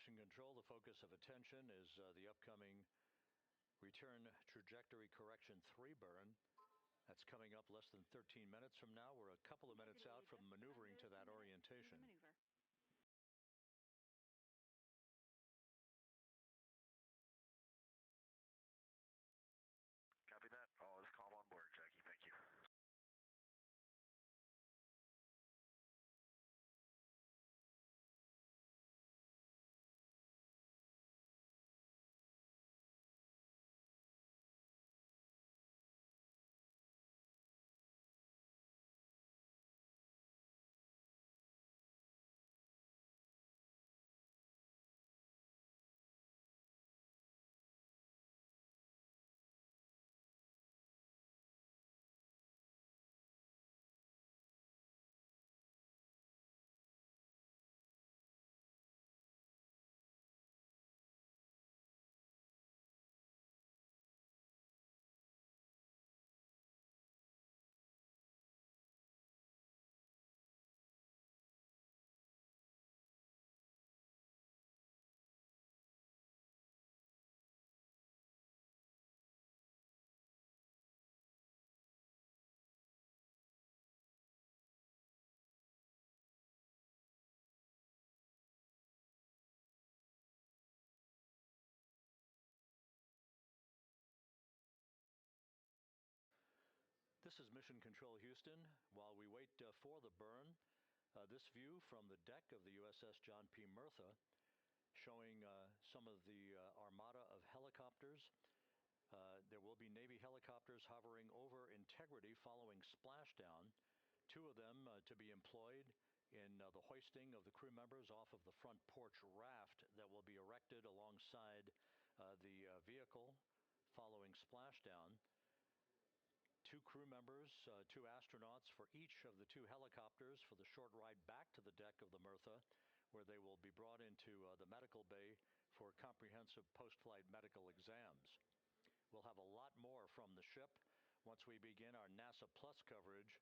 Mission Control, the focus of attention is the upcoming Return Trajectory Correction 3 burn. That's coming up less than 13 minutes from now. We're a couple of minutes out from maneuvering to that orientation. Copy that. All is calm on board, Jackie. Thank you. This is Mission Control Houston. While we wait for the burn, this view from the deck of the USS John P. Murtha showing some of the armada of helicopters. There will be Navy helicopters hovering over Integrity following splashdown. Two of them to be employed in the hoisting of the crew members off of the front porch raft that will be erected alongside the vehicle following splashdown. Two crew members, two astronauts for each of the two helicopters for the short ride back to the deck of the Murtha, where they will be brought into the medical bay for comprehensive post-flight medical exams. We'll have a lot more from the ship once we begin our NASA Plus coverage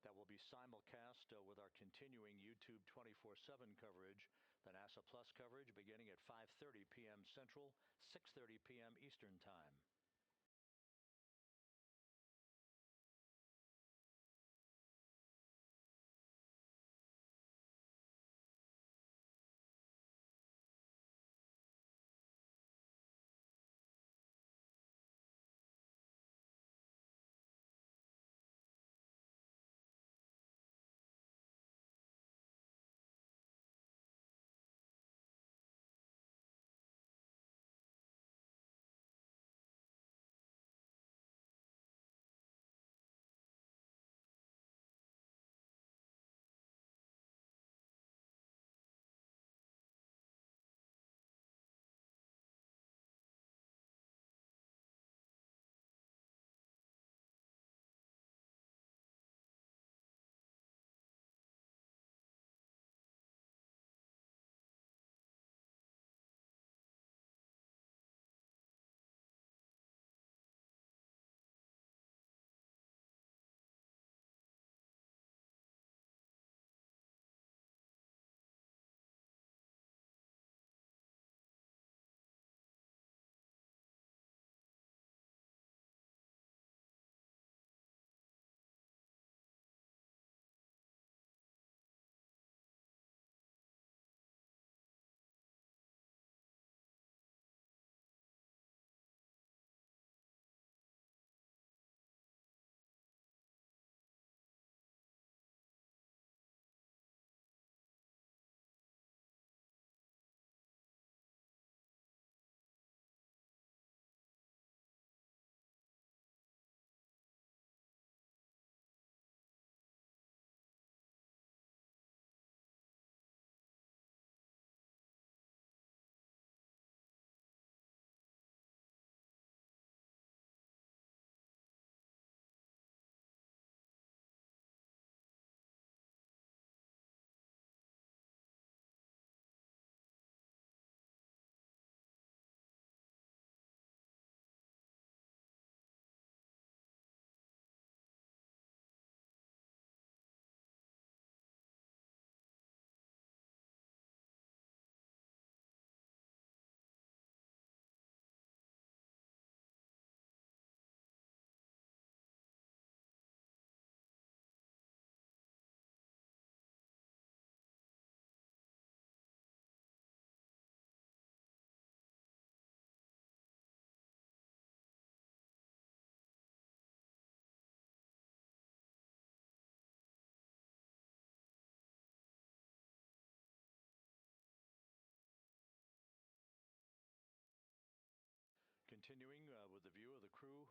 that will be simulcast with our continuing YouTube 24/7 coverage, the NASA Plus coverage beginning at 5:30 p.m. Central, 6:30 p.m. Eastern Time. continuing with the view of the crew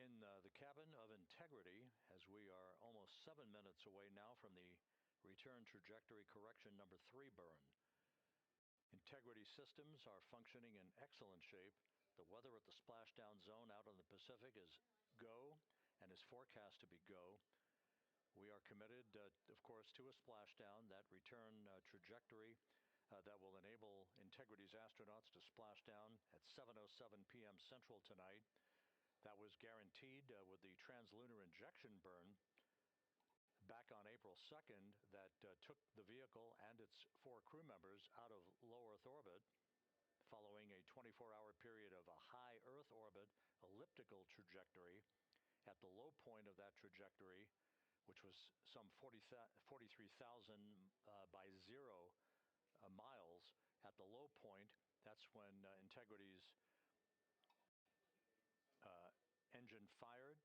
in the cabin of Integrity, as we are almost 7 minutes away now from the return trajectory correction number 3 burn. Integrity systems are functioning in excellent shape. The weather at the splashdown zone out in the Pacific is go and is forecast to be go. We are committed, of course, to a splashdown, that return trajectory that will enable Integrity's astronauts to splash down at 7:07 p.m. Central tonight. That was guaranteed with the translunar injection burn back on April 2nd that took the vehicle and its 4 crew members out of low Earth orbit following a 24-hour period of a high Earth orbit elliptical trajectory. At the low point of that trajectory, which was some 43,000 by 0 miles, at the low point, that's when Integrity's engine fired.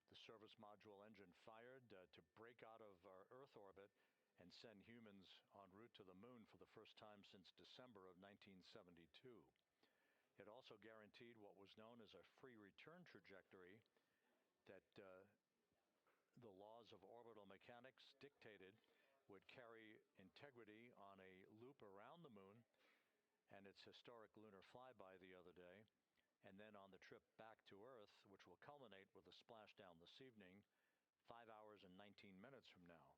The service module engine fired to break out of our Earth orbit and send humans en route to the moon for the first time since December of 1972. It also guaranteed what was known as a free return trajectory that the laws of orbital mechanics dictated would carry Integrity on a loop around the moon and its historic lunar flyby the other day, and then on the trip back to Earth, which will culminate with a splashdown this evening, 5 hours and 19 minutes from now.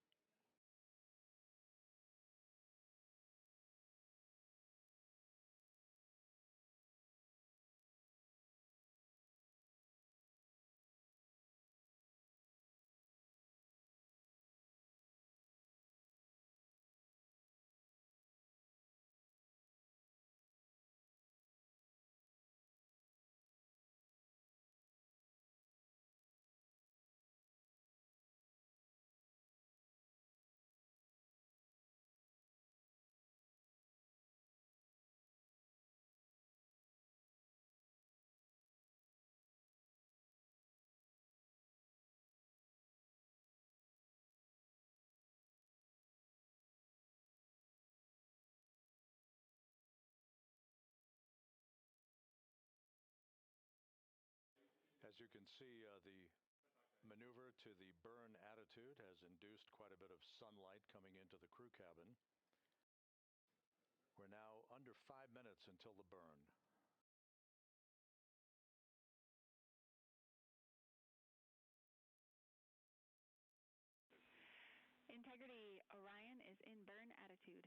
As you can see, the maneuver to the burn attitude has induced quite a bit of sunlight coming into the crew cabin. We're now under 5 minutes until the burn. Integrity, Orion is in burn attitude.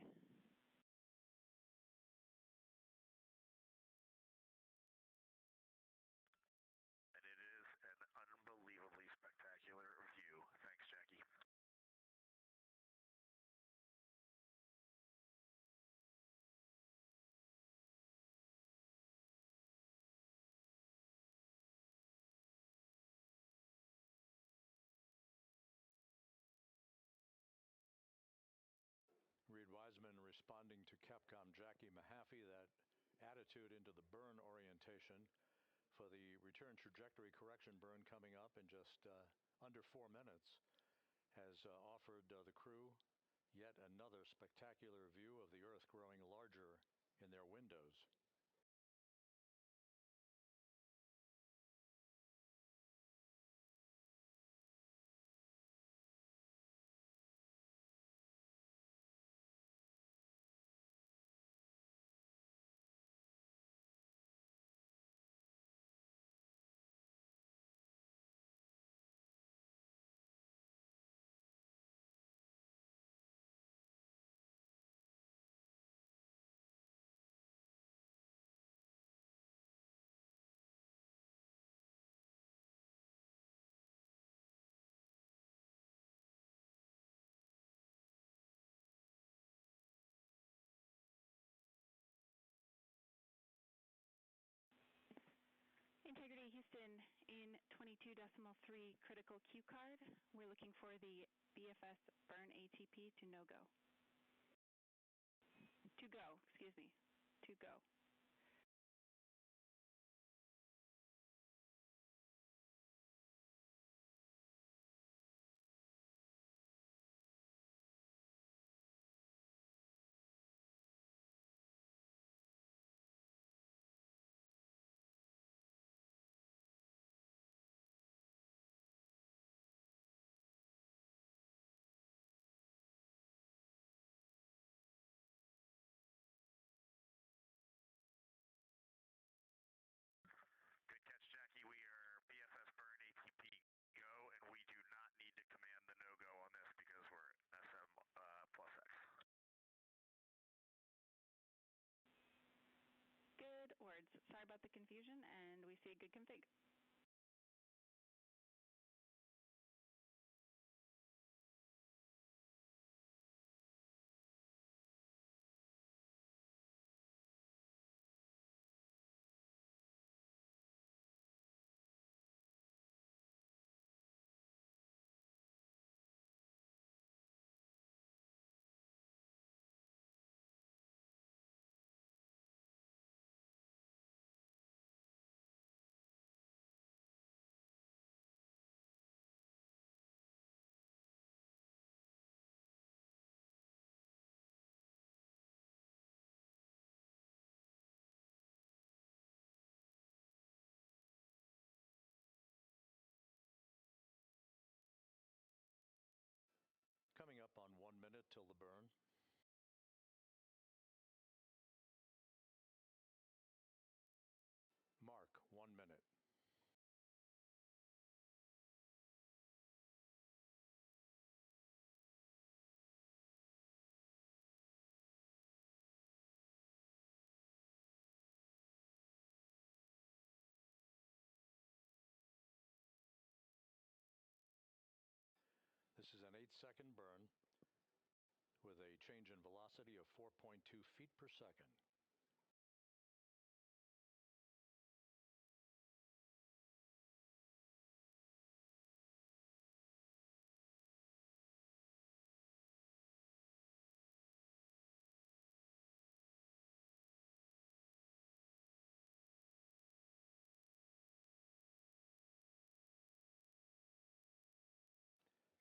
And it is an unbelievably spectacular view. Thanks, Jackie. Reed Wiseman responding to Capcom Jackie Mahaffey, that attitude into the burn orientation for the return trajectory correction burn coming up in just under 4 minutes has offered the crew yet another spectacular view of the Earth growing larger in their windows. Integrity Houston in 22.3 critical Q card. We're looking for the BFS burn ATP to no go. To go, excuse me. To go. cards. Sorry about the confusion, and we see a good config. Coming up on 1 minute till the burn. Mark, 1 minute. This is an 8-second burn with a change in velocity of 4.2 feet per second.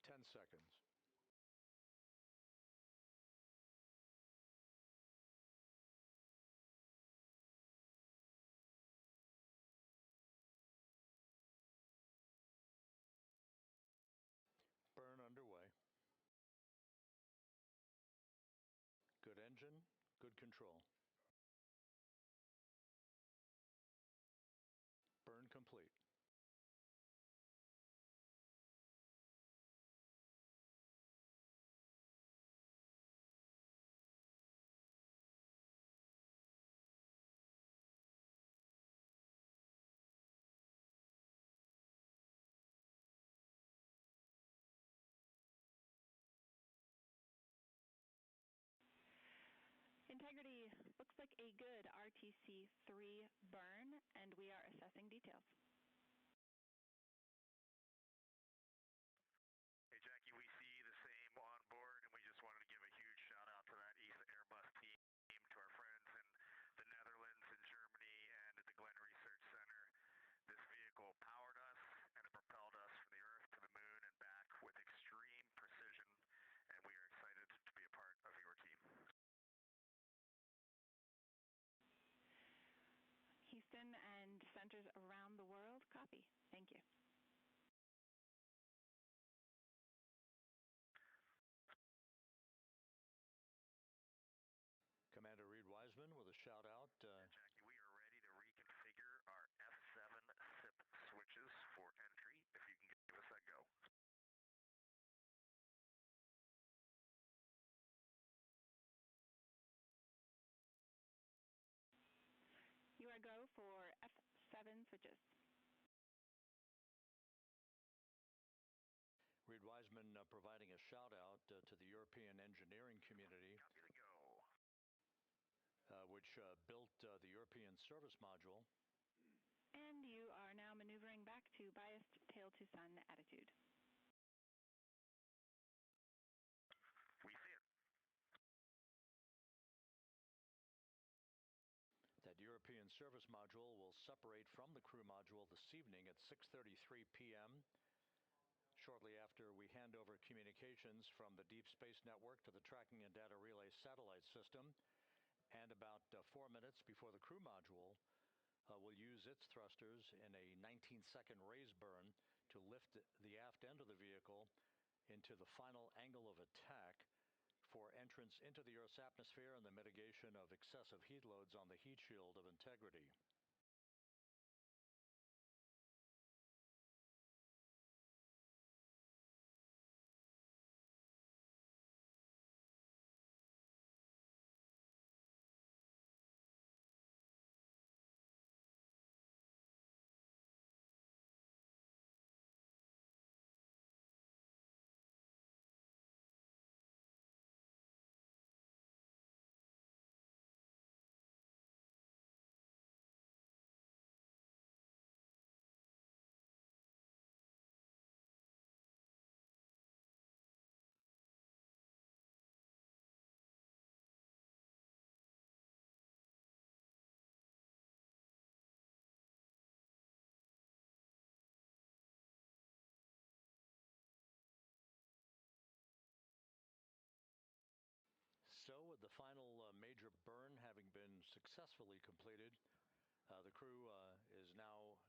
Ten seconds. Burn underway. Good engine, good control. Burn complete. Integrity looks like a good RTC-3 burn, and we are assessing details. Hey, Jackie, we see the same on board, and we just wanted to give a huge shout-out to that ESA Airbus team, to our friends in the Netherlands and Germany and at the Glenn Research Center. This vehicle powered us, and it propelled us from the Earth to the Moon and back with extreme precision, and we are excited to be a part of your team. Houston and centers around the world, copy. Thank you. Commander Reed Wiseman with a shout out. Jackie, we are ready to reconfigure our F7 SIP switches for entry, if you can give us that go. You are go for F7 switches. Reed Wiseman providing a shout out to the European engineering community, Copy the go. which built the European service module. And you are now maneuvering back to biased tail to sun attitude. We see it. That European service module will separate from the crew module this evening at 6:33 p.m. shortly after we hand over communications from the Deep Space Network to the Tracking and Data Relay satellite system, and about 4 minutes before the crew module will use its thrusters in a 19-second raise burn to lift the aft end of the vehicle into the final angle of attack for entrance into the Earth's atmosphere and the mitigation of excessive heat loads on the heat shield of Integrity. with the final major burn having been successfully completed, the crew is now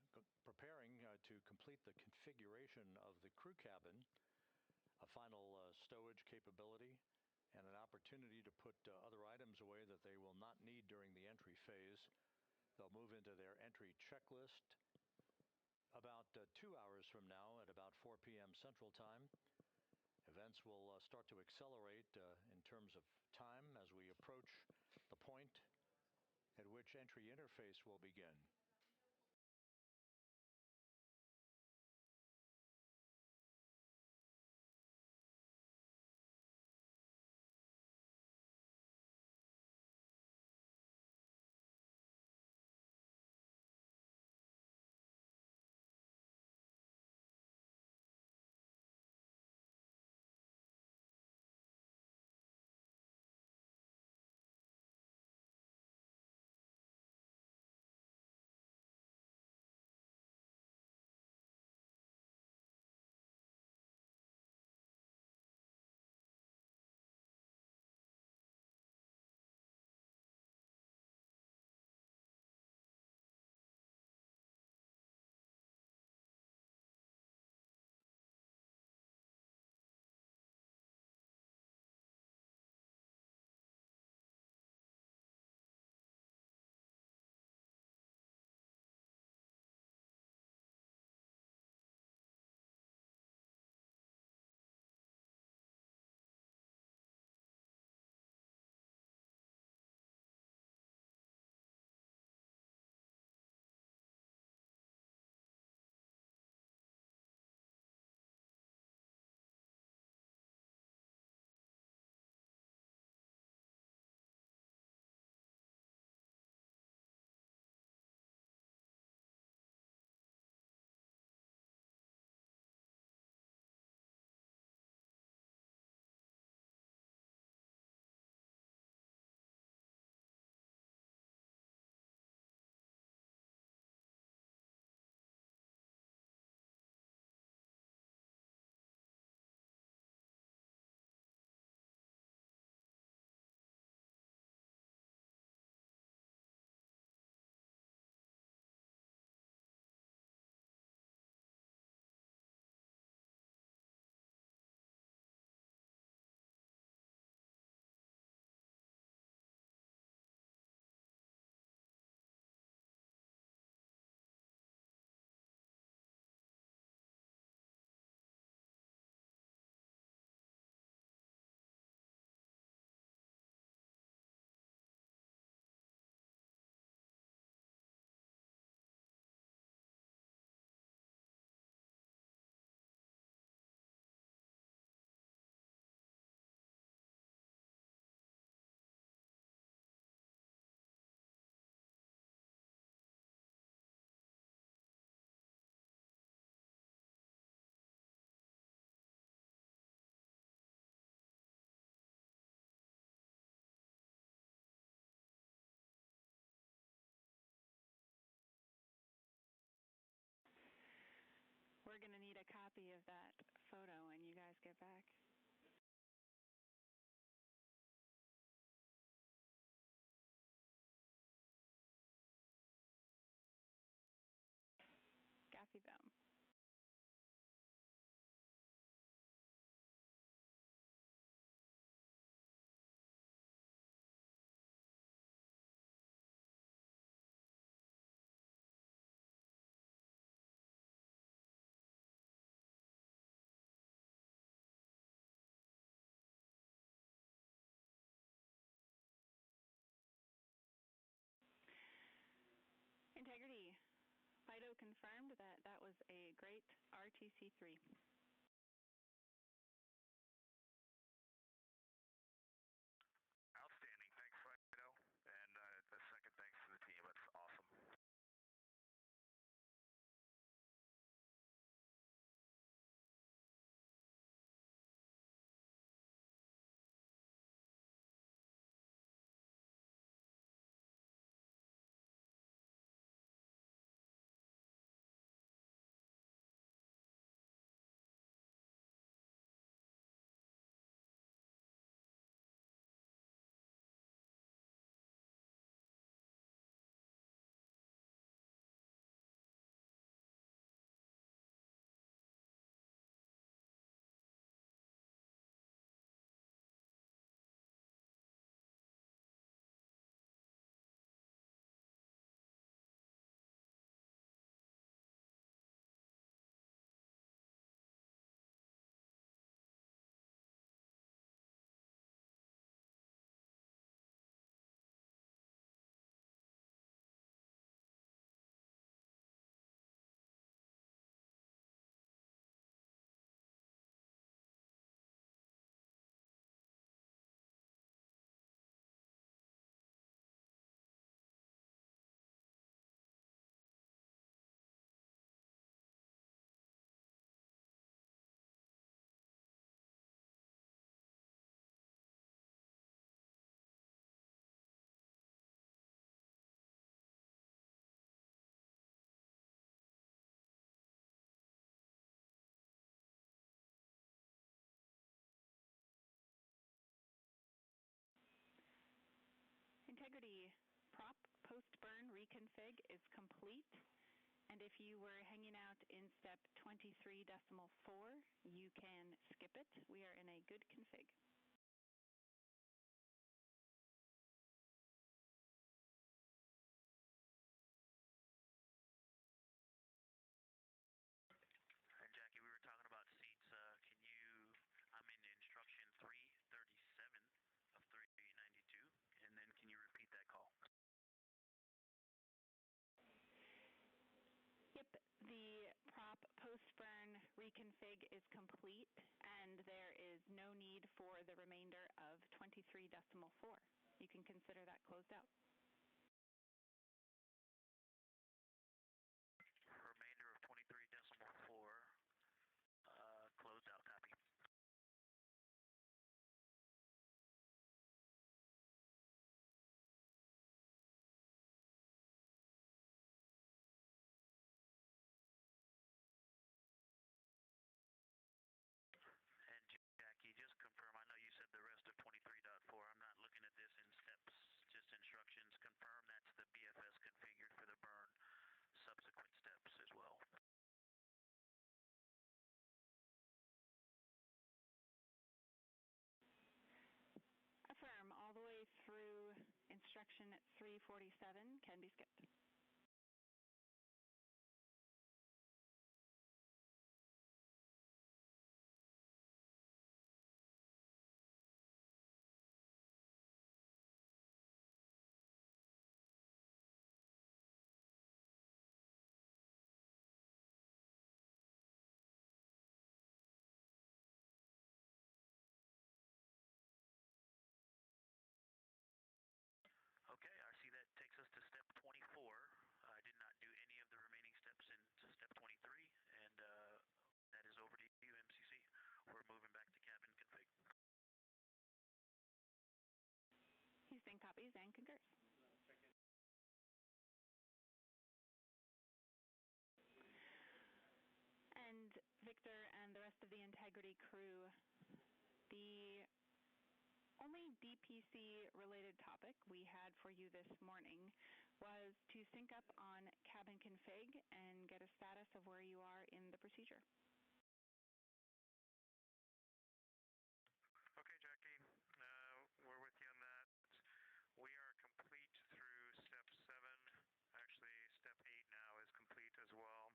preparing to complete the configuration of the crew cabin, a final stowage capability, and an opportunity to put other items away that they will not need during the entry phase. They'll move into their entry checklist about 2 hours from now at about 4 p.m. Central Time. Events will start to accelerate in terms of time as we approach the point at which entry interface will begin. We're going to need a copy of that photo when you guys get back. Copy them. Integrity. FIDO confirmed that that was a great RTC-3. Outstanding. Thanks, Fido. And a second thanks to the team. That's awesome. burn reconfig is complete. And if you were hanging out in step 23.4, you can skip it. We are in a good config. And Jackie, we were talking about seats. I'm in instruction 337 of 392, and then can you repeat that call? Yep, the prop post-burn reconfig is complete, and there is no need for the remainder of 23.4. You can consider that closed out. Remainder of 23.4, closed out, copy. And Jackie, just confirm, I know you said the rest of 23.4. I'm not looking at this in steps, just instructions. Confirm that's the BFS configured for the burn subsequent steps as well. Affirm, all the way through instruction 347 can be skipped. Okay, I see that takes us to step 24. I did not do any of the remaining steps in step 23, and that is over to you, MCC. We're moving back to cabin config. Houston copies and concurs. And Victor and the rest of the Integrity crew, the only DPC-related topic we had for you this morning was to sync up on cabin config and get a status of where you are in the procedure. Okay, Jackie, we're with you on that. We are complete through step 7. Actually, step 8 now is complete as well.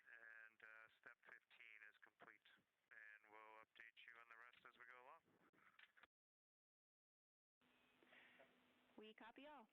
And step 15 is complete. And we'll update you on the rest as we go along. We copy all.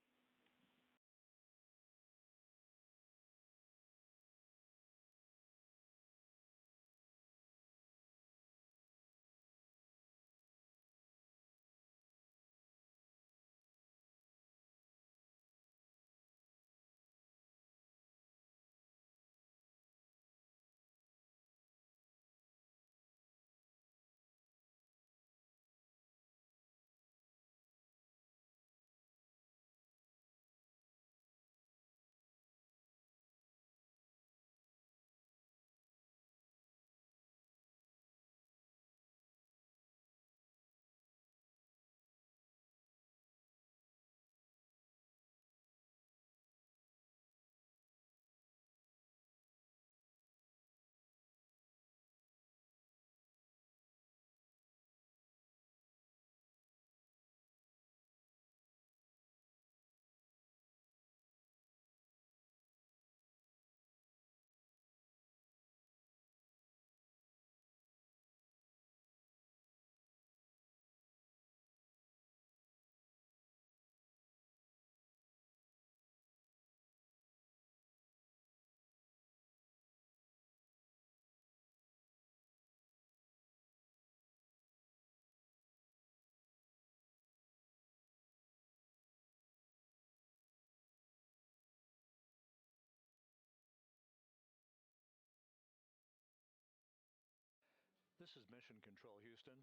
This is Mission Control Houston.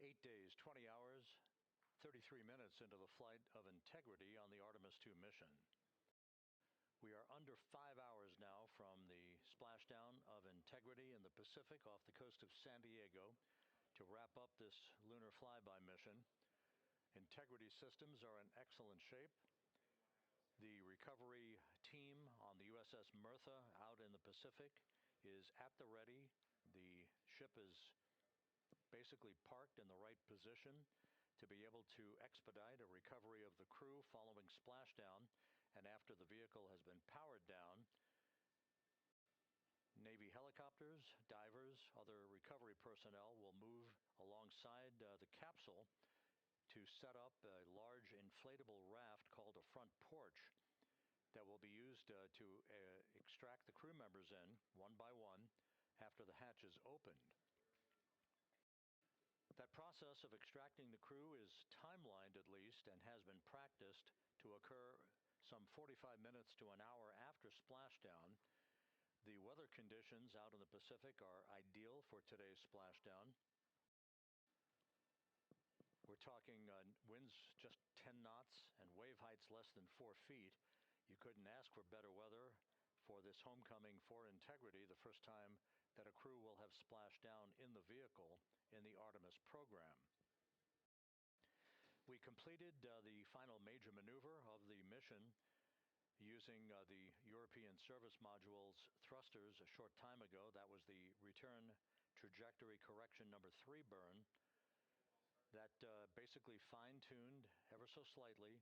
8 days, 20 hours, 33 minutes into the flight of Integrity on the Artemis II mission. We are under 5 hours now from the splashdown of Integrity in the Pacific off the coast of San Diego to wrap up this lunar flyby mission. Integrity systems are in excellent shape. The recovery team on the USS Merthyr out in the Pacific is at the ready. The ship is basically parked in the right position to be able to expedite a recovery of the crew following splashdown, and after the vehicle has been powered down, Navy helicopters, divers, other recovery personnel will move alongside the capsule to set up a large inflatable raft called a front porch that will be used to extract the crew members in one by one after the hatch is opened. That process of extracting the crew is timelined at least and has been practiced to occur some 45 minutes to an hour after splashdown. The weather conditions out in the Pacific are ideal for today's splashdown. We're talking winds just 10 knots and wave heights less than 4 feet. You couldn't ask for better weather for this homecoming for Integrity, the first time that a crew will have splashed down in the vehicle in the Artemis program. We completed the final major maneuver of the mission using the European Service Module's thrusters a short time ago. That was the return trajectory correction number 3 burn that basically fine-tuned ever so slightly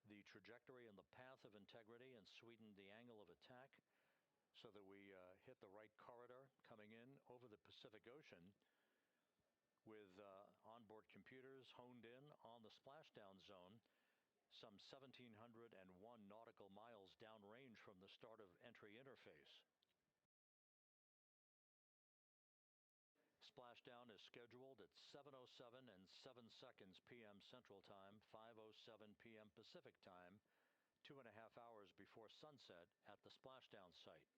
the trajectory and the path of Integrity and sweetened the angle of attack so that we hit the right corridor coming in over the Pacific Ocean with onboard computers honed in on the splashdown zone some 1,701 nautical miles downrange from the start of entry interface. Splashdown is scheduled at 7:07 and 7 seconds p.m. Central Time, 5:07 p.m. Pacific Time, 2.5 hours before sunset at the splashdown site.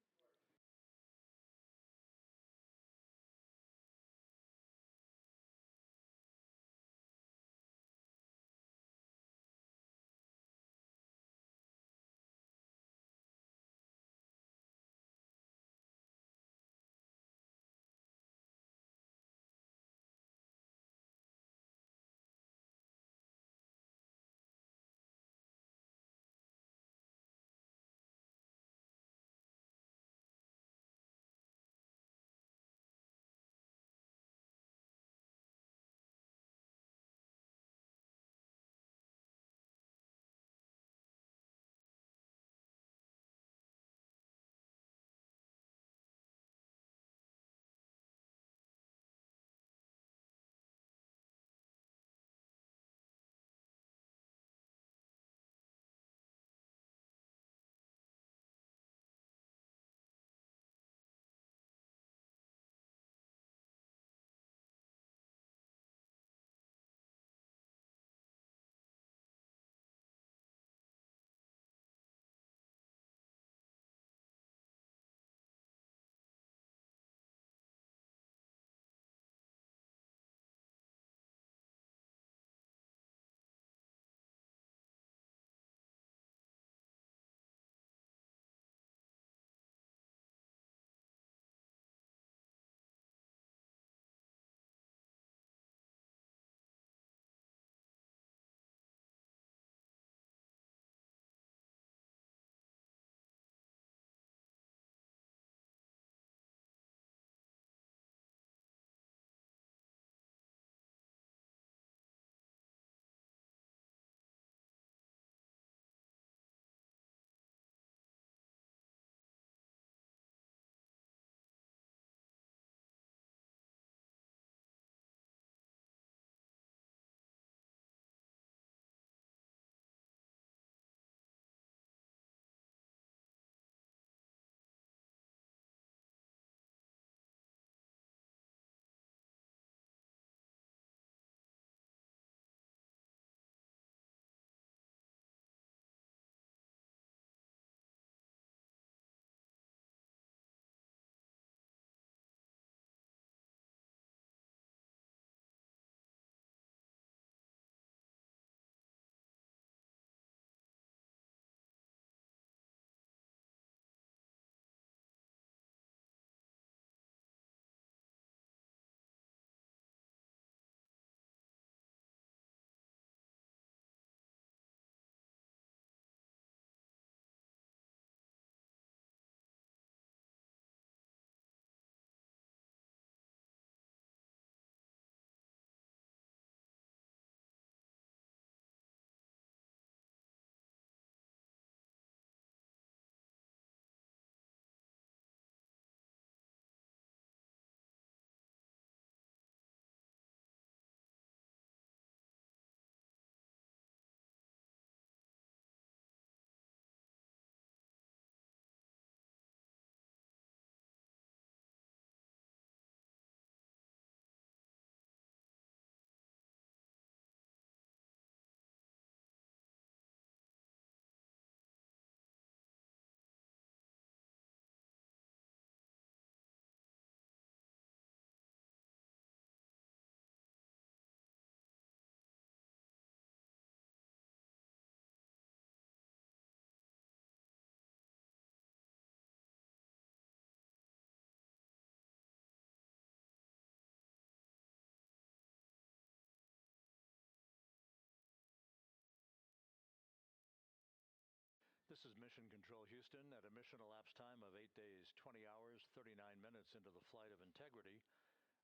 This is Mission Control Houston at a mission elapsed time of 8 days, 20 hours, 39 minutes into the flight of Integrity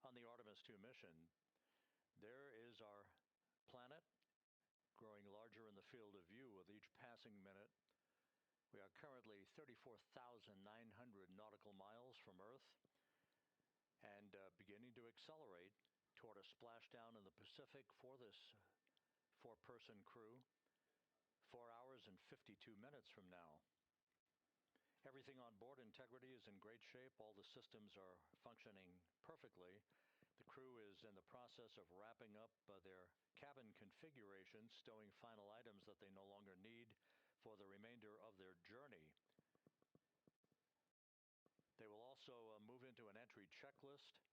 on the Artemis 2 mission. There is our planet growing larger in the field of view with each passing minute. We are currently 34,900 nautical miles from Earth and beginning to accelerate toward a splashdown in the Pacific for this four-person crew 4 hours and 52 minutes from now. Everything on board Integrity is in great shape. All the systems are functioning perfectly. The crew is in the process of wrapping up their cabin configuration, stowing final items that they no longer need for the remainder of their journey. They will also move into an entry checklist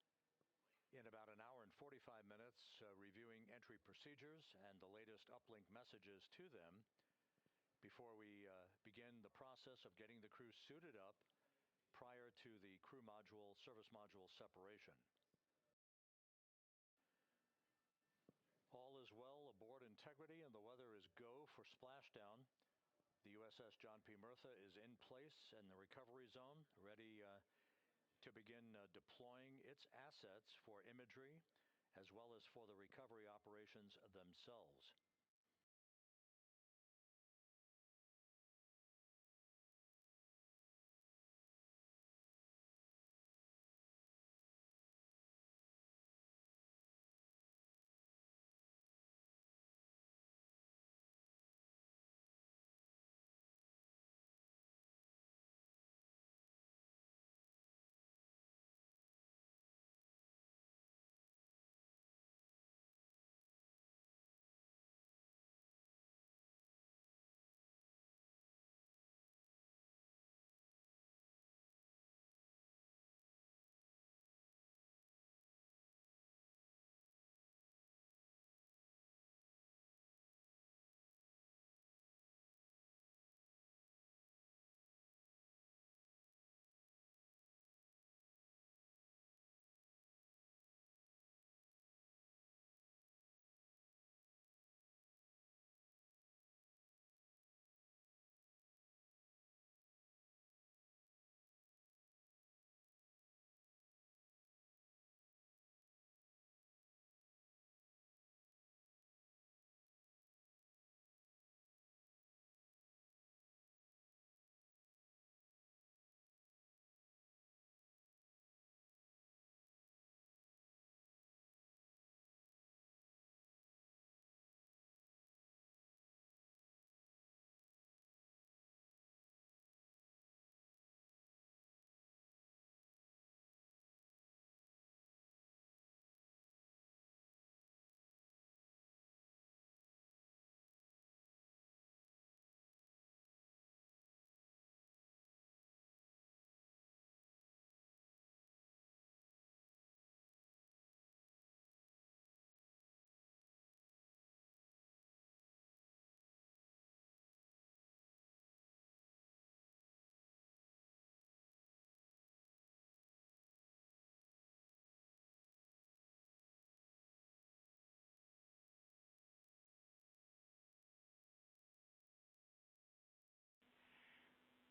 in about an hour and 45 minutes, reviewing entry procedures and the latest uplink messages to them before we begin the process of getting the crew suited up prior to the crew module, service module separation. All is well aboard Integrity, and the weather is go for splashdown. The USS John P. Murtha is in place in the recovery zone, ready to begin deploying its assets for imagery as well as for the recovery operations themselves.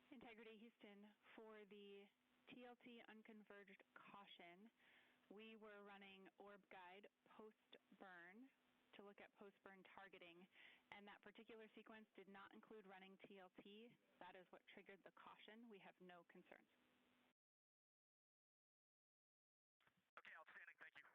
Integrity Houston, for the TLT unconverged caution, we were running orb guide post-burn to look at post-burn targeting, and that particular sequence did not include running TLT. That is what triggered the caution. We have no concerns. Okay, outstanding. Thank you.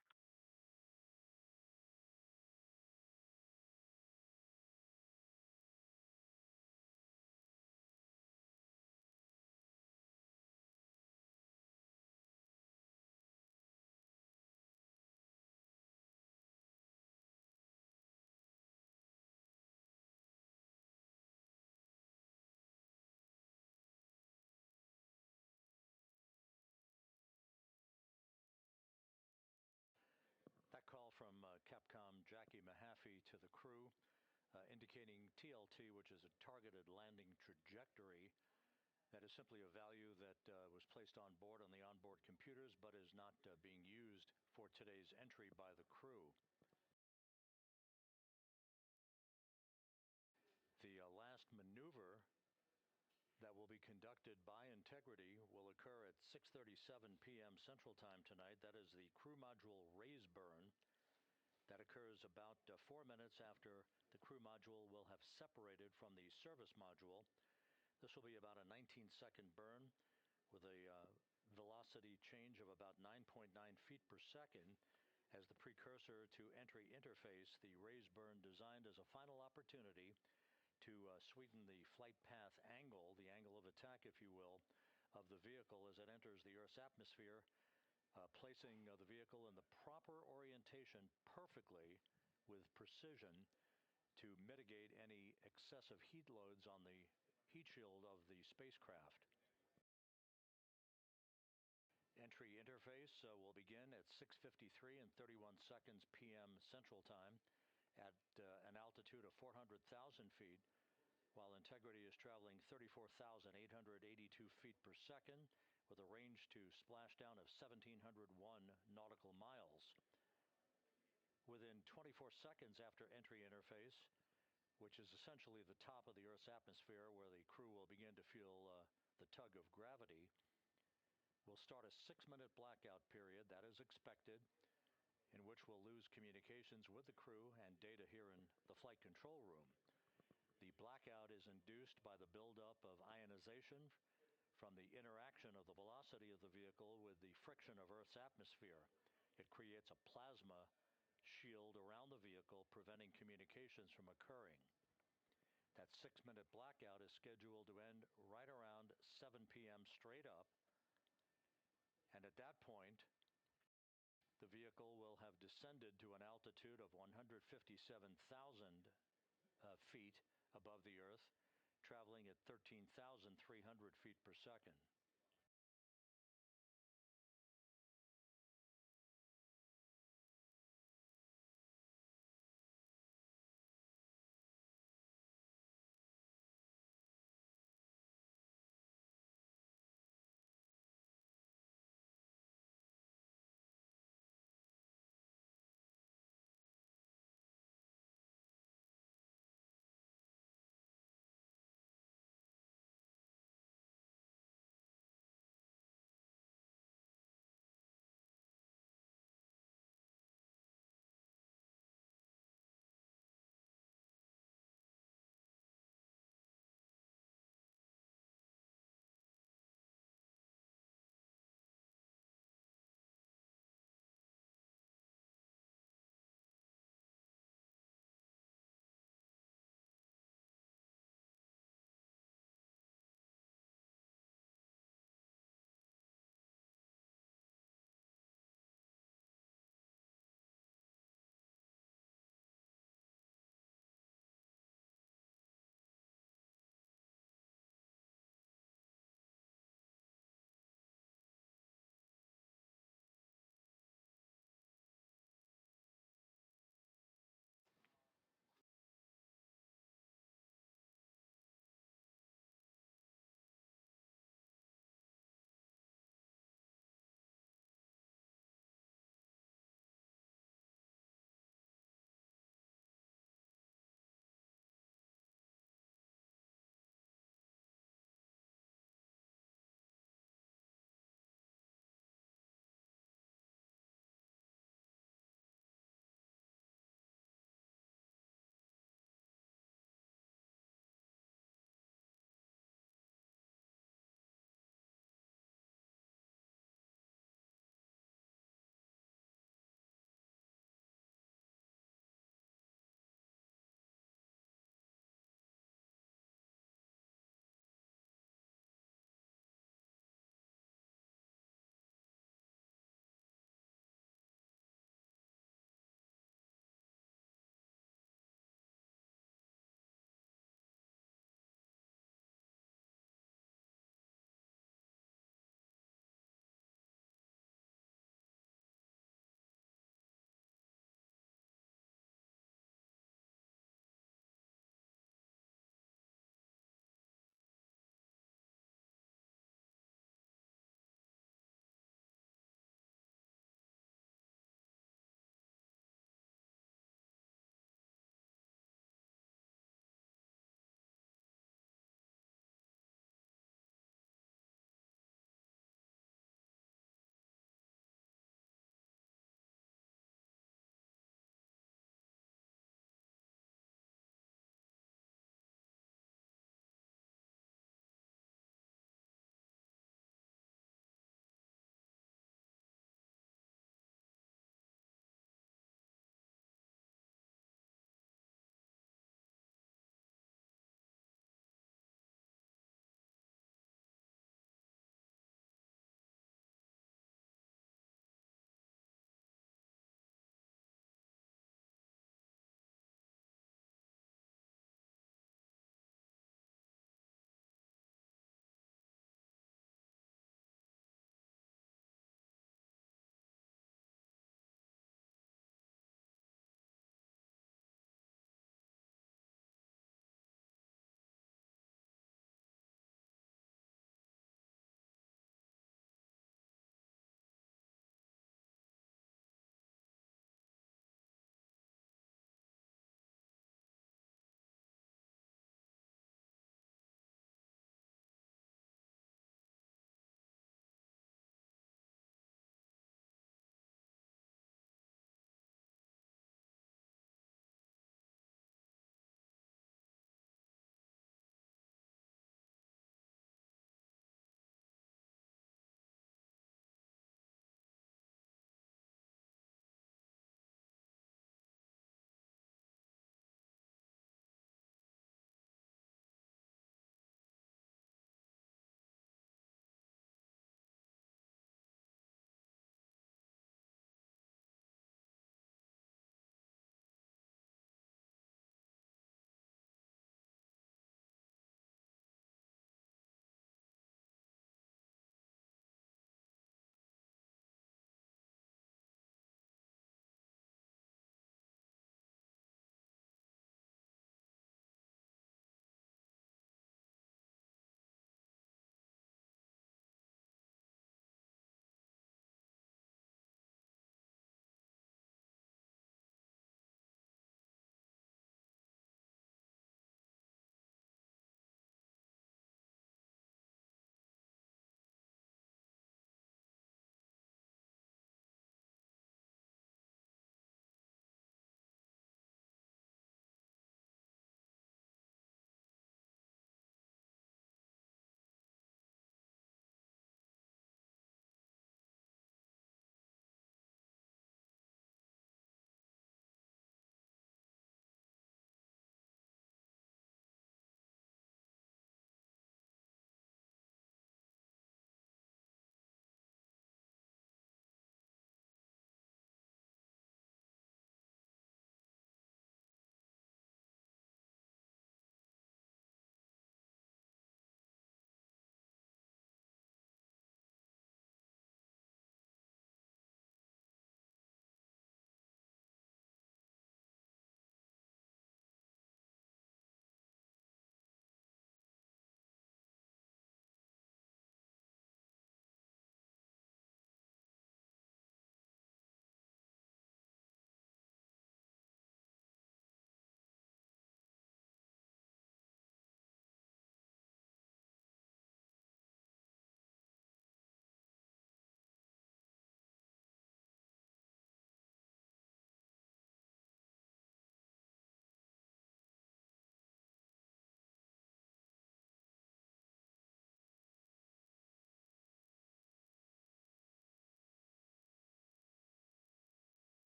That call from Capcom Jackie Mahaffey to the crew, indicating TLT, which is a targeted landing trajectory. That is simply a value that was placed on board on the onboard computers, but is not being used for today's entry by the crew. The last maneuver will be conducted by Integrity will occur at 6:37 p.m. Central Time tonight. That is the crew module raise burn. That occurs about 4 minutes after the crew module will have separated from the service module. This will be about a 19-second burn with a velocity change of about 9.9 feet per second. As the precursor to entry interface, the raise burn designed as a final opportunity to sweeten the flight path angle, the angle of attack, if you will, of the vehicle as it enters the Earth's atmosphere, placing the vehicle in the proper orientation perfectly with precision to mitigate any excessive heat loads on the heat shield of the spacecraft. Entry interface will begin at 6:53 and 31 seconds p.m. Central Time at an altitude of 400,000 feet, while Integrity is traveling 34,882 feet per second with a range to splashdown of 1,701 nautical miles. Within 24 seconds after entry interface, which is essentially the top of the Earth's atmosphere where the crew will begin to feel the tug of gravity, we'll start a 6-minute blackout period that is expected, in which we'll lose communications with the crew and data here in the flight control room. The blackout is induced by the buildup of ionization from the interaction of the velocity of the vehicle with the friction of Earth's atmosphere. It creates a plasma shield around the vehicle, preventing communications from occurring. That 6-minute blackout is scheduled to end right around 7 p.m. straight up. And at that point, the vehicle will have descended to an altitude of 157,000 feet above the Earth, traveling at 13,300 feet per second.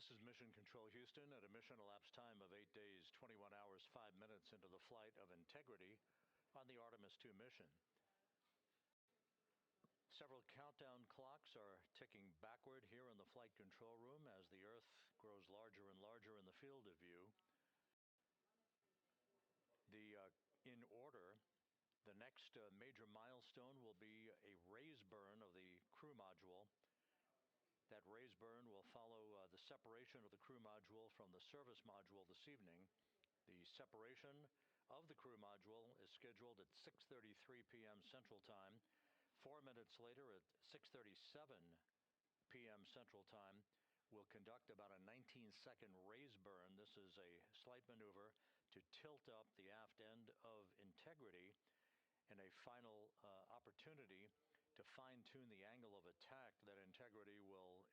This is Mission Control Houston at a mission elapsed time of 8 days, 21 hours, 5 minutes into the flight of Integrity on the Artemis 2 mission. Several countdown clocks are ticking backward here in the flight control room as the Earth grows larger and larger in the field of view. In order, the next major milestone will be a raise burn of the crew module. That raise burn will follow the separation of the crew module from the service module this evening. The separation of the crew module is scheduled at 6:33 p.m. Central Time. 4 minutes later, at 6:37 p.m. Central Time, we'll conduct about a 19-second raise burn. This is a slight maneuver to tilt up the aft end of Integrity in a final opportunity to fine-tune the angle of attack that Integrity will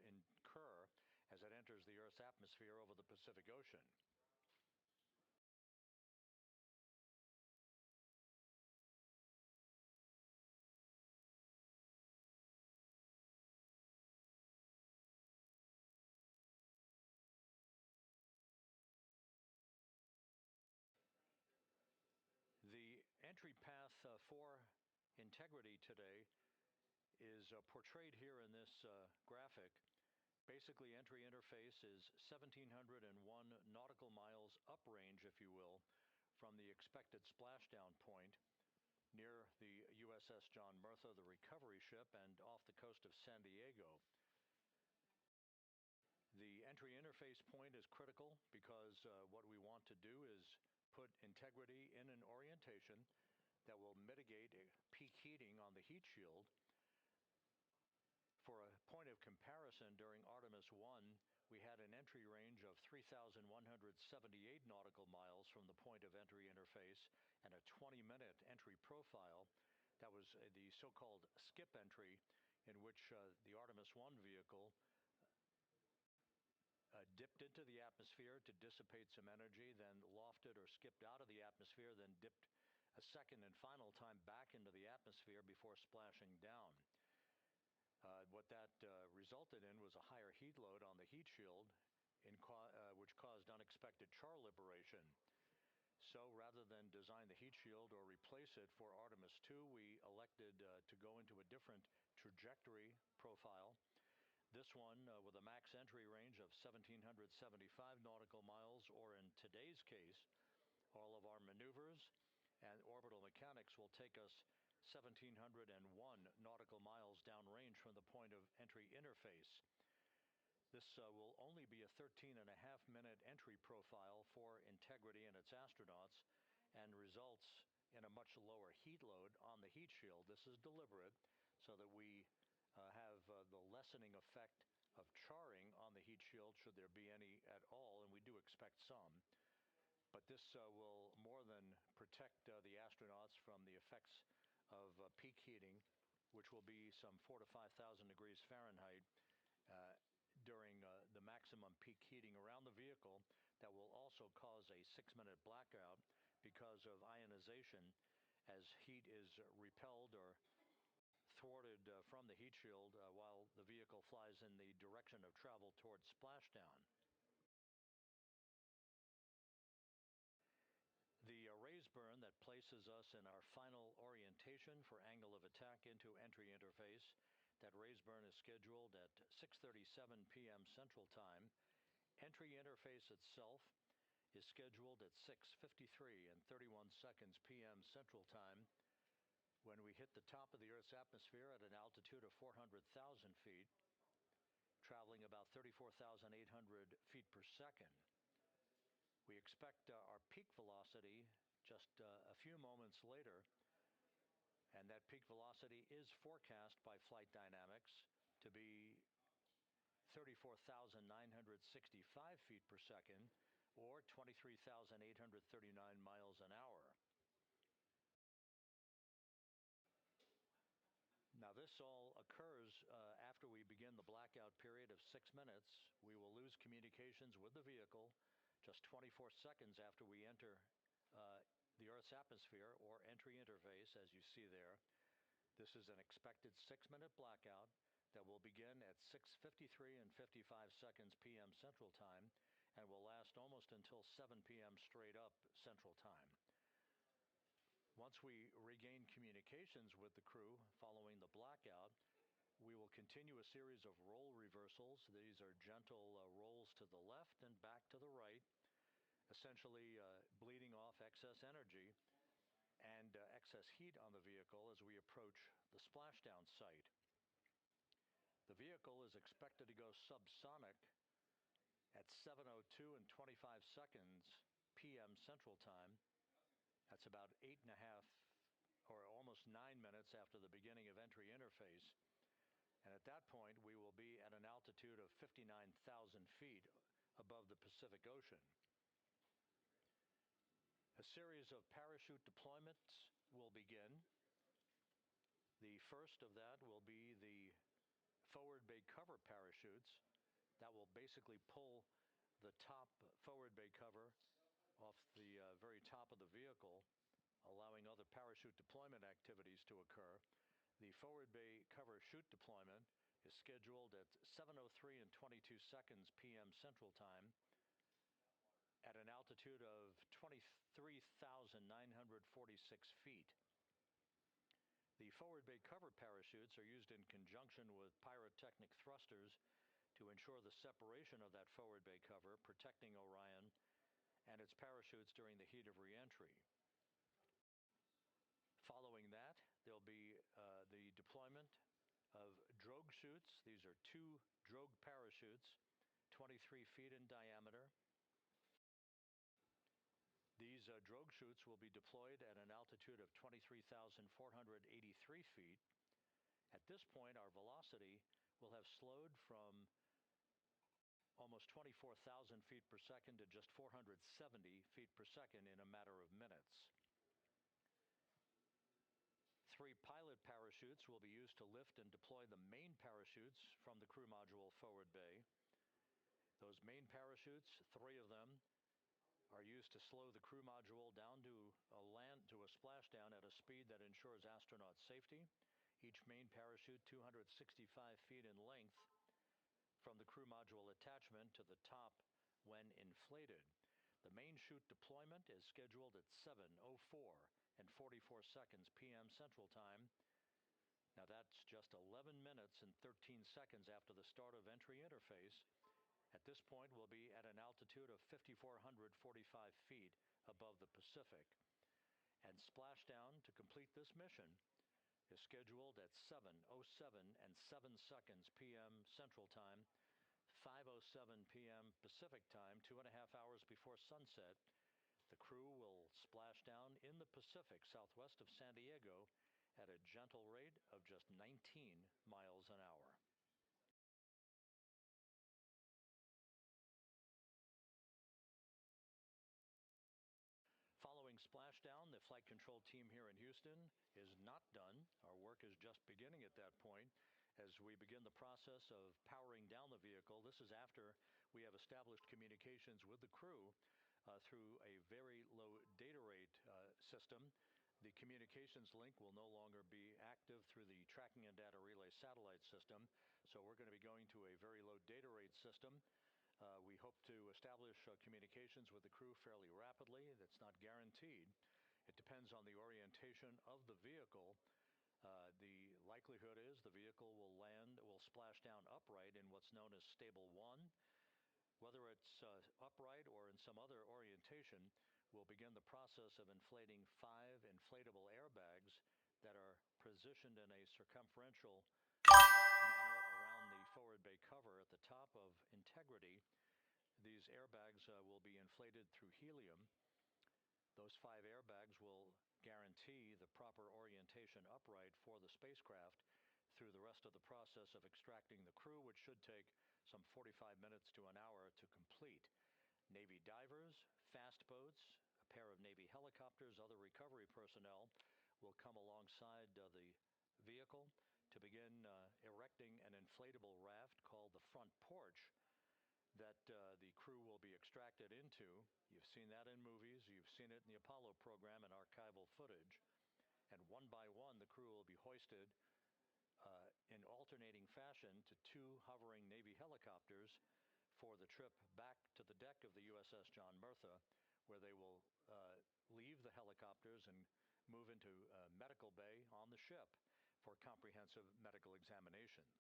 incur as it enters the Earth's atmosphere over the Pacific Ocean. The entry path for Integrity today is portrayed here in this graphic. Basically, entry interface is 1,701 nautical miles uprange, if you will, from the expected splashdown point near the USS John Murtha, the recovery ship, and off the coast of San Diego. The entry interface point is critical because what we want to do is put Integrity in an orientation that will mitigate peak heating on the heat shield. For a point of comparison, during Artemis 1, we had an entry range of 3,178 nautical miles from the point of entry interface and a 20-minute entry profile. That was the so-called skip entry, in which the Artemis 1 vehicle dipped into the atmosphere to dissipate some energy, then lofted or skipped out of the atmosphere, then dipped a second and final time back into the atmosphere before splashing down. What that resulted in was a higher heat load on the heat shield, which caused unexpected char liberation. So rather than design the heat shield or replace it for Artemis 2, we elected to go into a different trajectory profile. This one with a max entry range of 1,775 nautical miles, or in today's case, all of our maneuvers and orbital mechanics will take us 1,701 nautical miles downrange from the point of entry interface. This will only be a 13.5-minute entry profile for Integrity and its astronauts and results in a much lower heat load on the heat shield. This is deliberate so that we have the lessening effect of charring on the heat shield, should there be any at all, and we do expect some. But this will more than protect the astronauts from the effects of peak heating, which will be some 4,000 to 5,000 degrees Fahrenheit during the maximum peak heating around the vehicle. That will also cause a 6-minute blackout because of ionization as heat is repelled or thwarted from the heat shield while the vehicle flies in the direction of travel towards splashdown. The raise burn that places us in our final orientation for angle of attack into entry interface. That raise burn is scheduled at 6:37 p.m. Central Time. Entry interface itself is scheduled at 6:53 and 31 seconds p.m. Central Time, when we hit the top of the Earth's atmosphere at an altitude of 400,000 feet, traveling about 34,800 feet per second. We expect our peak velocity just a few moments later, and that peak velocity is forecast by flight dynamics to be 34,965 feet per second, or 23,839 miles an hour. Now, this all occurs after we begin the blackout period of 6 minutes. We will lose communications with the vehicle just 24 seconds after we enter the Earth's atmosphere, or entry interface, as you see there. This is an expected 6-minute blackout that will begin at 6:53 and 55 seconds p.m. Central Time and will last almost until 7 p.m. straight up Central Time. Once we regain communications with the crew following the blackout, we will continue a series of role reversals. These are gentle rolls to the left and back to the right, essentially bleeding off excess energy and excess heat on the vehicle as we approach the splashdown site. The vehicle is expected to go subsonic at 7:02 and 25 seconds p.m. Central Time. That's about 8.5 or almost 9 minutes after the beginning of entry interface. And at that point, we will be at an altitude of 59,000 feet above the Pacific Ocean. A series of parachute deployments will begin. The first of that will be the forward bay cover parachutes that will basically pull the top forward bay cover off the very top of the vehicle, allowing other parachute deployment activities to occur. The forward bay cover chute deployment is scheduled at 7:03 and 22 seconds p.m. Central Time at an altitude of 23,946 feet. The forward bay cover parachutes are used in conjunction with pyrotechnic thrusters to ensure the separation of that forward bay cover, protecting Orion and its parachutes during the heat of reentry. Following that, there'll be the deployment of drogue chutes. These are 2 drogue parachutes, 23 feet in diameter. These drogue chutes will be deployed at an altitude of 23,483 feet. At this point, our velocity will have slowed from almost 24,000 feet per second to just 470 feet per second in a matter of minutes. 3 pilot parachutes will be used to lift and deploy the main parachutes from the crew module forward bay. Those main parachutes, 3 of them, are used to slow the crew module down to a splashdown at a speed that ensures astronaut safety. Each main parachute 265 feet in length from the crew module attachment to the top when inflated. The main chute deployment is scheduled at 7:04 and 44 seconds p.m. Central Time. Now that's just 11 minutes and 13 seconds after the start of entry interface. At this point, we'll be at an altitude of 5,445 feet above the Pacific. And splashdown to complete this mission is scheduled at 7:07 and 7 seconds p.m. Central Time, 5:07 p.m. Pacific Time, 2.5 hours before sunset. The crew will splash down in the Pacific southwest of San Diego at a gentle rate of just 19 miles an hour. Following splashdown, the flight control team here in Houston is not done. Our work is just beginning at that point as we begin the process of powering down the vehicle. This is after we have established communications with the crew through a very low data rate system. The communications link will no longer be active through the tracking and data relay satellite system, so we're going to be going to a very low data rate system. We hope to establish communications with the crew fairly rapidly. That's not guaranteed. It depends on the orientation of the vehicle. The likelihood is the vehicle will splash down upright in what's known as stable 1. Whether it's upright or in some other orientation, we'll begin the process of inflating 5 inflatable airbags that are positioned in a circumferential manner around the forward bay cover at the top of integrity. These airbags will be inflated through helium. Those 5 airbags will guarantee the proper orientation upright for the spacecraft through the rest of the process of extracting the crew, which should take some 45 minutes to an hour to complete. Navy divers, fast boats, a pair of Navy helicopters, other recovery personnel will come alongside the vehicle to begin erecting an inflatable raft called the front porch that the crew will be extracted into. You've seen that in movies. You've seen it in the Apollo program and archival footage. And one by one, the crew will be hoisted in alternating fashion caution to 2 hovering Navy helicopters for the trip back to the deck of the USS John Murtha, where they will leave the helicopters and move into medical bay on the ship for comprehensive medical examinations.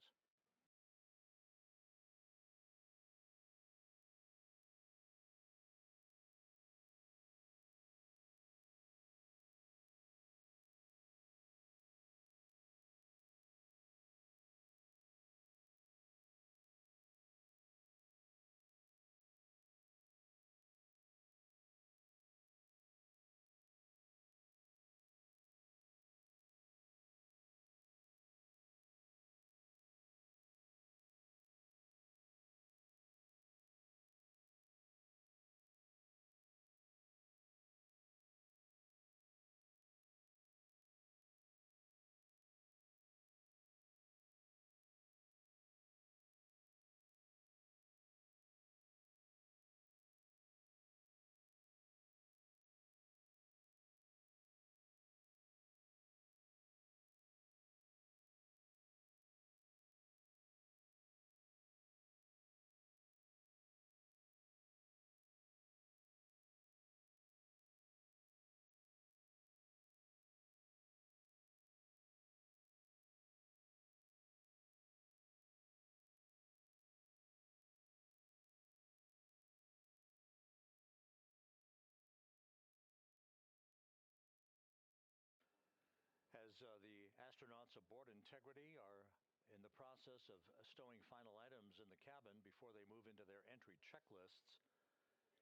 As the astronauts aboard Integrity are in the process of stowing final items in the cabin before they move into their entry checklists,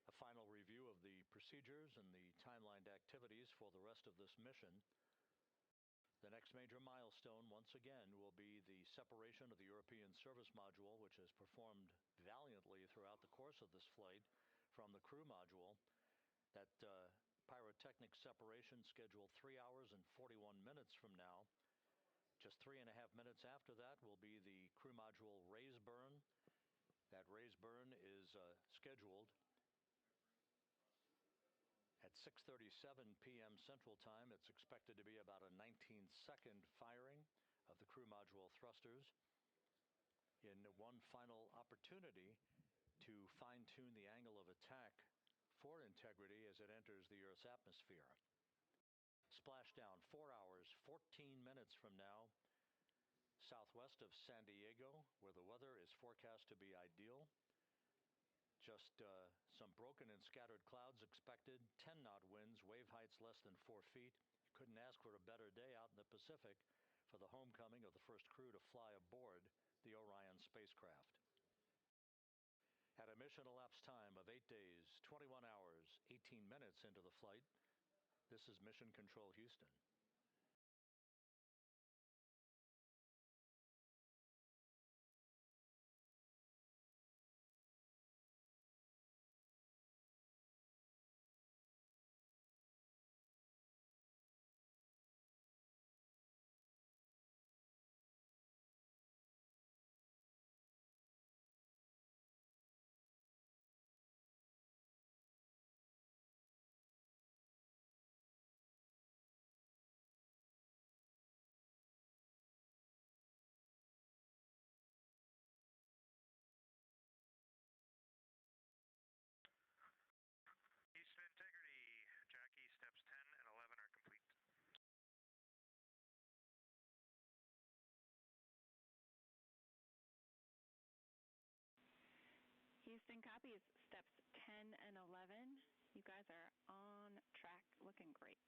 a final review of the procedures and the timelined activities for the rest of this mission. The next major milestone, once again, will be the separation of the European Service Module, which has performed valiantly throughout the course of this flight, from the crew module. That pyrotechnic separation scheduled 3 hours and 41 minutes from now. Just 3.5 minutes after that will be the crew module raise burn. That raise burn is scheduled at 6:37 p.m. Central Time. It's expected to be about a 19-second firing of the crew module thrusters in one final opportunity to fine-tune the angle of attack for Integrity as it enters the Earth's atmosphere. Splashdown 4 hours, 14 minutes from now, southwest of San Diego, where the weather is forecast to be ideal. Just some broken and scattered clouds expected, 10-knot winds, wave heights less than 4 feet. You couldn't ask for a better day out in the Pacific for the homecoming of the first crew to fly aboard the Orion spacecraft. At a mission elapsed time of 8 days, 21 hours, 18 minutes into the flight, this is Mission Control Houston. Houston Integrity, Jackie, steps 10 and 11 are complete. Houston copies steps 10 and 11. You guys are on track, looking great.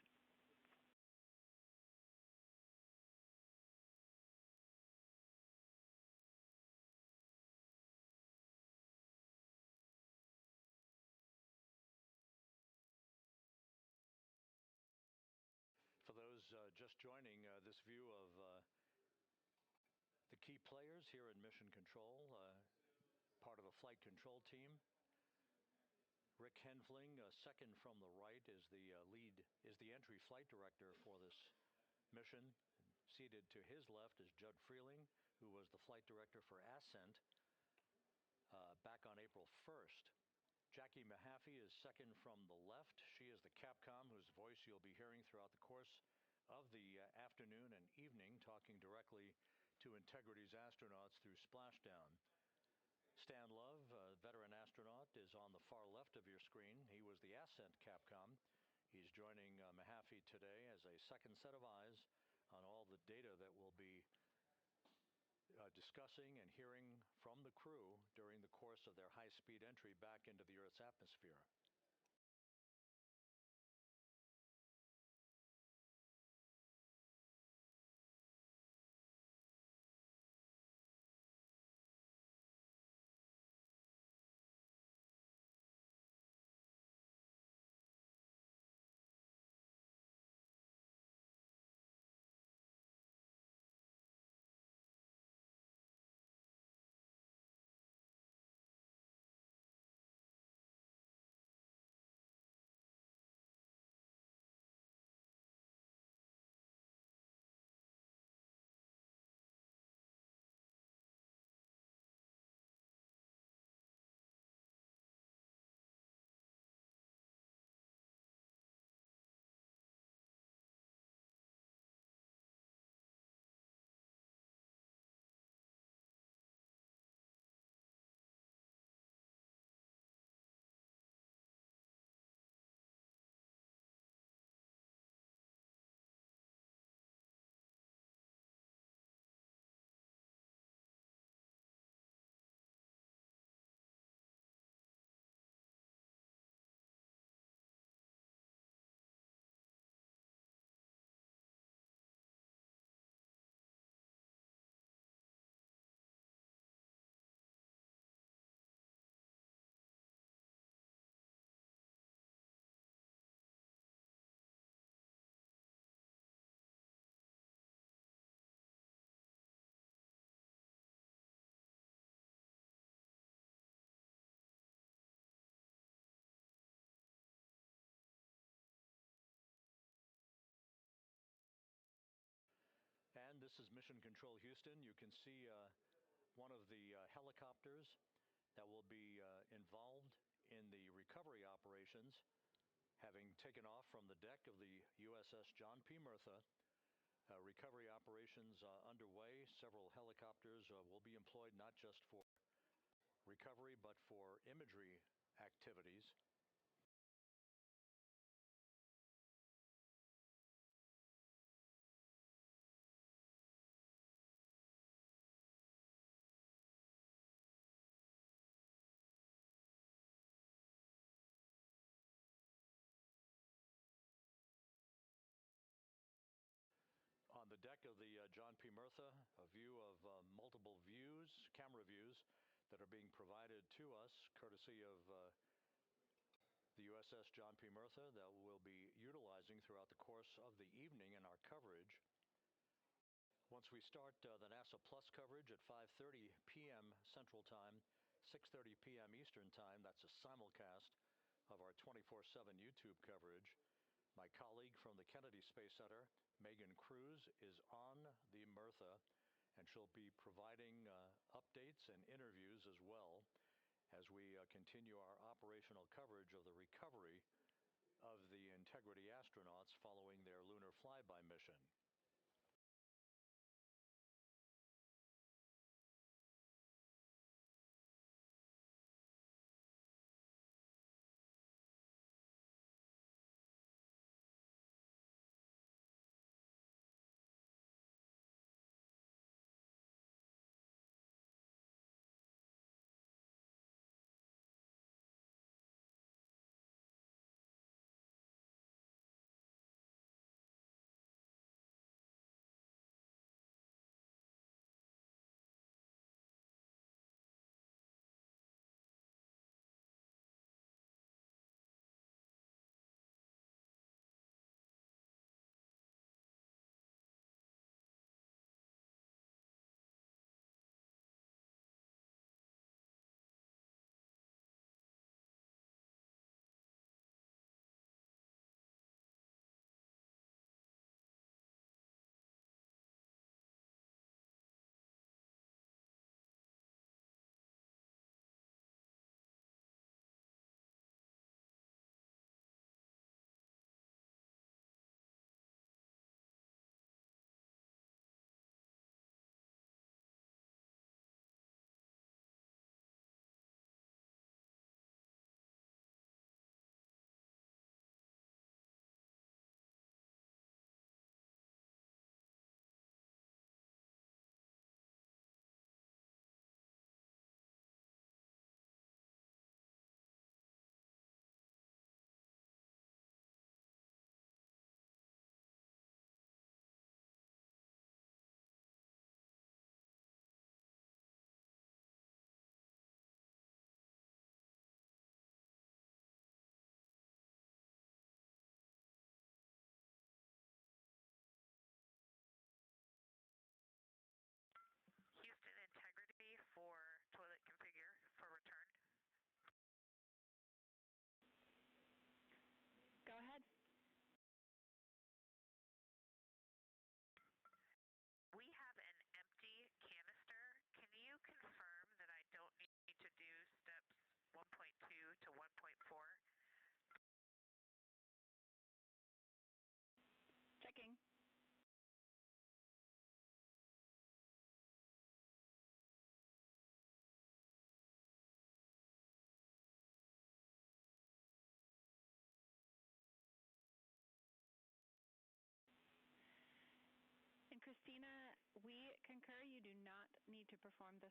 For those just joining, this view of the key players here in Mission Control, part of a flight control team. Rick Henfling, second from the right, is the entry flight director for this mission. Seated to his left is Judd Freeling, who was the flight director for Ascent back on April 1st. Jackie Mahaffey is second from the left. She is the Capcom, whose voice you'll be hearing throughout the course of the afternoon and evening, talking directly to Integrity's astronauts through splashdown. Stan Love, a veteran astronaut, is on the far left of your screen. He was the ascent Capcom. He's joining Mahaffey today as a second set of eyes on all the data that we'll be discussing and hearing from the crew during the course of their high-speed entry back into the Earth's atmosphere. And this is Mission Control Houston. You can see one of the helicopters that will be involved in the recovery operations, having taken off from the deck of the USS John P. Murtha. Recovery operations underway. Several helicopters will be employed not just for recovery but for imagery activities. On the deck of the John P. Murtha, a view of multiple views, camera views, that are being provided to us courtesy of the USS John P. Murtha that we'll be utilizing throughout the course of the evening in our coverage. Once we start the NASA Plus coverage at 5:30 p.m. Central Time, 6:30 p.m. Eastern Time, that's a simulcast of our 24/7 YouTube coverage. My colleague from the Kennedy Space Center, Megan Cruz, is on the Murtha, and she'll be providing updates and interviews as well as we continue our operational coverage of the recovery of the Integrity astronauts following their lunar flyby mission.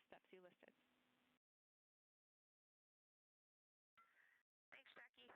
steps you listed. Thanks, Jackie.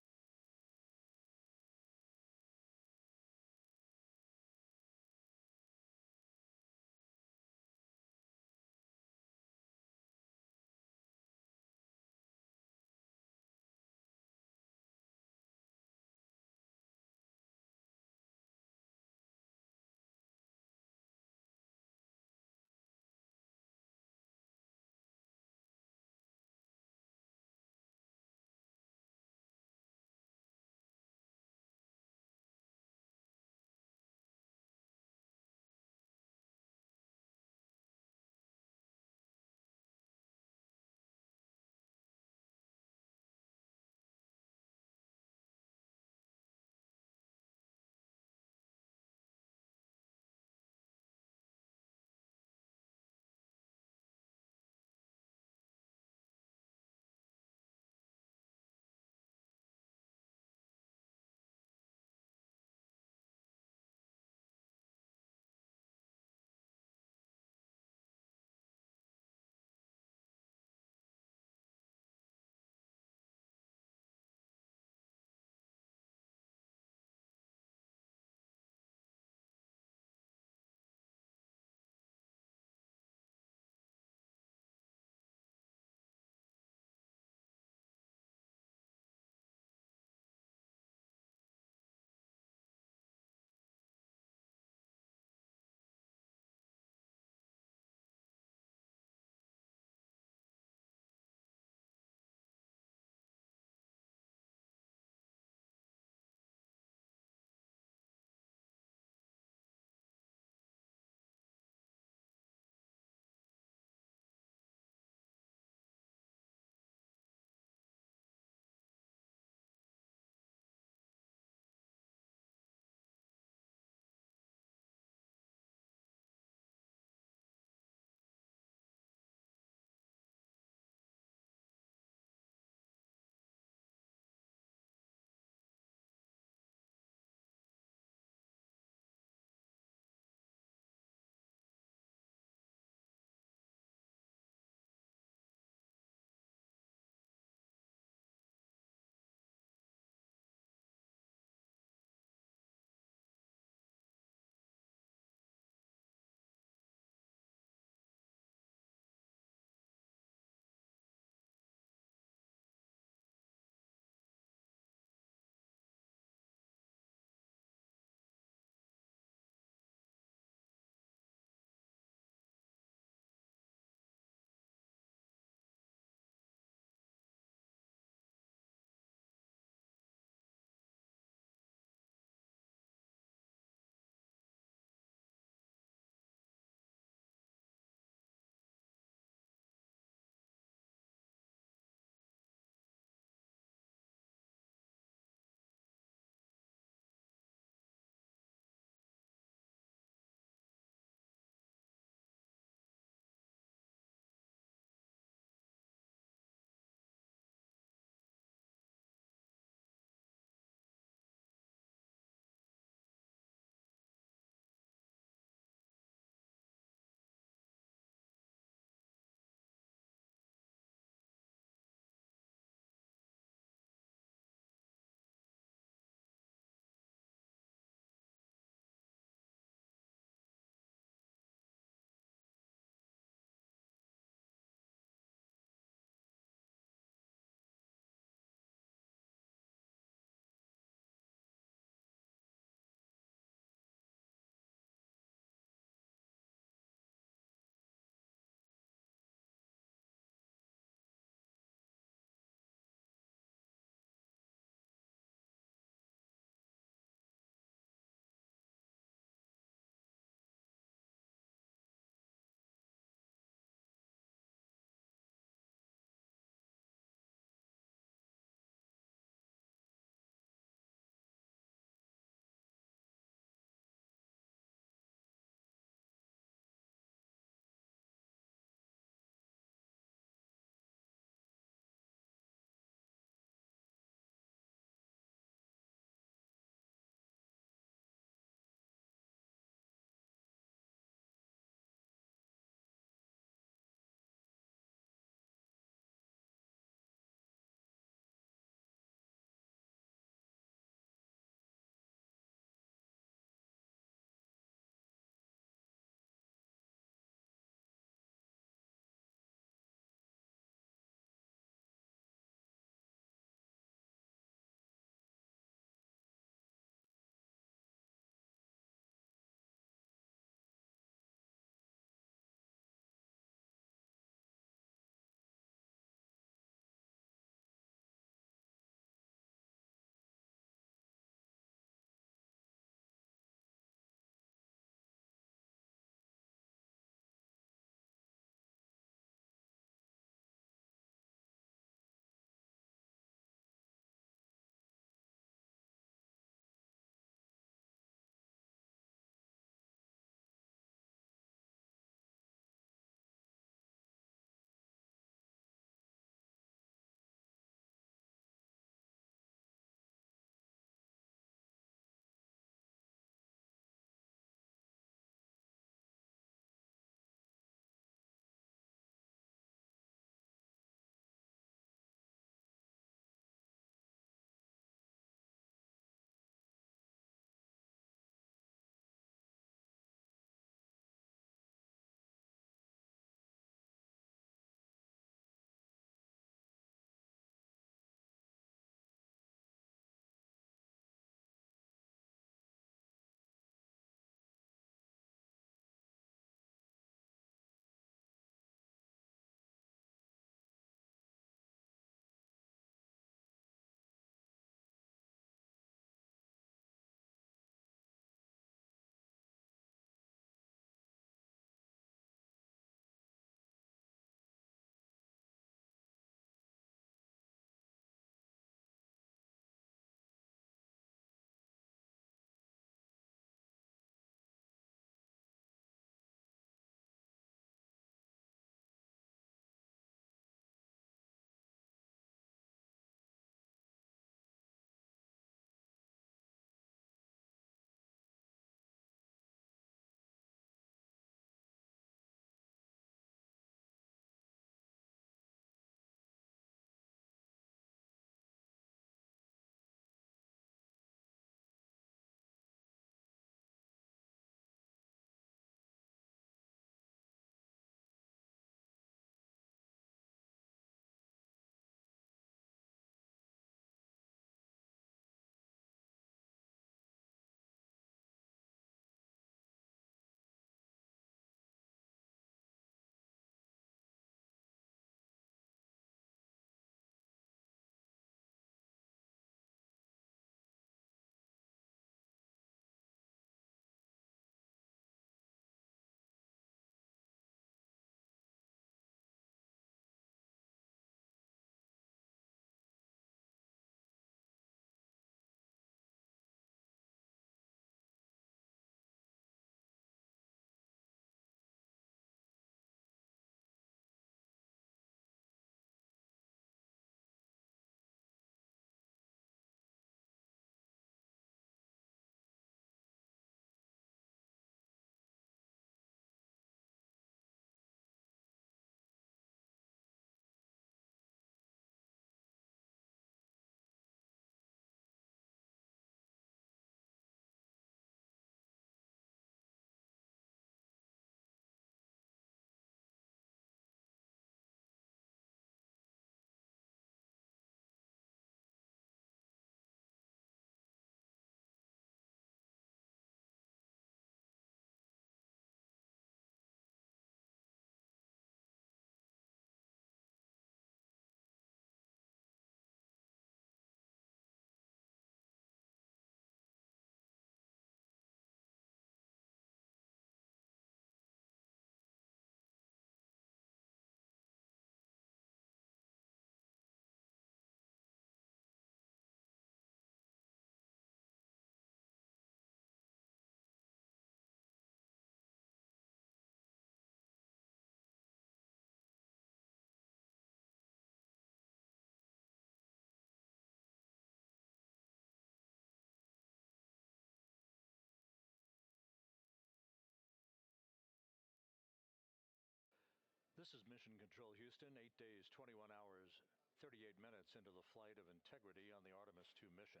This is Mission Control Houston, 8 days, 21 hours, 38 minutes into the flight of Integrity on the Artemis II mission.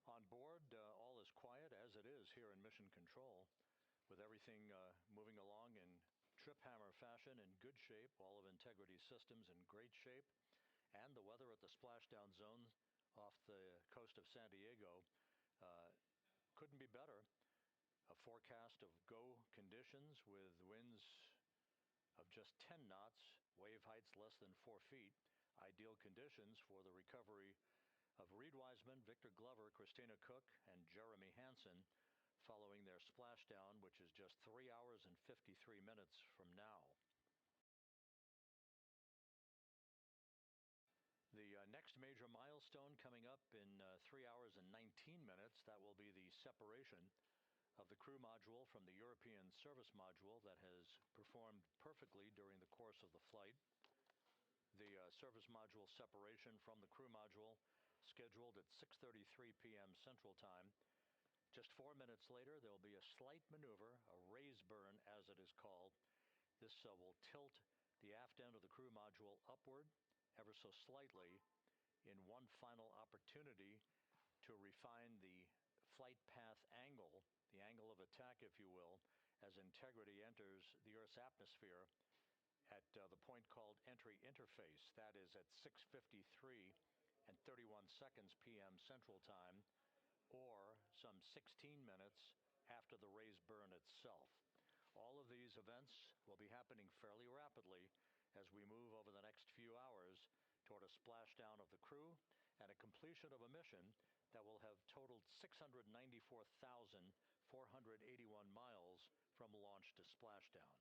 On board, all is quiet, as it is here in Mission Control, with everything moving along in trip hammer fashion, in good shape, all of Integrity's systems in great shape, and the weather at the splashdown zone off the coast of San Diego couldn't be better. A forecast of go conditions with winds of just 10 knots, wave heights less than 4 feet, ideal conditions for the recovery of Reed Wiseman, Victor Glover, Christina Cook, and Jeremy Hansen following their splashdown, which is just 3 hours and 53 minutes from now. The next major milestone coming up in 3 hours and 19 minutes, that will be the separation of the crew module from the European service module that has performed perfectly during the course of the flight. The service module separation from the crew module scheduled at 6:33 p.m. Central Time. Just 4 minutes later, there will be a slight maneuver, a raise burn as it is called. This will tilt the aft end of the crew module upward ever so slightly in one final opportunity to refine the flight path angle, the angle of attack, if you will, as Integrity enters the Earth's atmosphere at the point called entry interface. That is at 6:53 and 31 seconds p.m. Central Time, or some 16 minutes after the raise burn itself. All of these events will be happening fairly rapidly as we move over the next few hours toward a splashdown of the crew and a completion of a mission that will have totaled 694,481 miles from launch to splashdown.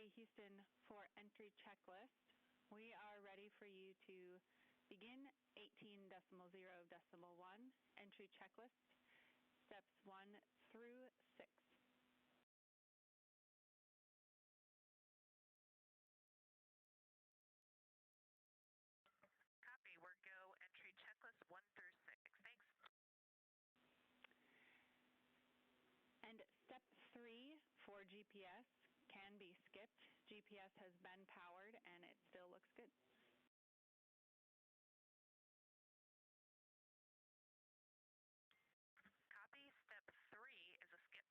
Okay, Houston, for entry checklist, we are ready for you to begin 18.0.1 entry checklist, steps 1 through 6. Copy. We're go entry checklist 1 through 6. Thanks. And step 3 for GPS can be skipped. GPS has been powered and it still looks good. Copy. Step 3 is a skip.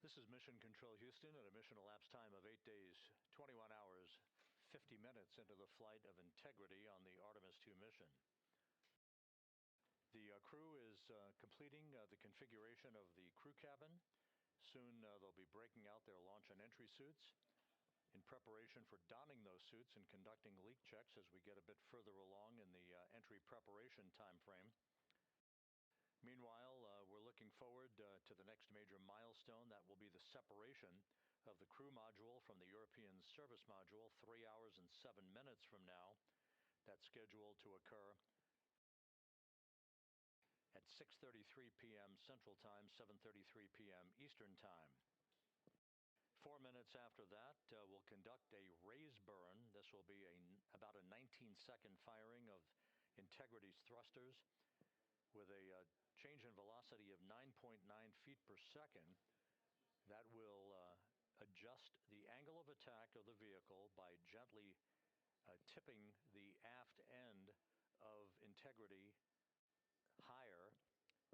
This is Mission Control Houston at a mission elapsed time of 8 days, 21 hours, 50 minutes into the flight of Integrity on the Artemis 2 mission. The crew is completing the configuration of the crew cabin. Soon they'll be breaking out their launch and entry suits in preparation for donning those suits and conducting leak checks as we get a bit further along in the entry preparation time frame. Meanwhile, we're looking forward to the next major milestone. That will be the separation of the crew module from the European service module 3 hours and 7 minutes from now. That's scheduled to occur at 6:33 p.m. Central Time, 7:33 p.m. Eastern Time. 4 minutes after that, we'll conduct a raise burn. This will be about a 19-second firing of Integrity's thrusters with a change in velocity of 9.9 feet per second. That will adjust the angle of attack of the vehicle by gently tipping the aft end of Integrity higher,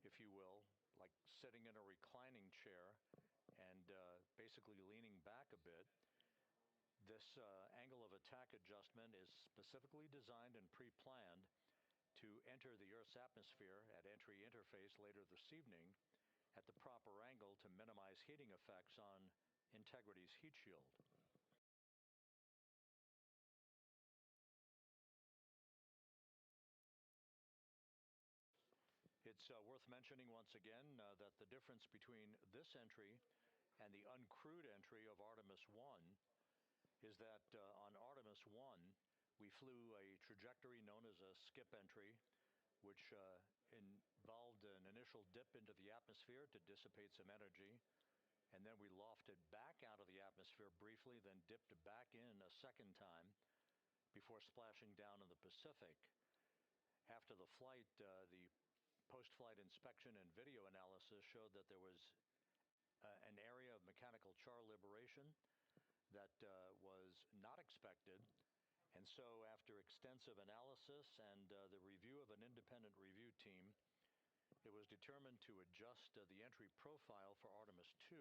if you will, like sitting in a reclining chair and basically leaning back a bit. This angle of attack adjustment is specifically designed and pre-planned to enter the Earth's atmosphere at entry interface later this evening at the proper angle to minimize heating effects on Integrity's heat shield. It's worth mentioning once again that the difference between this entry and the uncrewed entry of Artemis 1 is that on Artemis 1, we flew a trajectory known as a skip entry, which involved an initial dip into the atmosphere to dissipate some energy, and then we lofted back out of the atmosphere briefly, then dipped back in a second time before splashing down in the Pacific. After the flight, the post-flight inspection and video analysis showed that there was an area of mechanical char liberation that was not expected. And so after extensive analysis and the review of an independent review team, it was determined to adjust the entry profile for Artemis 2,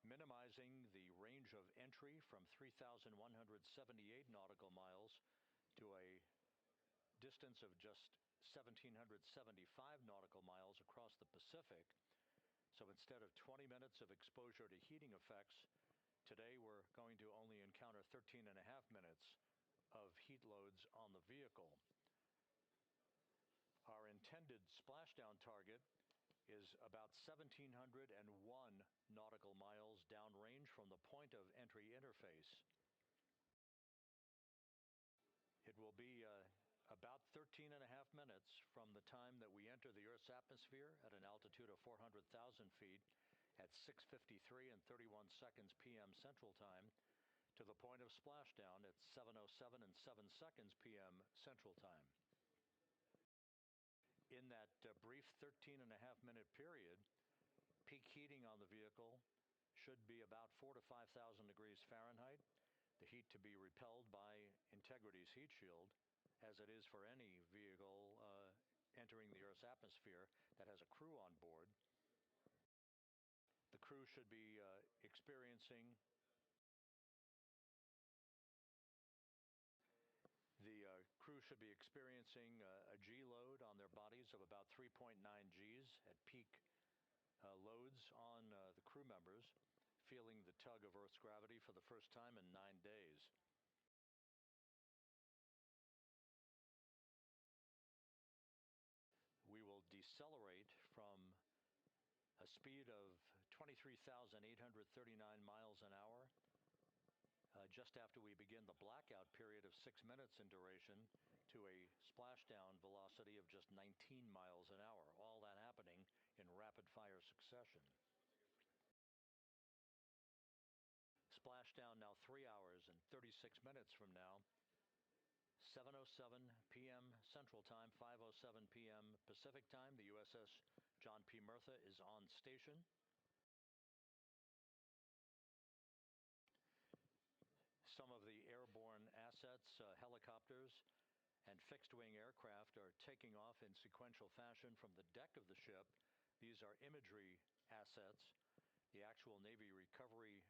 minimizing the range of entry from 3,178 nautical miles to a distance of just 1,775 nautical miles across the Pacific. So instead of 20 minutes of exposure to heating effects, today we're going to only encounter 13.5 minutes of heat loads on the vehicle. Our intended splashdown target is about 1,701 nautical miles downrange from the point of entry interface. It will be about 13.5 minutes from the time that we enter the Earth's atmosphere at an altitude of 400,000 feet at 6:53 and 31 seconds p.m. Central Time to the point of splashdown at 7:07 and 7 seconds p.m. Central Time. In that brief 13.5 minute period, peak heating on the vehicle should be about 4,000 to 5,000 degrees Fahrenheit. The heat to be repelled by Integrity's heat shield, as it is for any vehicle entering the Earth's atmosphere that has a crew on board. The crew should be experiencing a G load on their bodies of about 3.9 Gs at peak loads on the crew members, feeling the tug of Earth's gravity for the first time in 9 days. We will decelerate from a speed of 23,839 miles an hour just after we begin the blackout period of 6 minutes in duration to a splashdown velocity of just 19 miles an hour, all that happening in rapid-fire succession. Splashdown now 3 hours and 36 minutes from now, 7:07 p.m. Central Time, 5:07 p.m. Pacific Time. The USS John P. Murtha is on station. Some of the airborne assets, helicopters and fixed-wing aircraft, are taking off in sequential fashion from the deck of the ship. These are imagery assets. The actual Navy recovery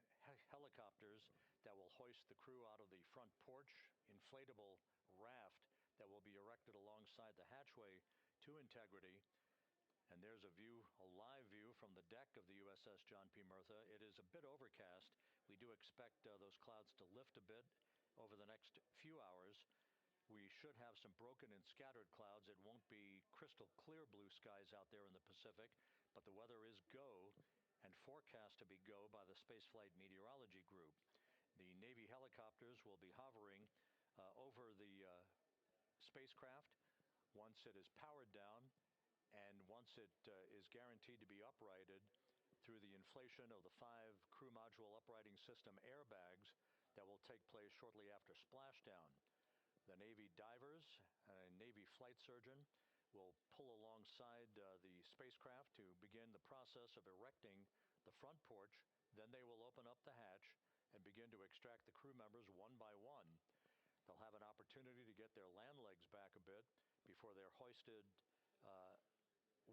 helicopters that will hoist the crew out of the front porch, inflatable raft that will be erected alongside the hatchway to Integrity. And there's a view, a live view from the deck of the USS John P. Murtha. It is a bit overcast. We do expect those clouds to lift a bit over the next few hours. We should have some broken and scattered clouds. It won't be crystal clear blue skies out there in the Pacific, but the weather is go and forecast to be go by the Spaceflight Meteorology Group. The Navy helicopters will be hovering over the spacecraft once it is powered down and once it is guaranteed to be uprighted through the inflation of the 5 crew module uprighting system airbags that will take place shortly after splashdown. The Navy divers and a Navy flight surgeon will pull alongside the spacecraft to begin the process of erecting the front porch. Then they will open up the hatch and begin to extract the crew members one by one. They'll have an opportunity to get their land legs back a bit before they're hoisted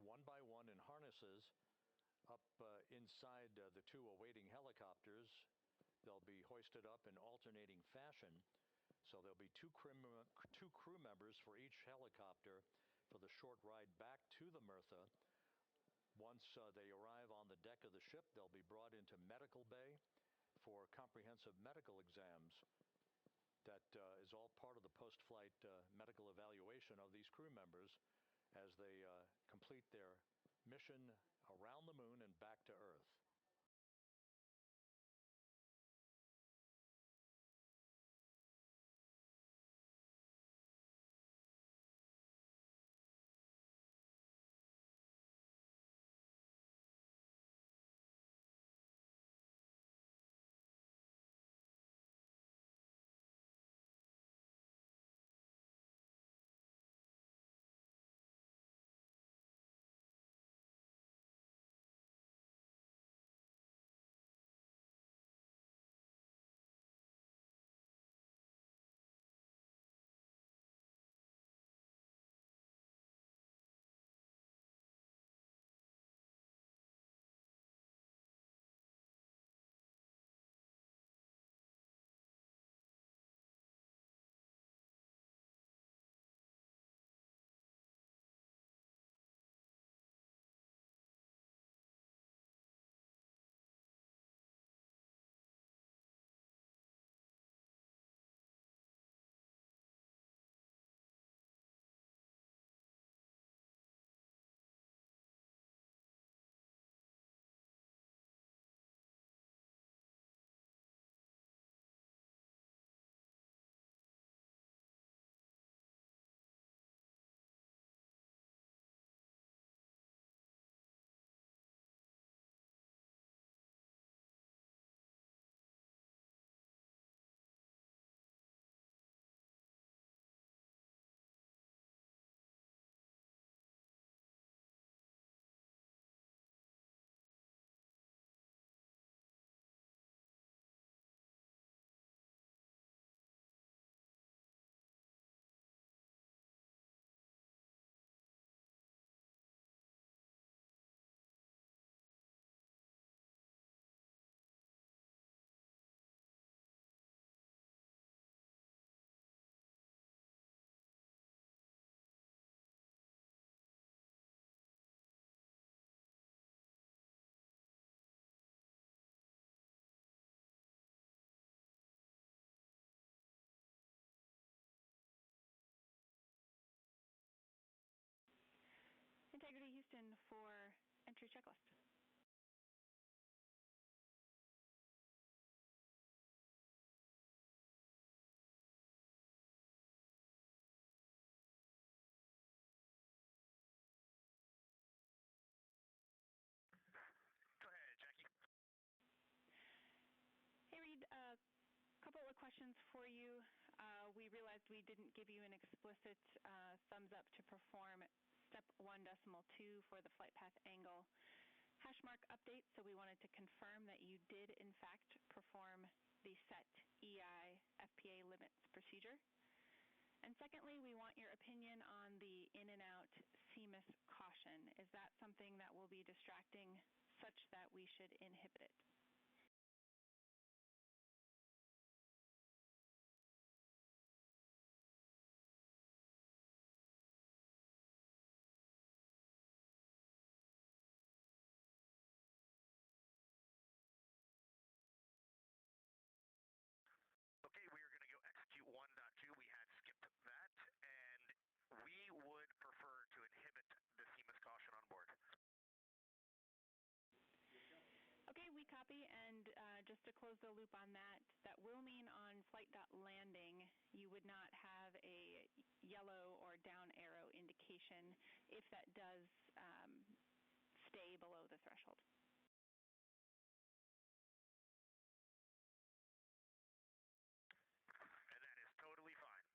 one by one in harnesses up inside the 2 awaiting helicopters. They'll be hoisted up in alternating fashion So there'll be two crew members for each helicopter for the short ride back to the Mertha. Once they arrive on the deck of the ship, they'll be brought into medical bay for comprehensive medical exams. That is all part of the post-flight medical evaluation of these crew members as they complete their mission around the moon and back to Earth. Integrity Houston for entry checklist. Go ahead, Jackie. Hey, Reed, a couple of questions for you. We realized we didn't give you an explicit thumbs up to perform step 1.2 for the flight path angle hash mark update, so we wanted to confirm that you did, in fact, perform the set EI FPA limits procedure. And secondly, we want your opinion on the in and out CMIS caution. Is that something that will be distracting such that we should inhibit it? Okay, we are going to go execute 1.2. We had skipped that, and we would prefer to inhibit the CMIS caution on board. Okay, we copy, and just to close the loop on that, that will mean on flight.landing you would not have a yellow or down arrow indication if that does stay below the threshold. And that is totally fine.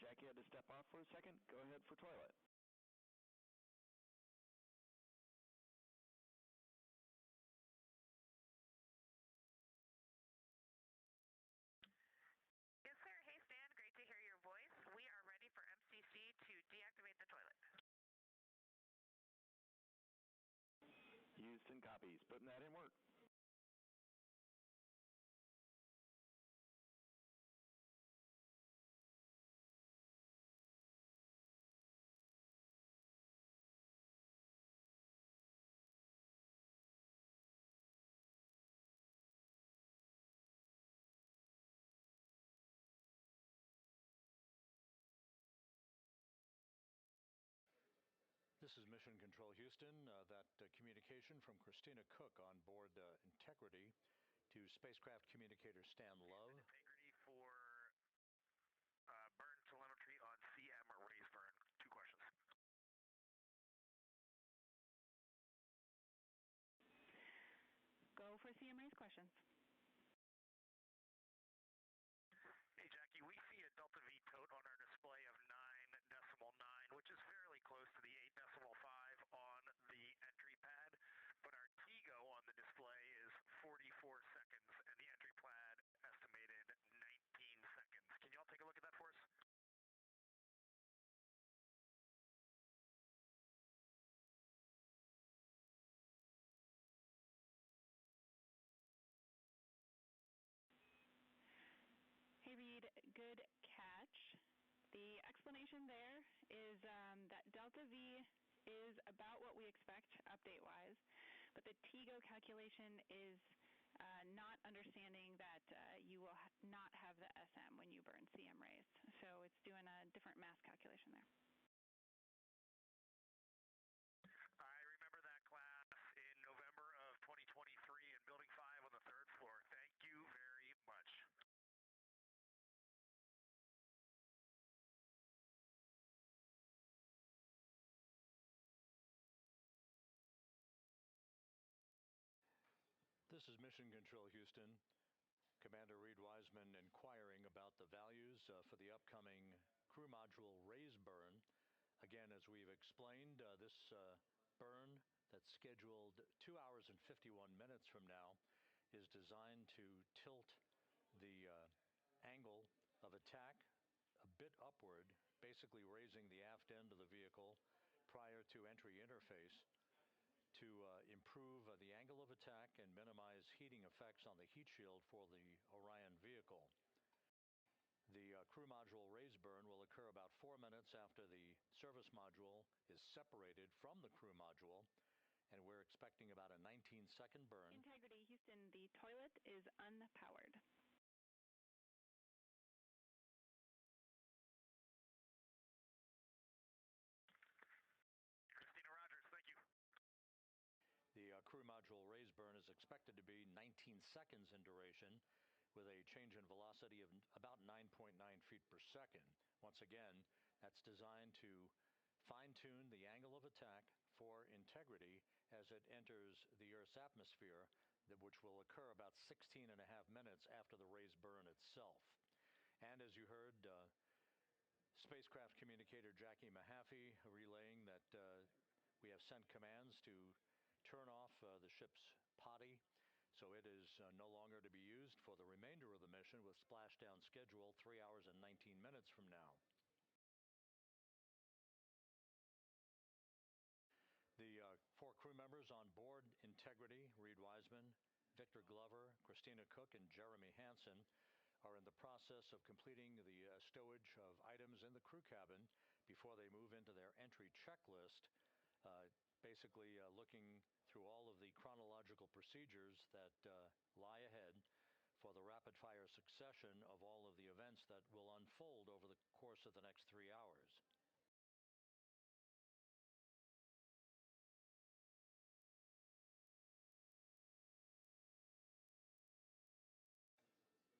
Jackie had to step off for a second. Go ahead for toilet. Yes, sir. Hey, Stan. Great to hear your voice. We are ready for MCC to deactivate the toilet. Houston copies. Putting that in work. This is Mission Control Houston. That communication from Christina Cook on board Integrity to spacecraft communicator Stan Love. Integrity for burn telemetry on CM raise burn. 2 questions. Go for CMA's questions. Hey, Jackie, we see a Delta V tote on our display of 9.9, which is fairly close to the 8.5 on the entry pad, but our TIGO on the display is 44 seconds, and the entry pad estimated 19 seconds. Can you all take a look at that for us? Hey, Reed, good catch. The explanation there is that Delta V is about what we expect update-wise, but the TIGO calculation is not understanding that you will not have the SM when you burn CM rays. So it's doing a different mass calculation there. I remember that class in November of 2023 in Building 5 on the 3rd floor. Thank you very much. This is Mission Control Houston. Commander Reed Wiseman inquiring about the values for the upcoming crew module raise burn. Again, as we've explained, this burn that's scheduled 2 hours and 51 minutes from now is designed to tilt the angle of attack a bit upward, basically raising the aft end of the vehicle prior to entry interface to improve the angle of attack and minimize heating effects on the heat shield for the Orion vehicle. The crew module raise burn will occur about 4 minutes after the service module is separated from the crew module, and we're expecting about a 19-second burn. Integrity, Houston, the toilet is unpowered. Christina Rogers, thank you. The crew module raise burn is expected to be 19 seconds in duration with a change in velocity of about 9.9 feet per second. Once again, that's designed to fine-tune the angle of attack for Integrity as it enters the Earth's atmosphere, which will occur about 16.5 minutes after the raise burn itself. And as you heard, spacecraft communicator Jackie Mahaffey relaying that we have sent commands to turn off the ship's potty, so it is no longer to be used for the remainder of the mission, with splashdown scheduled 3 hours and 19 minutes from now. The 4 crew members on board Integrity, Reed Wiseman, Victor Glover, Christina Cook, and Jeremy Hansen, are in the process of completing the stowage of items in the crew cabin before they move into their entry checklist, basically looking through all of the chronological procedures that lie ahead for the rapid-fire succession of all of the events that will unfold over the course of the next 3 hours.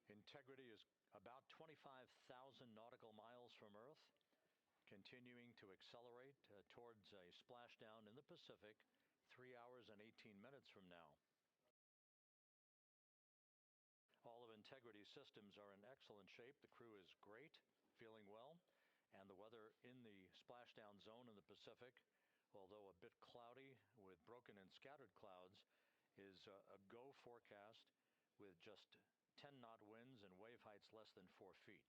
Integrity is about 25,000 nautical miles from Earth, continuing to accelerate towards a splashdown in the Pacific 3 hours and 18 minutes from now. All of Integrity's systems are in excellent shape. The crew is great, feeling well. in the splashdown zone in the Pacific, although a bit cloudy with broken and scattered clouds, is a go forecast with just 10 knot winds and wave heights less than 4 feet.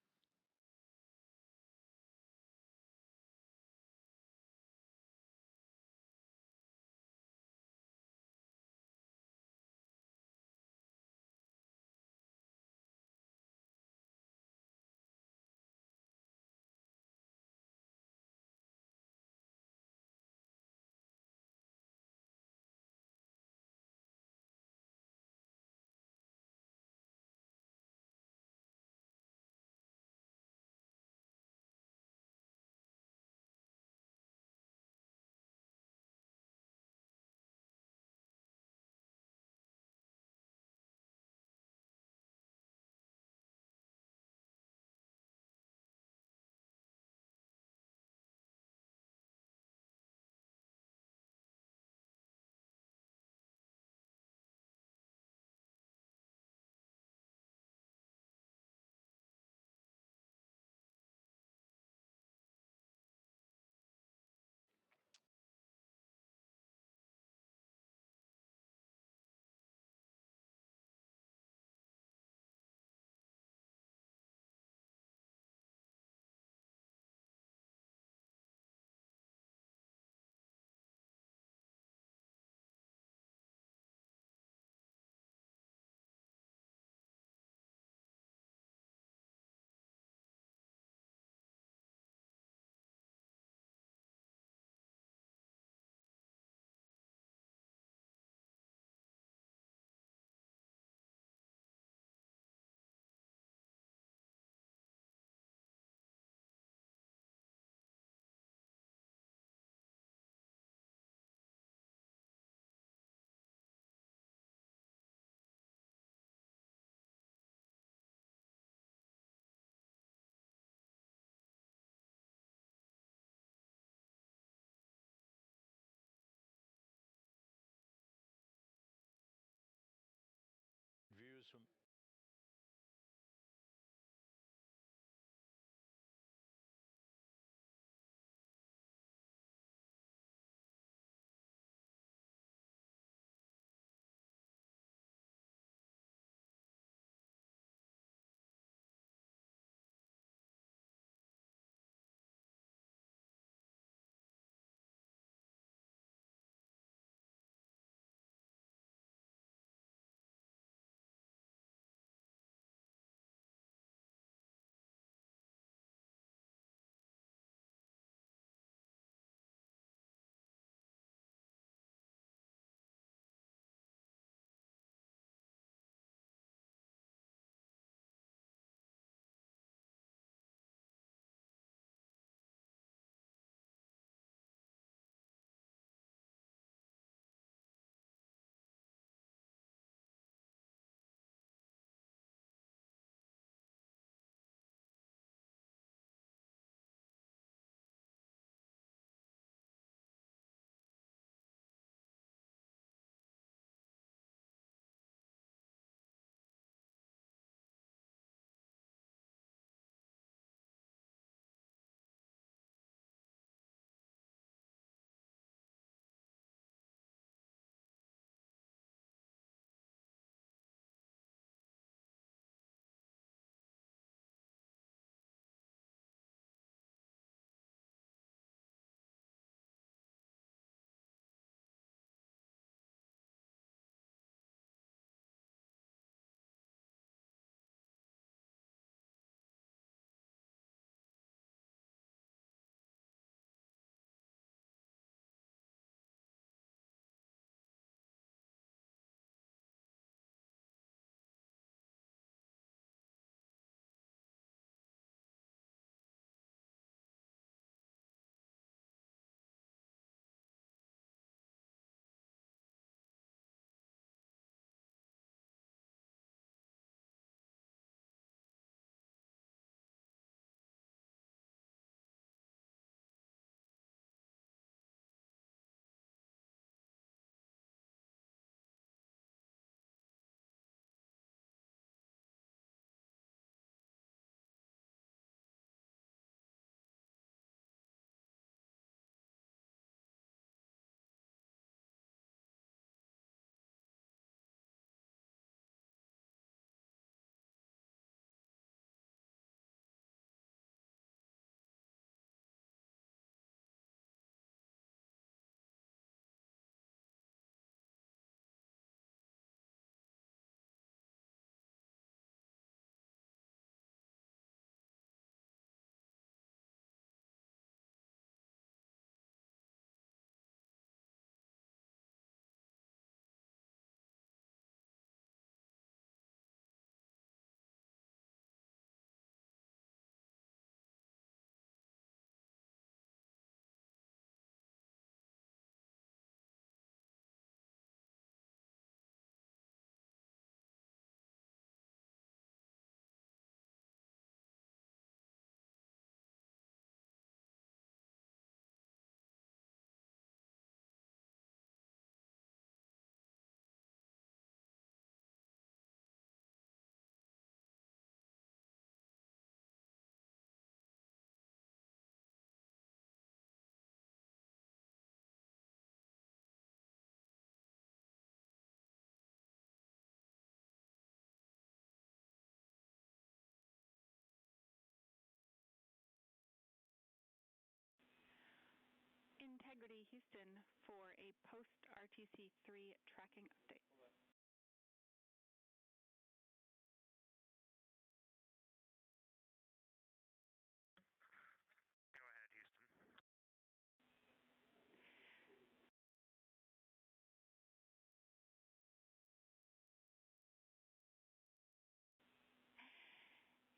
MCC Houston for a post-RTC3 tracking update. Go ahead, Houston.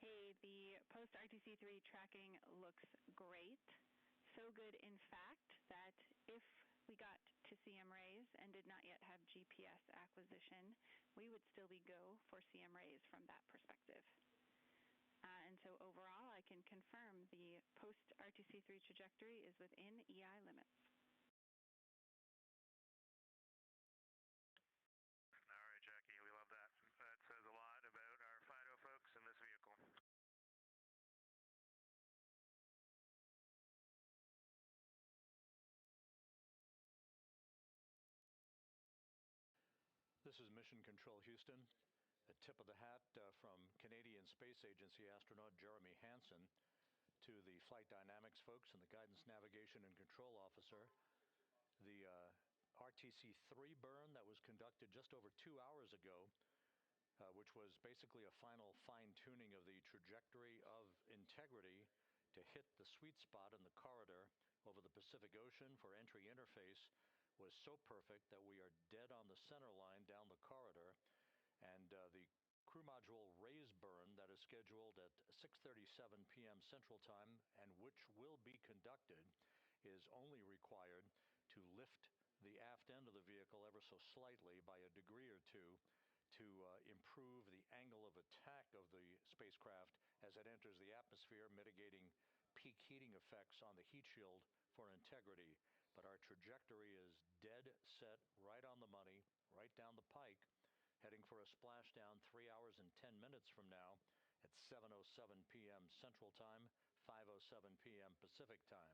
Hey, the post-RTC3 tracking looks great. So good, in fact, that if we got to CM rays and did not yet have GPS acquisition, we would still be go for CM rays from that perspective. And so overall, I can confirm the post-RTC3 trajectory is within EI limits. All right, Jackie, we love that. That says a lot about our FIDO folks in this vehicle. This is Mission Control Houston. A tip of the hat from Canadian Space Agency astronaut Jeremy Hansen to the flight dynamics folks and the guidance, navigation, and control officer. The RTC-3 burn that was conducted just over 2 hours ago, which was basically a final fine-tuning of the trajectory of integrity to hit the sweet spot in the corridor over the Pacific Ocean for entry interface, was so perfect that we are dead on the center line down the corridor, and the crew module raise burn that is scheduled at 6:37 p.m. Central Time and which will be conducted is only required to lift the aft end of the vehicle ever so slightly by a degree or two to improve the angle of attack of the spacecraft as it enters the atmosphere, mitigating peak heating effects on the heat shield for integrity. But our trajectory is dead set, right on the money, right down the pike, heading for a splashdown 3 hours and 10 minutes from now at 7:07 p.m. Central Time, 5:07 p.m. Pacific Time.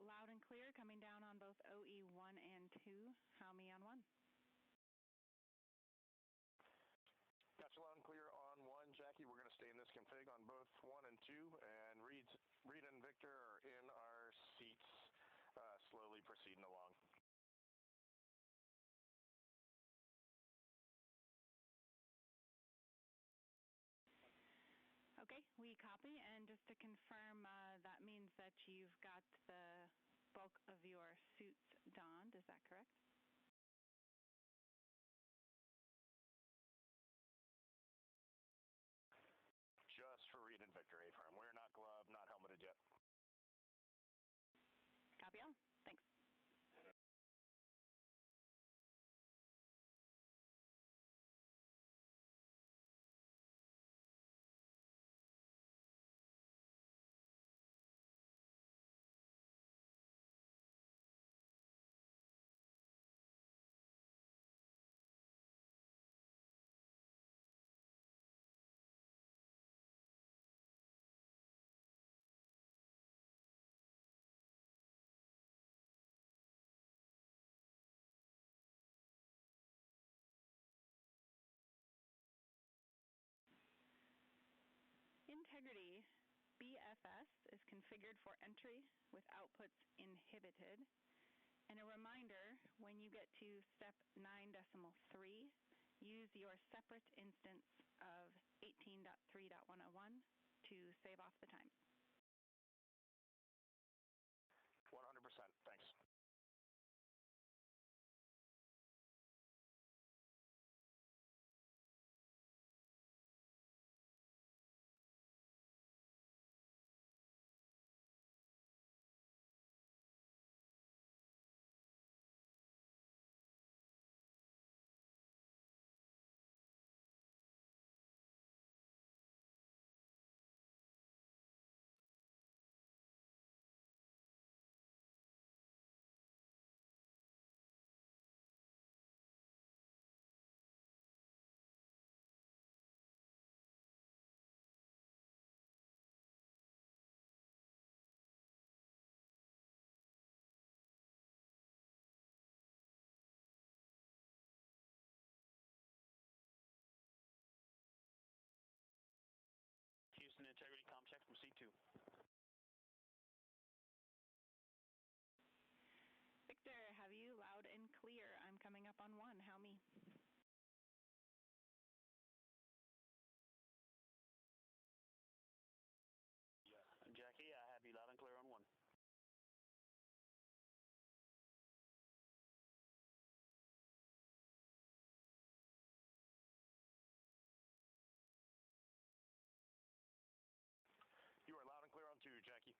loud and clear coming down on both OE1 and 2. How me on 1? Gotcha loud and clear on 1, Jackie. We're going to stay in this config on both 1 and 2, and Reed and Victor are in our seats, slowly proceeding along. Okay, we copy, and just to confirm, that means that you've got the bulk of your suits donned, is that correct? Just for Reed and Victor, A-firm. We're not gloved, not helmeted yet. Copy all. Thanks. Integrity BFS is configured for entry with outputs inhibited. And a reminder, when you get to step 9.3, use your separate instance of 18.3.101 to save off the time. 100%. Thanks. Houston integrity comm check from C2. Victor, have you loud and clear? I'm coming up on 1. How me? Jackie, I have you loud and clear on 1. You are loud and clear on 2, Jackie.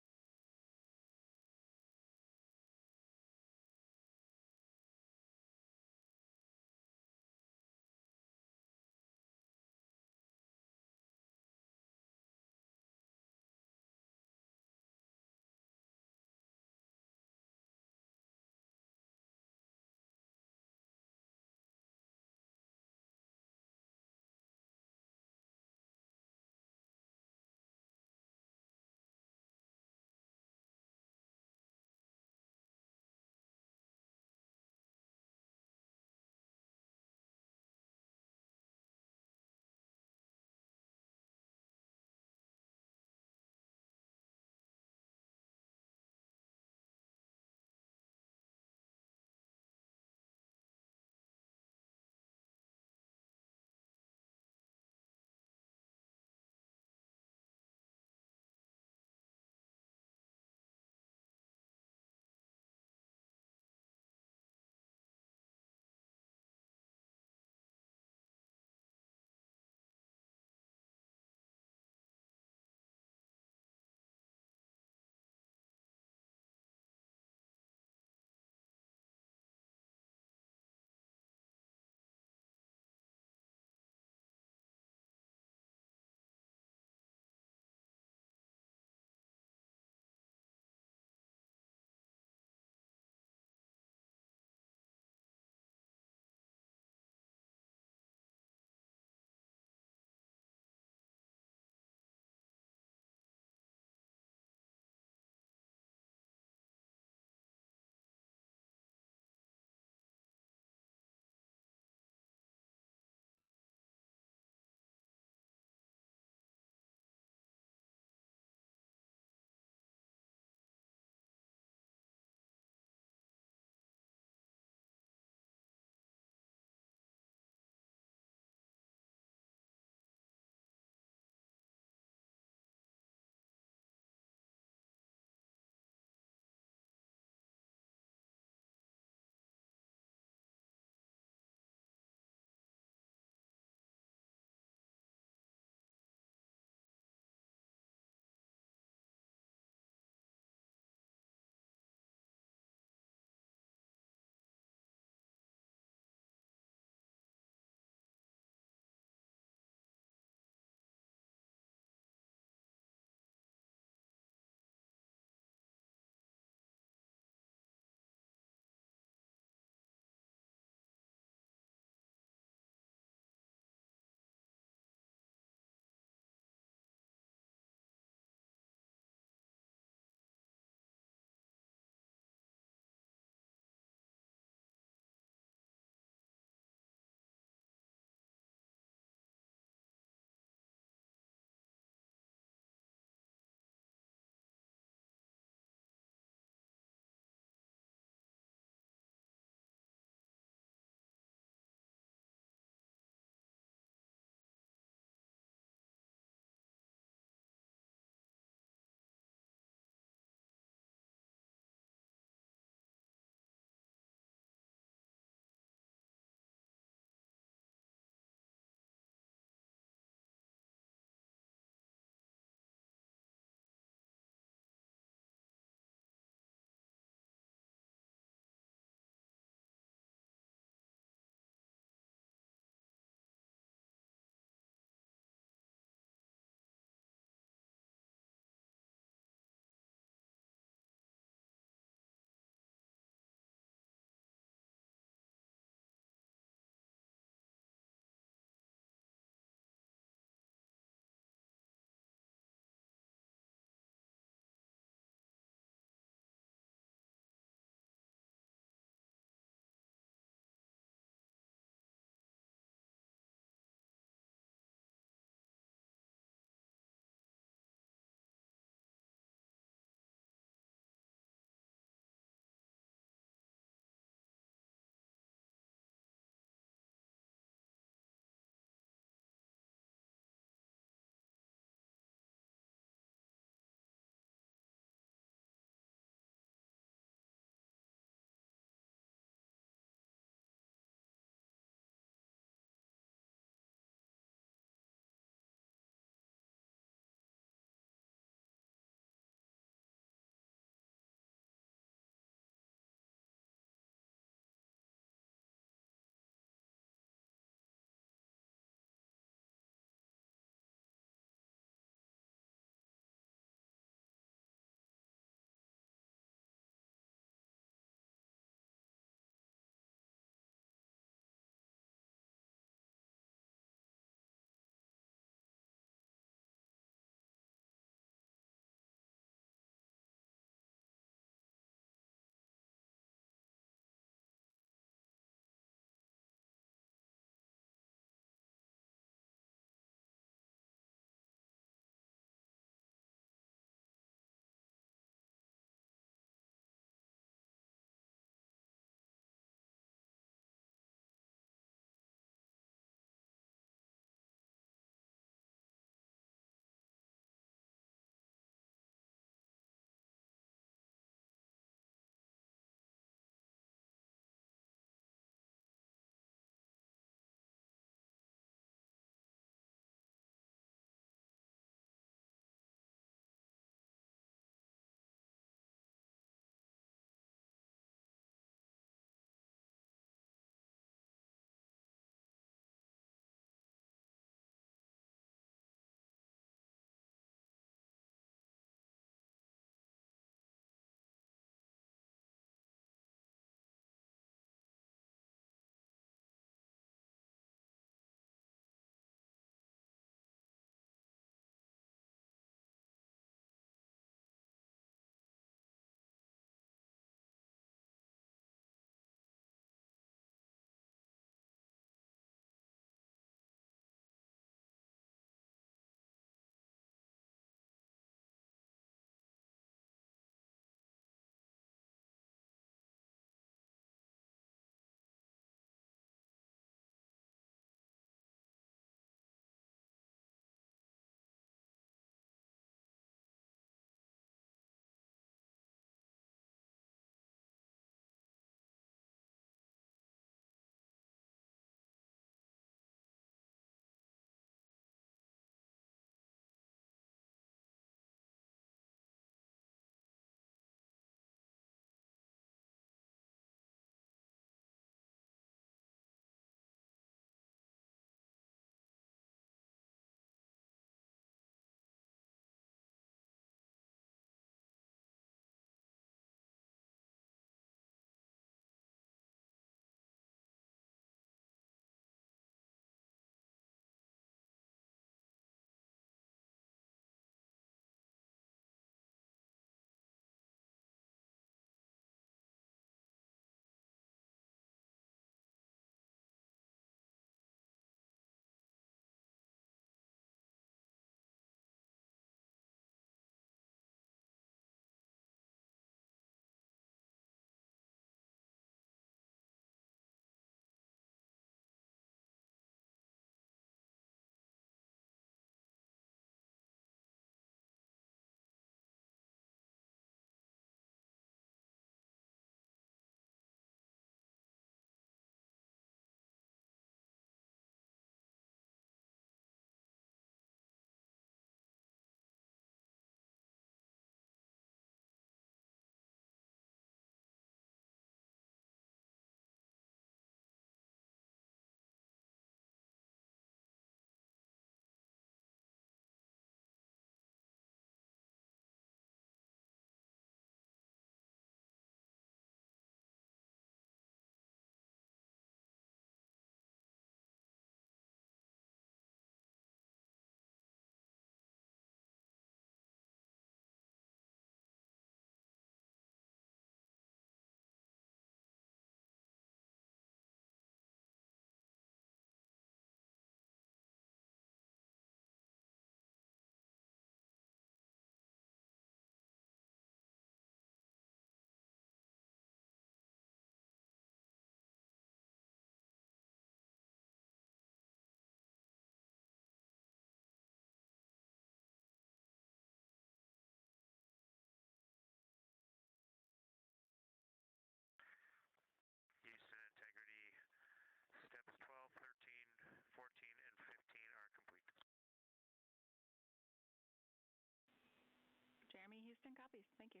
Houston copies. Thank you.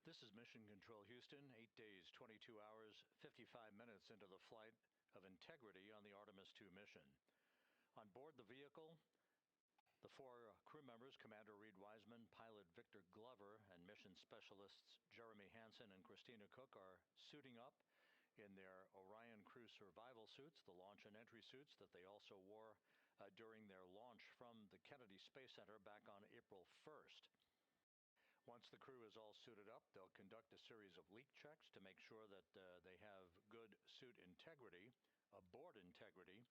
This is Mission Control Houston, 8 days, 22 hours, 55 minutes into the flight of Integrity on the Artemis II mission. On board the vehicle, the four crew members, Commander Reed Wiseman, pilot Victor Glover, and mission specialists Jeremy Hansen and Christina Cook are suiting up in their Orion crew survival suits, the launch and entry suits that they also wore during their launch from the Kennedy Space Center back on April 1st. Once the crew is all suited up, they'll conduct a series of leak checks to make sure that they have good suit integrity, aboard integrity,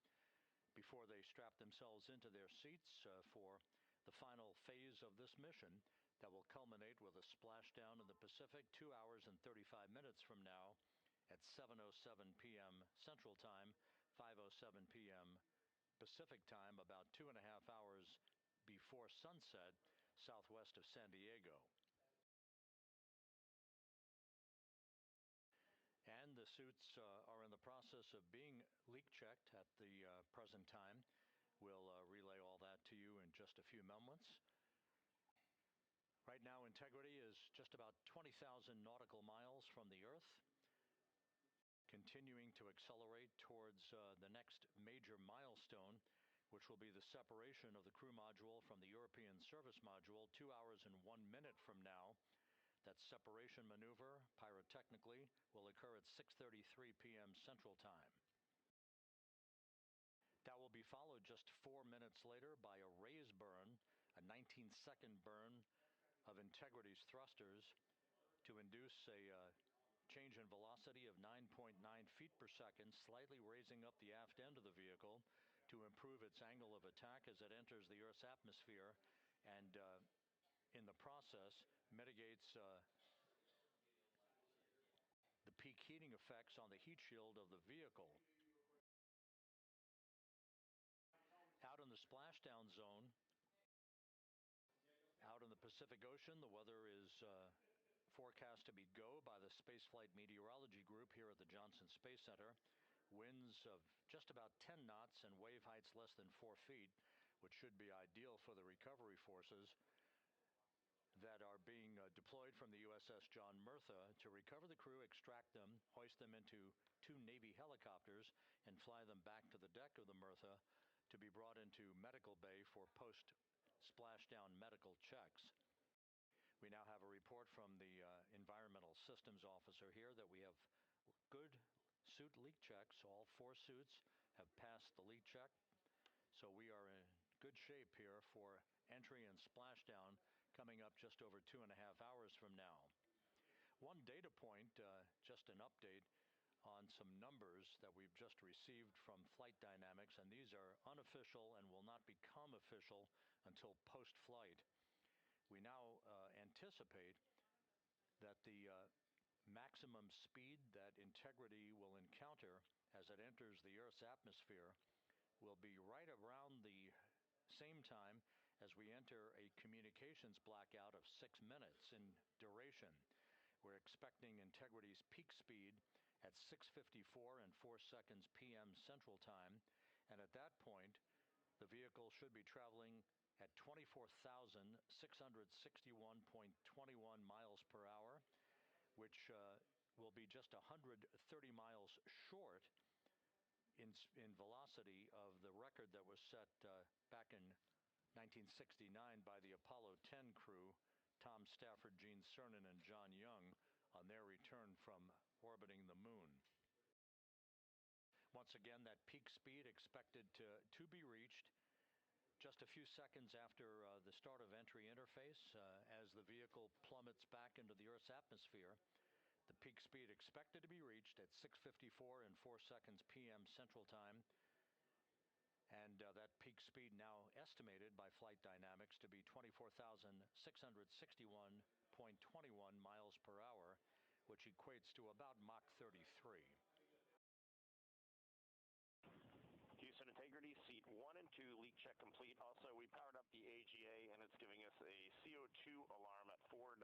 before they strap themselves into their seats for the final phase of this mission that will culminate with a splashdown in the Pacific 2 hours and 35 minutes from now at 7:07 p.m. Central Time, 5:07 p.m. Pacific Time, about 2.5 hours before sunset southwest of San Diego. And the suits are in the process of being leak checked at the present time. We'll relay all that to you in just a few moments. Right now, Integrity is just about 20,000 nautical miles from the Earth, continuing to accelerate towards the next major milestone, which will be the separation of the crew module from the European service module 2 hours and 1 minute from now. That separation maneuver, pyrotechnically, will occur at 6:33 p.m. Central Time. That will be followed just 4 minutes later by a raise burn, a 19-second burn of Integrity's thrusters to induce a change in velocity of 9.9 feet per second, slightly raising up the aft end of the vehicle to improve its angle of attack as it enters the Earth's atmosphere, and in the process mitigates the peak heating effects on the heat shield of the vehicle. Out in the splashdown zone, out in the Pacific Ocean, the weather is forecast to be go by the Spaceflight Meteorology Group here at the Johnson Space Center. Winds of just about 10 knots and wave heights less than 4 feet, which should be ideal for the recovery forces that are being deployed from the USS John Murtha to recover the crew, extract them, hoist them into 2 Navy helicopters, and fly them back to the deck of the Murtha to be brought into medical bay for post-splashdown medical checks. We now have a report from the environmental systems officer here that we have good suit leak checks. All 4 suits have passed the leak check, so we are in good shape here for entry and splashdown coming up just over 2.5 hours from now. One data point, just an update on some numbers that we've just received from Flight Dynamics, and these are unofficial and will not become official until post-flight. We now anticipate that the maximum speed that Integrity will encounter as it enters the Earth's atmosphere will be right around the same time as we enter a communications blackout of 6 minutes in duration. We're expecting Integrity's peak speed at 6:54 and 4 seconds p.m. Central Time, and at that point the vehicle should be traveling at 24,661.21 miles per hour, which will be just 130 miles short in velocity of the record that was set back in 1969 by the Apollo 10 crew, Tom Stafford, Gene Cernan, and John Young, on their return from orbiting the moon. Once again, that peak speed expected to be reached just a few seconds after the start of entry interface, as the vehicle plummets back into the Earth's atmosphere. The peak speed expected to be reached at 6:54 and 4 seconds p.m. Central Time, and that peak speed now estimated by Flight Dynamics to be 24,661.21 miles per hour, which equates to about Mach 33. Houston Integrity, seat 1 and 2, leak check complete. Also, we powered up the AGA, and it's giving us a CO2 alarm at 4.4.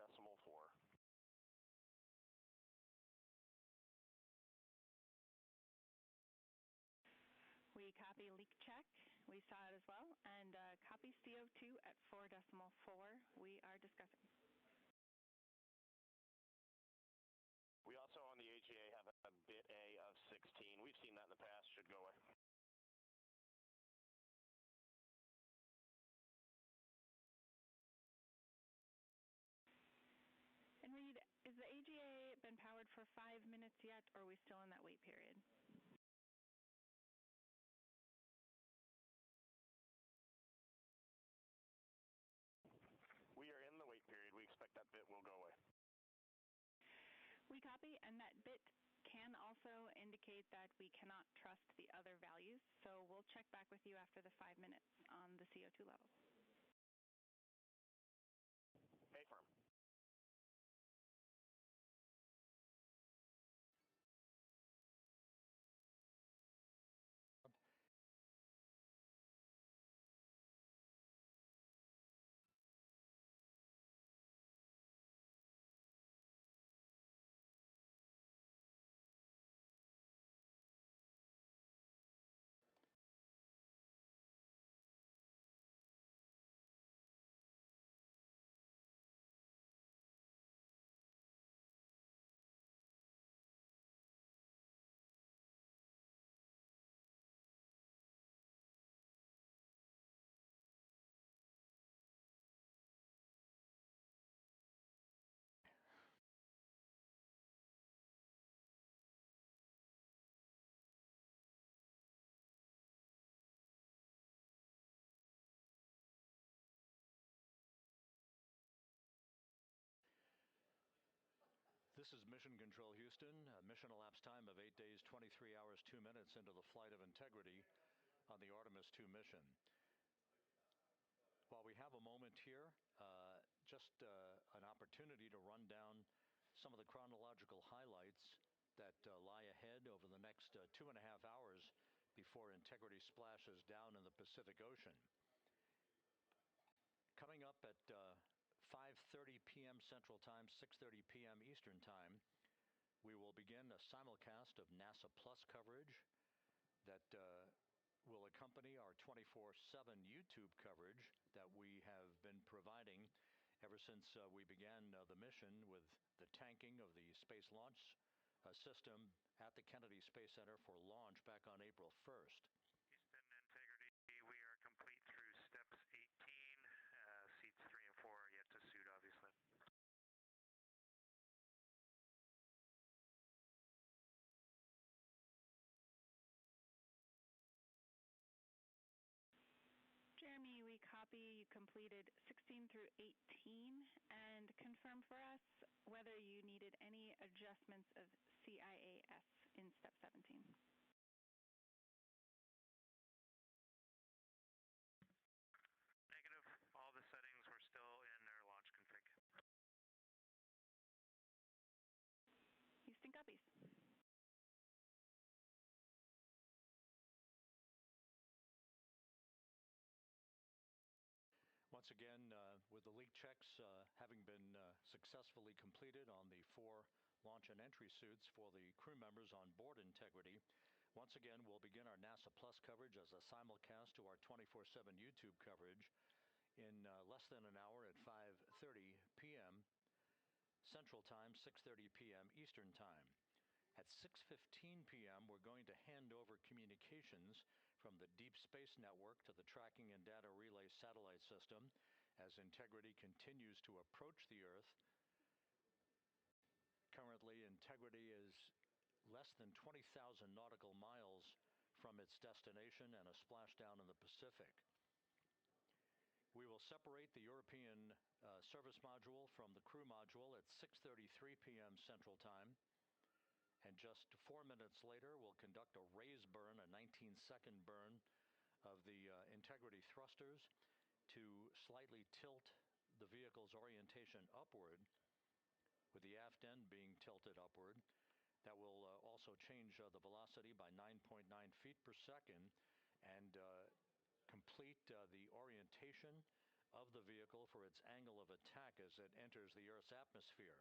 We copy leak check. We saw it as well. And copy CO2 at 4.4. We are discussing. We also on the AGA have a bit A of 16. We've seen that in the past. Should go away. And Reed, is the AGA been powered for 5 minutes yet, or are we still in that wait period? We are in the wait period. We expect that bit will go away. We copy, and that bit can also indicate that we cannot trust the other values, so we'll check back with you after the 5 minutes on the CO2 levels. A firm. This is Mission Control Houston. Mission elapsed time of 8 days, 23 hours, 2 minutes into the flight of Integrity on the Artemis 2 mission. While we have a moment here, just an opportunity to run down some of the chronological highlights that lie ahead over the next 2.5 hours before Integrity splashes down in the Pacific Ocean. Coming up at 5:30 p.m. Central Time, 6:30 p.m. Eastern Time, we will begin a simulcast of NASA Plus coverage that will accompany our 24/7 YouTube coverage that we have been providing ever since we began the mission with the tanking of the Space Launch System at the Kennedy Space Center for launch back on April 1st. Houston, Integrity, we are complete through steps 18. Seats 3 and 4 are yet to suit, obviously. Jeremy, we copy you completed 16 through 18 and confirm for us whether you needed any adjustments of CIAS in step 17. Negative. All the settings were still in their launch config. Houston copies. Once again, with the leak checks having been successfully completed on the 4 launch and entry suits for the crew members on board Integrity, once again, we'll begin our NASA Plus coverage as a simulcast to our 24/7 YouTube coverage in less than an hour at 5:30 p.m. Central Time, 6:30 p.m. Eastern Time. At 6:15 p.m., we're going to hand over communications from the Deep Space Network to the Tracking and Data Relay Satellite System as Integrity continues to approach the Earth. Currently, Integrity is less than 20,000 nautical miles from its destination and a splashdown in the Pacific. We will separate the European service module from the crew module at 6:33 p.m. Central Time. And just 4 minutes later, we'll conduct a raise burn, a 19-second burn of the Integrity thrusters to slightly tilt the vehicle's orientation upward, with the aft end being tilted upward. That will also change the velocity by 9.9 feet per second and complete the orientation of the vehicle for its angle of attack as it enters the Earth's atmosphere.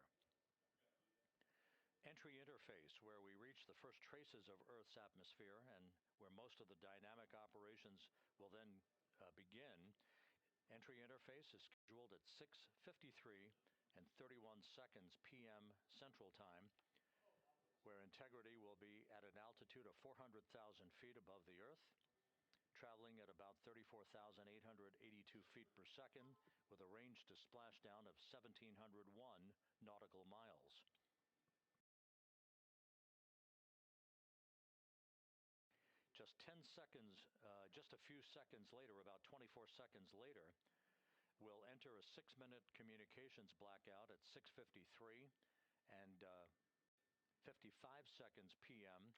Entry interface, where we reach the first traces of Earth's atmosphere and where most of the dynamic operations will then begin. Entry interface is scheduled at 6:53 and 31 seconds p.m. Central Time, where Integrity will be at an altitude of 400,000 feet above the Earth, traveling at about 34,882 feet per second with a range to splashdown of 1,701 nautical miles. Just 10 seconds, just a few seconds later, about 24 seconds later, we'll enter a 6-minute communications blackout at 6:53 and 55 seconds p.m.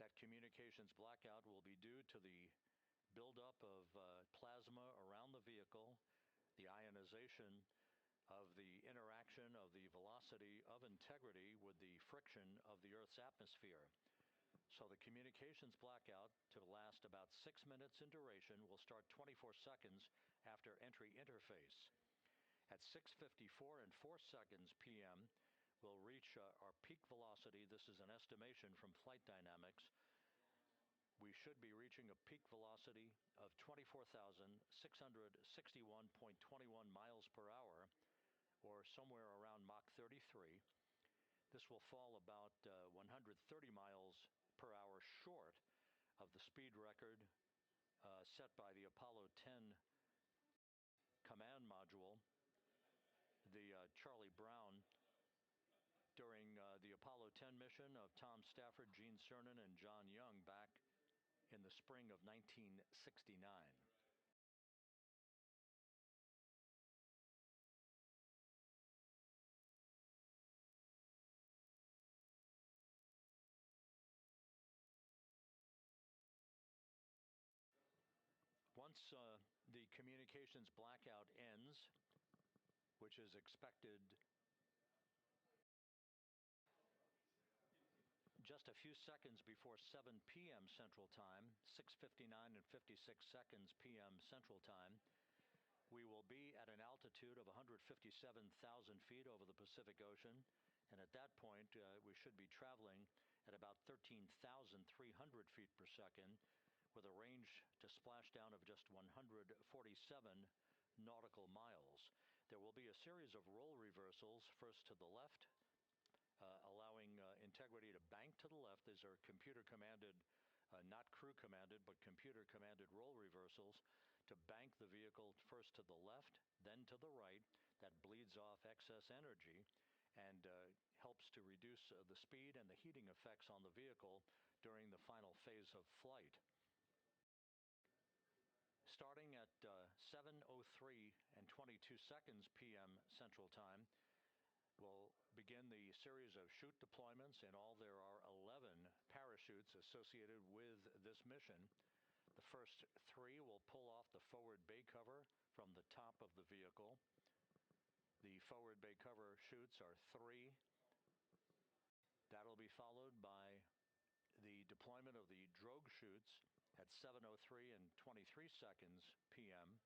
That communications blackout will be due to the buildup of plasma around the vehicle, the ionization of the interaction of the velocity of Integrity with the friction of the Earth's atmosphere. So the communications blackout, to last about 6 minutes in duration, will start 24 seconds after entry interface. At 6:54 and 4 seconds p.m., we'll reach our peak velocity. This is an estimation from Flight Dynamics. We should be reaching a peak velocity of 24,661.21 miles per hour, or somewhere around Mach 33. This will fall about 130 miles per hour short of the speed record set by the Apollo 10 command module, the Charlie Brown, during the Apollo 10 mission of Tom Stafford, Gene Cernan, and John Young back in the spring of 1969. Once the communications blackout ends, which is expected just a few seconds before 7 p.m. Central Time, 6:59 and 56 seconds p.m. Central Time, we will be at an altitude of 157,000 feet over the Pacific Ocean, and at that point we should be traveling at about 13,300 feet per second with a range to splashdown of just 147 nautical miles. There will be a series of roll reversals, first to the left, allowing Integrity to bank to the left. These are computer commanded, not crew commanded, but computer commanded roll reversals to bank the vehicle first to the left, then to the right. That bleeds off excess energy and helps to reduce the speed and the heating effects on the vehicle during the final phase of flight. Starting at 7:03 and 22 seconds p.m. Central Time, we'll begin the series of chute deployments. In all, there are 11 parachutes associated with this mission. The first 3 will pull off the forward bay cover from the top of the vehicle. The forward bay cover chutes are 3. That'll be followed by the deployment of the drogue chutes at 7:03 and 23 seconds p.m.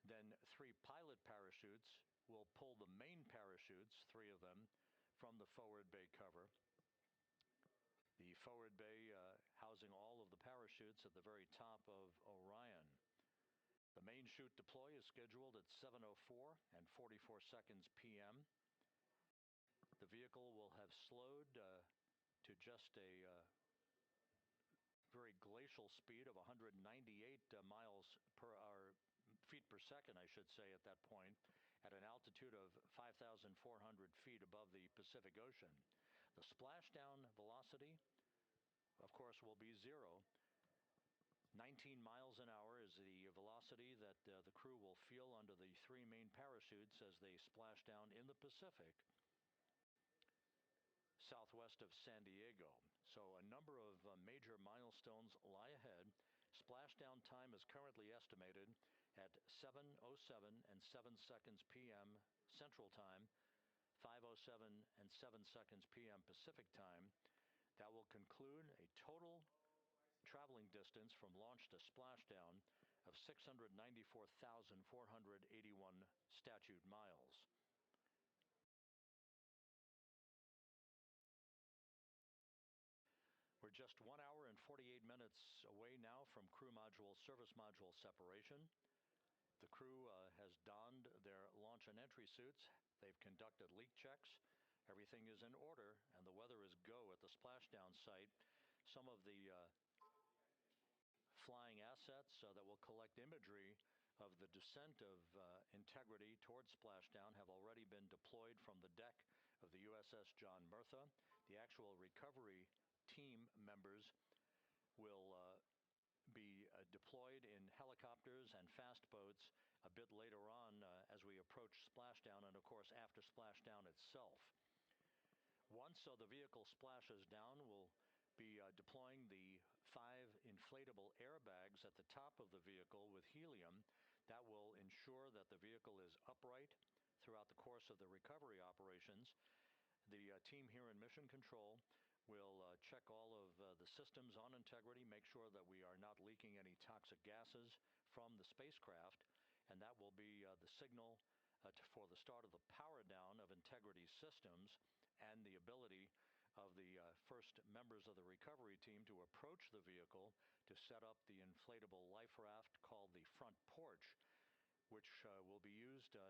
Then 3 pilot parachutes will pull the main parachutes, 3 of them, from the forward bay cover. The forward bay housing all of the parachutes at the very top of Orion. The main chute deploy is scheduled at 7:04 and 44 seconds p.m. The vehicle will have slowed to just a very glacial speed of 198 miles per hour, feet per second, I should say, at that point, at an altitude of 5,400 feet above the Pacific Ocean. The splashdown velocity, of course, will be 0. 19 miles an hour is the velocity that the crew will feel under the 3 main parachutes as they splash down in the Pacific, southwest of San Diego. So a number of major milestones lie ahead. Splashdown time is currently estimated at 7:07 and 7 seconds p.m. Central Time, 5:07 and 7 seconds p.m. Pacific Time. That will conclude a total traveling distance from launch to splashdown of 694,481 statute miles. We're just 1 hour and 48 minutes away now from crew module, service module separation. The crew has donned their launch and entry suits. They've conducted leak checks. Everything is in order, and the weather is go at the splashdown site. Some of the flying assets that will collect imagery of the descent of Integrity towards splashdown have already been deployed from the deck of the USS John Murtha. The actual recovery team members will be deployed in helicopters and fast boats a bit later on as we approach splashdown, and of course after splashdown itself. Once the vehicle splashes down, we'll be deploying the 5 inflatable airbags at the top of the vehicle with helium. That will ensure that the vehicle is upright throughout the course of the recovery operations. The team here in Mission Control will check all of the systems on Integrity, make sure that we are not leaking any toxic gases from the spacecraft, and that will be the signal for the start of the power down of Integrity systems and the ability of the first members of the recovery team to approach the vehicle to set up the inflatable life raft called the front porch, which will be used to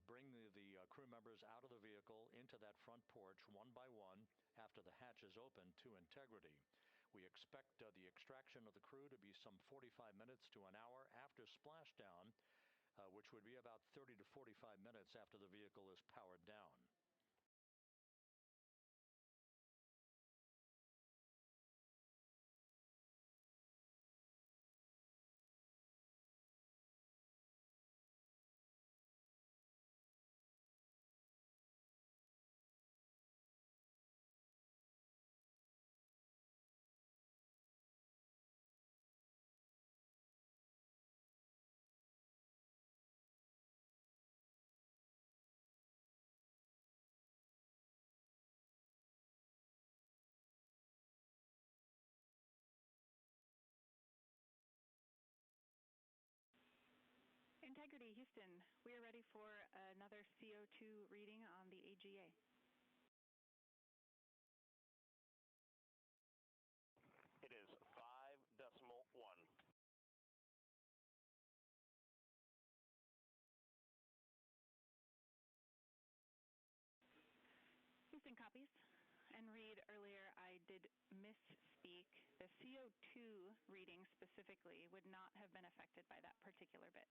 bring the crew members out of the vehicle into that front porch one by one after the hatch is open to Integrity. We expect the extraction of the crew to be some 45 minutes to an hour after splashdown, which would be about 30 to 45 minutes after the vehicle is powered down. Integrity, Houston, we are ready for another CO2 reading on the AGA. It is 5.1. Houston copies. And Reed, earlier I did misspeak. The CO2 reading specifically would not have been affected by that particular bit.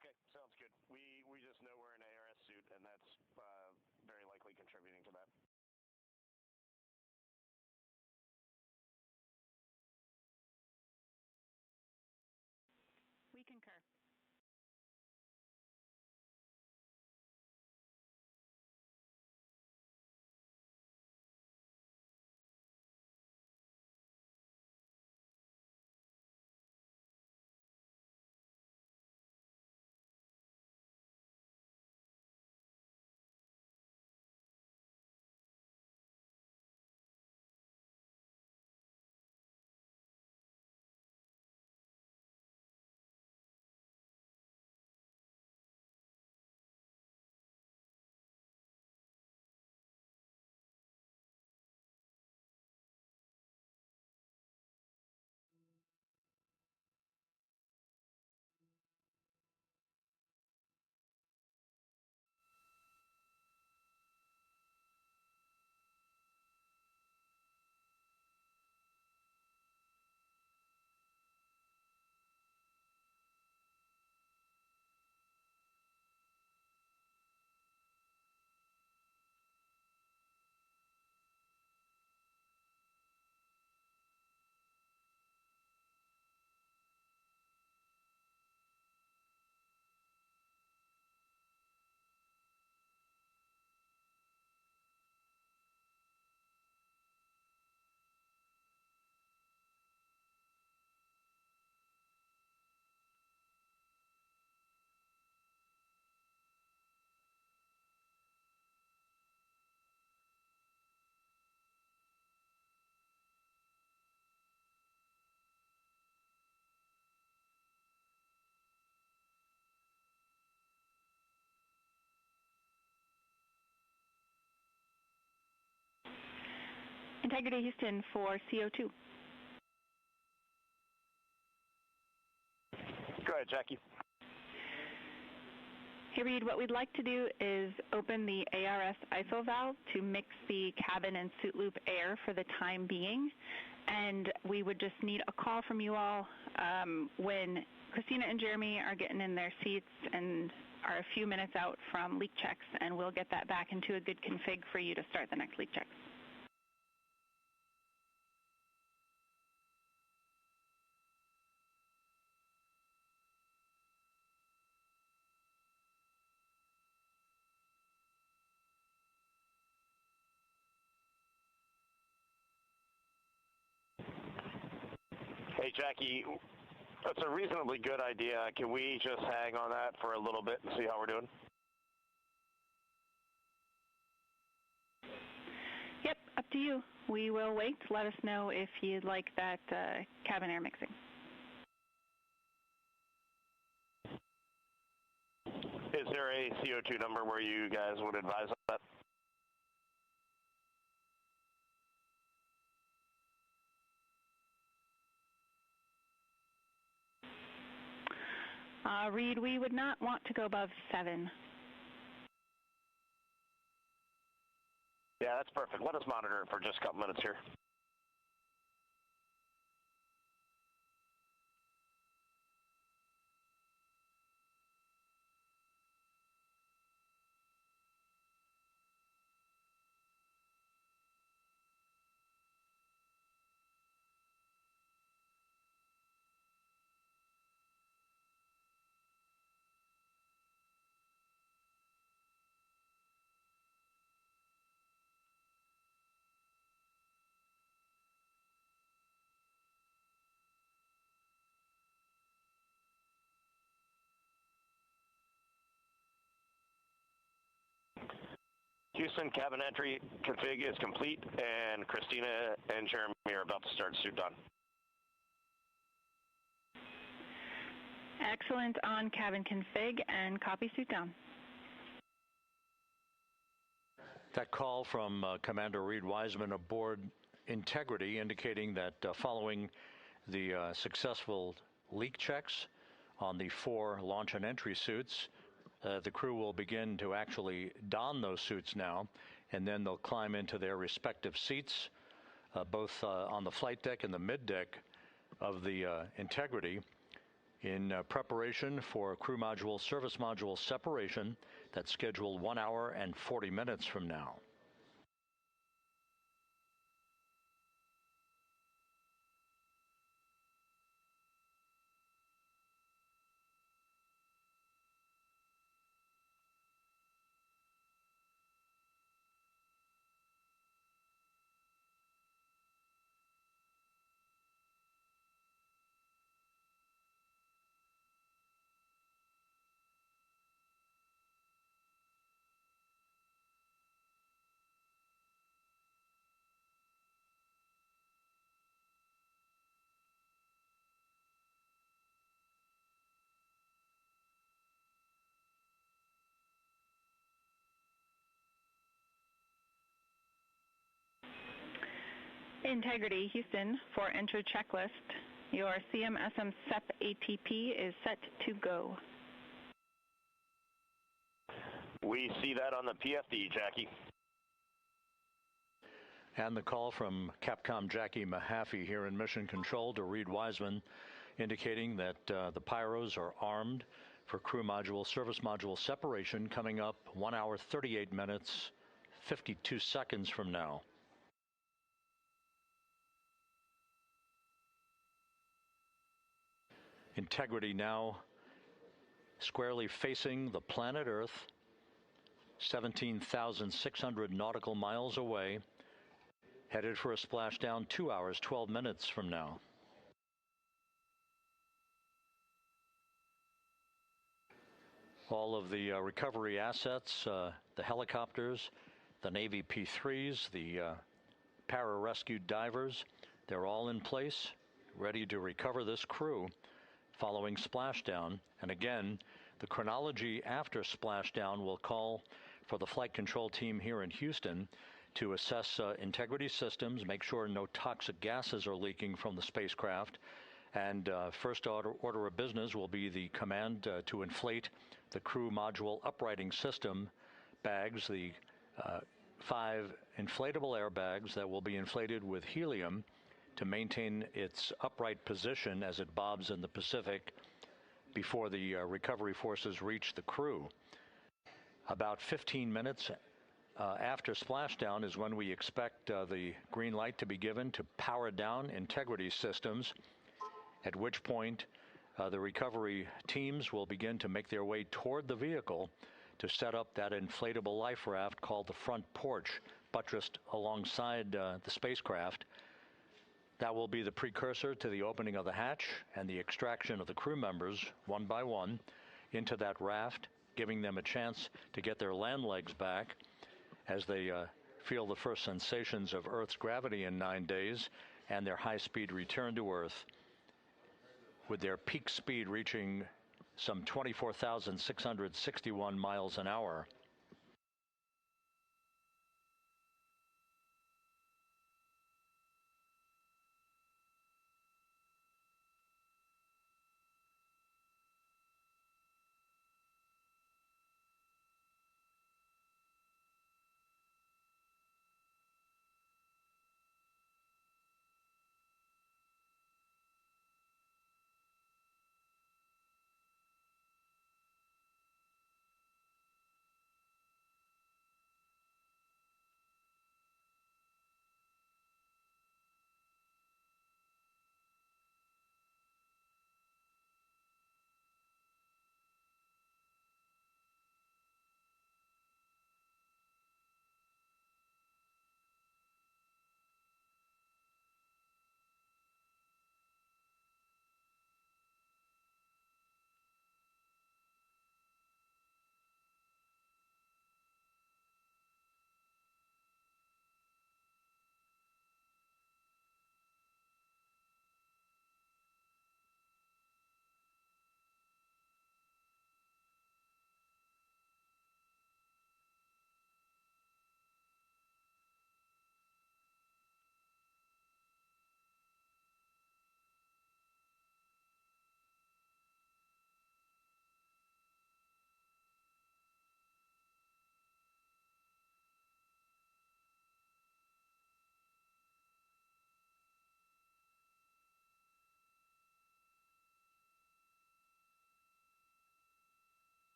Okay, sounds good. We just know we're in ARS suit, and that's very likely contributing to that. We concur. Integrity, Houston, for CO2. Go ahead, Jackie. Hey, Reed, what we'd like to do is open the ARS ISO valve to mix the cabin and suit loop air for the time being. And we would just need a call from you all when Christina and Jeremy are getting in their seats and are a few minutes out from leak checks, and we'll get that back into a good config for you to start the next leak checks. Hey, Jackie, that's a reasonably good idea. Can we just hang on that for a little bit and see how we're doing? Yep, up to you. We will wait. Let us know if you'd like that cabin air mixing. Is there a CO2 number where you guys would advise that? Reed, we would not want to go above 7. Yeah, that's perfect. Let us monitor it for just a couple minutes here. Houston, cabin entry config is complete, and Christina and Jeremy are about to start suit done. Excellent on cabin config and copy suit down. That call from Commander Reed Wiseman aboard Integrity indicating that following the successful leak checks on the 4 launch and entry suits, the crew will begin to actually don those suits now, and then they'll climb into their respective seats, both on the flight deck and the mid deck of the Integrity, in preparation for crew module service module separation that's scheduled 1 hour and 40 minutes from now. Integrity, Houston, for entry checklist. Your CMSM SEP ATP is set to go. We see that on the PFD, Jackie. And the call from Capcom Jackie Mahaffey here in Mission Control to Reed Wiseman, indicating that the pyros are armed for crew module service module separation coming up 1 hour 38 minutes 52 seconds from now. Integrity now squarely facing the planet Earth, 17,600 nautical miles away, headed for a splashdown 2 hours 12 minutes from now. All of the recovery assets, the helicopters, the Navy P-3s, the para-rescued divers, they're all in place, ready to recover this crew following splashdown. And again, the chronology after splashdown will call for the flight control team here in Houston to assess integrity systems, make sure no toxic gases are leaking from the spacecraft. And first order of business will be the command to inflate the crew module uprighting system bags, the 5 inflatable airbags that will be inflated with helium to maintain its upright position as it bobs in the Pacific before the recovery forces reach the crew. About 15 minutes after splashdown is when we expect the green light to be given to power down integrity systems, at which point the recovery teams will begin to make their way toward the vehicle to set up that inflatable life raft called the front porch, buttressed alongside the spacecraft. That will be the precursor to the opening of the hatch and the extraction of the crew members, one by one, into that raft, giving them a chance to get their land legs back as they feel the first sensations of Earth's gravity in 9 days and their high-speed return to Earth, with their peak speed reaching some 24,661 miles an hour.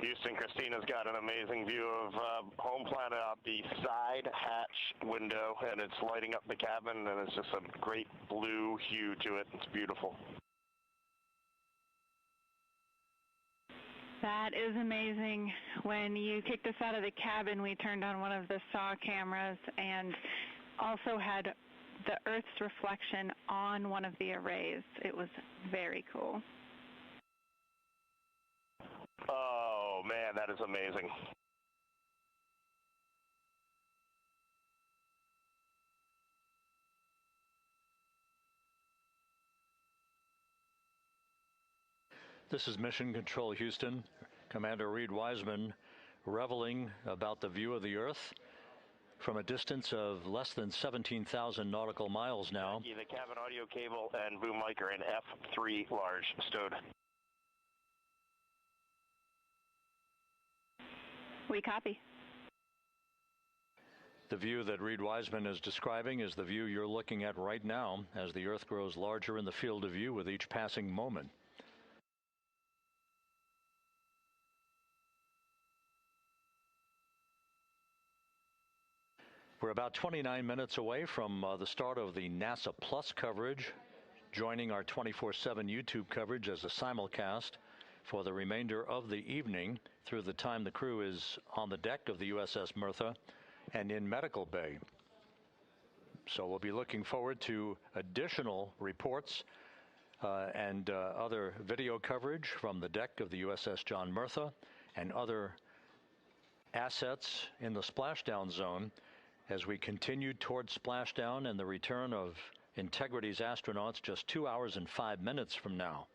Houston, Christina's got an amazing view of home planet out the side hatch window, and it's lighting up the cabin, and it's just a great blue hue to it. It's beautiful. That is amazing. When you kicked us out of the cabin, we turned on one of the SAW cameras and also had the Earth's reflection on one of the arrays. It was very cool. Oh, man, that is amazing. This is Mission Control Houston. Commander Reed Wiseman reveling about the view of the Earth from a distance of less than 17,000 nautical miles now. The cabin audio cable and boom mic are in F3 large, stowed. We copy. The view that Reed Wiseman is describing is the view you're looking at right now as the Earth grows larger in the field of view with each passing moment. We're about 29 minutes away from the start of the NASA Plus coverage, joining our 24/7 YouTube coverage as a simulcast for the remainder of the evening through the time the crew is on the deck of the USS Merthyr and in medical bay. So we'll be looking forward to additional reports and other video coverage from the deck of the USS John Merthyr and other assets in the splashdown zone as we continue towards splashdown and the return of Integrity's astronauts just 2 hours and 5 minutes from now.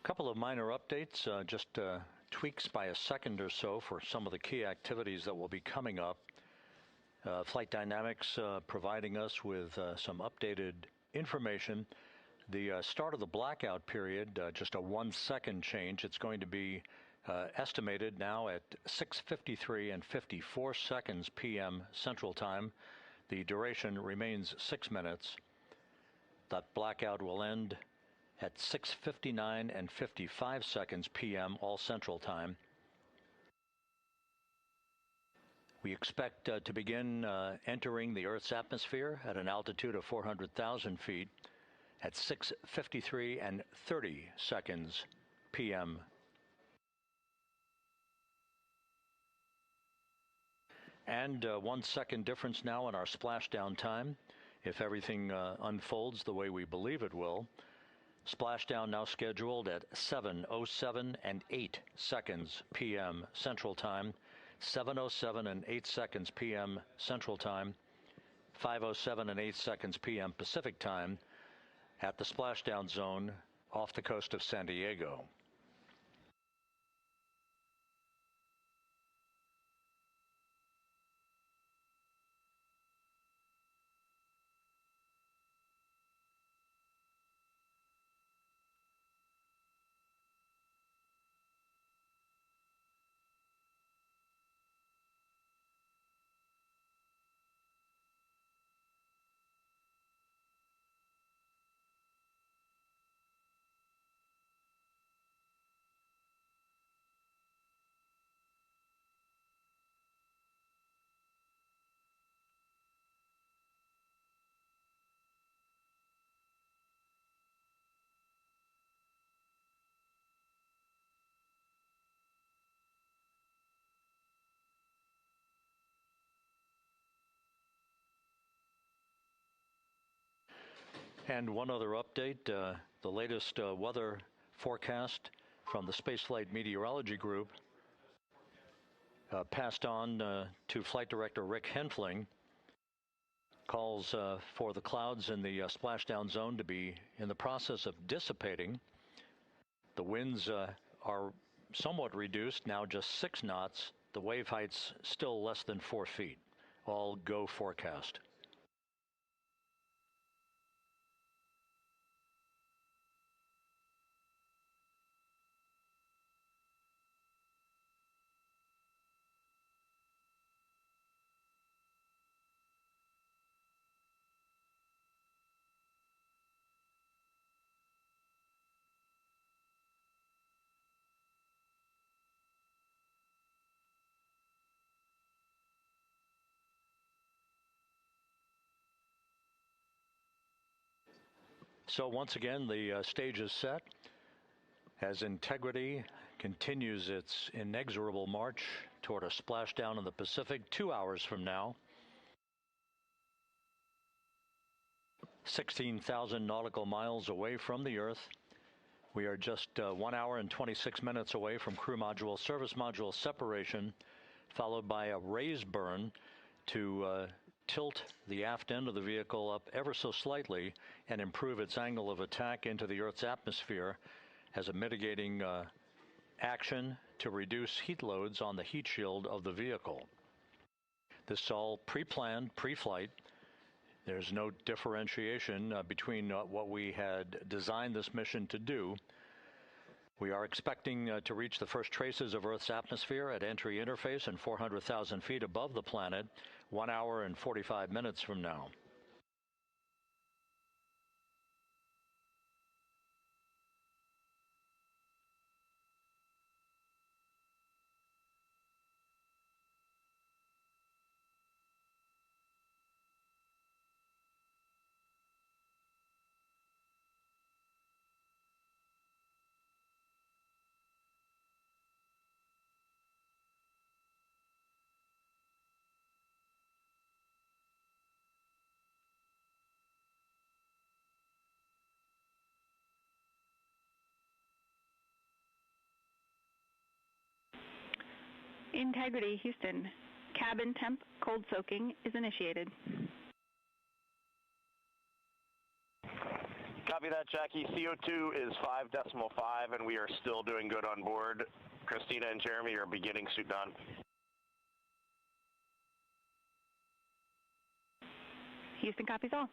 Couple of minor updates, just tweaks by a second or so for some of the key activities that will be coming up. Flight Dynamics providing us with some updated information. The start of the blackout period, just a 1 second change. It's going to be estimated now at 6:53 and 54 seconds p.m. Central Time. The duration remains 6 minutes. That blackout will end at 6:59 and 55 seconds p.m. all Central Time. We expect to begin entering the Earth's atmosphere at an altitude of 400,000 feet at 6:53 and 30 seconds p.m. And 1 second difference now in our splashdown time, if everything unfolds the way we believe it will. Splashdown now scheduled at 7:07 and 8 seconds p.m. Central Time, 7:07 and 8 seconds p.m. Central Time, 5:07 and 8 seconds p.m. Pacific Time at the splashdown zone off the coast of San Diego. And one other update, the latest weather forecast from the Spaceflight Meteorology Group passed on to Flight Director Rick Henfling, calls for the clouds in the splashdown zone to be in the process of dissipating. The winds are somewhat reduced, now just 6 knots. The wave height's still less than 4 feet. All go forecast. So once again, the stage is set as Integrity continues its inexorable march toward a splashdown in the Pacific 2 hours from now. 16,000 nautical miles away from the Earth. We are just 1 hour and 26 minutes away from crew module, service module separation, followed by a raise burn to tilt the aft end of the vehicle up ever so slightly and improve its angle of attack into the Earth's atmosphere as a mitigating action to reduce heat loads on the heat shield of the vehicle. This is all pre-planned, pre-flight. There's no differentiation between what we had designed this mission to do. We are expecting to reach the first traces of Earth's atmosphere at entry interface and 400,000 feet above the planet 1 hour and 45 minutes from now. Integrity, Houston. Cabin temp cold soaking is initiated. Copy that, Jackie. CO2 is 5.5, and we are still doing good on board. Christina and Jeremy are beginning suit on. Houston copies all.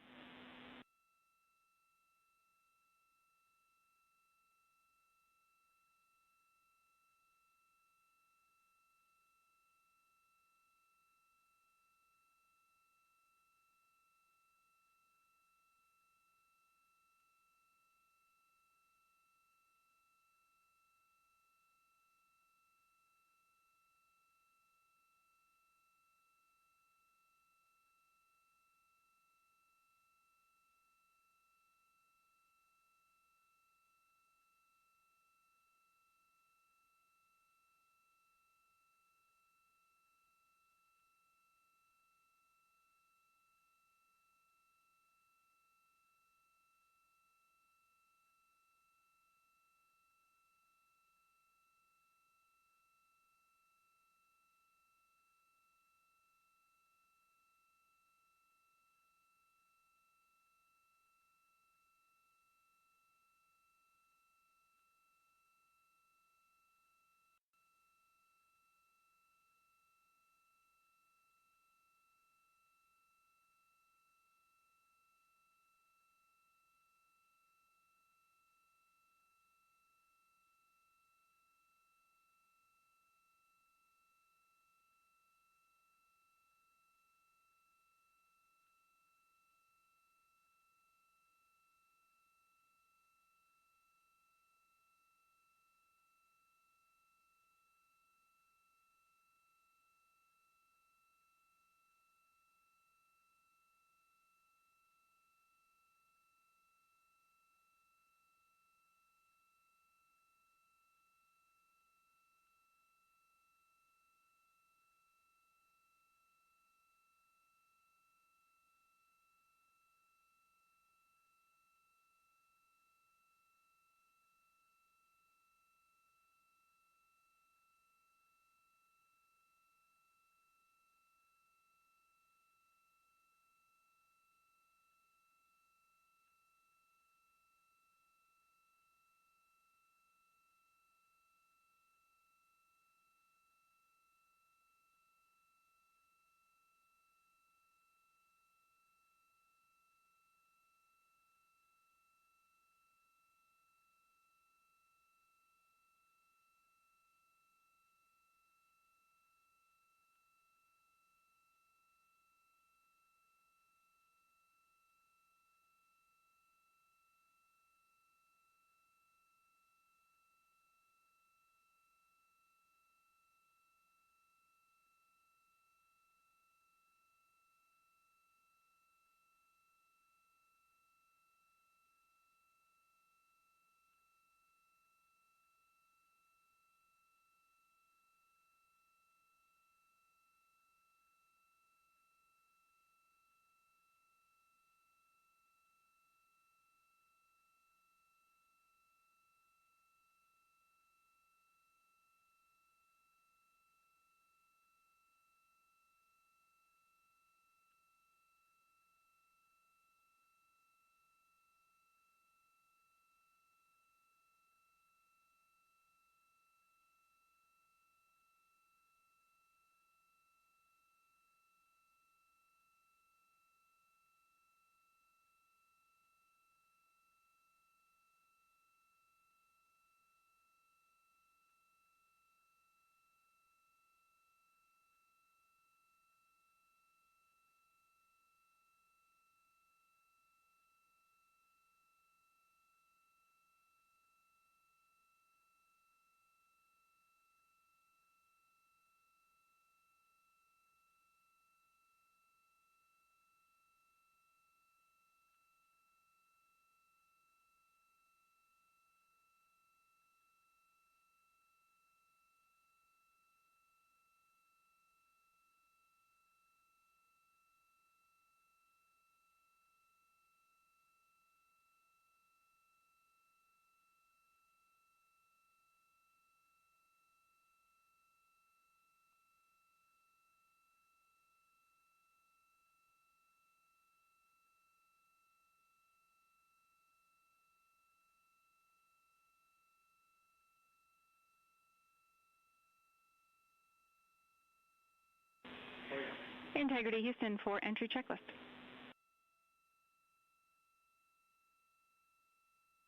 Integrity Houston for entry checklist.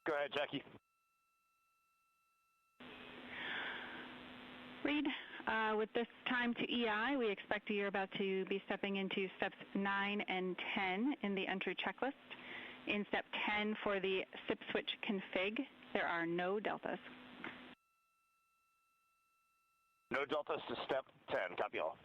Go ahead, Jackie. Reed, with this time to EI, we expect you're about to be stepping into steps 9 and 10 in the entry checklist. In step 10 for the SIP switch config, there are no deltas. No deltas to step 10. Copy all.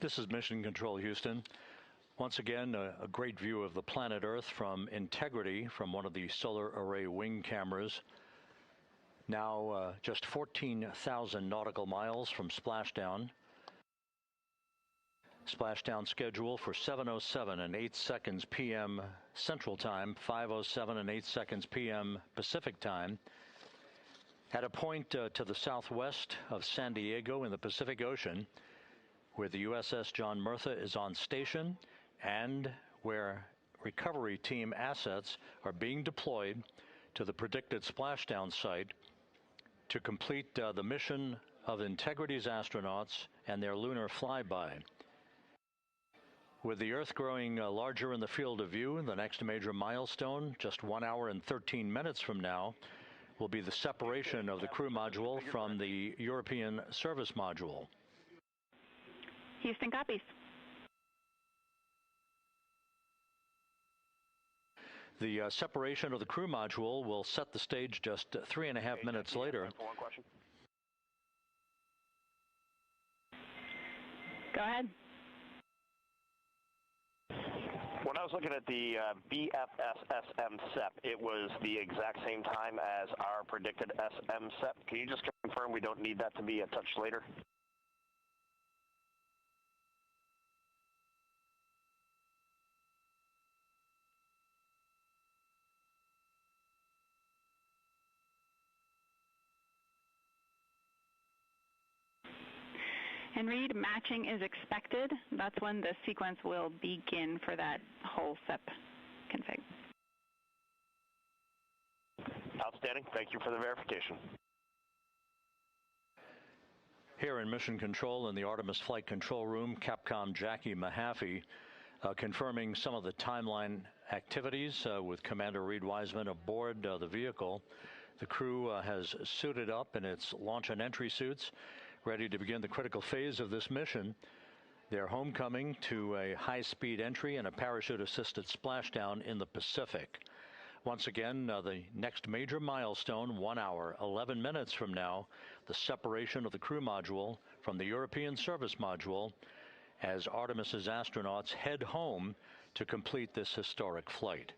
This is Mission Control Houston. Once again, a great view of the planet Earth from Integrity from one of the solar array wing cameras. Now just 14,000 nautical miles from splashdown. Splashdown schedule for 7:07 and 8 seconds p.m. Central Time, 5:07 and 8 seconds p.m. Pacific Time. At a point to the southwest of San Diego in the Pacific Ocean, where the USS John Murtha is on station and where recovery team assets are being deployed to the predicted splashdown site to complete the mission of Integrity's astronauts and their lunar flyby. With the Earth growing larger in the field of view, the next major milestone, just 1 hour and 13 minutes from now, will be the separation of the crew module from the European service module. Houston copies. The separation of the crew module will set the stage just 3.5 minutes later. One question. Go ahead. When I was looking at the BFS-SM SEP, it was the exact same time as our predicted SM SEP. Can you just confirm we don't need that to be a touch later? And Reed, matching is expected. That's when the sequence will begin for that whole SEP config. Outstanding. Thank you for the verification. Here in Mission Control in the Artemis Flight Control Room, Capcom Jackie Mahaffey confirming some of the timeline activities with Commander Reed Wiseman aboard the vehicle. The crew has suited up in its launch and entry suits, ready to begin the critical phase of this mission. Their homecoming to a high-speed entry and a parachute-assisted splashdown in the Pacific. Once again, the next major milestone, 1 hour, 11 minutes from now, the separation of the crew module from the European service module as Artemis's astronauts head home to complete this historic flight.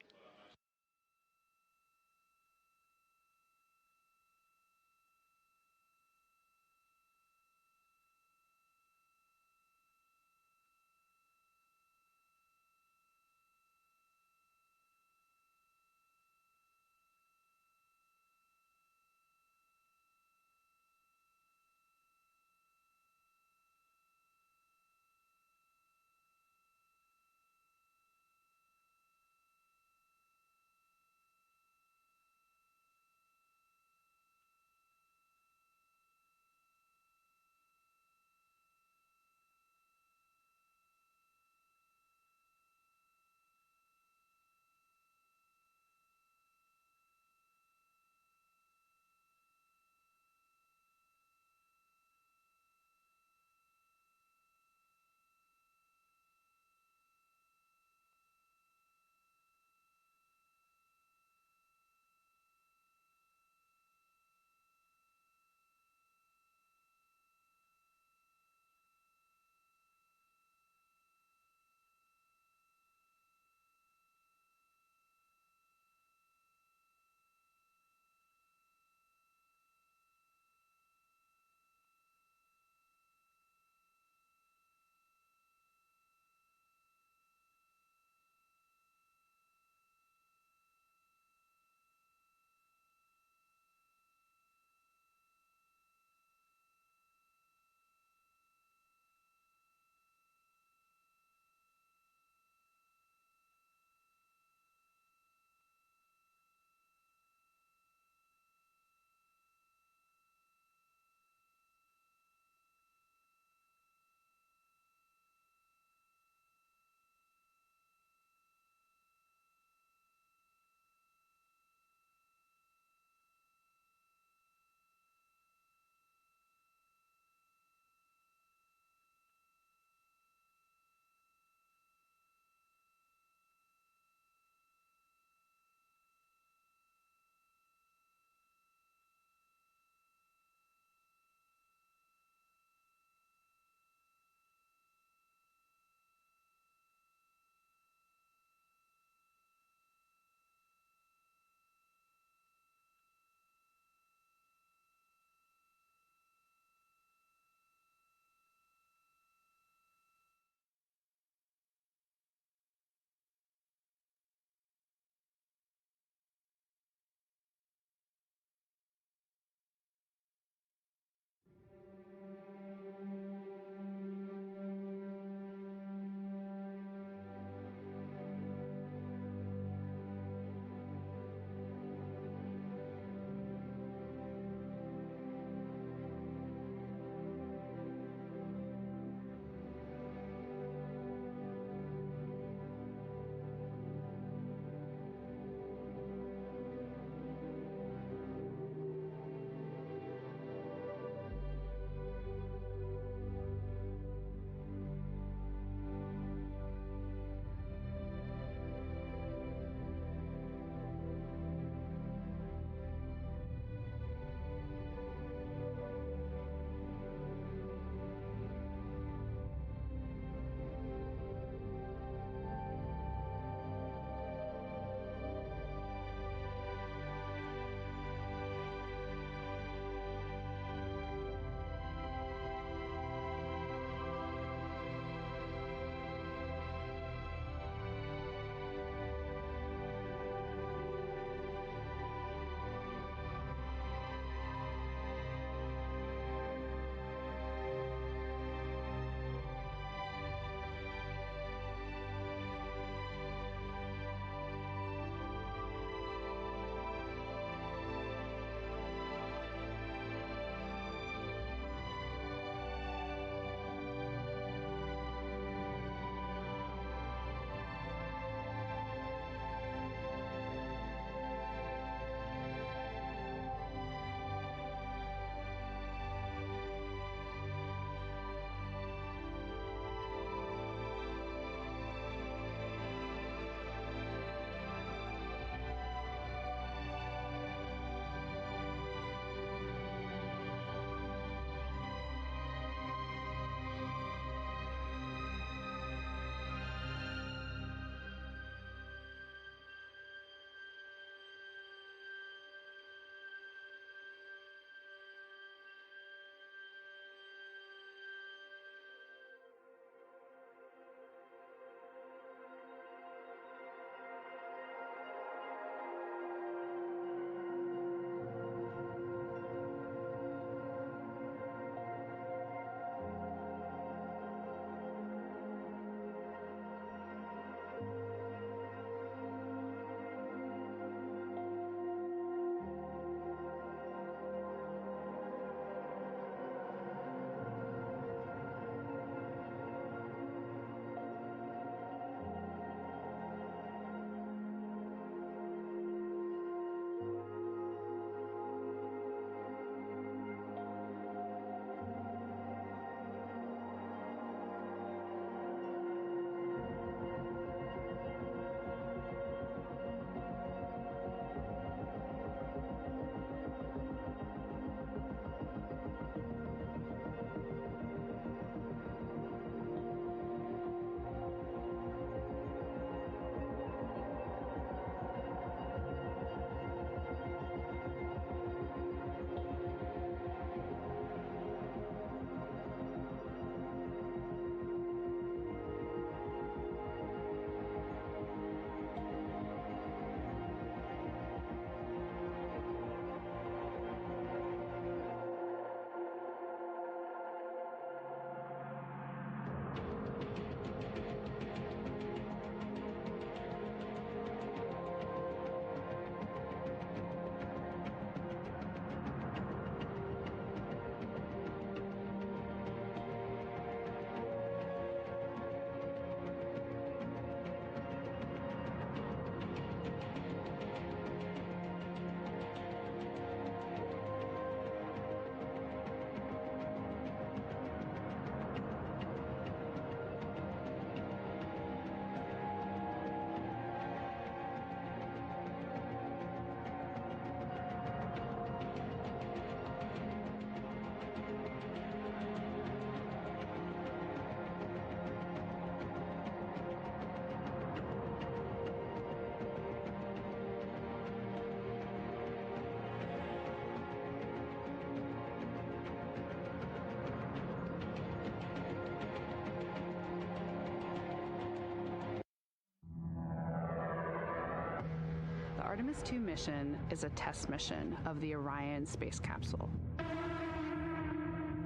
Artemis 2 mission is a test mission of the Orion space capsule.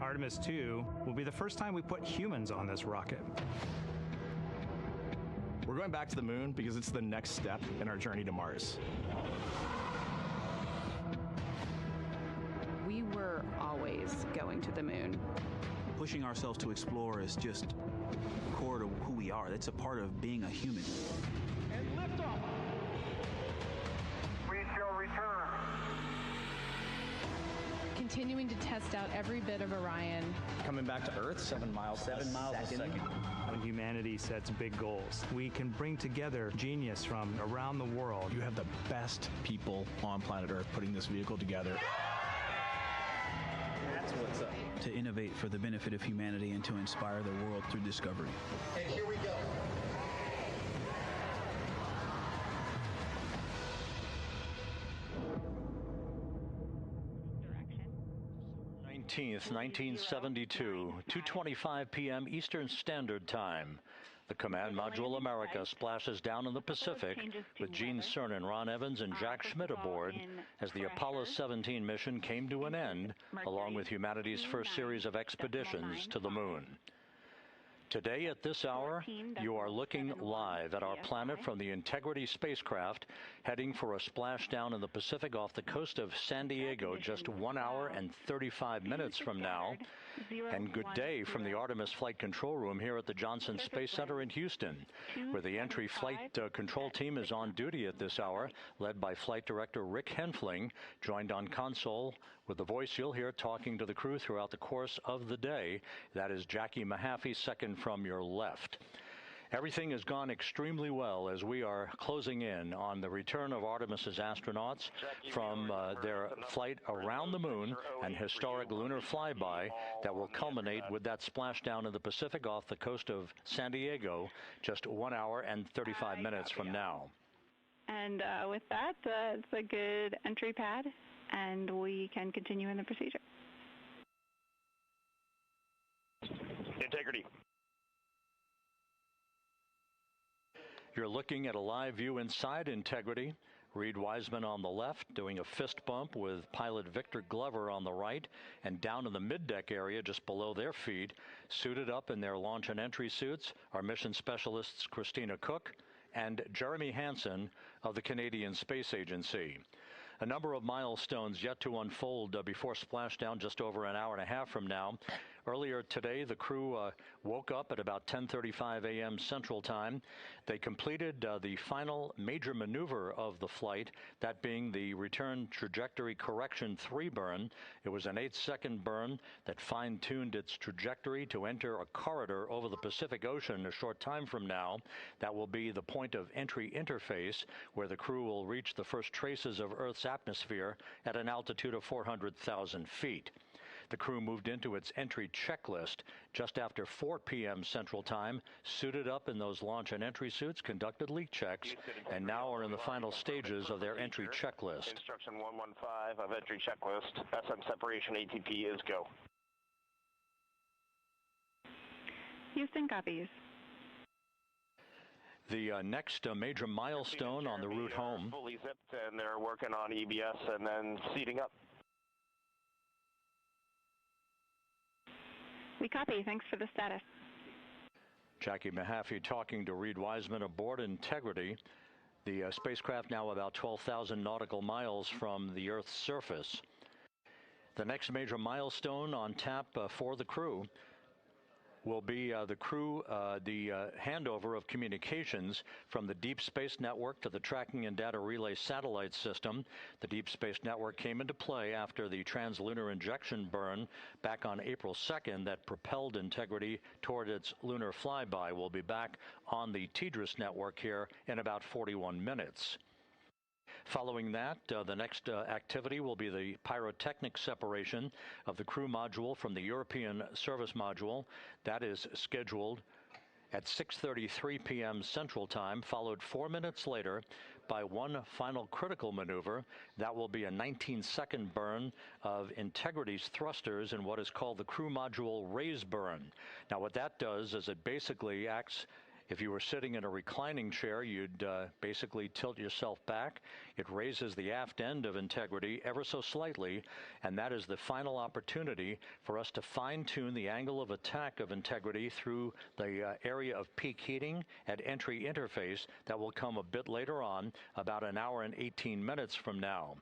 Artemis 2 will be the first time we put humans on this rocket. We're going back to the moon because it's the next step in our journey to Mars. We were always going to the moon. Pushing ourselves to explore is just core to who we are. That's a part of being a human. And liftoff. We shall return. Continuing to test out every bit of Orion. Coming back to Earth, 7 miles a second. When humanity sets big goals, we can bring together genius from around the world. You have the best people on planet Earth putting this vehicle together. That's what's up. To innovate for the benefit of humanity and to inspire the world through discovery. And here we go. 19th, 1972, 2:25 p.m. Eastern Standard Time. The Command Module America splashes down in the Pacific with Gene Cernan, Ron Evans, and Jack Schmidt aboard as the Apollo 17 mission came to an end, along with humanity's first series of expeditions to the moon. Today at this hour, you are looking live at our planet from the Integrity spacecraft, heading for a splashdown in the Pacific off the coast of San Diego just 1 hour and 35 minutes from now. And good day from the Artemis Flight Control Room here at the Johnson Space Center in Houston, where the entry flight control team is on duty at this hour, led by Flight Director Rick Henfling, joined on console with the voice you'll hear talking to the crew throughout the course of the day. That is Jackie Mahaffey, second from your left. Everything has gone extremely well as we are closing in on the return of Artemis's astronauts from their flight around the moon and historic lunar flyby that will culminate with that splashdown in the Pacific off the coast of San Diego just 1 hour and 35 minutes from now. And with that, it's a good entry pad, and we can continue in the procedure. Integrity. You're looking at a live view inside Integrity. Reed Wiseman on the left doing a fist bump with pilot Victor Glover on the right, and down in the middeck area just below their feet, suited up in their launch and entry suits, are mission specialists Christina Cook and Jeremy Hansen of the Canadian Space Agency. A number of milestones yet to unfold before splashdown just over an hour and a half from now. Earlier today, the crew woke up at about 10:35 a.m. Central Time. They completed the final major maneuver of the flight, that being the return trajectory correction 3 burn. It was an 8-second burn that fine-tuned its trajectory to enter a corridor over the Pacific Ocean a short time from now. That will be the point of entry interface, where the crew will reach the first traces of Earth's atmosphere at an altitude of 400,000 feet. The crew moved into its entry checklist just after 4 p.m. Central Time, suited up in those launch and entry suits, conducted leak checks, and now are in the final stages of their entry checklist. Instruction 115 of entry checklist. SM separation ATP is go. Houston copies. The next major milestone on the route home. Fully zipped, and they're working on EBS and then seating up. We copy. Thanks for the status. Jackie Mahaffey talking to Reed Wiseman aboard Integrity. The spacecraft now about 12,000 nautical miles from the Earth's surface. The next major milestone on tap for the crew will be the handover of communications from the Deep Space Network to the Tracking and Data Relay Satellite System. The Deep Space Network came into play after the translunar injection burn back on April 2nd that propelled Integrity toward its lunar flyby. We'll be back on the TDRS network here in about 41 minutes. Following that, the next activity will be the pyrotechnic separation of the crew module from the European service module. That is scheduled at 6:33 p.m. Central Time, followed 4 minutes later by one final critical maneuver. That will be a 19-second burn of Integrity's thrusters in what is called the crew module raise burn. Now, what that does is it basically acts If you were sitting in a reclining chair, you'd basically tilt yourself back. It raises the aft end of Integrity ever so slightly, and that is the final opportunity for us to fine-tune the angle of attack of Integrity through the area of peak heating at entry interface that will come a bit later on, about an hour and 18 minutes from now.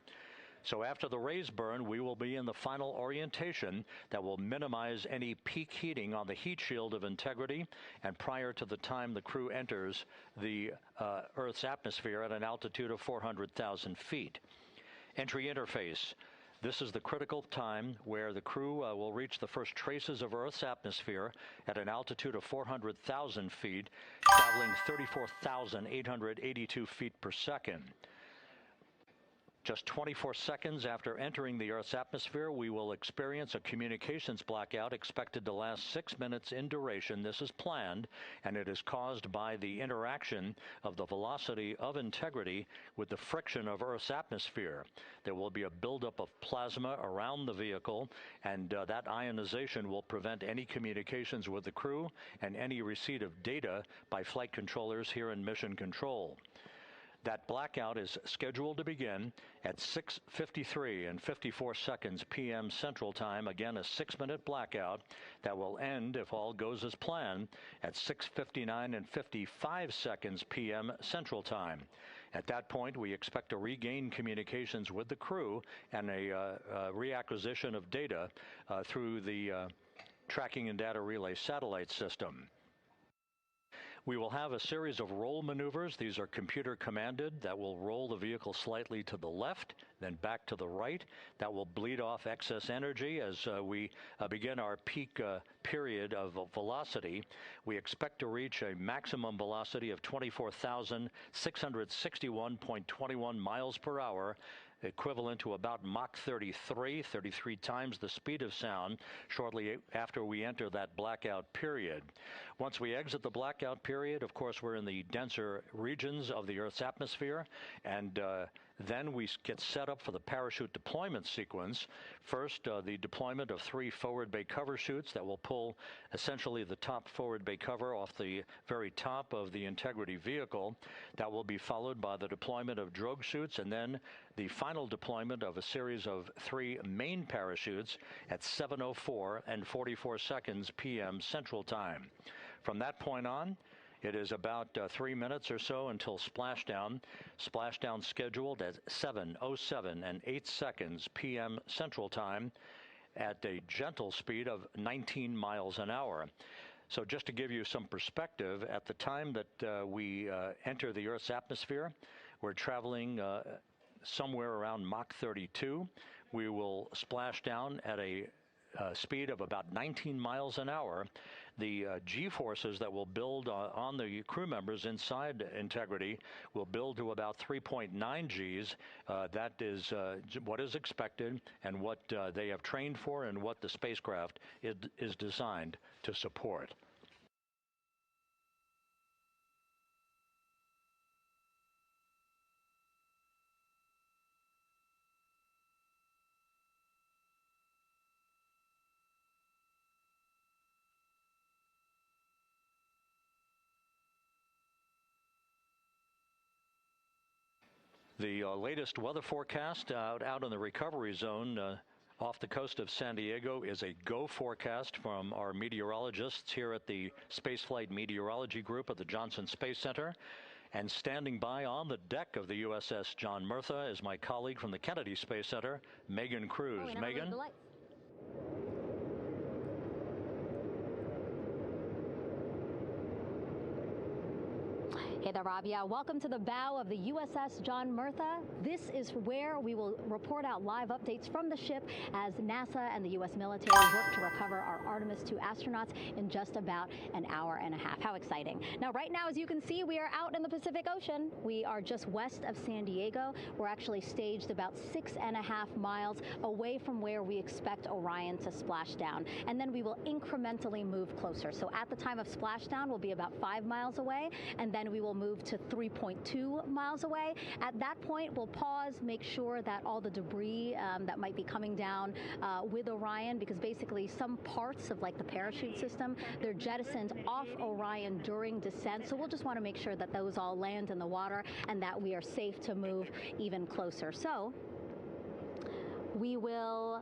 So after the raise burn, we will be in the final orientation that will minimize any peak heating on the heat shield of Integrity and prior to the time the crew enters the Earth's atmosphere at an altitude of 400,000 feet. Entry interface. This is the critical time where the crew will reach the first traces of Earth's atmosphere at an altitude of 400,000 feet, traveling 34,882 feet per second. Just 24 seconds after entering the Earth's atmosphere, we will experience a communications blackout expected to last 6 minutes in duration. This is planned, and it is caused by the interaction of the velocity of Integrity with the friction of Earth's atmosphere. There will be a buildup of plasma around the vehicle, and that ionization will prevent any communications with the crew and any receipt of data by flight controllers here in Mission Control. That blackout is scheduled to begin at 6:53 and 54 seconds p.m. Central Time. Again, a 6-minute blackout that will end, if all goes as planned, at 6:59 and 55 seconds p.m. Central Time. At that point, we expect to regain communications with the crew and a reacquisition of data through the Tracking and Data Relay satellite system. We will have a series of roll maneuvers. These are computer commanded that will roll the vehicle slightly to the left, then back to the right. That will bleed off excess energy as we begin our peak period of velocity. We expect to reach a maximum velocity of 24,661.21 miles per hour, equivalent to about Mach 33 times the speed of sound shortly after we enter that blackout period. Once we exit the blackout period, of course, we're in the denser regions of the Earth's atmosphere, and then we get set up for the parachute deployment sequence. First, the deployment of 3 forward bay cover chutes that will pull essentially the top forward bay cover off the very top of the Integrity vehicle. That will be followed by the deployment of drogue chutes, and then the final deployment of a series of 3 main parachutes at 7:04 and 44 seconds p.m. Central Time. From that point on, it is about 3 minutes or so until splashdown. Splashdown scheduled at 7:07 and 8 seconds p.m. Central Time at a gentle speed of 19 miles an hour. So just to give you some perspective, at the time that we enter the Earth's atmosphere, we're traveling somewhere around Mach 32. We will splash down at a speed of about 19 miles an hour. The G-forces that will build on the crew members inside Integrity will build to about 3.9 Gs. That is what is expected and what they have trained for and what the spacecraft is designed to support. The latest weather forecast out in the recovery zone off the coast of San Diego is a go forecast from our meteorologists here at the Spaceflight Meteorology Group at the Johnson Space Center. And standing by on the deck of the USS John Murtha is my colleague from the Kennedy Space Center, Megan Cruz. Megan? Hey there, Rob. Yeah, welcome to the bow of the USS John Murtha. This is where we will report out live updates from the ship as NASA and the U.S. military work to recover our Artemis 2 astronauts in just about an hour and a half. How exciting. Now, right now, as you can see, we are out in the Pacific Ocean. We are just west of San Diego. We're actually staged about 6.5 miles away from where we expect Orion to splash down. And then we will incrementally move closer. So at the time of splashdown, we'll be about 5 miles away, and then we will will move to 3.2 miles away. At that point, we'll pause, make sure that all the debris that might be coming down with Orion, because basically some parts of like the parachute system, they're jettisoned off Orion during descent. So we'll just want to make sure that those all land in the water and that we are safe to move even closer. So we will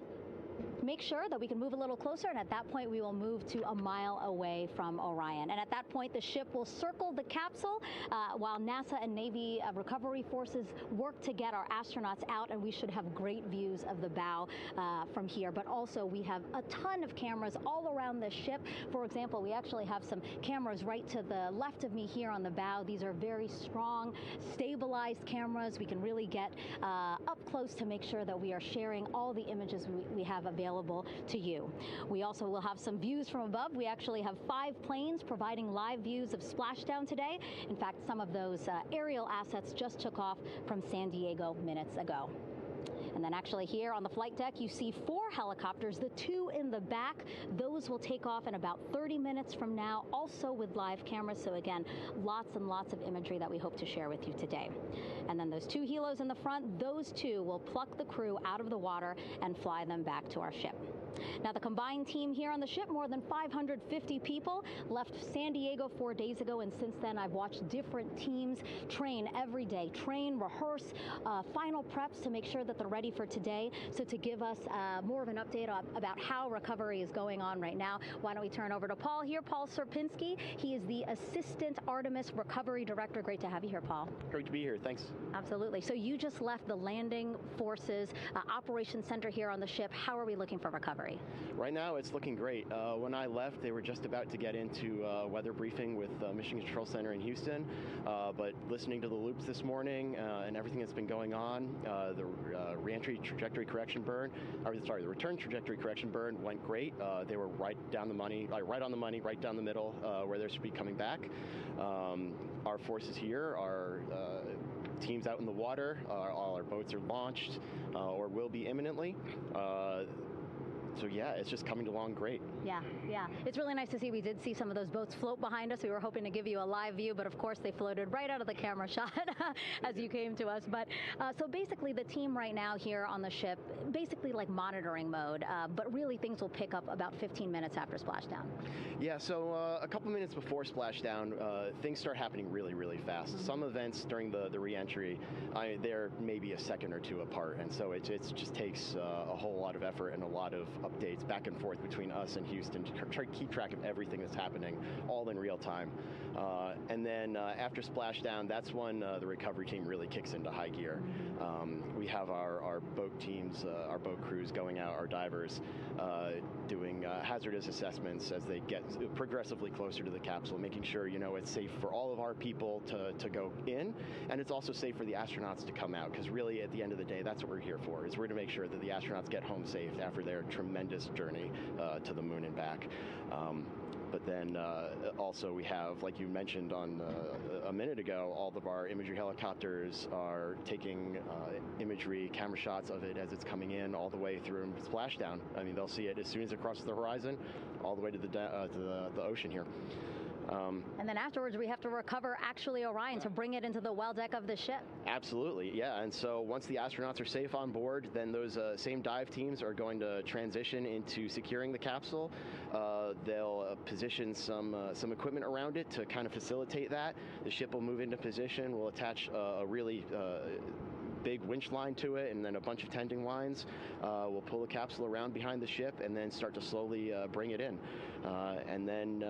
make sure that we can move a little closer, and at that point we will move to a mile away from Orion. And at that point the ship will circle the capsule while NASA and Navy recovery forces work to get our astronauts out, and we should have great views of the bow from here. But also we have a ton of cameras all around the ship. For example, we actually have some cameras right to the left of me here on the bow. These are very strong, stabilized cameras. We can really get up close to make sure that we are sharing all the images we have available to you. We also will have some views from above. We actually have 5 planes providing live views of splashdown today. In fact, some of those aerial assets just took off from San Diego minutes ago. And then actually here on the flight deck, you see 4 helicopters, the 2 in the back. Those will take off in about 30 minutes from now, also with live cameras. So again, lots and lots of imagery that we hope to share with you today. And then those 2 helos in the front, those 2 will pluck the crew out of the water and fly them back to our ship. Now, the combined team here on the ship, more than 550 people, left San Diego 4 days ago, and since then I've watched different teams train every day, train, rehearse, final preps to make sure that they're ready for today. So to give us more of an update about how recovery is going on right now, why don't we turn over to Paul here, Paul Sierpinski. He is the Assistant Artemis Recovery Director. Great to have you here, Paul. Great to be here, thanks. Absolutely. So you just left the landing forces operations center here on the ship. How are we looking for recovery? Right now, it's looking great. When I left, they were just about to get into weather briefing with Mission Control Center in Houston, but listening to the loops this morning and everything that's been going on, the reentry trajectory correction burn, the return trajectory correction burn went great. They were right down the money, right on the money, right down the middle, where they should be coming back. Our forces here are teams out in the water. All our boats are launched or will be imminently. So yeah, it's just coming along great. Yeah. It's really nice to see. We did see some of those boats float behind us. We were hoping to give you a live view, but of course they floated right out of the camera shot as you came to us. But so basically the team right now here on the ship, basically like monitoring mode, but really things will pick up about 15 minutes after splashdown. Yeah, so a couple minutes before splashdown, things start happening really, really fast. Mm-hmm. Some events during the re-entry, they're maybe a second or 2 apart, and so it just takes a whole lot of effort and a lot of updates back and forth between us and Houston to try to keep track of everything that's happening, all in real time. And then after splashdown, that's when the recovery team really kicks into high gear. We have our boat teams, our boat crews going out, our divers doing hazardous assessments as they get progressively closer to the capsule, making sure it's safe for all of our people to go in, and it's also safe for the astronauts to come out, because really at the end of the day, that's what we're here for, is we're to make sure that the astronauts get home safe after their tremendous journey to the moon and back. But then also we have, like you mentioned on a minute ago, all of our imagery helicopters are taking imagery, camera shots of it as it's coming in all the way through splashdown. I mean, they'll see it as soon as it crosses the horizon, all the way to the ocean here. And then afterwards, we have to recover actually Orion to bring it into the well deck of the ship. Absolutely, yeah. And so once the astronauts are safe on board, then those same dive teams are going to transition into securing the capsule. They'll position some equipment around it to kind of facilitate that. The ship will move into position. We'll attach a really big winch line to it, and then a bunch of tending lines. We'll pull the capsule around behind the ship and then start to slowly bring it in. And then,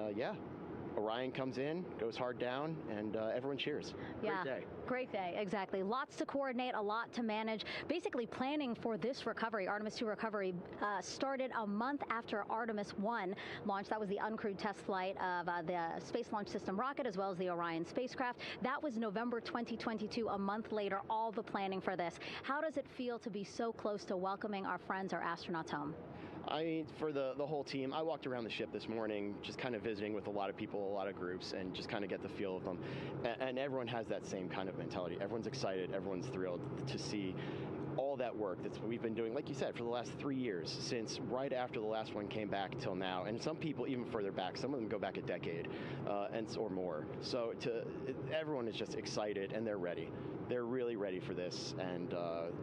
Orion comes in, goes hard down, and everyone cheers. Great day. Great day, exactly. Lots to coordinate, a lot to manage. Basically, planning for this recovery, Artemis 2 recovery, started a month after Artemis 1 launched. That was the uncrewed test flight of the Space Launch System rocket, as well as the Orion spacecraft. That was November 2022, a month later, all the planning for this. How does it feel to be so close to welcoming our friends, our astronauts, home? I mean, for the whole team, I walked around the ship this morning just kind of visiting with a lot of people, a lot of groups, and just kind of get the feel of them. And everyone has that same kind of mentality. Everyone's excited. Everyone's thrilled to see all that work that we've been doing, like you said, for the last 3 years, since right after the last one came back till now, and some people even further back. Some of them go back a decade or more. So everyone is just excited, and they're ready. They're really ready for this, and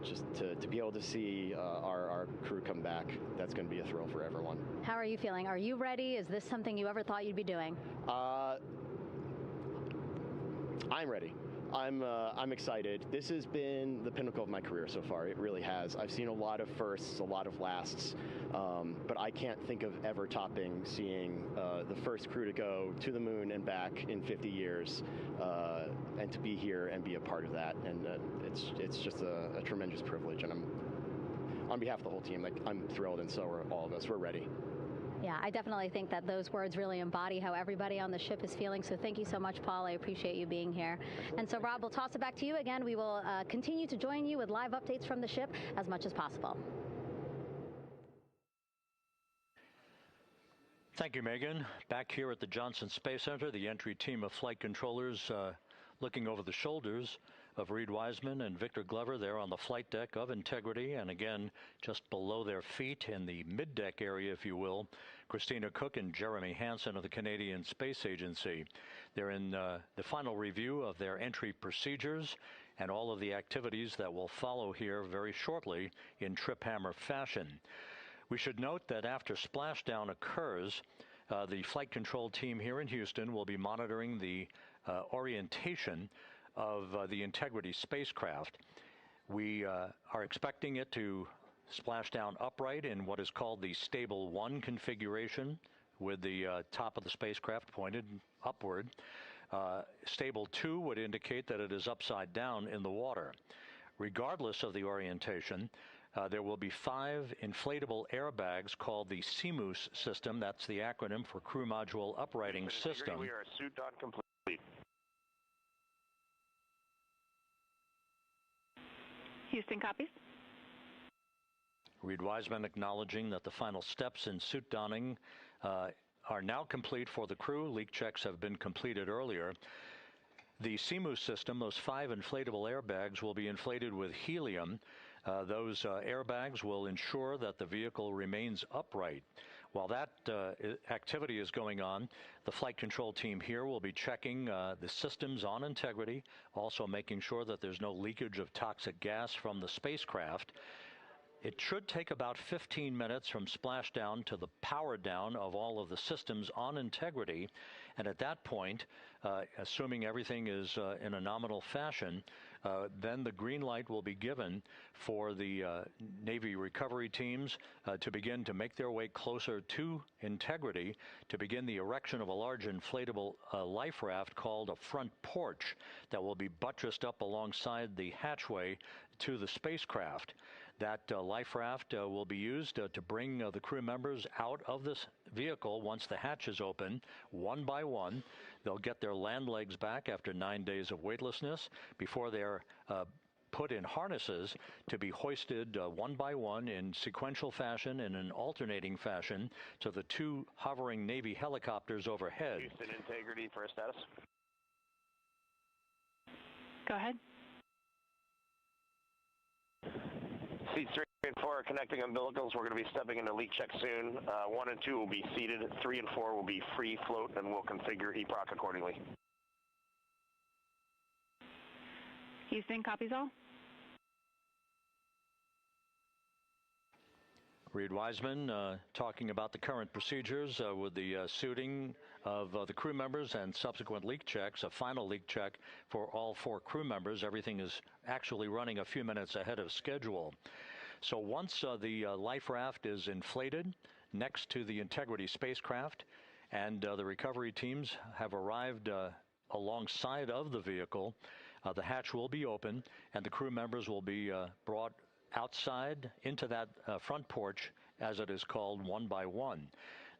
just to be able to see our crew come back, that's going to be a thrill for everyone. How are you feeling? Are you ready? Is this something you ever thought you'd be doing? I'm ready. I'm excited. This has been the pinnacle of my career so far. It really has. I've seen a lot of firsts, a lot of lasts, but I can't think of ever topping seeing the first crew to go to the moon and back in 50 years, and to be here and be a part of that. And it's just a tremendous privilege. And on behalf of the whole team, I'm thrilled, and so are all of us. We're ready. Yeah, I definitely think that those words really embody how everybody on the ship is feeling. So thank you so much, Paul. I appreciate you being here. And so, Rob, we'll toss it back to you again. We will continue to join you with live updates from the ship as much as possible. Thank you, Megan. Back here at the Johnson Space Center, the entry team of flight controllers looking over the shoulders of Reed Wiseman and Victor Glover there on the flight deck of Integrity, and again just below their feet in the mid-deck area, if you will, Christina Cook and Jeremy Hansen of the Canadian Space Agency. They're in the final review of their entry procedures and all of the activities that will follow here very shortly in trip hammer fashion. We should note that after splashdown occurs, the flight control team here in Houston will be monitoring the orientation of the Integrity spacecraft. We are expecting it to splash down upright in what is called the Stable 1 configuration, with the top of the spacecraft pointed upward. Stable 2 would indicate that it is upside down in the water. Regardless of the orientation, there will be 5 inflatable airbags called the CMOOS system. That's the acronym for Crew Module Uprighting System. We are suit on complete. Houston copies. Reed Wiseman acknowledging that the final steps in suit donning are now complete for the crew. Leak checks have been completed earlier. The CMOOS system, those 5 inflatable airbags, will be inflated with helium. Those airbags will ensure that the vehicle remains upright. While that activity is going on, the flight control team here will be checking the systems on Integrity, also making sure that there's no leakage of toxic gas from the spacecraft. It should take about 15 minutes from splashdown to the power down of all of the systems on Integrity. And at that point, assuming everything is in a nominal fashion, then the green light will be given for the Navy recovery teams to begin to make their way closer to Integrity, to begin the erection of a large inflatable life raft called a front porch that will be buttressed up alongside the hatchway to the spacecraft. That life raft will be used to bring the crew members out of this vehicle once the hatch is open, one by one. They'll get their land legs back after 9 days of weightlessness before they're put in harnesses to be hoisted one by one in sequential fashion, in an alternating fashion, to the 2 hovering Navy helicopters overhead. Houston Integrity for a status. Go ahead. Seats 3 and 4 are connecting umbilicals. We're going to be stepping into leak check soon. 1 and 2 will be seated. 3 and 4 will be free float, and we'll configure EPROC accordingly. Houston copies all. Reed Wiseman talking about the current procedures with the suiting of the crew members and subsequent leak checks, a final leak check for all 4 crew members. Everything is actually running a few minutes ahead of schedule. So once the life raft is inflated next to the Integrity spacecraft and the recovery teams have arrived alongside of the vehicle, the hatch will be open and the crew members will be brought outside into that front porch, as it is called, one by one.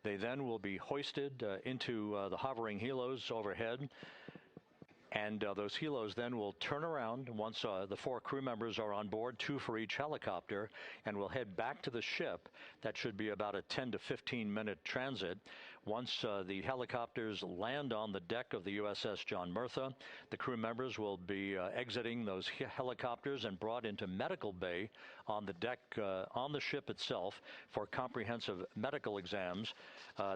They then will be hoisted into the hovering helos overhead. And those helos then will turn around once the 4 crew members are on board, 2 for each helicopter, and will head back to the ship. That should be about a 10 to 15-minute transit. Once the helicopters land on the deck of the USS John Murtha, the crew members will be exiting those helicopters and brought into medical bay on the deck on the ship itself for comprehensive medical exams.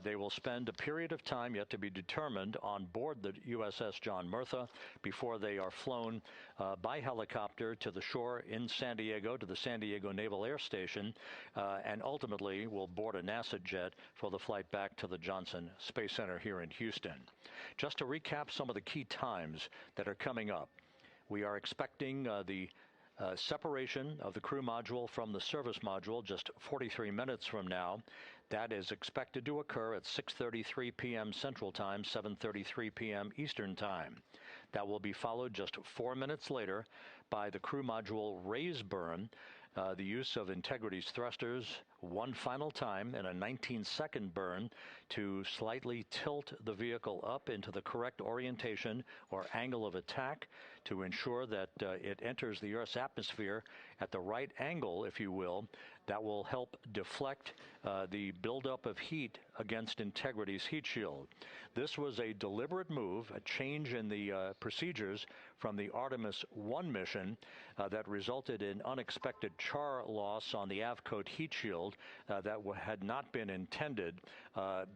They will spend a period of time yet to be determined on board the USS John Murtha before they are flown by helicopter to the shore in San Diego, to the San Diego Naval Air Station, and ultimately will board a NASA jet for the flight back to the Johnson Space Center here in Houston. Just to recap some of the key times that are coming up. We are expecting the separation of the crew module from the service module just 43 minutes from now. That is expected to occur at 6:33 p.m. Central Time, 7:33 p.m. Eastern Time. That will be followed just 4 minutes later by the crew module raise burn, the use of Integrity's thrusters one final time in a 19-second burn to slightly tilt the vehicle up into the correct orientation or angle of attack to ensure that it enters the Earth's atmosphere at the right angle, if you will. That will help deflect the buildup of heat against Integrity's heat shield. This was a deliberate move, a change in the procedures from the Artemis 1 mission that resulted in unexpected char loss on the Avcoat heat shield that had not been intended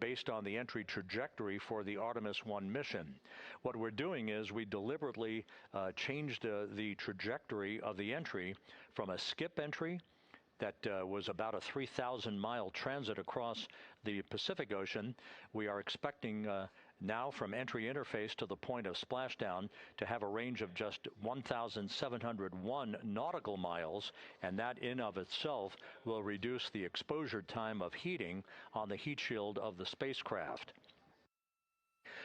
based on the entry trajectory for the Artemis 1 mission. What we're doing is we deliberately changed the trajectory of the entry from a skip entry that was about a 3,000-mile transit across the Pacific Ocean. We are expecting now from entry interface to the point of splashdown to have a range of just 1,701 nautical miles, and that in of itself will reduce the exposure time of heating on the heat shield of the spacecraft.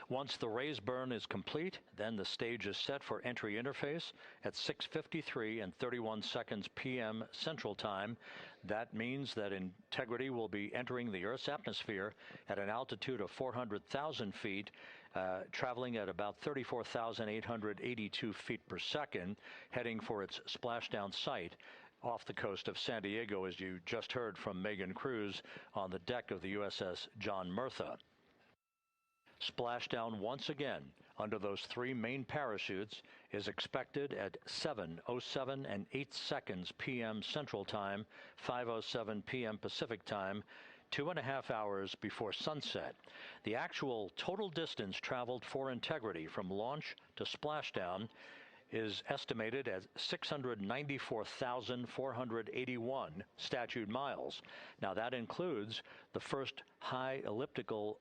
Once the raise burn is complete, then the stage is set for entry interface at 6:53 and 31 seconds p.m. Central Time. That means that Integrity will be entering the Earth's atmosphere at an altitude of 400,000 feet, traveling at about 34,882 feet per second, heading for its splashdown site off the coast of San Diego, as you just heard from Megan Cruz on the deck of the USS John Murtha. Splashdown once again under those 3 main parachutes is expected at 7:07 and 8 seconds p.m. Central Time, 5:07 p.m. Pacific Time, 2.5 hours before sunset. The actual total distance traveled for Integrity from launch to splashdown is estimated at 694,481 statute miles. Now that includes the first high elliptical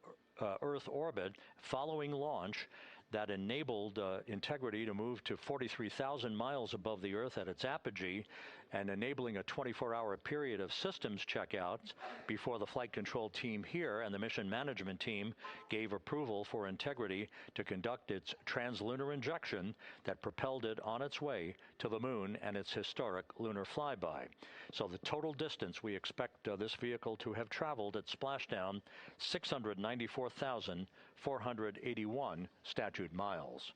Earth orbit following launch that enabled Integrity to move to 43,000 miles above the Earth at its apogee, and enabling a 24-hour period of systems checkouts before the flight control team here and the mission management team gave approval for Integrity to conduct its translunar injection that propelled it on its way to the moon and its historic lunar flyby. So the total distance we expect this vehicle to have traveled at splashdown, 694,481 statute miles.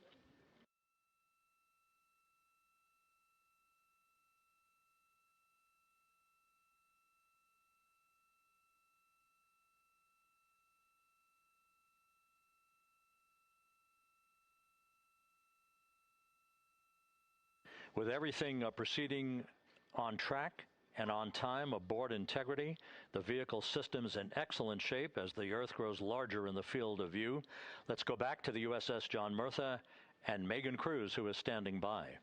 With everything proceeding on track and on time aboard Integrity, the vehicle system's in excellent shape as the Earth grows larger in the field of view. Let's go back to the USS John Murtha and Megan Cruz, who is standing by.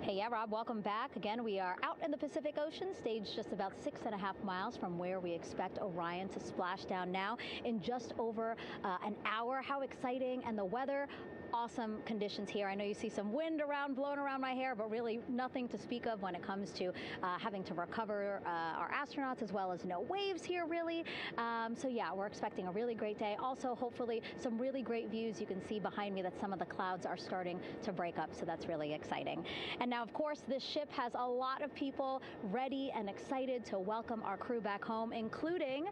Hey, yeah, Rob, welcome back. Again, we are out in the Pacific Ocean, staged just about 6.5 miles from where we expect Orion to splash down now in just over an hour. How exciting. And the weather awesome conditions here. I know you see some wind blowing around my hair, but really nothing to speak of when it comes to having to recover our astronauts, as well as no waves here, really. So yeah, we're expecting a really great day. Also, hopefully, some really great views. You can see behind me that some of the clouds are starting to break up, so that's really exciting. And now, of course, this ship has a lot of people ready and excited to welcome our crew back home, including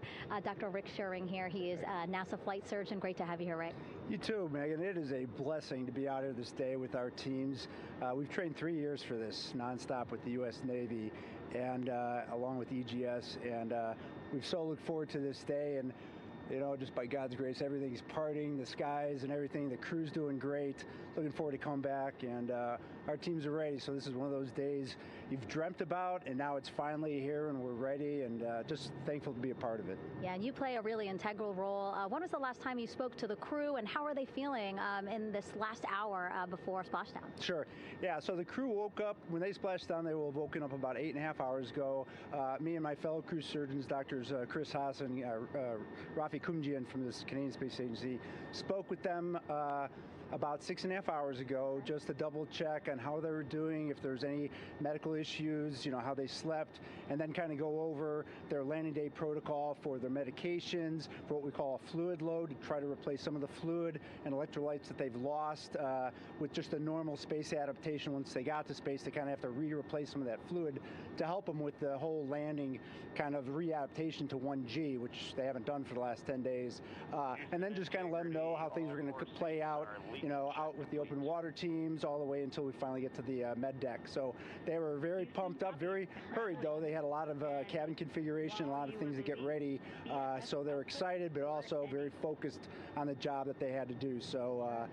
Dr. Rick Schuring here. He is a NASA flight surgeon. Great to have you here, Rick. You too, Megan. It is a blessing to be out here this day with our teams. We've trained 3 years for this nonstop with the U.S. Navy and along with EGS, and we've so looked forward to this day. And you know, just by God's grace, everything's parting, the skies and everything. The crew's doing great. Looking forward to come back, and our teams are ready. So this is one of those days you've dreamt about, and now it's finally here, and we're ready, and just thankful to be a part of it. Yeah, and you play a really integral role. When was the last time you spoke to the crew, and how are they feeling in this last hour before splashdown? Sure. Yeah, so the crew woke up. When they splashed down, they were woken up about 8.5 hours ago. Me and my fellow crew surgeons, Doctors Chris Haas and Rafi Kumjian from this Canadian Space Agency, spoke with them about 6.5 hours ago, just to double check on how they were doing, if there's any medical issues, you know, how they slept, and then kind of go over their landing day protocol for their medications, for what we call a fluid load, to try to replace some of the fluid and electrolytes that they've lost with just a normal space adaptation. Once they got to space, they kind of have to replace some of that fluid to help them with the whole landing kind of readaptation to 1G, which they haven't done for the last 10 days. And then just kind of let them know how things are going to play out, you know, out with the open water teams all the way until we finally get to the med deck. So they were very pumped up, very hurried though. They had a lot of cabin configuration, a lot of things to get ready. So they're excited, but also very focused on the job that they had to do. So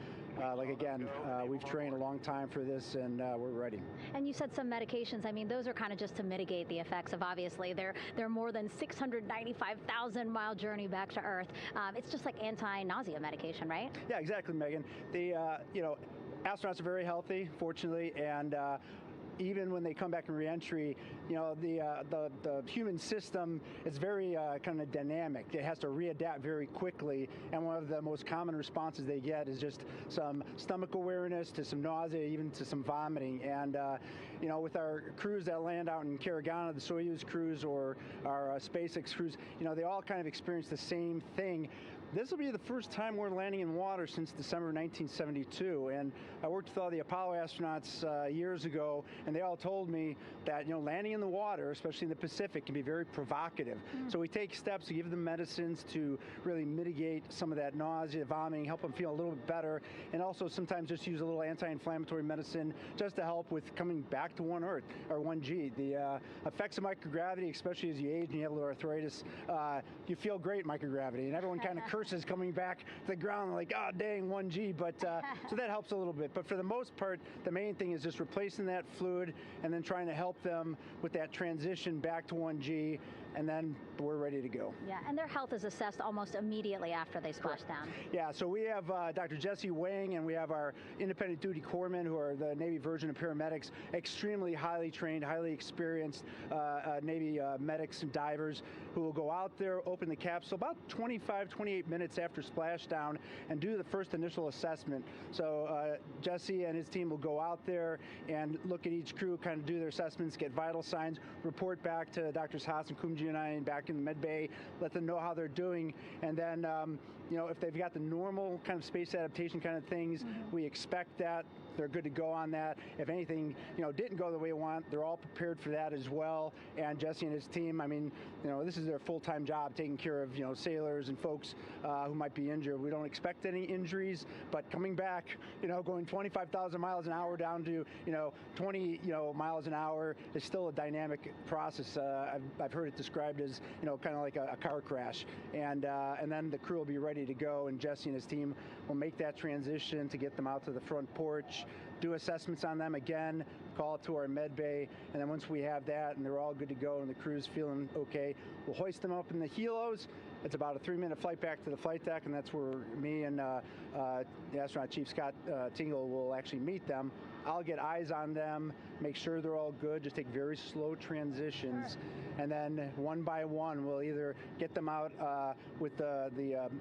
like again, we've trained a long time for this, and we're ready. And you said some medications. I mean, those are kind of just to mitigate the effects of, obviously, their more than 695,000 mile journey back to Earth. It's just like anti-nausea medication, right? Yeah, exactly, Megan. The you know, astronauts are very healthy, fortunately, and even when they come back in reentry, you know, the human system is very kind of dynamic. It has to readapt very quickly, and one of the most common responses they get is just some stomach awareness, to some nausea, even to some vomiting. And you know, with our crews that land out in Karagana, the Soyuz crews or our SpaceX crews, you know, they all kind of experience the same thing. This will be the first time we're landing in water since December 1972, and I worked with all the Apollo astronauts years ago, and they all told me that, you know, landing in the water, especially in the Pacific, can be very provocative. So we take steps to give them medicines to really mitigate some of that nausea, vomiting, help them feel a little bit better, and also sometimes just use a little anti-inflammatory medicine just to help with coming back to 1 Earth, or 1G. The effects of microgravity, especially as you age and you have a little arthritis, you feel great in microgravity, and everyone kind of curses coming back to the ground, like, oh, dang, 1G, but so that helps a little bit. But for the most part, the main thing is just replacing that fluid and then trying to help them with that transition back to 1G, and then we're ready to go. Yeah, and their health is assessed almost immediately after they splash down. Yeah, so we have Dr. Jesse Wang, and we have our independent duty corpsmen, who are the Navy version of paramedics, extremely highly trained, highly experienced Navy medics and divers, who will go out there, open the capsule about 25, 28 minutes after splashdown and do the first initial assessment. So Jesse and his team will go out there and look at each crew, kind of do their assessments, get vital signs, report back to Drs. Haas and Kumji and I back in the med bay, let them know how they're doing, and then you know, if they've got the normal kind of space adaptation kind of things, we expect that they're good to go on that. If anything, you know, didn't go the way we want, they're all prepared for that as well. And Jesse and his team, I mean, you know, this is their full-time job, taking care of, you know, sailors and folks who might be injured. We don't expect any injuries, but coming back, you know, going 25,000 miles an hour down to, you know, 20, you know, miles an hour is still a dynamic process. I've heard it described as, you know, kind of like a car crash. And then the crew will be ready to go, and Jesse and his team will make that transition to get them out to the front porch, do assessments on them again, call it to our med bay, and then once we have that and they're all good to go and the crew's feeling okay, we'll hoist them up in the helos. It's about a 3-minute flight back to the flight deck, and that's where me and the astronaut chief, Scott Tingle, will actually meet them. I'll get eyes on them, make sure they're all good, just take very slow transitions. And then one by one, we'll either get them out with the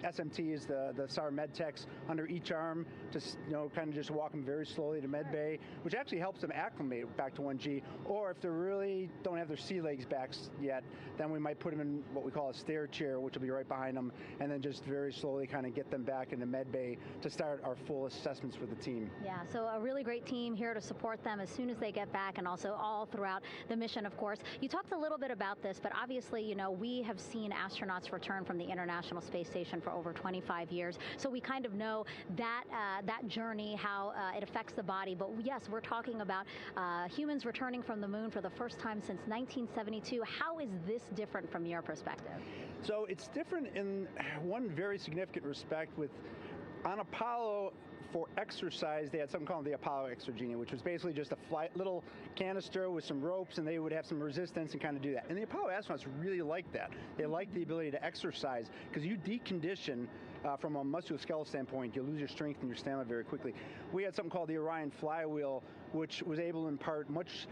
SMTs, the SAR med techs under each arm, just kind of just walk them very slowly to med bay, which actually helps them acclimate back to 1G. Or if they really don't have their sea legs back yet, then we might put them in what we call a stair chair, which will be right behind them, and then just very slowly kind of get them back into med bay to start our full assessments for the team. Yeah, so a really great team here to support them as soon as they get back, and also all throughout the mission, of course. You talked a little bit about this, but obviously, we have seen astronauts return from the International Space Station for over 25 years, so we kind of know that that journey, how it affects the body. But yes, we're talking about humans returning from the moon for the first time since 1972. How is this different from your perspective? So it's different in one very significant respect. On Apollo, for exercise, they had something called the Apollo Exergenia, which was basically just a little canister with some ropes, and they would have some resistance and kind of do that. And the Apollo astronauts really liked that. They liked the ability to exercise, because you decondition from a musculoskeletal standpoint, you lose your strength and your stamina very quickly. We had something called the Orion flywheel, which was able to impart much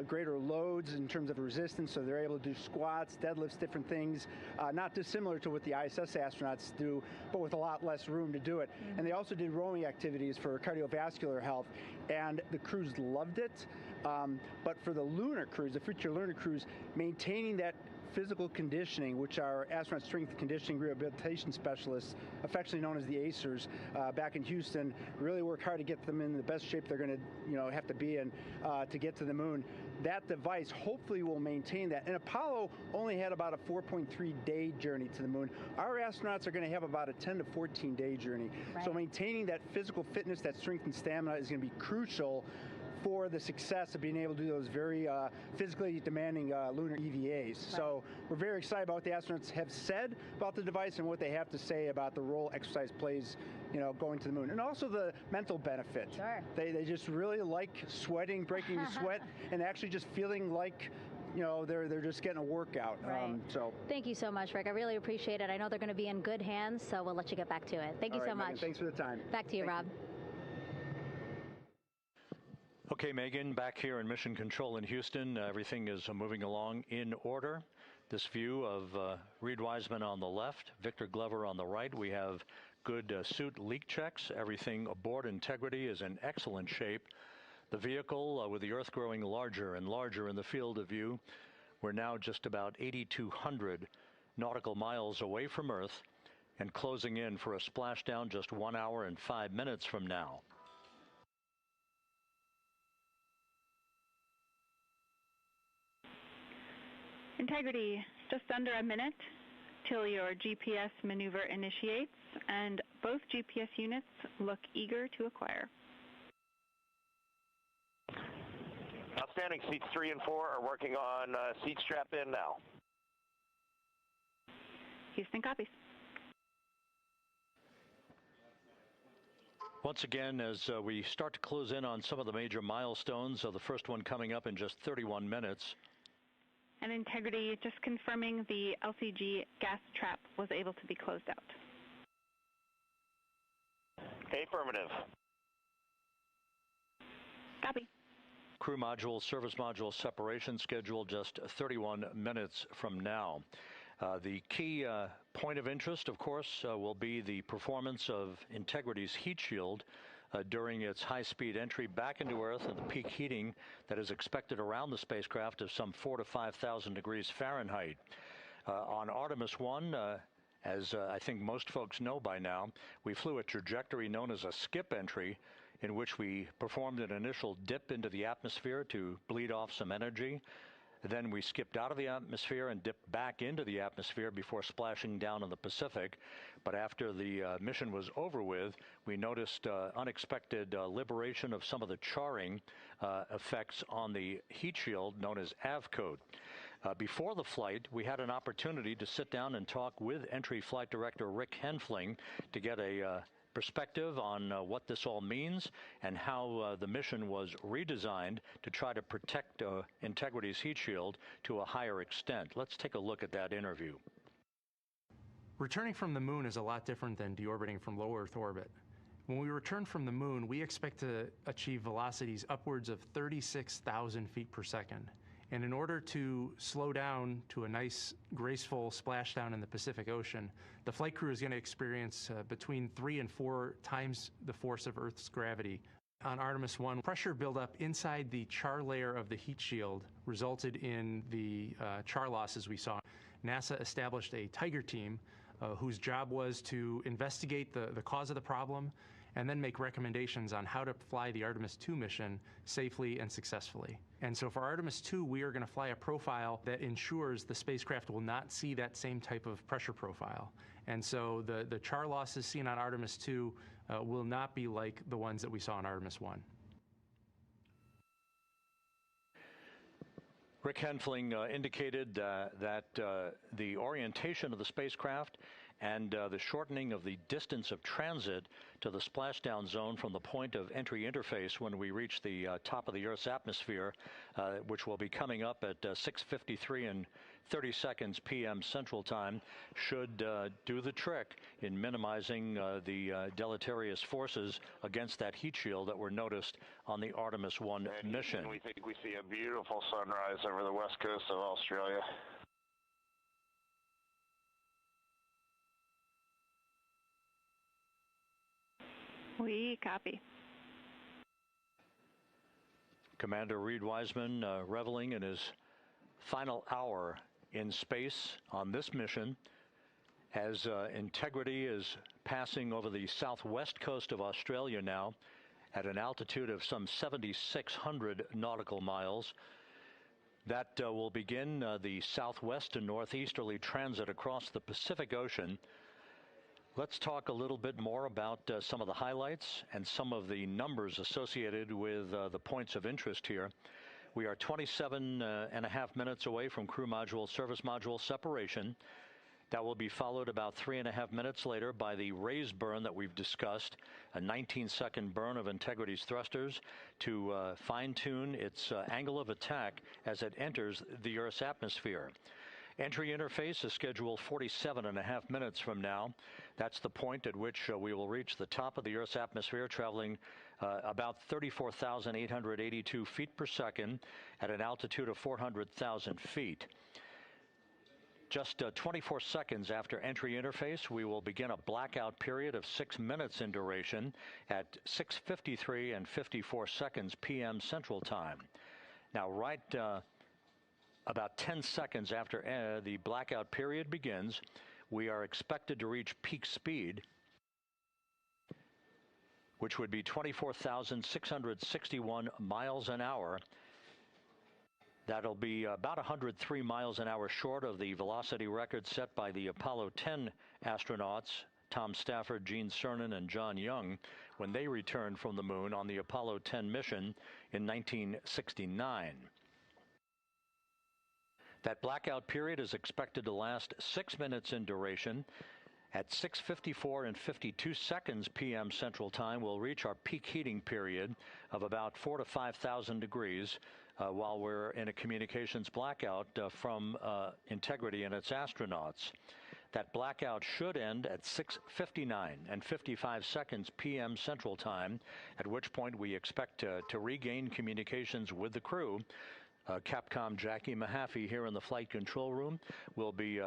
greater loads in terms of resistance, so they're able to do squats, deadlifts, different things, not dissimilar to what the ISS astronauts do, but with a lot less room to do it. And they also did rowing activities for cardiovascular health, and the crews loved it. But for the lunar crews, the future lunar crews, maintaining that physical conditioning, which our astronaut strength conditioning rehabilitation specialists, affectionately known as the ACERs, back in Houston, really work hard to get them in the best shape they're going to have to be in to get to the moon. That device hopefully will maintain that. And Apollo only had about a 4.3-day journey to the moon. Our astronauts are going to have about a 10 to 14-day journey. Right. So maintaining that physical fitness, that strength and stamina is going to be crucial for the success of being able to do those very physically demanding lunar EVAs. Right. So we're very excited about what the astronauts have said about the device and what they have to say about the role exercise plays, going to the moon. And also the mental benefit. Sure. They just really like sweating, breaking the sweat, and actually just feeling like they're just getting a workout. Right. Thank you so much, Rick. I really appreciate it. I know they're going to be in good hands, so we'll let you get back to it. Thank you so much. Megan, thanks for the time. Back to you, Rob. Okay, Megan, back here in Mission Control in Houston, everything is moving along in order. This view of Reed Wiseman on the left, Victor Glover on the right. We have good suit leak checks. Everything aboard integrity is in excellent shape. The vehicle, with the Earth growing larger and larger in the field of view, we're now just about 8,200 nautical miles away from Earth and closing in for a splashdown just 1 hour and 5 minutes from now. Integrity, just under a minute till your GPS maneuver initiates, and both GPS units look eager to acquire. Outstanding. Seats 3 and 4 are working on seat strap in now. Houston copies. Once again, as we start to close in on some of the major milestones, the first one coming up in just 31 minutes. And Integrity, just confirming the LCG gas trap was able to be closed out. Affirmative. Copy. Crew module, service module separation scheduled just 31 minutes from now. The key point of interest, of course, will be the performance of Integrity's heat shield during its high-speed entry back into Earth and the peak heating that is expected around the spacecraft of some 4,000 to 5,000 degrees Fahrenheit. On Artemis 1, as I think most folks know by now, we flew a trajectory known as a skip entry, in which we performed an initial dip into the atmosphere to bleed off some energy. Then we skipped out of the atmosphere and dipped back into the atmosphere before splashing down in the Pacific. But after the mission was over with, we noticed unexpected liberation of some of the charring effects on the heat shield known as AVCOAT. Before the flight, we had an opportunity to sit down and talk with Entry Flight Director Rick Henfling to get a perspective on what this all means and how the mission was redesigned to try to protect Integrity's heat shield to a higher extent. Let's take a look at that interview. Returning from the moon is a lot different than deorbiting from low Earth orbit. When we return from the moon, we expect to achieve velocities upwards of 36,000 feet per second. And in order to slow down to a nice, graceful splashdown in the Pacific Ocean, the flight crew is going to experience between 3 and 4 times the force of Earth's gravity. On Artemis 1, pressure buildup inside the char layer of the heat shield resulted in the char losses we saw. NASA established a Tiger team whose job was to investigate the cause of the problem and then make recommendations on how to fly the Artemis 2 mission safely and successfully. And so for Artemis 2, we are going to fly a profile that ensures the spacecraft will not see that same type of pressure profile. And so the char losses seen on Artemis 2 will not be like the ones that we saw on Artemis 1. Rick Henfling indicated that the orientation of the spacecraft and the shortening of the distance of transit to the splashdown zone from the point of entry interface when we reach the top of the Earth's atmosphere, which will be coming up at 6:53 and 30 seconds p.m. Central Time, should do the trick in minimizing the deleterious forces against that heat shield that were noticed on the Artemis 1 mission. And we think we see a beautiful sunrise over the west coast of Australia. We copy. Commander Reed Wiseman reveling in his final hour in space on this mission as Integrity is passing over the southwest coast of Australia now at an altitude of some 7,600 nautical miles. That will begin the southwest and northeasterly transit across the Pacific Ocean. Let's talk a little bit more about some of the highlights and some of the numbers associated with the points of interest here. We are 27 and a half minutes away from crew module service module separation. That will be followed about 3.5 minutes later by the raise burn that we've discussed, a 19-second burn of Integrity's thrusters to fine-tune its angle of attack as it enters the Earth's atmosphere. Entry interface is scheduled 47.5 minutes from now. That's the point at which we will reach the top of the Earth's atmosphere, traveling about 34,882 feet per second at an altitude of 400,000 feet. Just 24 seconds after entry interface, we will begin a blackout period of 6 minutes in duration at 6:53 and 54 seconds p.m. Central Time. Now, right about 10 seconds after the blackout period begins, we are expected to reach peak speed, which would be 24,661 miles an hour. That'll be about 103 miles an hour short of the velocity record set by the Apollo 10 astronauts, Tom Stafford, Gene Cernan, and John Young, when they returned from the moon on the Apollo 10 mission in 1969. That blackout period is expected to last 6 minutes in duration. At 6:54 and 52 seconds p.m. Central Time, we'll reach our peak heating period of about 4,000 to 5,000 degrees while we're in a communications blackout from Integrity and its astronauts. That blackout should end at 6:59 and 55 seconds p.m. Central Time, at which point we expect to regain communications with the crew. Capcom Jackie Mahaffey here in the flight control room will be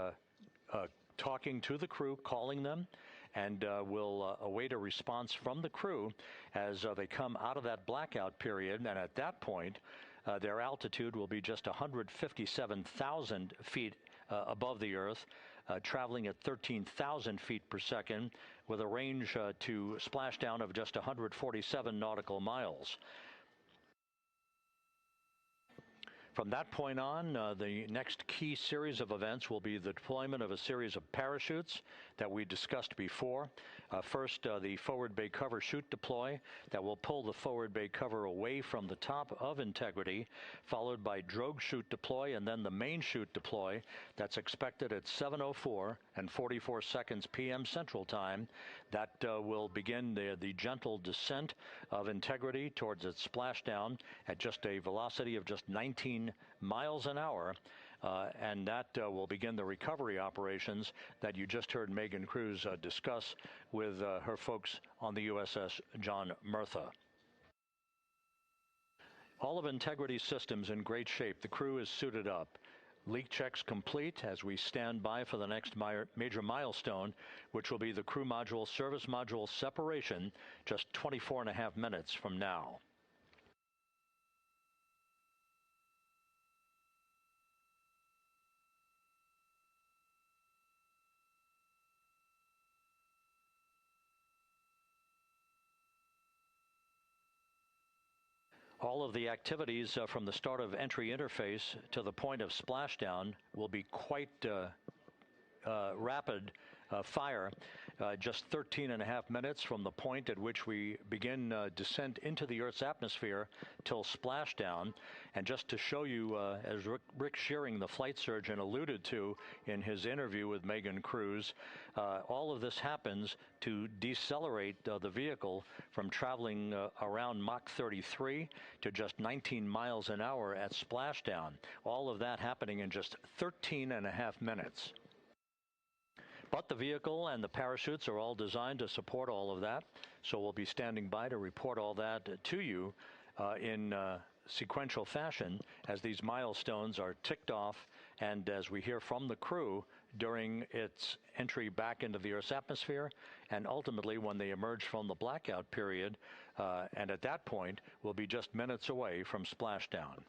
talking to the crew, calling them, and we'll await a response from the crew as they come out of that blackout period. And at that point, their altitude will be just 157,000 feet above the Earth, traveling at 13,000 feet per second with a range to splashdown of just 147 nautical miles. From that point on, the next key series of events will be the deployment of a series of parachutes that we discussed before. First, the forward bay cover chute deploy that will pull the forward bay cover away from the top of Integrity, followed by drogue chute deploy and then the main chute deploy that's expected at 7:04 and 44 seconds p.m. Central Time. That will begin the gentle descent of Integrity towards its splashdown at just a velocity of just 19 miles an hour and that will begin the recovery operations that you just heard Megan Cruz discuss with her folks on the USS John Murtha. All of Integrity's systems in great shape. The crew is suited up. Leak checks complete as we stand by for the next major milestone, which will be the crew module service module separation just 24.5 minutes from now. All of the activities from the start of entry interface to the point of splashdown will be quite rapid fire, just 13.5 minutes from the point at which we begin descent into the Earth's atmosphere till splashdown. And just to show you, as Rick Shearing, the flight surgeon, alluded to in his interview with Megan Cruz, all of this happens to decelerate the vehicle from traveling around Mach 33 to just 19 miles an hour at splashdown. All of that happening in just 13.5 minutes. But the vehicle and the parachutes are all designed to support all of that, so we'll be standing by to report all that to you in sequential fashion as these milestones are ticked off and as we hear from the crew during its entry back into the Earth's atmosphere and ultimately when they emerge from the blackout period, and at that point we'll be just minutes away from splashdown.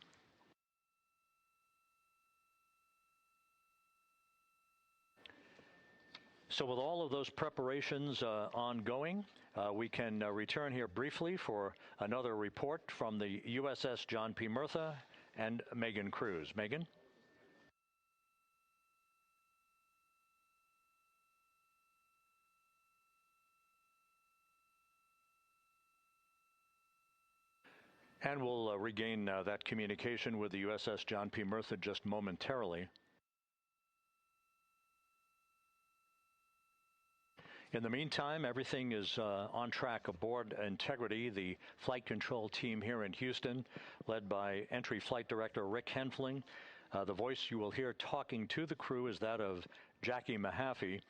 So with all of those preparations ongoing, we can return here briefly for another report from the USS John P. Murtha and Megan Cruz. Megan? And we'll regain that communication with the USS John P. Murtha just momentarily. In the meantime, everything is on track aboard Integrity, the flight control team here in Houston, led by Entry Flight Director Rick Henfling. The voice you will hear talking to the crew is that of Jackie Mahaffey.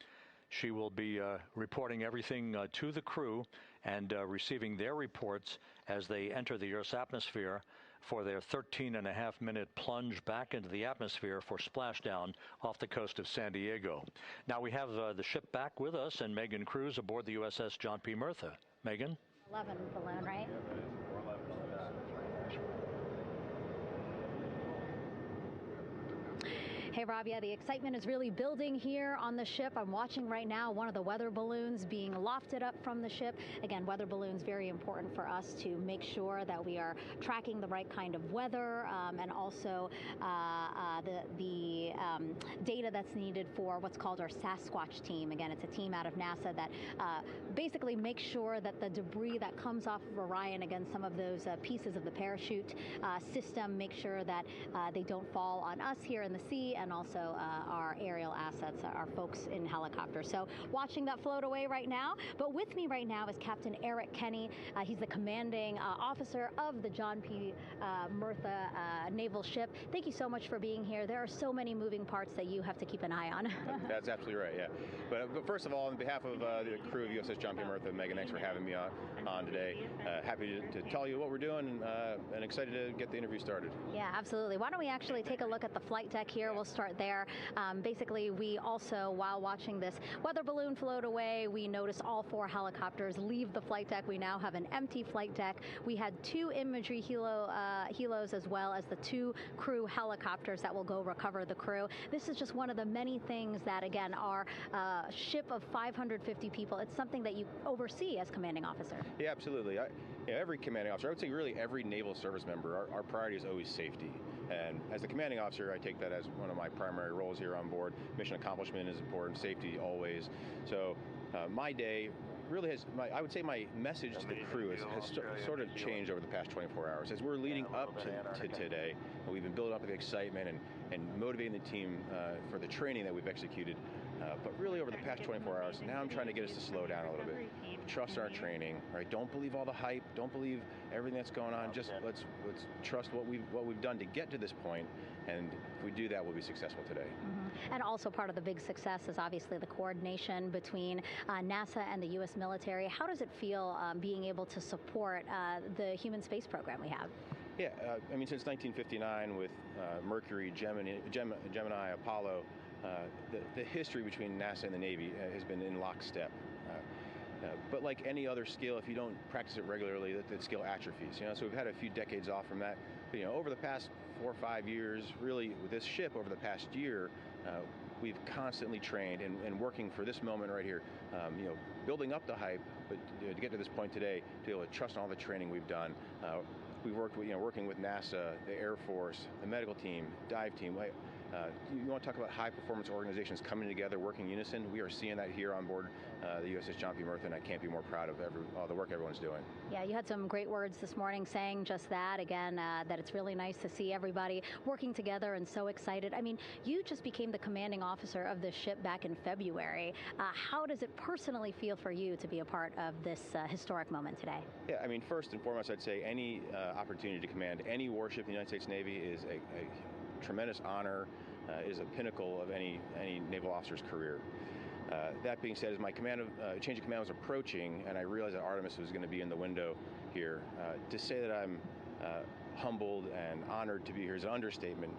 She will be reporting everything to the crew and receiving their reports as they enter the Earth's atmosphere for their 13.5-minute plunge back into the atmosphere for splashdown off the coast of San Diego. Now we have the ship back with us and Megan Cruz aboard the USS John P. Murtha. Megan? 11 balloon, right? Hey, Rob, yeah, the excitement is really building here on the ship. I'm watching right now one of the weather balloons being lofted up from the ship. Again, weather balloons, very important for us to make sure that we are tracking the right kind of weather and also the data that's needed for what's called our Sasquatch team. Again, it's a team out of NASA that basically makes sure that the debris that comes off of Orion, again, some of those pieces of the parachute system, make sure that they don't fall on us here in the sea, and also our aerial assets, our folks in helicopters. So watching that float away right now. But with me right now is Captain Eric Kenny. He's the commanding officer of the John P. Murtha naval ship. Thank you so much for being here. There are so many moving parts that you have to keep an eye on. That's absolutely right, yeah. But first of all, on behalf of the crew of USS John P. Murtha, Megan, thanks for having me on today. Happy to tell you what we're doing and excited to get the interview started. Yeah, absolutely. Why don't we actually take a look at the flight deck here? We'll start there. Basically, we also, while watching this weather balloon float away, we noticed all 4 helicopters leave the flight deck. We now have an empty flight deck. We had 2 imagery helos as well as the 2 crew helicopters that will go recover the crew. This is just one of the many things that, again, our ship of 550 people, it's something that you oversee as commanding officer. Yeah, absolutely. Every commanding officer, I would say really every naval service member, our priority is always safety. And as the commanding officer, I take that as one of my primary roles here on board. Mission accomplishment is important, safety always. So my day really has, I would say my message to the crew has sort of changed over the past 24 hours. As we're leading up to today, we've been building up the excitement and motivating the team for the training that we've executed. But really over the past 24 hours, now I'm trying to get us to slow down a little bit. Trust our training, right? Don't believe all the hype. Don't believe everything that's going on. Just let's trust what we've done to get to this point, and if we do that, we'll be successful today. And also part of the big success is obviously the coordination between NASA and the U.S. military. How does it feel being able to support the human space program we have? Yeah, I mean, since 1959 with Mercury, Gemini, Apollo, the history between NASA and the Navy has been in lockstep. But like any other skill, if you don't practice it regularly, that skill atrophies. So we've had a few decades off from that. But, over the past 4 or 5 years, really with this ship over the past year, we've constantly trained and working for this moment right here. Building up the hype, but to get to this point today, to be able to trust in all the training we've done. We've worked with, working with NASA, the Air Force, the medical team, dive team. You want to talk about high-performance organizations coming together, working in unison? We are seeing that here on board the USS John P. Murtha, and I can't be more proud of all the work everyone's doing. Yeah, you had some great words this morning saying just that, again, that it's really nice to see everybody working together and so excited. I mean, you just became the commanding officer of this ship back in February. How does it personally feel for you to be a part of this historic moment today? Yeah, I mean, first and foremost, I'd say any opportunity to command any warship in the United States Navy is a tremendous honor, is a pinnacle of any naval officer's career. That being said, as my change of command was approaching, and I realized that Artemis was going to be in the window here, to say that I'm humbled and honored to be here is an understatement.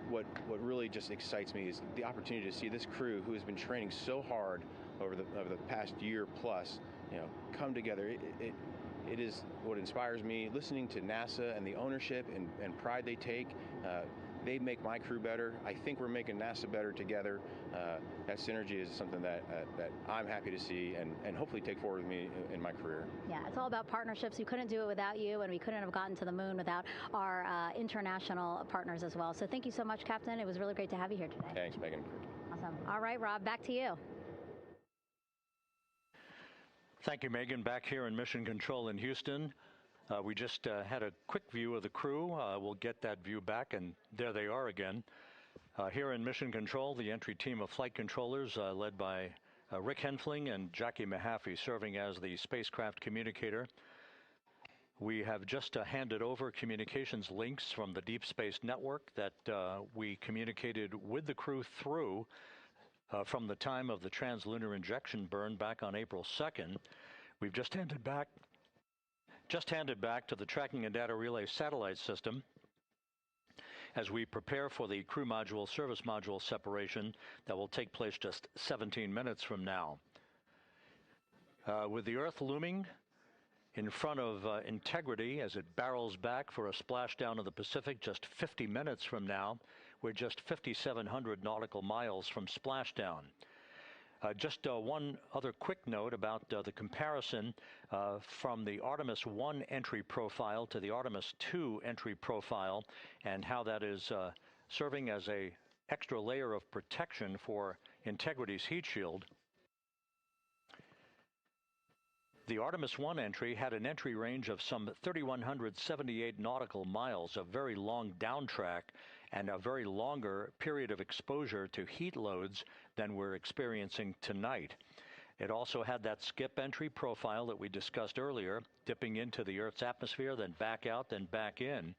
What really just excites me is the opportunity to see this crew, who has been training so hard over the past year plus, come together. It is what inspires me. Listening to NASA and the ownership and pride they take. They make my crew better. I think we're making NASA better together. That synergy is something that I'm happy to see and hopefully take forward with me in my career. Yeah, it's all about partnerships. We couldn't do it without you, and we couldn't have gotten to the moon without our international partners as well. So thank you so much, Captain. It was really great to have you here today. Thanks, Megan. Awesome. All right, Rob, back to you. Thank you, Megan. Back here in Mission Control in Houston. We just had a quick view of the crew. We'll get that view back, and there they are again. Here in Mission Control, the entry team of flight controllers led by Rick Henfling and Jackie Mahaffey serving as the spacecraft communicator. We have just handed over communications links from the Deep Space Network that we communicated with the crew through from the time of the translunar injection burn back on April 2nd. We've just handed back to the Tracking and Data Relay satellite system as we prepare for the crew module service module separation that will take place just 17 minutes from now. With the Earth looming in front of Integrity as it barrels back for a splashdown of the Pacific just 50 minutes from now, we're just 5,700 nautical miles from splashdown. Just one other quick note about the comparison from the Artemis 1 entry profile to the Artemis 2 entry profile and how that is serving as an extra layer of protection for Integrity's heat shield. The Artemis 1 entry had an entry range of some 3,178 nautical miles, a very long downtrack, and a very longer period of exposure to heat loads than we're experiencing tonight. It also had that skip entry profile that we discussed earlier, dipping into the Earth's atmosphere, then back out, then back in.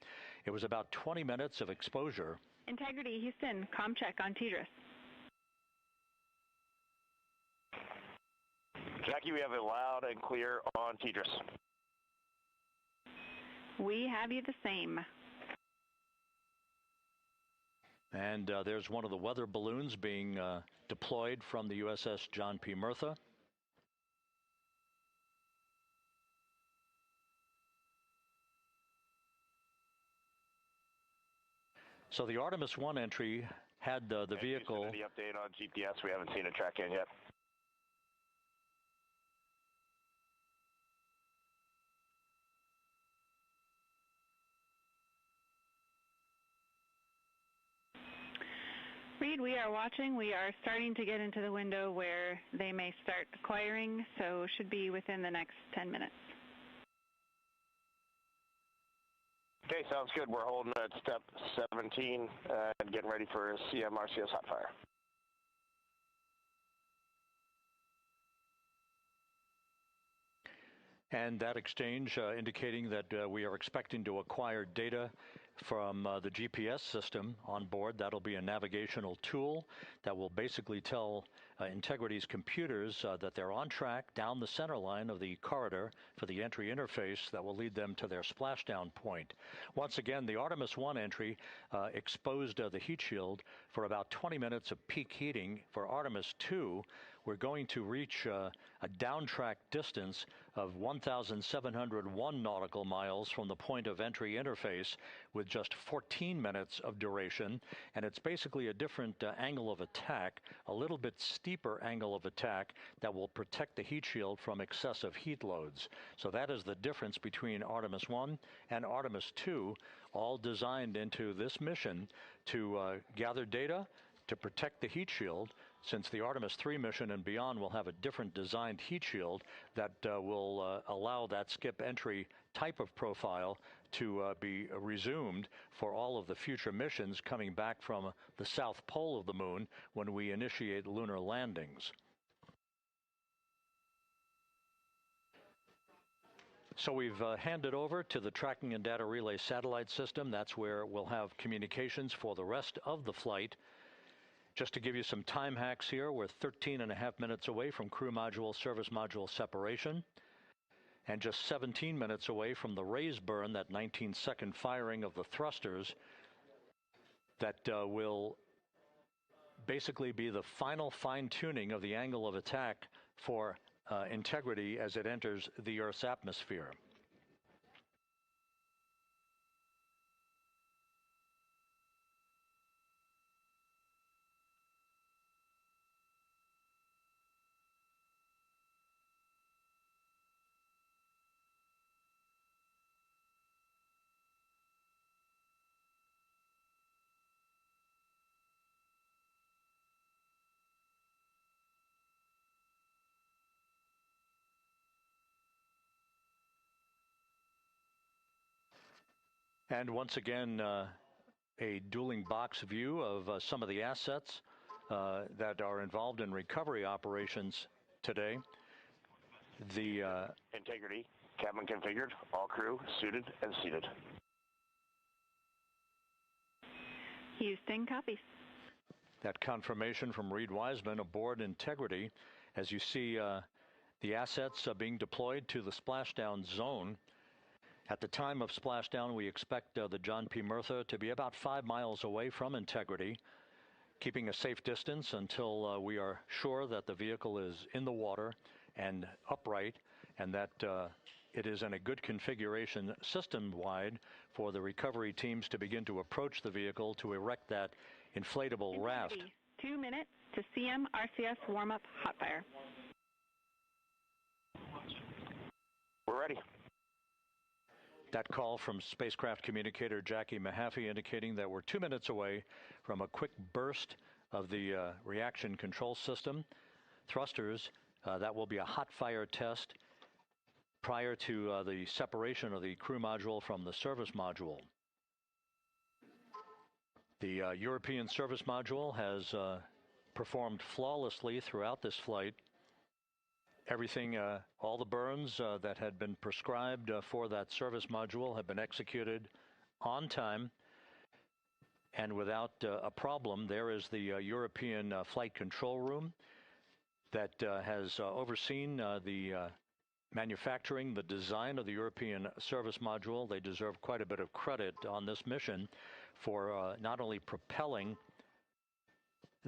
It was about 20 minutes of exposure. Integrity, Houston, comm check on TDRS. Jackie, we have it loud and clear on TDRS. We have you the same. And there's one of the weather balloons being deployed from the USS John P. Murtha. So the Artemis 1 entry had the vehicle. The update on GPS, we haven't seen it track in yet. Reed, we are watching. We are starting to get into the window where they may start acquiring, so should be within the next 10 minutes. Okay, sounds good. We're holding at step 17 and getting ready for CM RCS hot fire. And that exchange indicating that we are expecting to acquire data from the GPS system on board. That'll be a navigational tool that will basically tell Integrity's computers that they're on track down the center line of the corridor for the entry interface that will lead them to their splashdown point. Once again, the Artemis 1 entry exposed the heat shield for about 20 minutes of peak heating. For Artemis 2, we're going to reach a downtrack distance of 1,701 nautical miles from the point of entry interface with just 14 minutes of duration. And it's basically a different angle of attack, a little bit steeper angle of attack that will protect the heat shield from excessive heat loads. So that is the difference between Artemis 1 and Artemis 2, all designed into this mission to gather data, to protect the heat shield, since the Artemis 3 mission and beyond will have a different designed heat shield that will allow that skip entry type of profile to be resumed for all of the future missions coming back from the south pole of the moon when we initiate lunar landings. So we've handed over to the Tracking and Data Relay Satellite System. That's where we'll have communications for the rest of the flight. Just to give you some time hacks here, we're 13.5 minutes away from crew module, service module separation, and just 17 minutes away from the raise burn, that 19-second firing of the thrusters that will basically be the final fine-tuning of the angle of attack for Integrity as it enters the Earth's atmosphere. And once again, a dueling box view of some of the assets that are involved in recovery operations today. The Integrity, cabin configured, all crew suited and seated. Houston, copies. That confirmation from Reed Wiseman aboard Integrity, as you see the assets being deployed to the splashdown zone. At the time of splashdown, we expect the John P. Murtha to be about 5 miles away from Integrity, keeping a safe distance until we are sure that the vehicle is in the water and upright, and that it is in a good configuration system-wide for the recovery teams to begin to approach the vehicle to erect that inflatable raft. 2 minutes to CM RCS warm-up hot fire. We're ready. That call from spacecraft communicator Jackie Mahaffey indicating that we're 2 minutes away from a quick burst of the reaction control system. Thrusters, that will be a hot fire test prior to the separation of the crew module from the service module. The European service module has performed flawlessly throughout this flight. Everything, all the burns that had been prescribed for that service module have been executed on time and without a problem. There is the European flight control room that has overseen the manufacturing, the design of the European service module. They deserve quite a bit of credit on this mission for not only propelling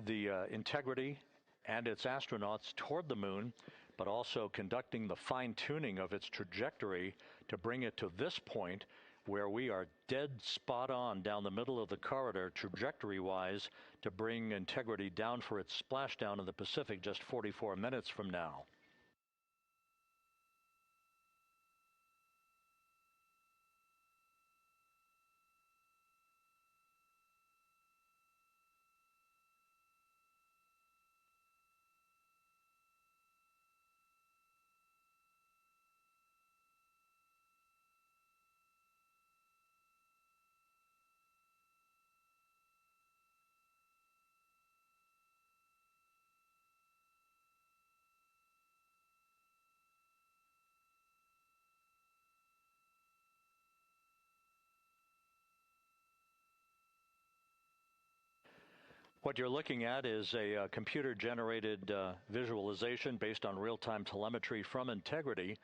the Integrity and its astronauts toward the moon, but also conducting the fine-tuning of its trajectory to bring it to this point where we are dead spot on down the middle of the corridor trajectory-wise to bring Integrity down for its splashdown in the Pacific just 44 minutes from now. What you're looking at is a computer-generated visualization based on real-time telemetry from Integrity.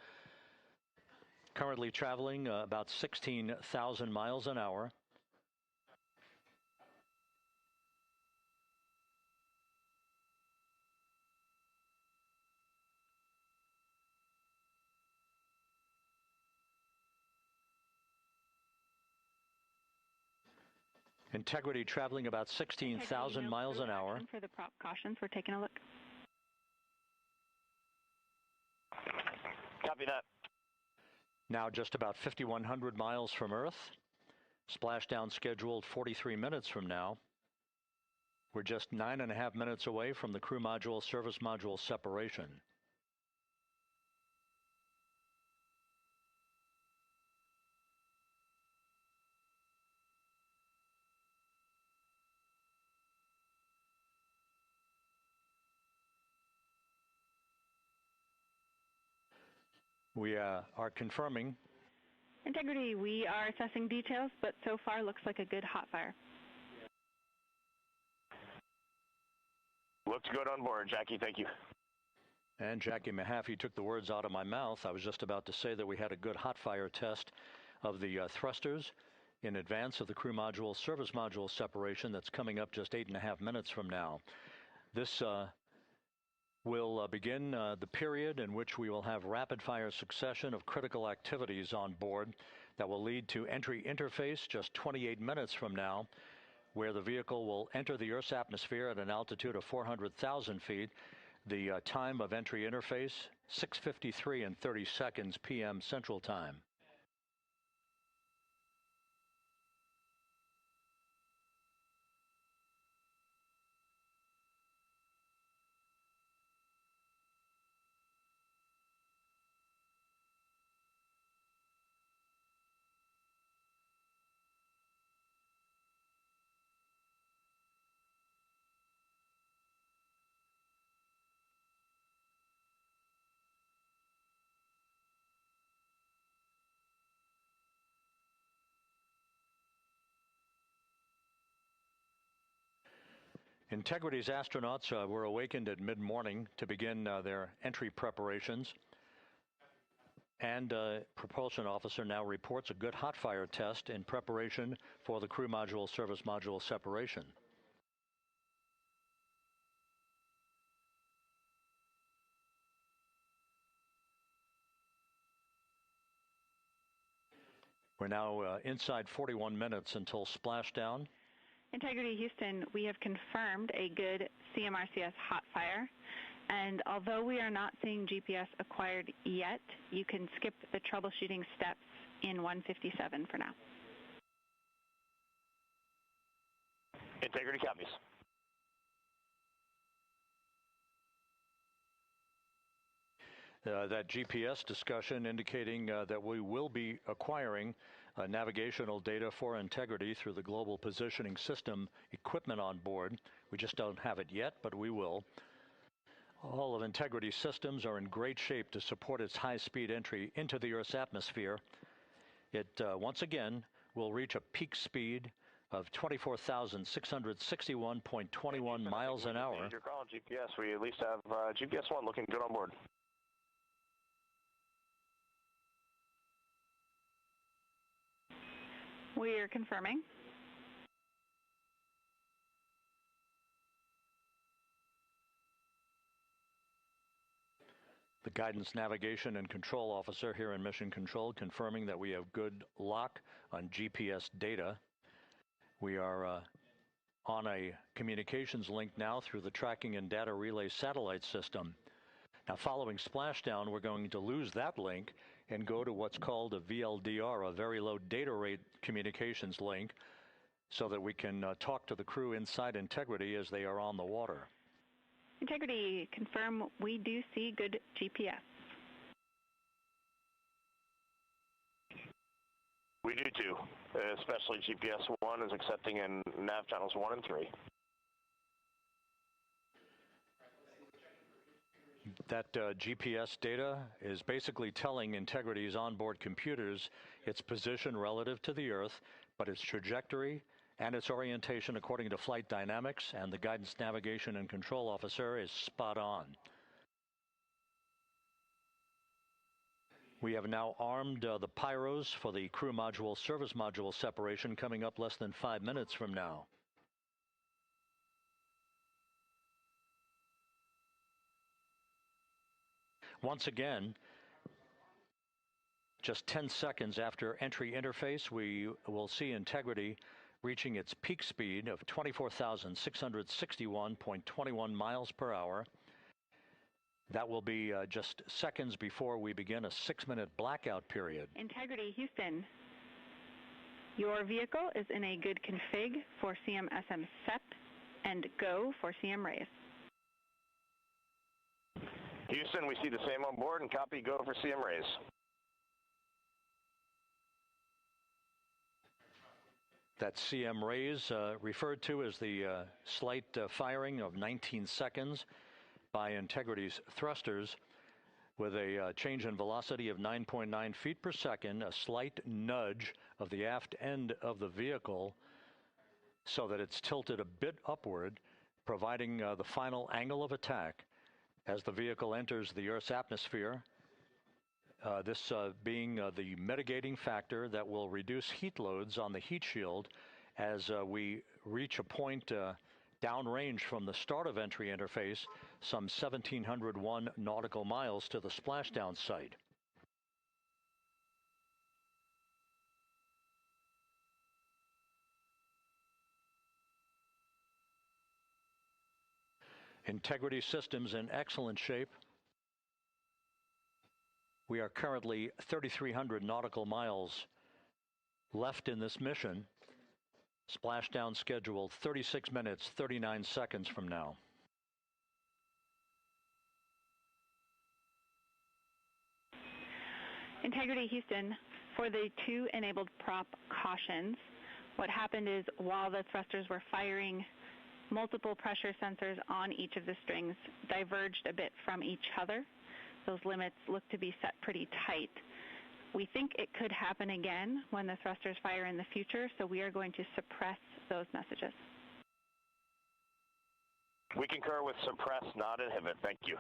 Currently traveling about 16,000 miles an hour. Integrity traveling about 16,000 miles an hour. For the prop cautions, we're taking a look. Copy that. Now just about 5,100 miles from Earth. Splashdown scheduled 43 minutes from now. We're just 9.5 minutes away from the crew module service module separation. We are confirming. Integrity, we are assessing details, but so far looks like a good hot fire. Looks good on board, Jackie. Thank you. And Jackie Mahaffey took the words out of my mouth. I was just about to say that we had a good hot fire test of the thrusters in advance of the crew module service module separation that's coming up just 8.5 minutes from now. This will begin the period in which we will have rapid-fire succession of critical activities on board that will lead to entry interface just 28 minutes from now, where the vehicle will enter the Earth's atmosphere at an altitude of 400,000 feet. The time of entry interface, 6:53 and 30 seconds p.m. Central Time. Integrity's astronauts were awakened at mid-morning to begin their entry preparations. And propulsion officer now reports a good hot fire test in preparation for the crew module service module separation. We're now inside 41 minutes until splashdown. Integrity Houston, we have confirmed a good CMRCS hot fire. And although we are not seeing GPS acquired yet, you can skip the troubleshooting steps in 157 for now. Integrity copies. That GPS discussion indicating that we will be acquiring navigational data for Integrity through the Global Positioning System equipment on board. We just don't have it yet, but we will. All of Integrity's systems are in great shape to support its high-speed entry into the Earth's atmosphere. It, once again, will reach a peak speed of 24,661.21 miles an hour. You're calling GPS. We at least have GPS 1 looking good on board. We are confirming. The guidance, navigation, and control officer here in Mission Control confirming that we have good lock on GPS data. We are on a communications link now through the tracking and data relay satellite system. Now, following splashdown, we're going to lose that link and go to what's called a VLDR, a very low data rate communications link, so that we can talk to the crew inside Integrity as they are on the water. Integrity, confirm we do see good GPS. We do too, especially GPS 1 is accepting in nav channels 1 and 3. That GPS data is basically telling Integrity's onboard computers its position relative to the Earth, but its trajectory and its orientation according to flight dynamics and the guidance, navigation, and control officer is spot on. We have now armed the pyros for the crew module service module separation coming up less than 5 minutes from now. Once again, just 10 seconds after entry interface, we will see Integrity reaching its peak speed of 24,661.21 miles per hour. That will be just seconds before we begin a 6-minute blackout period. Integrity, Houston. Your vehicle is in a good config for CM-SM SEP and go for CM raise. Houston, we see the same on board and copy go for CM raise. That CM raise referred to as the slight firing of 19 seconds by Integrity's thrusters with a change in velocity of 9.9 feet per second, a slight nudge of the aft end of the vehicle so that it's tilted a bit upward, providing the final angle of attack as the vehicle enters the Earth's atmosphere. This being the mitigating factor that will reduce heat loads on the heat shield as we reach a point downrange from the start of entry interface, some 1,701 nautical miles to the splashdown site. Integrity systems in excellent shape. We are currently 3,300 nautical miles left in this mission. Splashdown scheduled 36 minutes, 39 seconds from now. Integrity, Houston. For the 2 enabled prop cautions, what happened is while the thrusters were firing, multiple pressure sensors on each of the strings diverged a bit from each other. Those limits look to be set pretty tight. We think it could happen again when the thrusters fire in the future, so we are going to suppress those messages. We concur with suppress, not inhibit. Thank you.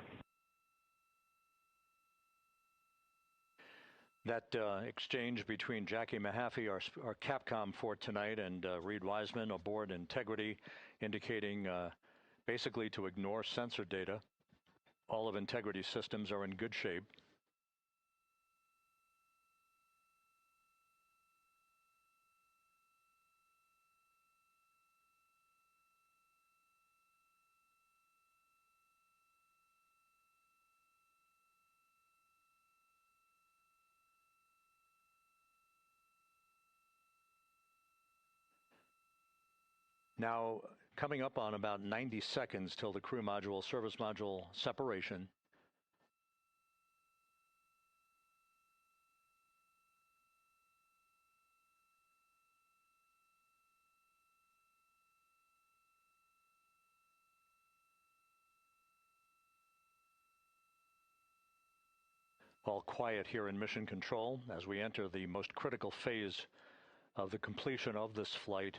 That exchange between Jackie Mahaffey, our Capcom for tonight, and Reed Wiseman aboard Integrity, indicating basically to ignore sensor data. All of Integrity's systems are in good shape. Now, coming up on about 90 seconds till the crew module, service module separation. All quiet here in Mission Control as we enter the most critical phase of the completion of this flight.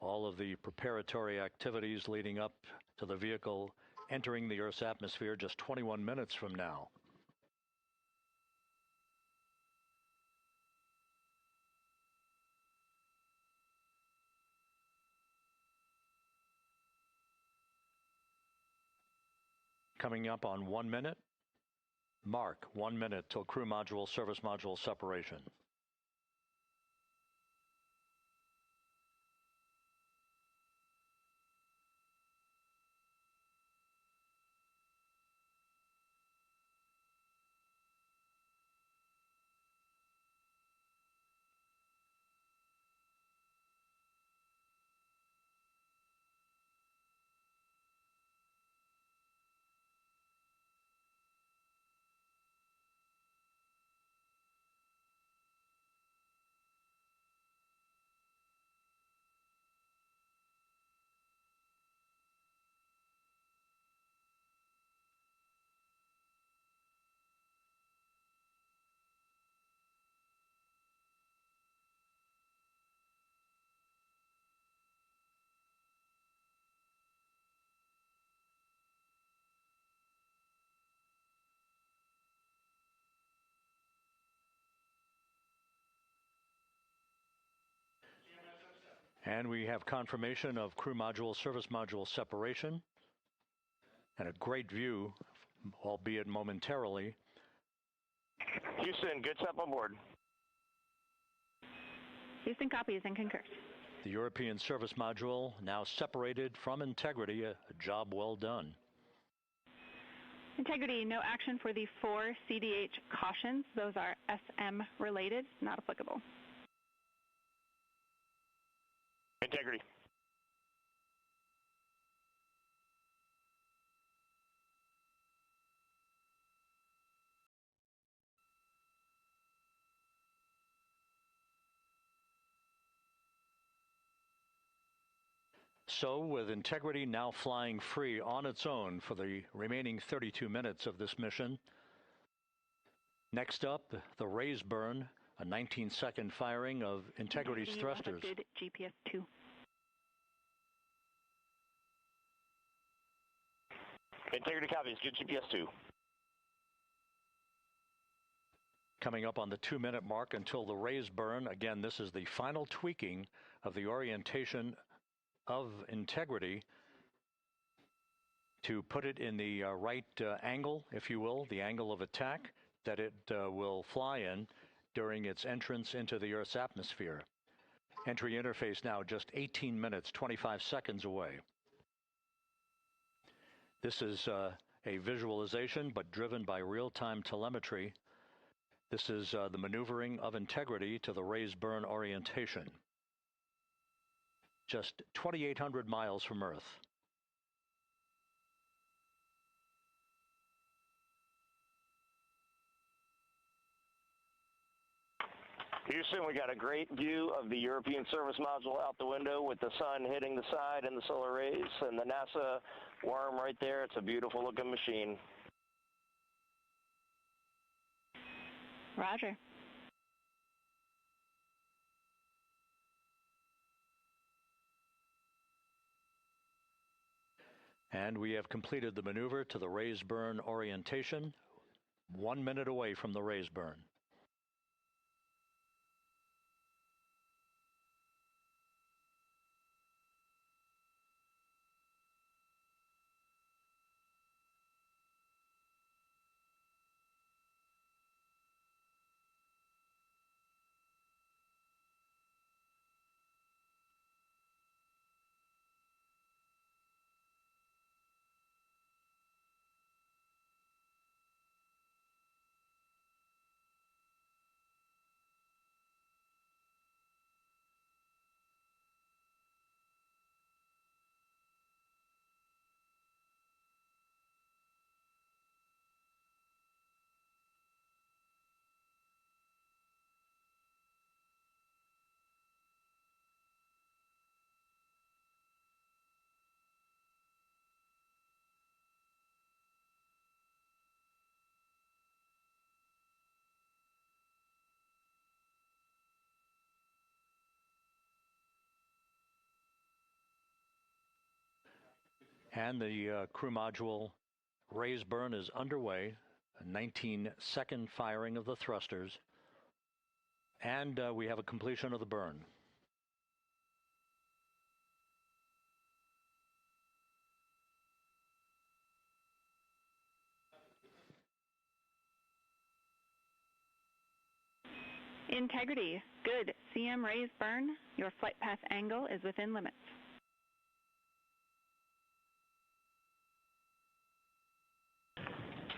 All of the preparatory activities leading up to the vehicle entering the Earth's atmosphere just 21 minutes from now. Coming up on 1 minute. Mark 1 minute till crew module, service module separation. And we have confirmation of crew module, service module separation, and a great view, albeit momentarily. Houston, good step on board. Houston copies and concurs. The European service module now separated from Integrity, a job well done. Integrity, no action for the 4 CDH cautions. Those are SM related, not applicable. Integrity. So, with Integrity now flying free on its own for the remaining 32 minutes of this mission, next up, the raise burn, a 19-second firing of Integrity's thrusters. GPS 2. Integrity copies, good GPS 2. Coming up on the 2-minute mark until the raise burn. Again, this is the final tweaking of the orientation of Integrity to put it in the right angle, if you will, the angle of attack that it will fly in during its entrance into the Earth's atmosphere. Entry interface now just 18 minutes, 25 seconds away. This is a visualization, but driven by real-time telemetry. This is the maneuvering of Integrity to the raise burn orientation. Just 2,800 miles from Earth. Houston, we got a great view of the European service module out the window with the sun hitting the side and the solar rays and the NASA worm right there. It's a beautiful looking machine. Roger. And we have completed the maneuver to the raise burn orientation, 1 minute away from the raise burn. And the crew module raise burn is underway, a 19-second firing of the thrusters, and we have a completion of the burn. Integrity, good. CM raise burn. Your flight path angle is within limits.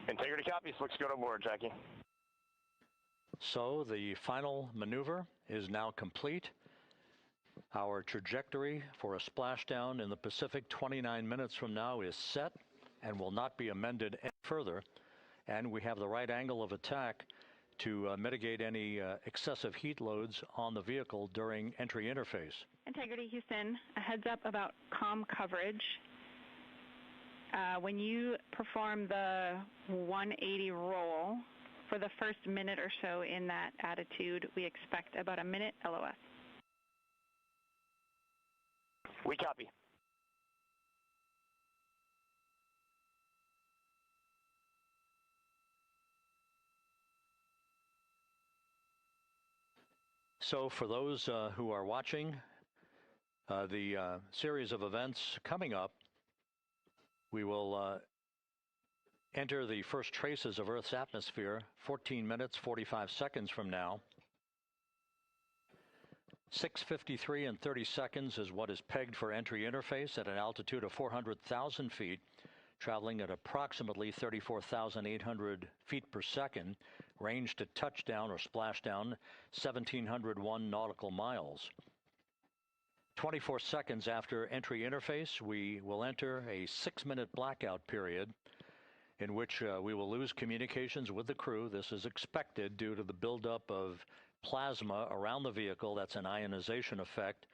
Integrity copies. Looks good on board, Jackie. So the final maneuver is now complete. Our trajectory for a splashdown in the Pacific 29 minutes from now is set and will not be amended any further. And we have the right angle of attack to mitigate any excessive heat loads on the vehicle during entry interface. Integrity, Houston, a heads up about comm coverage. When you perform the 180 roll, for the first minute or so in that attitude, we expect about a minute LOS. We copy. So for those who are watching, The series of events coming up, we will enter the first traces of Earth's atmosphere 14 minutes, 45 seconds from now. 6:53 and 30 seconds is what is pegged for entry interface at an altitude of 400,000 feet, traveling at approximately 34,800 feet per second, range to touchdown or splashdown 1,701 nautical miles. 24 seconds after entry interface, we will enter a 6-minute blackout period in which we will lose communications with the crew. This is expected due to the buildup of plasma around the vehicle. That's an ionization effect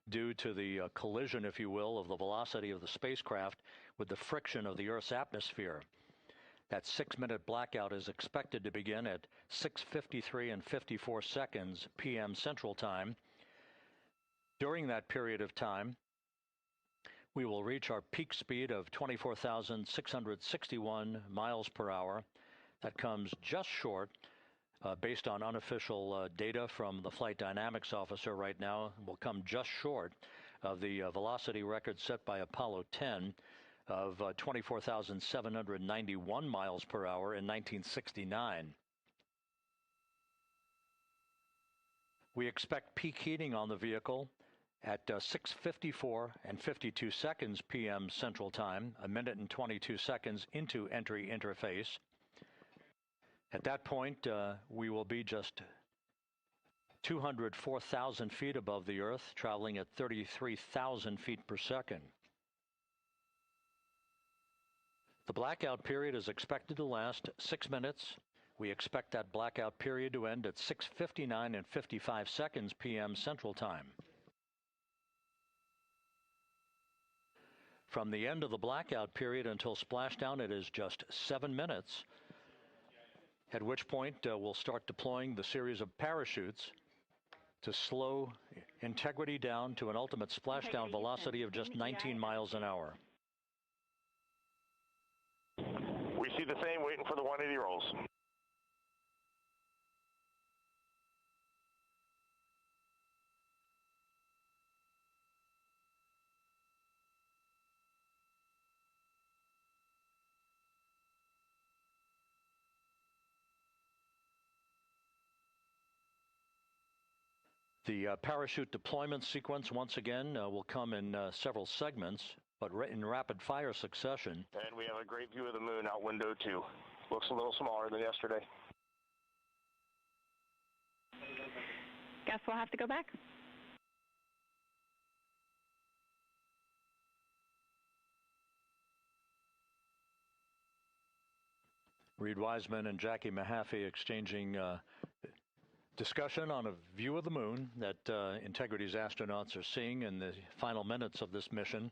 due to the collision, if you will, of the velocity of the spacecraft with the friction of the Earth's atmosphere. That 6-minute blackout is expected to begin at 6:53 and 54 seconds p.m. Central Time. During that period of time, we will reach our peak speed of 24,661 miles per hour. That comes just short, based on unofficial data from the flight dynamics officer right now, will come just short of the velocity record set by Apollo 10 of 24,791 miles per hour in 1969. We expect peak heating on the vehicle at 6:54 and 52 seconds p.m. Central Time, a minute and 22 seconds into entry interface. At that point, we will be just 204,000 feet above the Earth, traveling at 33,000 feet per second. The blackout period is expected to last 6 minutes. We expect that blackout period to end at 6:59 and 55 seconds p.m. Central Time. From the end of the blackout period until splashdown, it is just 7 minutes, at which point we'll start deploying the series of parachutes to slow integrity down to an ultimate splashdown velocity of just 19 miles an hour. We see the same, waiting for the 180 rolls. The parachute deployment sequence, once again, will come in several segments, but in rapid fire succession. And we have a great view of the moon out window 2. Looks a little smaller than yesterday. Guess we'll have to go back. Reed Wiseman and Jackie Mahaffey exchanging discussion on a view of the moon that Integrity's astronauts are seeing in the final minutes of this mission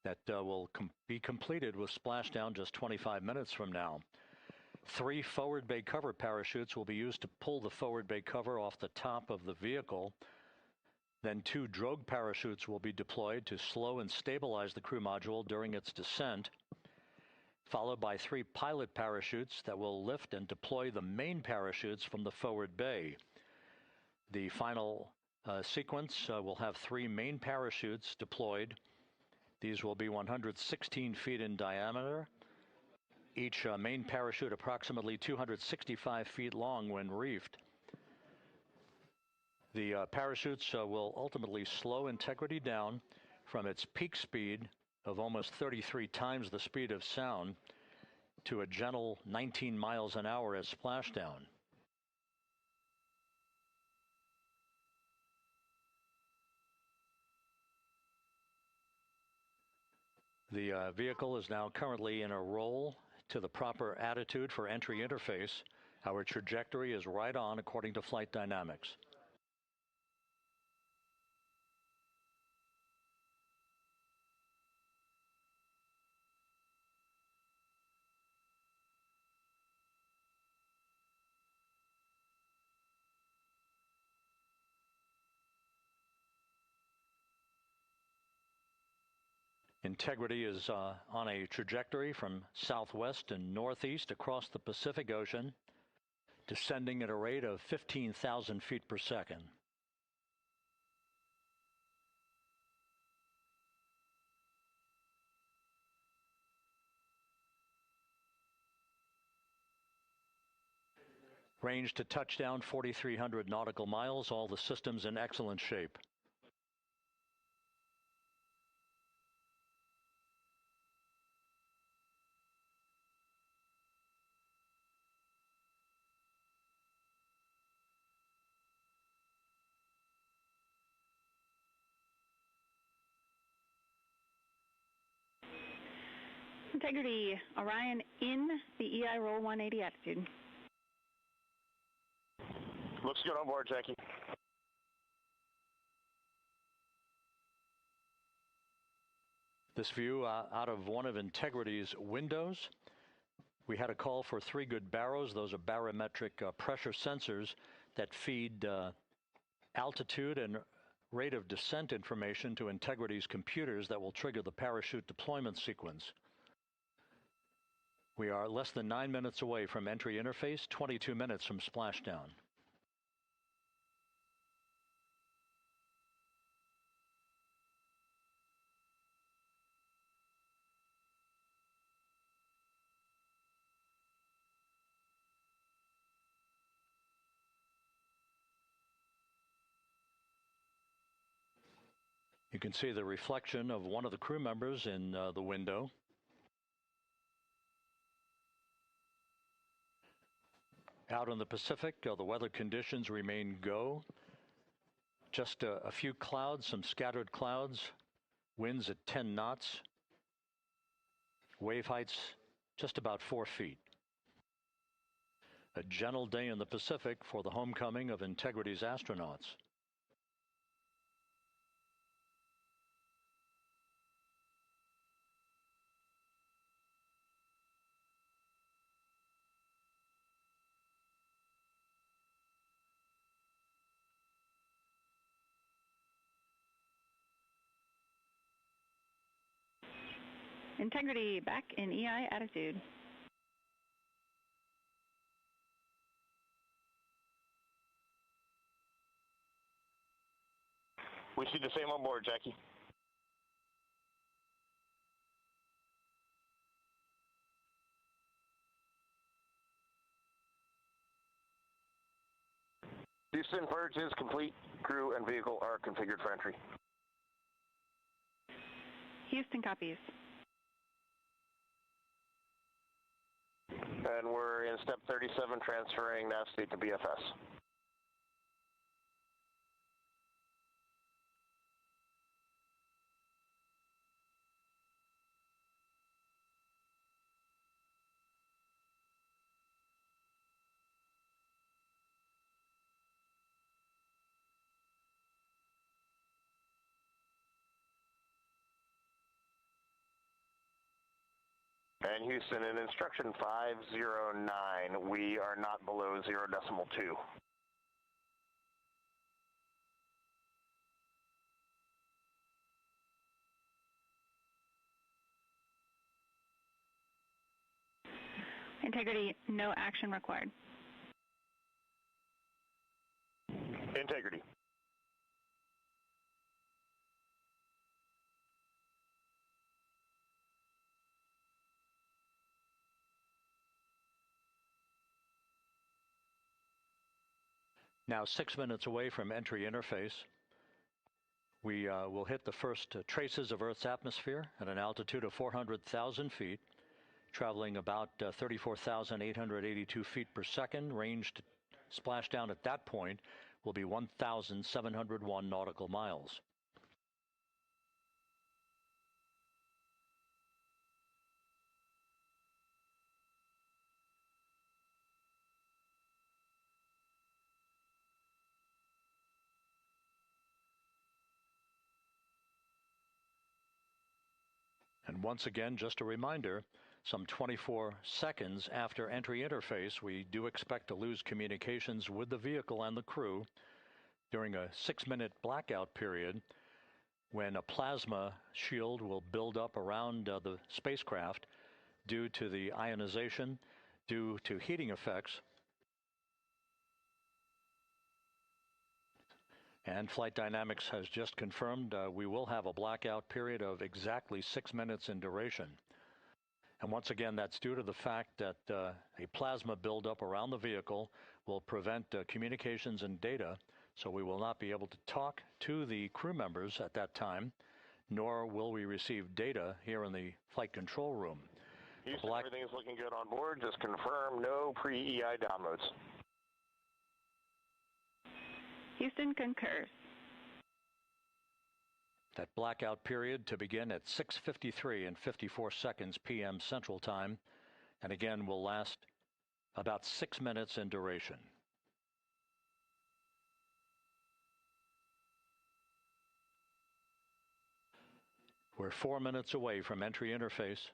that will be completed with splashdown just 25 minutes from now. 3 forward bay cover parachutes will be used to pull the forward bay cover off the top of the vehicle. Then 2 drogue parachutes will be deployed to slow and stabilize the crew module during its descent, followed by 3 pilot parachutes that will lift and deploy the main parachutes from the forward bay. The final sequence will have 3 main parachutes deployed. These will be 116 feet in diameter, each main parachute approximately 265 feet long when reefed. The parachutes will ultimately slow Integrity down from its peak speed of almost 33 times the speed of sound to a gentle 19 miles an hour at splashdown. The vehicle is now currently in a roll to the proper attitude for entry interface. Our trajectory is right on according to flight dynamics. Integrity is on a trajectory from southwest and northeast across the Pacific Ocean, descending at a rate of 15,000 feet per second. Range to touchdown 4,300 nautical miles, all the systems in excellent shape. Integrity, Orion in the EI roll 180 attitude. Looks good on board, Jackie. This view out of one of Integrity's windows. We had a call for 3 good baros. Those are barometric pressure sensors that feed altitude and rate of descent information to Integrity's computers that will trigger the parachute deployment sequence. We are less than 9 minutes away from entry interface, 22 minutes from splashdown. You can see the reflection of one of the crew members in the window. Out in the Pacific, the weather conditions remain go. Just a few clouds, some scattered clouds, winds at 10 knots, wave heights just about 4 feet. A gentle day in the Pacific for the homecoming of Integrity's astronauts. Integrity back in EI attitude. We see the same on board, Jackie. Houston, purge is complete. Crew and vehicle are configured for entry. Houston copies. And we're in step 37, transferring nav state to BFS. And Houston, in instruction 509, we are not below 0.2. Integrity, no action required. Integrity. Now 6 minutes away from entry interface. We will hit the first traces of Earth's atmosphere at an altitude of 400,000 feet, traveling about 34,882 feet per second. Range to splashdown at that point will be 1,701 nautical miles. And once again, just a reminder, some 24 seconds after entry interface, we do expect to lose communications with the vehicle and the crew during a 6-minute blackout period when a plasma shield will build up around the spacecraft due to the ionization, due to heating effects. And Flight Dynamics has just confirmed we will have a blackout period of exactly 6 minutes in duration. And once again, that's due to the fact that a plasma buildup around the vehicle will prevent communications and data, so we will not be able to talk to the crew members at that time, nor will we receive data here in the flight control room. Houston, everything is looking good on board. Just confirm no pre-EI downloads. Houston concurs. That blackout period to begin at 6:53 and 54 seconds p.m. Central Time, and again will last about 6 minutes in duration. We're 4 minutes away from entry interface.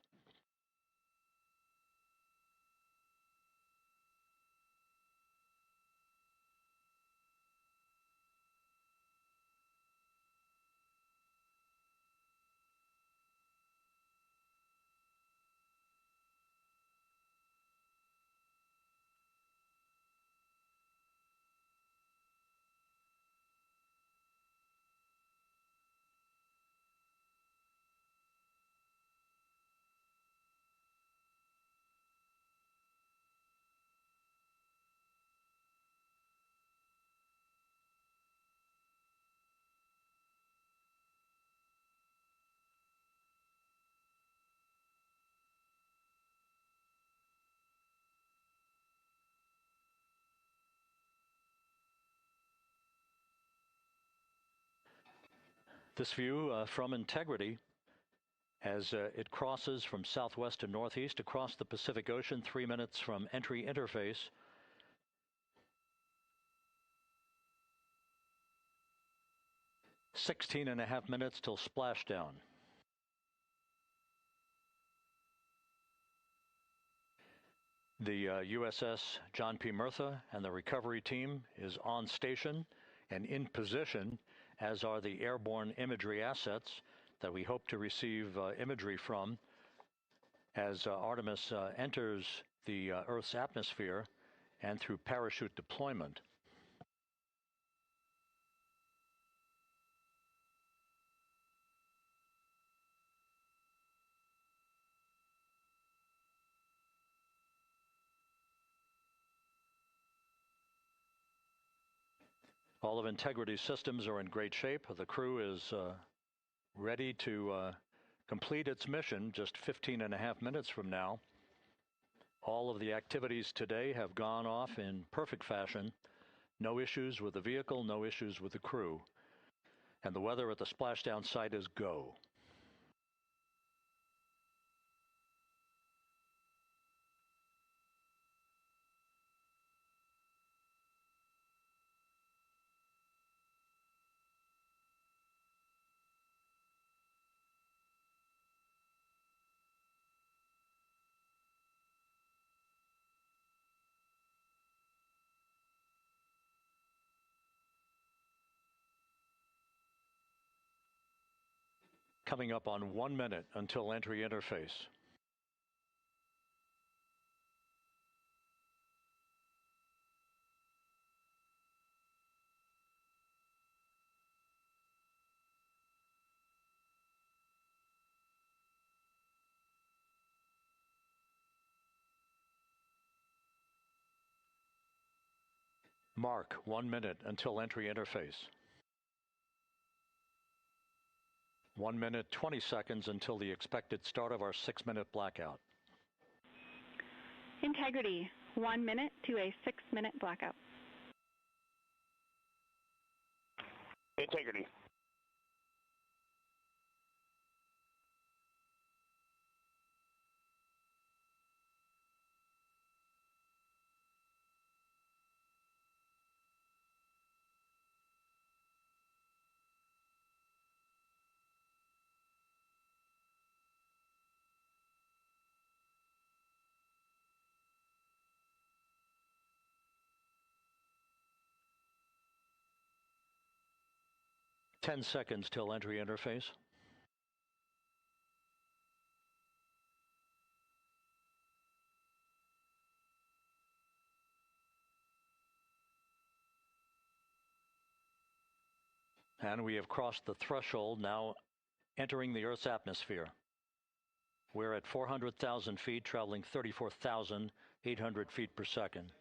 This view from Integrity as it crosses from southwest to northeast across the Pacific Ocean, 3 minutes from entry interface. "16.5 minutes till splashdown." The USS John P. Murtha and the recovery team is on station and in position, as are the airborne imagery assets that we hope to receive imagery from as Artemis enters the Earth's atmosphere and through parachute deployment. All of Integrity's systems are in great shape. The crew is ready to complete its mission just 15.5 minutes from now. All of the activities today have gone off in perfect fashion. No issues with the vehicle, no issues with the crew. And the weather at the splashdown site is go. Coming up on 1 minute until entry interface. Mark 1 minute until entry interface. 1 minute, 20 seconds until the expected start of our 6-minute blackout. Integrity, 1 minute to a 6-minute blackout. Integrity. Ten seconds till entry interface. And we have crossed the threshold, now entering the Earth's atmosphere. We're at 400,000 feet, traveling 34,800 feet per second.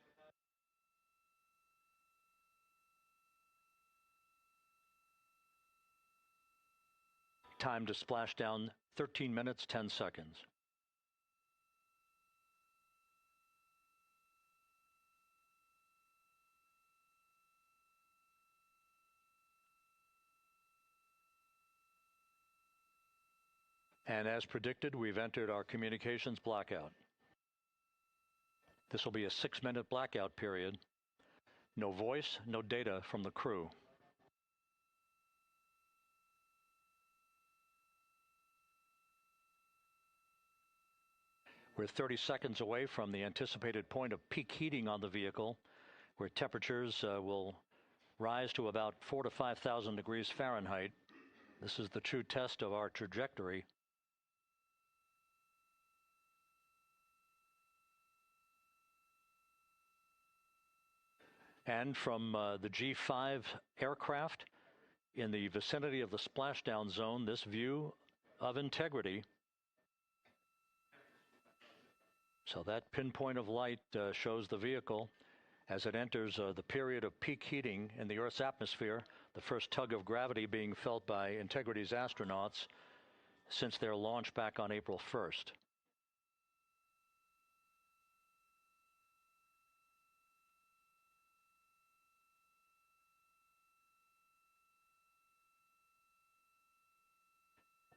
Time to splashdown, 13 minutes, 10 seconds. And as predicted, we've entered our communications blackout. This will be a 6-minute blackout period. No voice, no data from the crew. We're 30 seconds away from the anticipated point of peak heating on the vehicle, where temperatures will rise to about 4,000 to 5,000 degrees Fahrenheit. This is the true test of our trajectory. And from the G5 aircraft in the vicinity of the splashdown zone, this view of integrity. So that pinpoint of light shows the vehicle as it enters the period of peak heating in the Earth's atmosphere, the first tug of gravity being felt by Integrity's astronauts since their launch back on April 1st.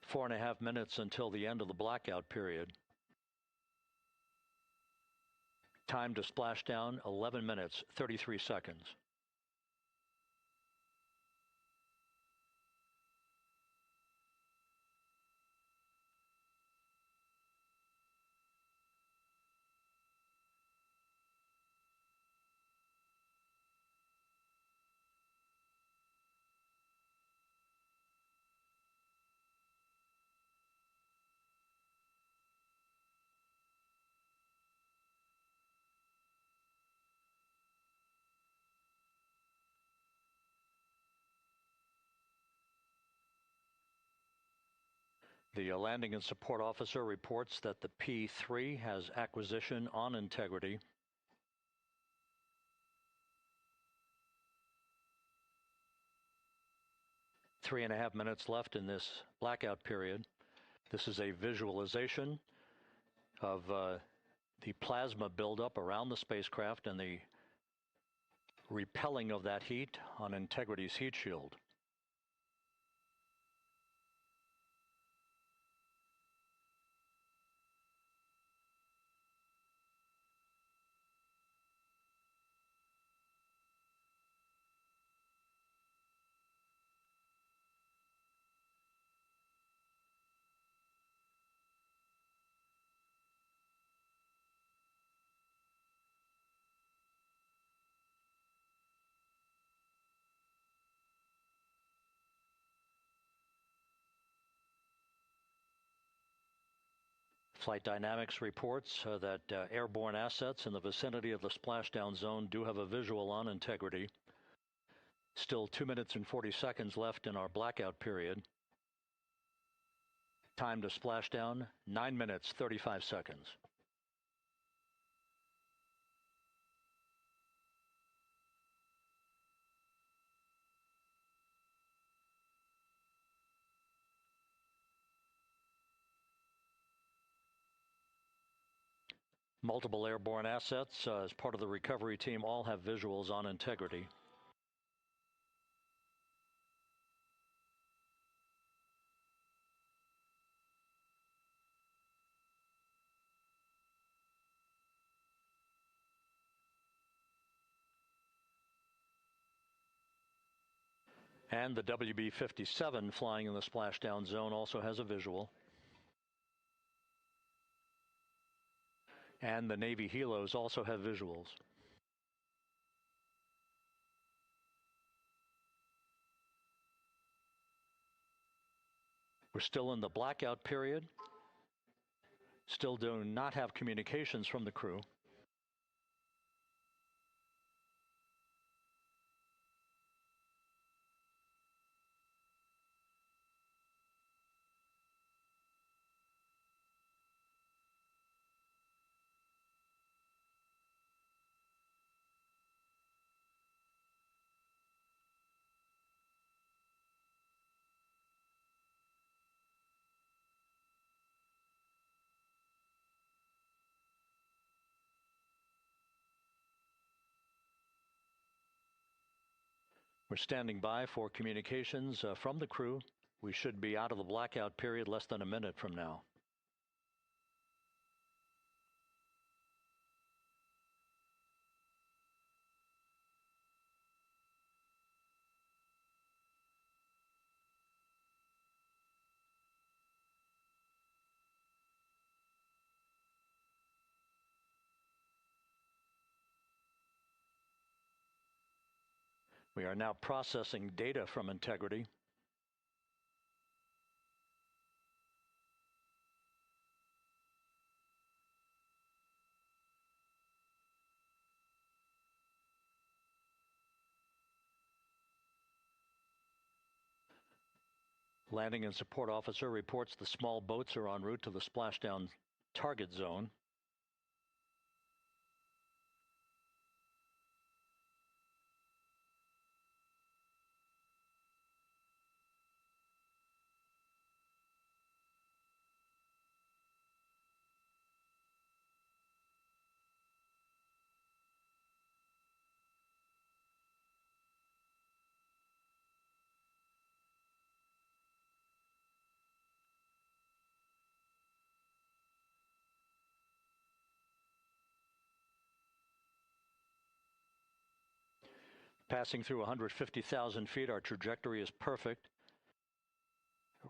Four and a half minutes until the end of the blackout period. Time to splashdown, 11 minutes, 33 seconds. The landing and support officer reports that the P-3 has acquisition on Integrity. Three and a half minutes left in this blackout period. This is a visualization of the plasma buildup around the spacecraft and the repelling of that heat on Integrity's heat shield. Flight Dynamics reports that airborne assets in the vicinity of the splashdown zone do have a visual on Integrity. Still 2 minutes and 40 seconds left in our blackout period. Time to splashdown, 9 minutes, 35 seconds. Multiple airborne assets as part of the recovery team all have visuals on Integrity. And the WB-57 flying in the splashdown zone also has a visual. And the Navy helos also have visuals. We're still in the blackout period. Still do not have communications from the crew. We're standing by for communications from the crew. We should be out of the blackout period less than a minute from now. We are now processing data from integrity. Landing and support officer reports the small boats are en route to the splashdown target zone. Passing through 150,000 feet, our trajectory is perfect.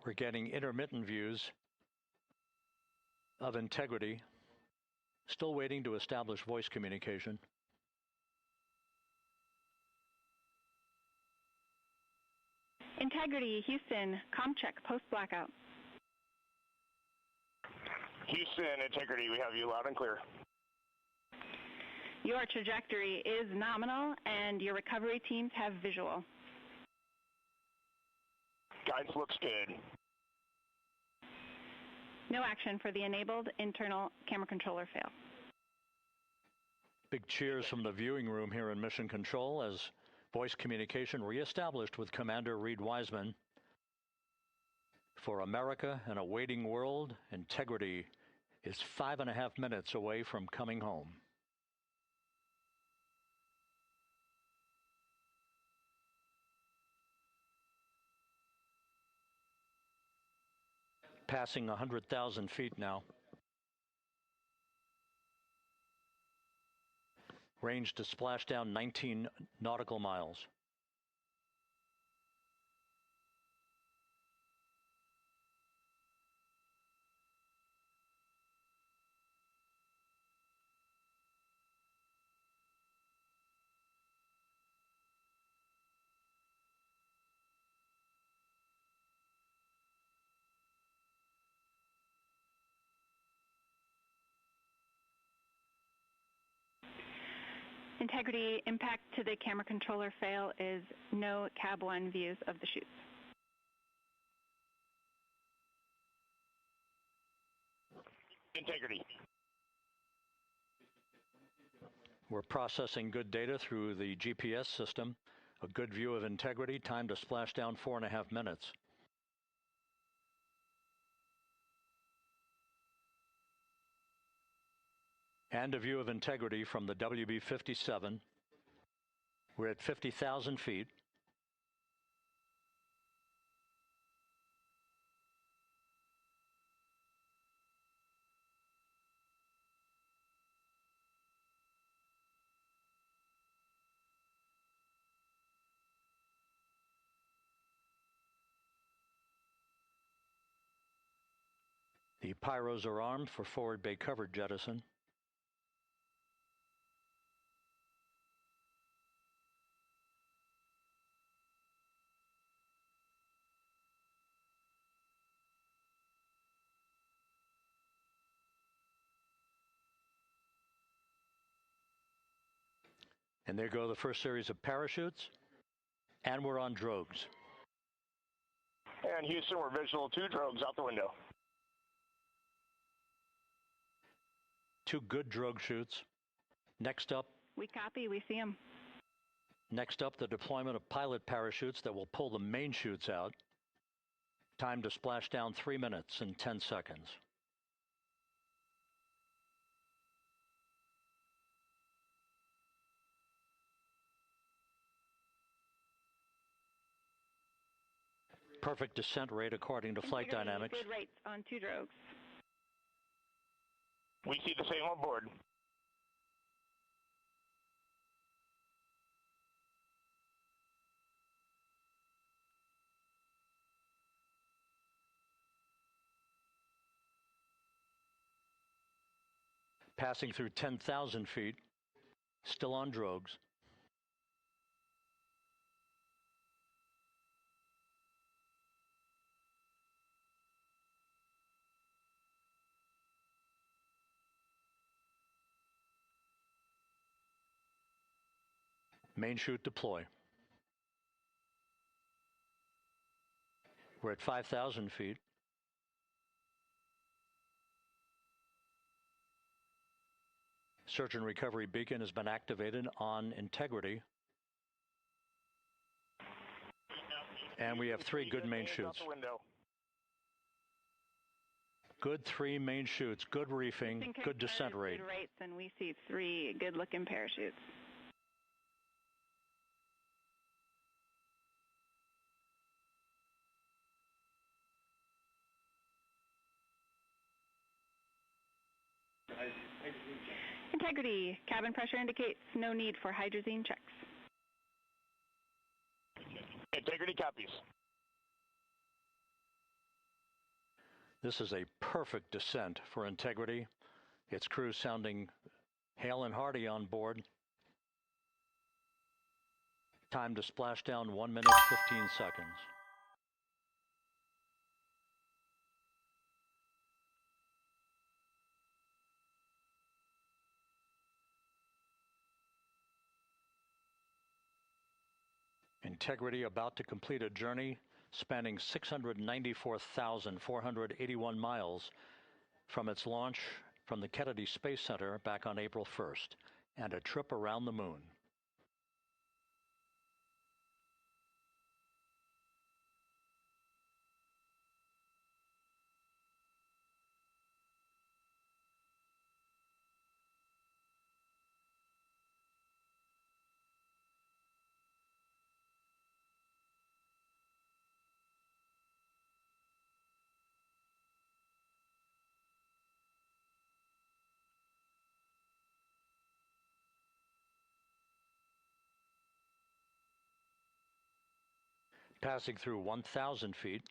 We're getting intermittent views of integrity. Still waiting to establish voice communication. Integrity, Houston, comm check, post-blackout. Houston, Integrity, we have you loud and clear. Your trajectory is nominal, and your recovery teams have visual. Guidance looks good. No action for the enabled internal camera controller fail. Big cheers from the viewing room here in Mission Control as voice communication reestablished with Commander Reed Wiseman. For America and a waiting world, Integrity is 5.5 minutes away from coming home. Passing 100,000 feet now. Range to splashdown 19 nautical miles. Integrity, impact to the camera controller fail is no Cab 1 views of the chutes. Integrity. We're processing good data through the GPS system. A good view of Integrity, time to splashdown 4.5 minutes. And a view of Integrity from the WB-57. We're at 50,000 feet. The pyros are armed for forward bay cover jettison. And there go the first series of parachutes. And we're on drogues. And Houston, we're visual 2 drogues out the window. 2 good drogue chutes. Next up. We copy, we see them. Next up, the deployment of pilot parachutes that will pull the main chutes out. Time to splash down 3 minutes and 10 seconds. Perfect descent rate according to flight dynamics. Good rates on 2 drogues. We see the same on board. Passing through 10,000 feet, still on drogues. Main chute deploy. We're at 5,000 feet. Search and recovery beacon has been activated on integrity. And we have 3 good main chutes. Good 3 main chutes, good reefing, good descent rate. Good rates, and we see 3 good-looking parachutes. Integrity. Cabin pressure indicates no need for hydrazine checks. Integrity copies. This is a perfect descent for Integrity. Its crew sounding hale and hearty on board. Time to splash down 1 minute, 15 seconds. Integrity about to complete a journey spanning 694,481 miles from its launch from the Kennedy Space Center back on April 1st, and a trip around the moon. Passing through 1,000 feet.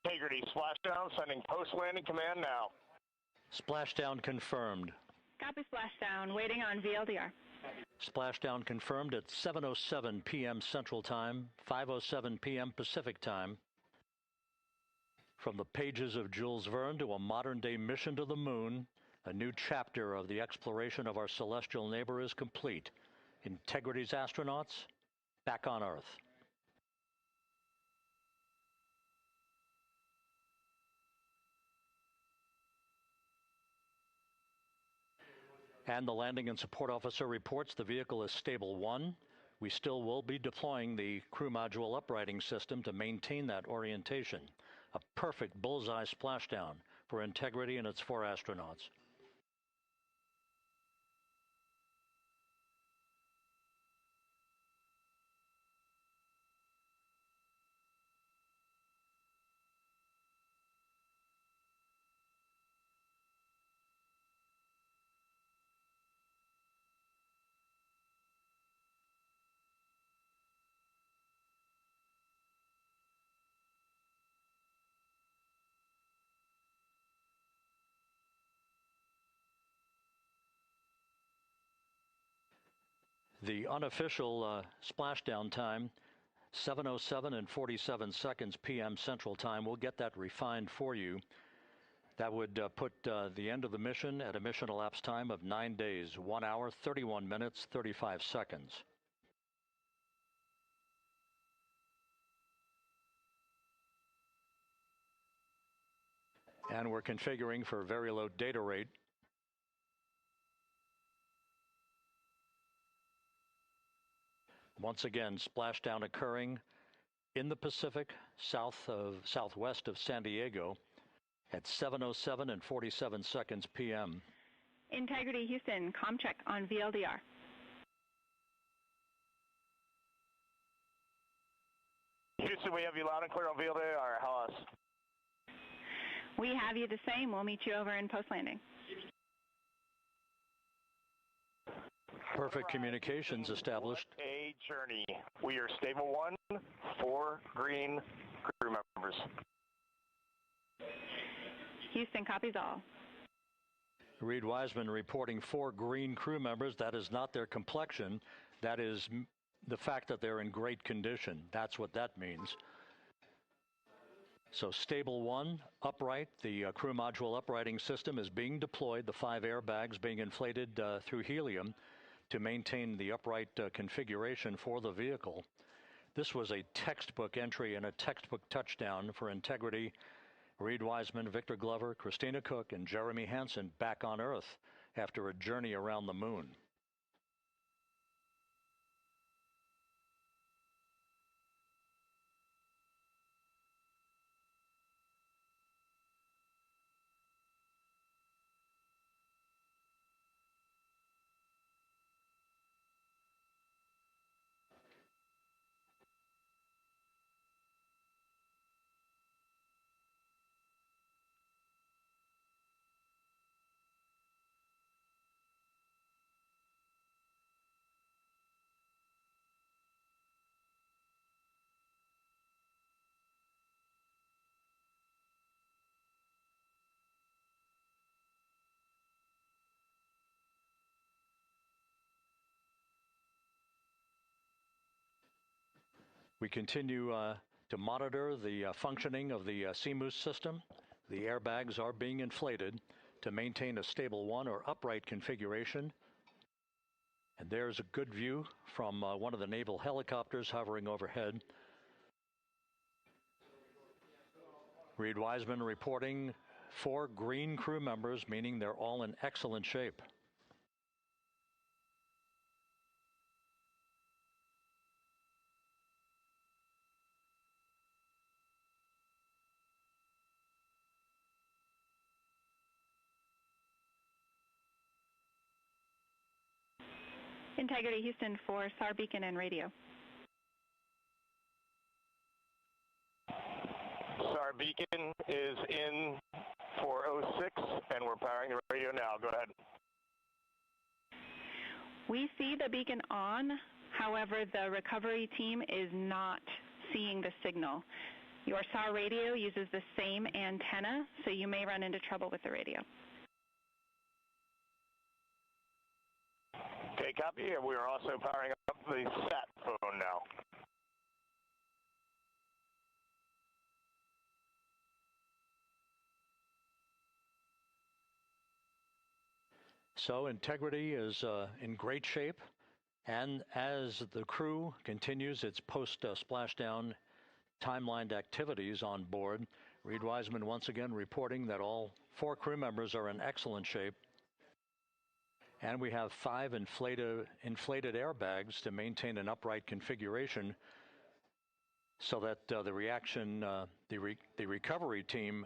Integrity, splashdown, sending post-landing command now. Splashdown confirmed. Copy splashdown, waiting on VLDR. Splashdown confirmed at 7:07 p.m. Central Time, 5:07 p.m. Pacific Time. From the pages of Jules Verne to a modern-day mission to the moon, a new chapter of the exploration of our celestial neighbor is complete. Integrity's astronauts back on Earth. And the landing and support officer reports the vehicle is stable 1. We still will be deploying the crew module uprighting system to maintain that orientation. A perfect bullseye splashdown for Integrity and its 4 astronauts. The unofficial splashdown time, 7:07 and 47 seconds p.m. Central Time. We'll get that refined for you. That would put the end of the mission at a mission elapsed time of 9 days, 1 hour, 31 minutes, 35 seconds. And we're configuring for very low data rate. Once again, splashdown occurring in the Pacific, southwest of San Diego at 7:07 and 47 seconds p.m. Integrity Houston, comm check on VLDR. Houston, we have you loud and clear on VLDR. How else? We have you the same. We'll meet you over in post-landing. Perfect communications established. What a journey. We are stable 1, 4 green crew members. Houston copies all. Reed Wiseman reporting 4 green crew members. That is not their complexion. That is the fact that they're in great condition. That's what that means. So stable 1, upright. The crew module uprighting system is being deployed. The 5 airbags being inflated through helium to maintain the upright configuration for the vehicle. This was a textbook entry and a textbook touchdown for Integrity. Reed Wiseman, Victor Glover, Christina Cook, and Jeremy Hansen back on Earth after a journey around the moon. We continue to monitor the functioning of the CMOOS system. The airbags are being inflated to maintain a stable 1 or upright configuration. And there's a good view from one of the naval helicopters hovering overhead. Reed Wiseman reporting 4 green crew members, meaning they're all in excellent shape. Integrity Houston for SAR beacon and radio. SAR beacon is in 406, and we're powering the radio now. Go ahead. We see the beacon on. However, the recovery team is not seeing the signal. Your SAR radio uses the same antenna, so you may run into trouble with the radio. Okay, copy. And we are also powering up the sat phone now. So Integrity is in great shape, and as the crew continues its post-splashdown timelined activities on board, Reed Wiseman once again reporting that all 4 crew members are in excellent shape. And we have 5 inflated airbags to maintain an upright configuration so that the recovery team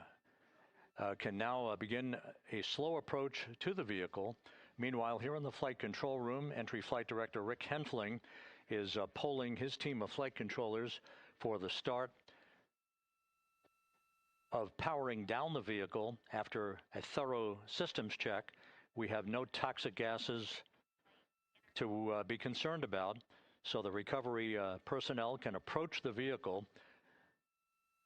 can now begin a slow approach to the vehicle. Meanwhile, here in the flight control room, Entry Flight Director Rick Henfling is polling his team of flight controllers for the start of powering down the vehicle after a thorough systems check. We have no toxic gases to be concerned about, so the recovery personnel can approach the vehicle,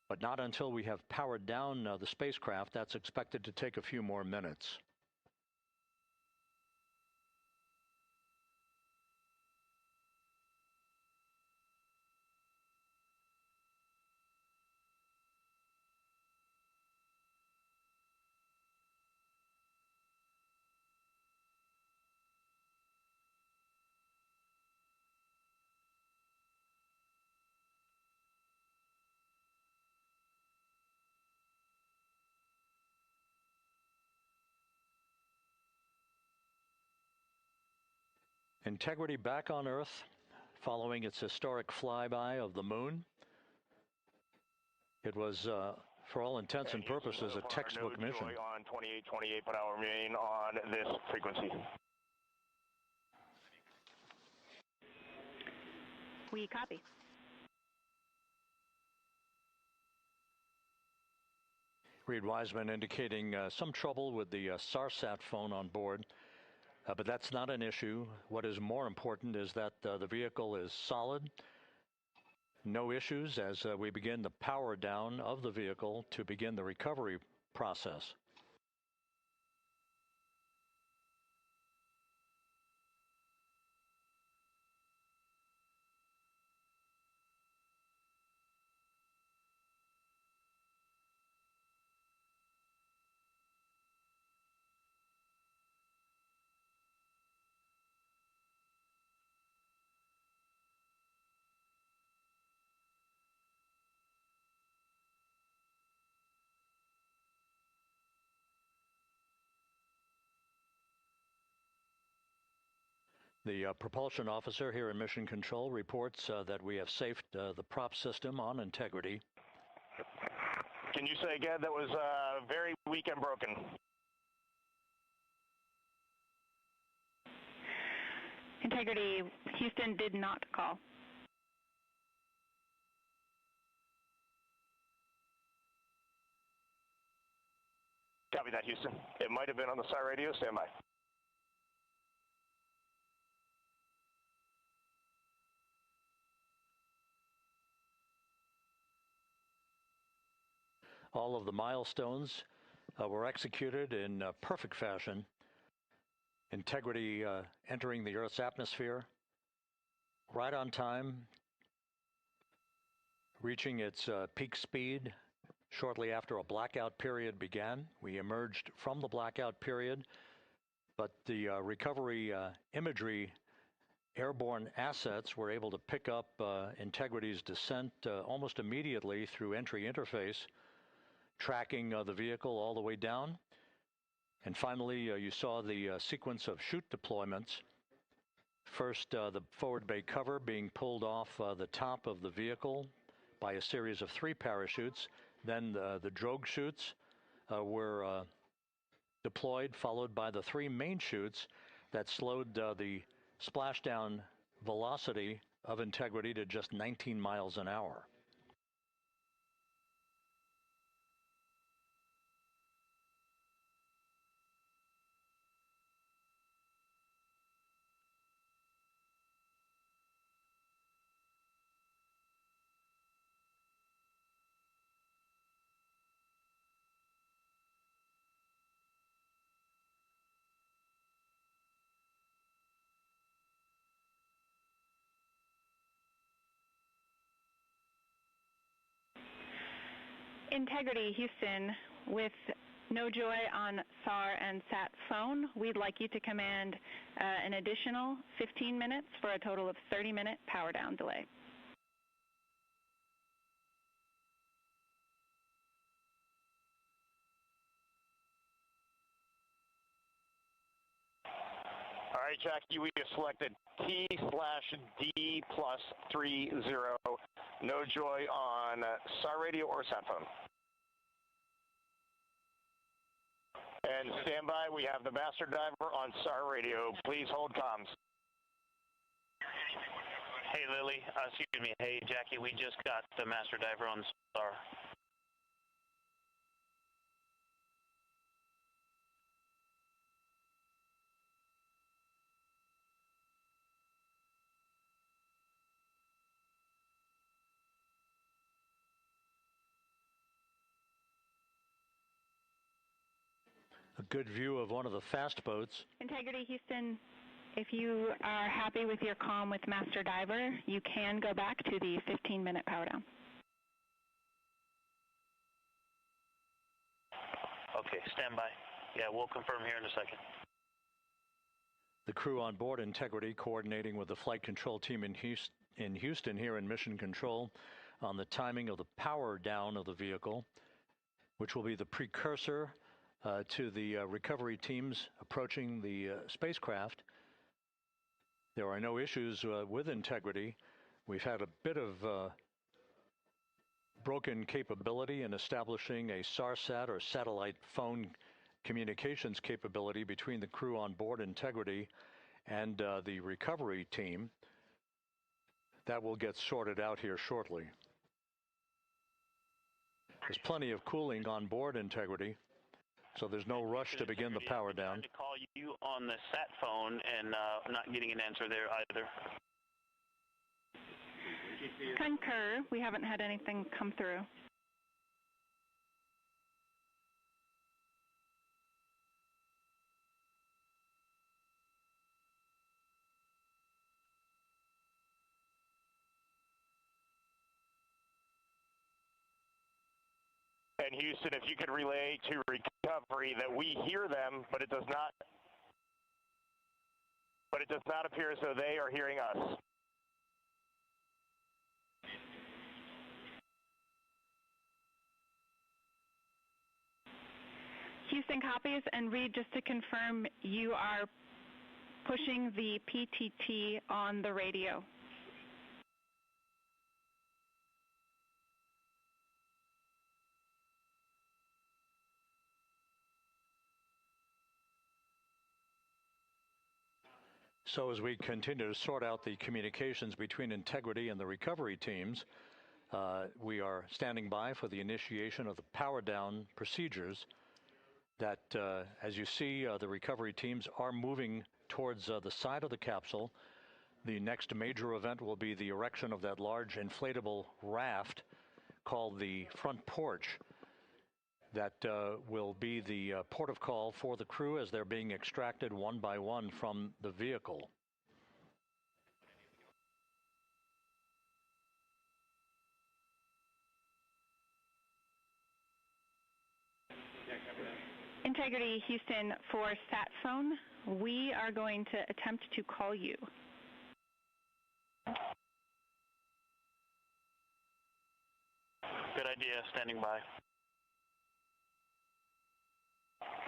but not until we have powered down the spacecraft. That's expected to take a few more minutes. Integrity back on Earth following its historic flyby of the moon. It was, for all intents and purposes, a textbook mission. On 2828, but I'll remain on this frequency. We copy. Reed Wiseman indicating some trouble with the SARSAT phone on board, but that's not an issue. What is more important is that the vehicle is solid. No issues as we begin the power down of the vehicle to begin the recovery process. The propulsion officer here in Mission Control reports that we have safed the prop system on Integrity. Can you say again? That was very weak and broken. Integrity, Houston did not call. Copy that, Houston. It might have been on the SAR radio. Stand by. All of the milestones were executed in perfect fashion. Integrity entering the Earth's atmosphere right on time, reaching its peak speed shortly after a blackout period began. We emerged from the blackout period, but the recovery imagery airborne assets were able to pick up Integrity's descent almost immediately through entry interface, tracking the vehicle all the way down. And finally, you saw the sequence of chute deployments. First, the forward bay cover being pulled off the top of the vehicle by a series of 3 parachutes. Then the drogue chutes were deployed, followed by the 3 main chutes that slowed the splashdown velocity of Integrity to just 19 miles an hour. Integrity, Houston, with no joy on SAR and SAT phone, we'd like you to command an additional 15 minutes for a total of 30-minute power down delay. All right, Jackie, we have selected T/D+30. No joy on SAR radio or SAT phone. And stand by, we have the master diver on SAR radio. Please hold comms. Hey, Lily. Excuse me. Hey, Jackie, we just got the master diver on SAR. A good view of one of the fast boats. Integrity, Houston, if you are happy with your comm with Master Diver, you can go back to the 15-minute power down. Okay, stand by. Yeah, we'll confirm here in a second. The crew on board Integrity coordinating with the flight control team in Houston here in Mission Control on the timing of the power down of the vehicle, which will be the precursor to the recovery teams approaching the spacecraft. There are no issues with integrity. We've had a bit of broken capability in establishing a SARSAT or satellite phone communications capability between the crew on board Integrity and the recovery team. That will get sorted out here shortly. There's plenty of cooling on board Integrity, so there's no rush to begin the power down. I tried to call you on the sat phone and not getting an answer there either. Concur. We haven't had anything come through. And Houston, if you could relay to recovery that we hear them, but it does not appear as though they are hearing us. Houston copies, and Reed, just to confirm, you are pushing the PTT on the radio. So as we continue to sort out the communications between Integrity and the recovery teams, we are standing by for the initiation of the power down procedures that, as you see, the recovery teams are moving towards the side of the capsule. The next major event will be the erection of that large inflatable raft called the front porch. That will be the port of call for the crew as they're being extracted one by one from the vehicle. Integrity, Houston, for sat phone, we are going to attempt to call you. Good idea, standing by.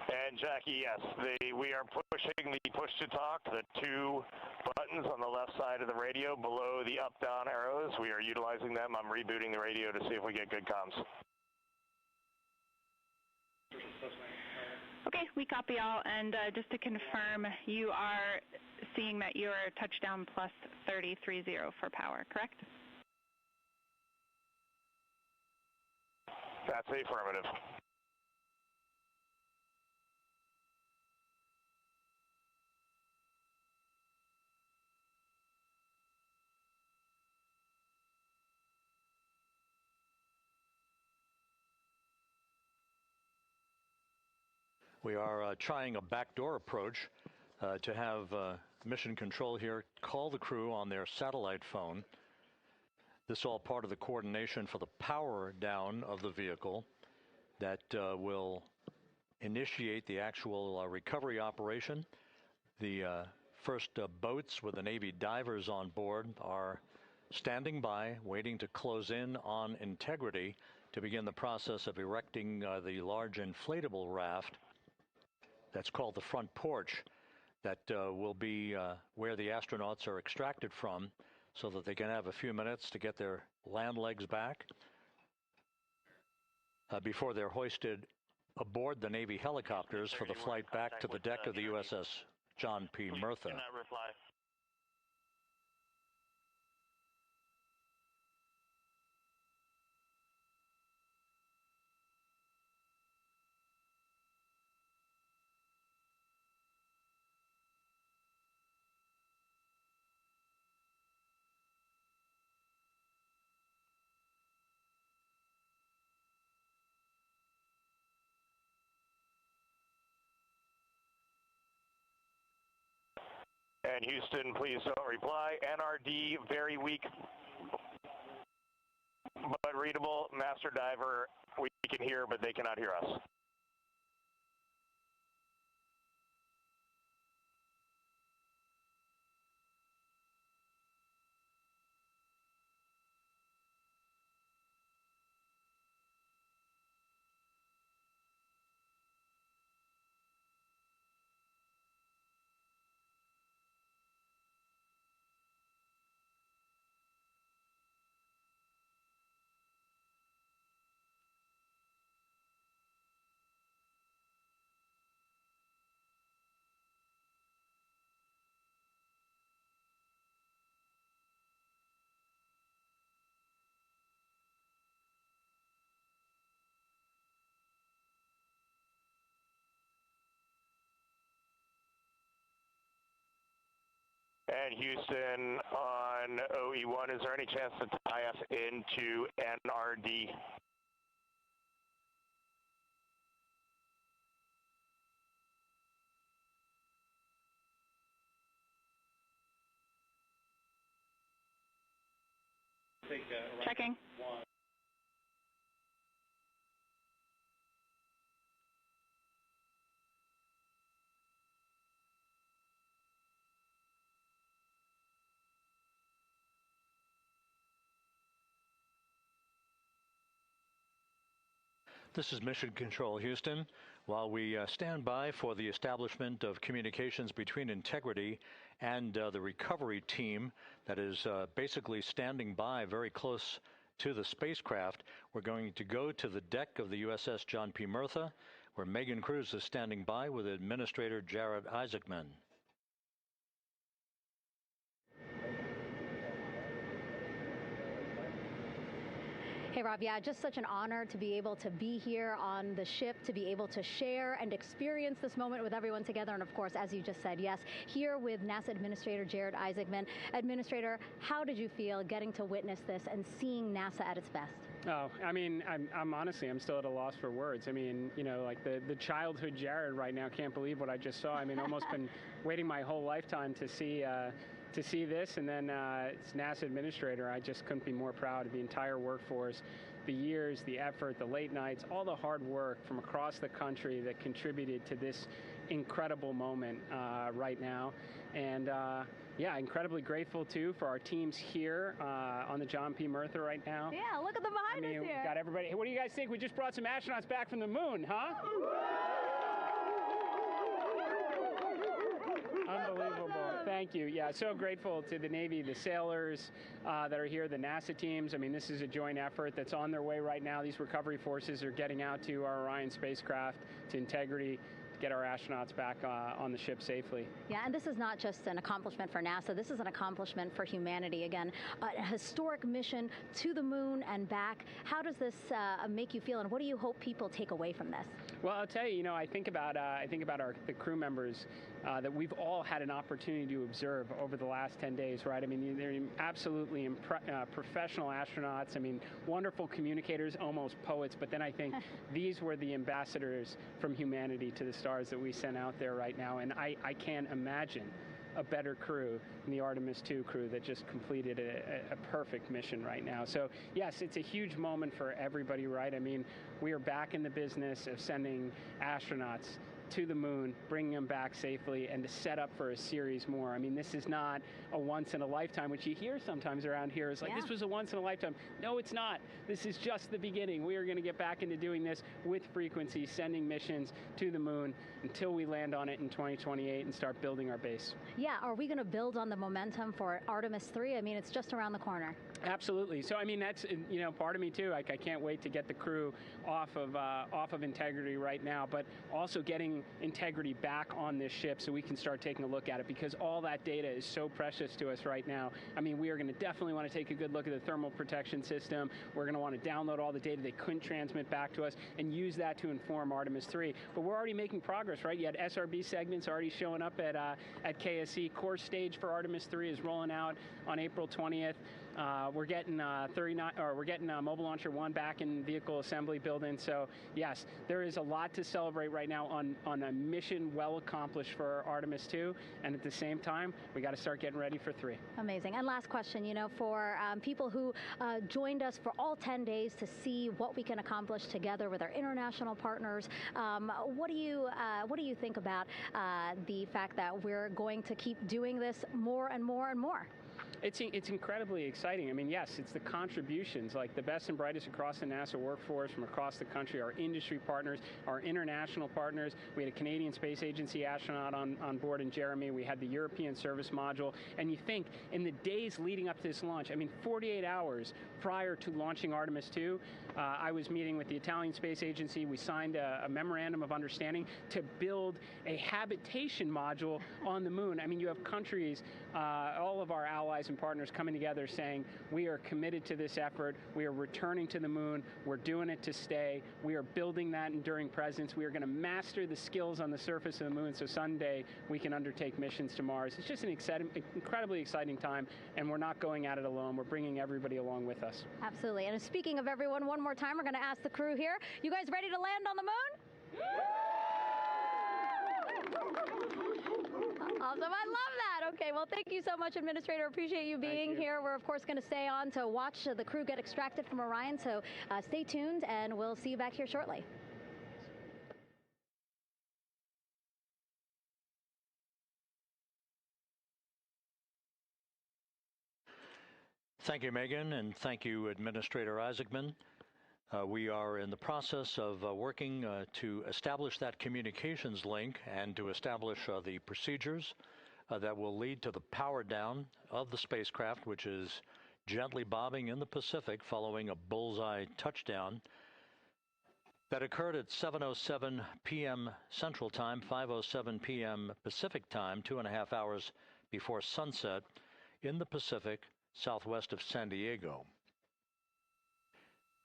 And Jackie, yes, we are pushing the push to talk, the two buttons on the left side of the radio below the up-down arrows. We are utilizing them. I'm rebooting the radio to see if we get good comms. Okay, we copy all, and just to confirm, you are seeing that you are touchdown plus 3030 for power, correct? That's affirmative. We are trying a backdoor approach to have Mission Control here call the crew on their satellite phone. This is all part of the coordination for the power down of the vehicle that will initiate the actual recovery operation. The first boats with the Navy divers on board are standing by, waiting to close in on Integrity to begin the process of erecting the large inflatable raft. That's called the front porch. That will be where the astronauts are extracted from so that they can have a few minutes to get their land legs back before they're hoisted aboard the Navy helicopters for the flight back to the deck of the USS John P. Murtha. And Houston, please don't reply. NRD, very weak, but readable. Master diver, we can hear, but they cannot hear us. And Houston on OE1, is there any chance to tie us into NRD? Checking. This is Mission Control Houston. While we stand by for the establishment of communications between Integrity and the recovery team that is basically standing by very close to the spacecraft, we're going to go to the deck of the USS John P. Murtha, where Megan Cruz is standing by with Administrator Jared Isaacman. Hey, Rob, yeah, just such an honor to be able to be here on the ship, to be able to share and experience this moment with everyone together. And of course, as you just said, yes, here with NASA Administrator Jared Isaacman. Administrator, how did you feel getting to witness this and seeing NASA at its best? Oh, I mean, I'm honestly, I'm still at a loss for words. I mean, you know, like the childhood Jared right now can't believe what I just saw. I mean, almost been waiting my whole lifetime to see this, and then it's NASA Administrator. I just couldn't be more proud of the entire workforce, the years, the effort, the late nights, all the hard work from across the country that contributed to this incredible moment right now. And yeah, incredibly grateful too for our teams here on the John P. Murtha right now. Yeah, look at them behind us here. Got everybody. What do you guys think? We just brought some astronauts back from the moon, huh? Unbelievable. Thank you. Yeah, so grateful to the Navy, the sailors that are here, the NASA teams. I mean, this is a joint effort that's on their way right now. These recovery forces are getting out to our Orion spacecraft, to Integrity, to get our astronauts back on the ship safely. Yeah, and this is not just an accomplishment for NASA. This is an accomplishment for humanity. Again, a historic mission to the moon and back. How does this make you feel, and what do you hope people take away from this? Well, I'll tell you, I think about the crew members that we've all had an opportunity to observe over the last 10 days, right? I mean, they're absolutely professional astronauts. I mean, wonderful communicators, almost poets. But then I think these were the ambassadors from humanity to the stars that we sent out there right now. And I can't imagine a better crew than the Artemis II crew that just completed a perfect mission right now. So yes, it's a huge moment for everybody, right? I mean, we are back in the business of sending astronauts to the moon, bringing them back safely, and to set up for a series more. I mean, this is not a once in a lifetime, which you hear sometimes around here. It's like, this was a once in a lifetime. No, it's not. This is just the beginning. We are going to get back into doing this with frequency, sending missions to the moon until we land on it in 2028 and start building our base. Yeah, are we going to build on the momentum for Artemis 3? I mean, it's just around the corner. Absolutely. So, I mean, that's, part of me too. Like, I can't wait to get the crew off of Integrity right now, but also getting Integrity back on this ship so we can start taking a look at it, because all that data is so precious to us right now. I mean, we are going to definitely want to take a good look at the thermal protection system. We're going to want to download all the data they couldn't transmit back to us and use that to inform Artemis 3. But we're already making progress, right? You had SRB segments already showing up at KSC. Core stage for Artemis 3 is rolling out on April 20th. We're getting Mobile Launcher 1 back in vehicle assembly building. So yes, there is a lot to celebrate right now on a mission well accomplished for Artemis 2, and at the same time, we got to start getting ready for 3. Amazing. And last question, for people who joined us for all 10 days to see what we can accomplish together with our international partners, what do you think about the fact that we're going to keep doing this more and more and more? It's incredibly exciting. I mean, yes, it's the contributions, like the best and brightest across the NASA workforce from across the country, our industry partners, our international partners. We had a Canadian Space Agency astronaut on board in Jeremy. We had the European Service Module. And you think, in the days leading up to this launch, I mean, 48 hours prior to launching Artemis 2, I was meeting with the Italian Space Agency. We signed a memorandum of understanding to build a habitation module on the moon. I mean, you have countries, all of our allies Horizon partners coming together saying, we are committed to this effort. We are returning to the moon. We're doing it to stay. We are building that enduring presence. We are going to master the skills on the surface of the moon so someday we can undertake missions to Mars. It's just an incredibly exciting time, and we're not going at it alone. We're bringing everybody along with us. Absolutely. And speaking of everyone, one more time, we're going to ask the crew here, you guys ready to land on the moon? Awesome. I love that. Okay, well, thank you so much, Administrator. Appreciate you being here. We're, of course, going to stay on to watch the crew get extracted from Orion, so stay tuned, and we'll see you back here shortly. Thank you, Megan, and thank you, Administrator Isaacman. We are in the process of working to establish that communications link and to establish the procedures that will lead to the power down of the spacecraft, which is gently bobbing in the Pacific following a bullseye touchdown that occurred at 7:07 p.m. Central Time, 5:07 p.m. Pacific Time, 2.5 hours before sunset in the Pacific, southwest of San Diego.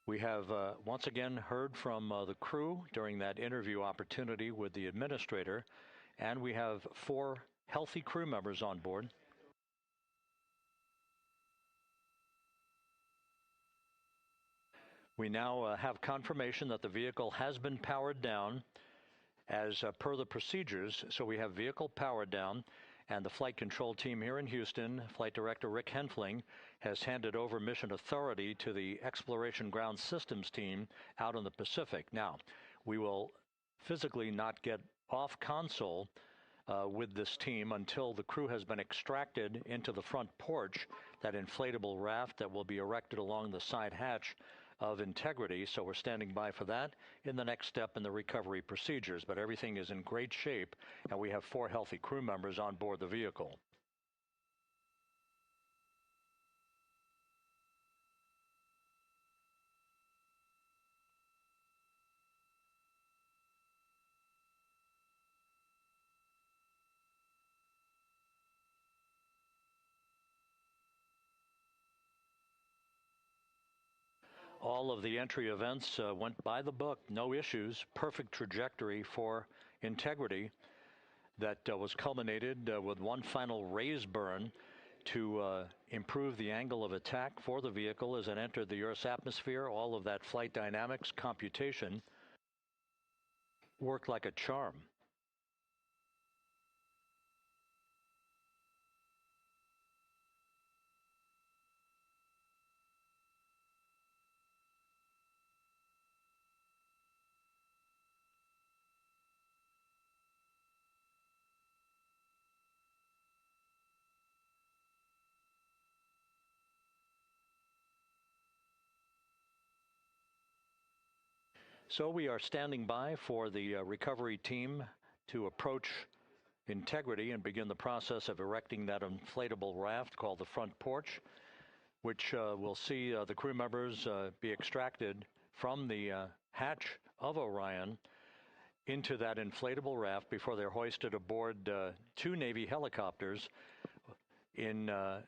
We have once again heard from the crew during that interview opportunity with the administrator, and we have 4 healthy crew members on board. We now have confirmation that the vehicle has been powered down as per the procedures. So we have vehicle powered down, and the flight control team here in Houston, Flight Director Rick Henfling, has handed over mission authority to the Exploration Ground Systems team out in the Pacific. Now, we will physically not get off console with this team until the crew has been extracted into the front porch, that inflatable raft that will be erected along the side hatch of Integrity. So we're standing by for that in the next step in the recovery procedures. But everything is in great shape, and we have 4 healthy crew members on board the vehicle. All of the entry events went by the book, no issues, perfect trajectory for Integrity that was culminated with one final raise burn to improve the angle of attack for the vehicle as it entered the Earth's atmosphere. All of that flight dynamics computation worked like a charm. So we are standing by for the recovery team to approach Integrity and begin the process of erecting that inflatable raft called the front porch, which will see the crew members be extracted from the hatch of Orion into that inflatable raft before they're hoisted aboard 2 Navy helicopters in a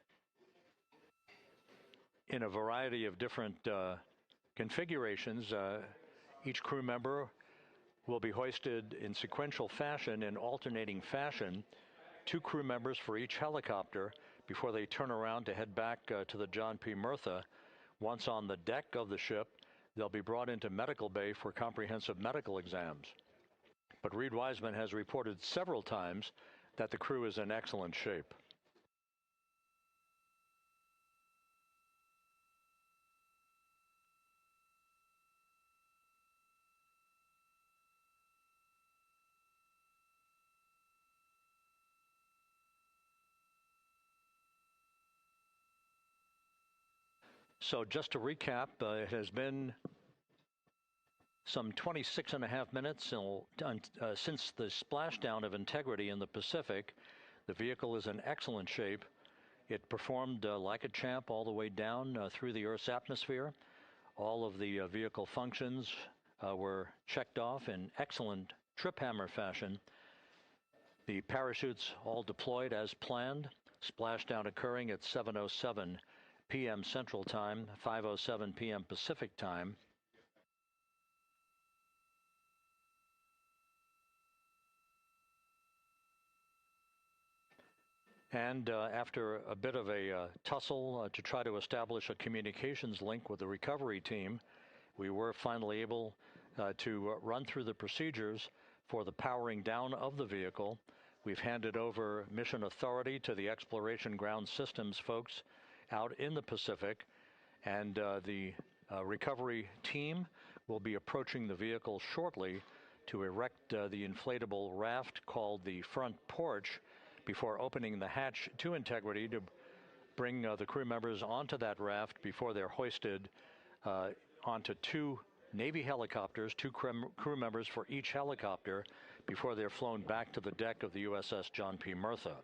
variety of different configurations. Each crew member will be hoisted in sequential fashion, in alternating fashion, 2 crew members for each helicopter before they turn around to head back to the John P. Murtha. Once on the deck of the ship, they'll be brought into medical bay for comprehensive medical exams. But Reed Wiseman has reported several times that the crew is in excellent shape. So just to recap, it has been some 26.5 minutes since the splashdown of Integrity in the Pacific. The vehicle is in excellent shape. It performed like a champ all the way down through the Earth's atmosphere. All of the vehicle functions were checked off in excellent trip hammer fashion. The parachutes all deployed as planned. Splashdown occurring at 7:07 p.m. Central Time, 5:07 p.m. Pacific Time. And after a bit of a tussle to try to establish a communications link with the recovery team, we were finally able to run through the procedures for the powering down of the vehicle. We've handed over mission authority to the Exploration Ground Systems folks out in the Pacific, and the recovery team will be approaching the vehicle shortly to erect the inflatable raft called the front porch before opening the hatch to Integrity to bring the crew members onto that raft before they're hoisted onto two Navy helicopters, two crew members for each helicopter, before they're flown back to the deck of the USS John P. Murtha.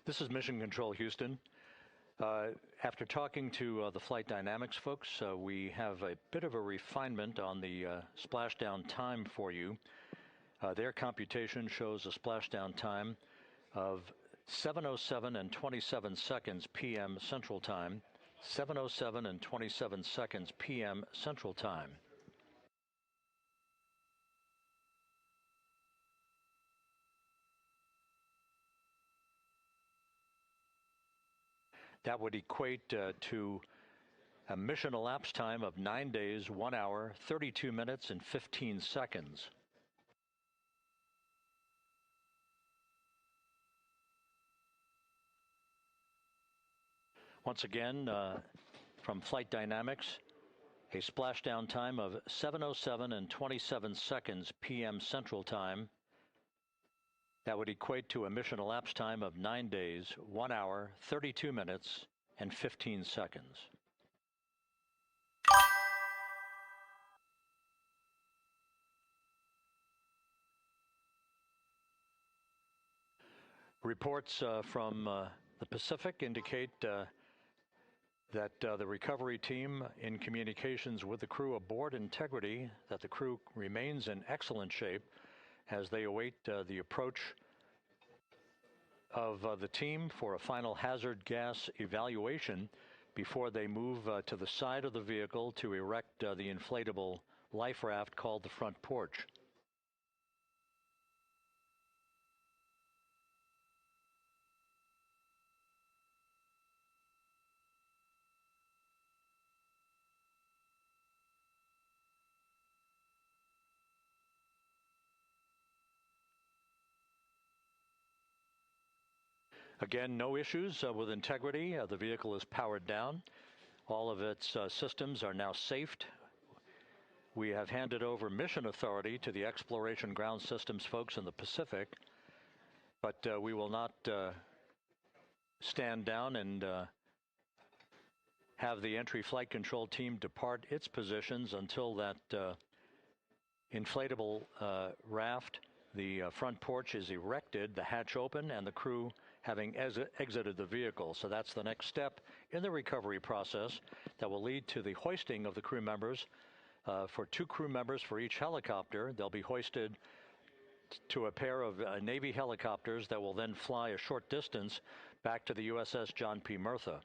This is Mission Control Houston. After talking to the flight dynamics folks, we have a bit of a refinement on the splashdown time for you. Their computation shows a splashdown time of 7:07 and 27 seconds p.m. Central Time, 7:07 and 27 seconds p.m. Central Time. That would equate to a mission elapsed time of 9 days, 1 hour, 32 minutes, and 15 seconds. Once again, from Flight Dynamics, a splashdown time of 7:07 and 27 seconds p.m. Central Time. That would equate to a mission elapsed time of 9 days, 1 hour, 32 minutes, and 15 seconds. Reports from the Pacific indicate that the recovery team in communications with the crew aboard Integrity, that the crew remains in excellent shape as they await the approach of the team for a final hazard gas evaluation before they move to the side of the vehicle to erect the inflatable life raft called the front porch. Again, no issues with Integrity. The vehicle is powered down. All of its systems are now safed. We have handed over mission authority to the Exploration Ground Systems folks in the Pacific, but we will not stand down and have the entry flight control team depart its positions until that inflatable raft, the front porch, is erected, the hatch open, and the crew having exited the vehicle. So that's the next step in the recovery process that will lead to the hoisting of the crew members. For 2 crew members for each helicopter, they'll be hoisted to a pair of Navy helicopters that will then fly a short distance back to the USS John P. Murtha.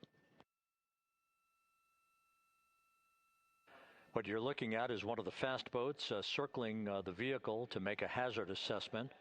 What you're looking at is one of the fast boats circling the vehicle to make a hazard assessment.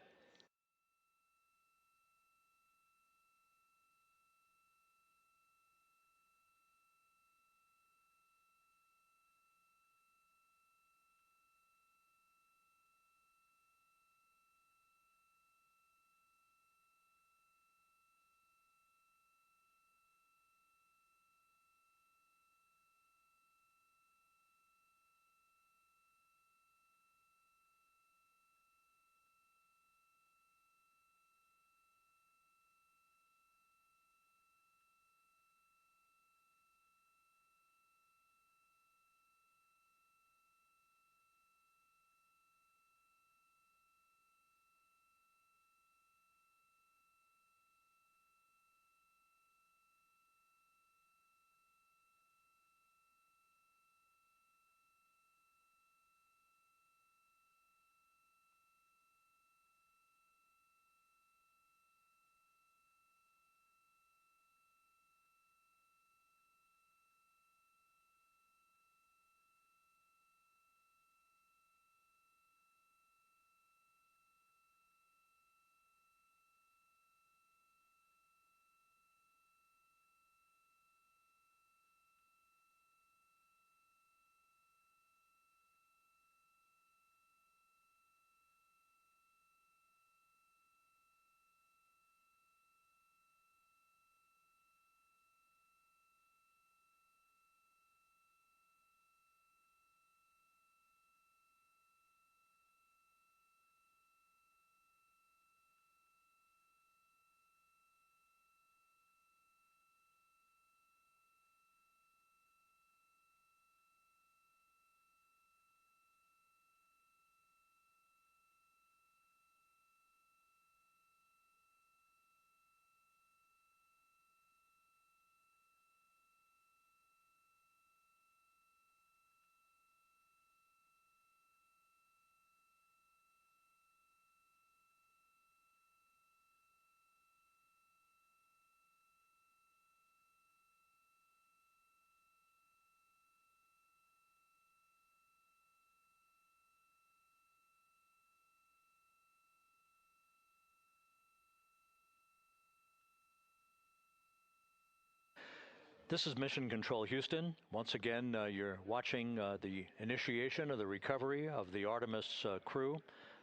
This is Mission Control Houston. Once again, you're watching the initiation of the recovery of the Artemis crew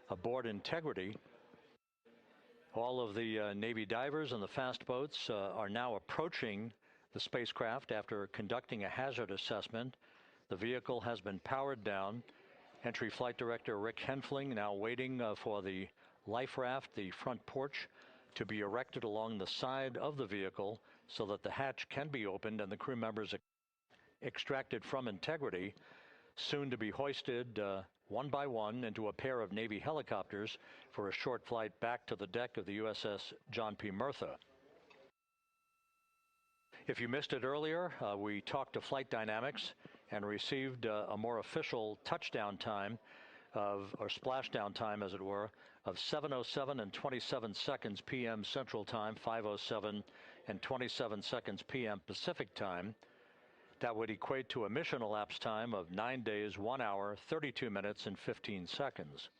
aboard Integrity. All of the Navy divers and the fast boats are now approaching the spacecraft after conducting a hazard assessment. The vehicle has been powered down. Entry Flight Director Rick Henfling now waiting for the life raft, the front porch, to be erected along the side of the vehicle so that the hatch can be opened and the crew members extracted from Integrity, soon to be hoisted one by one into a pair of Navy helicopters for a short flight back to the deck of the USS John P. Murtha. If you missed it earlier, we talked to Flight Dynamics and received a more official touchdown time or splashdown time, as it were, of 7:07 and 27 seconds p.m. Central Time, 5:07 and 27 seconds p.m. Pacific Time. That would equate to a mission elapsed time of 9 days, 1 hour, 32 minutes, and 15 seconds.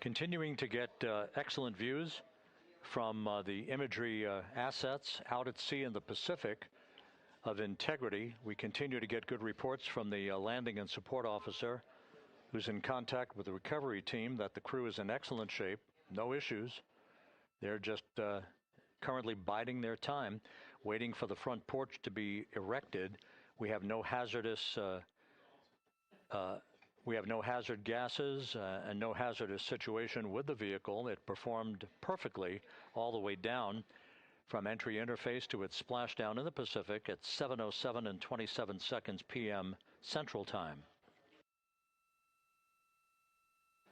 Continuing to get excellent views from the imagery assets out at sea in the Pacific of integrity. We continue to get good reports from the landing and support officer, who's in contact with the recovery team, that the crew is in excellent shape, no issues. They're just currently biding their time, waiting for the front porch to be erected. We have no hazardous hazard gases and no hazardous situation with the vehicle. It performed perfectly all the way down from entry interface to its splashdown in the Pacific at 7:07 and 27 seconds p.m. Central Time.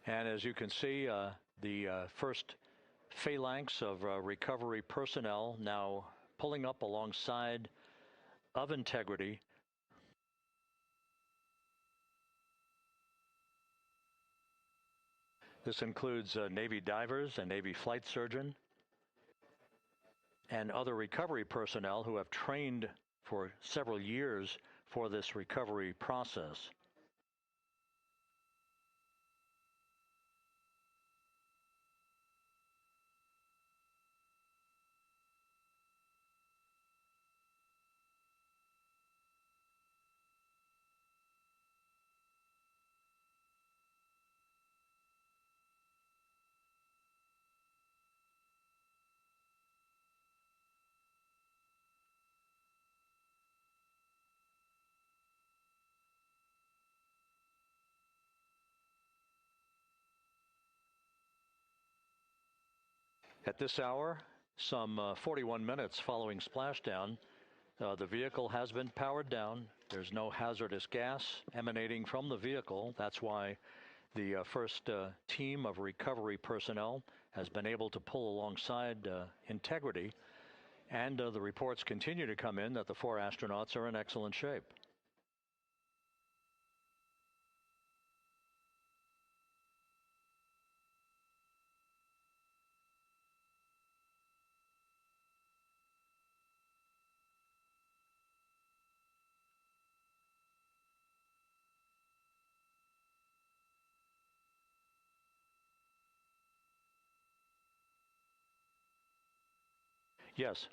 And as you can see, the first phalanx of recovery personnel now pulling up alongside of integrity. This includes Navy divers and Navy flight surgeon and other recovery personnel who have trained for several years for this recovery process. At this hour, some 41 minutes following splashdown, The vehicle has been powered down. There's no hazardous gas emanating from the vehicle. That's why the first team of recovery personnel has been able to pull alongside Integrity. And the reports continue to come in that the 4 astronauts are in excellent shape. Yes.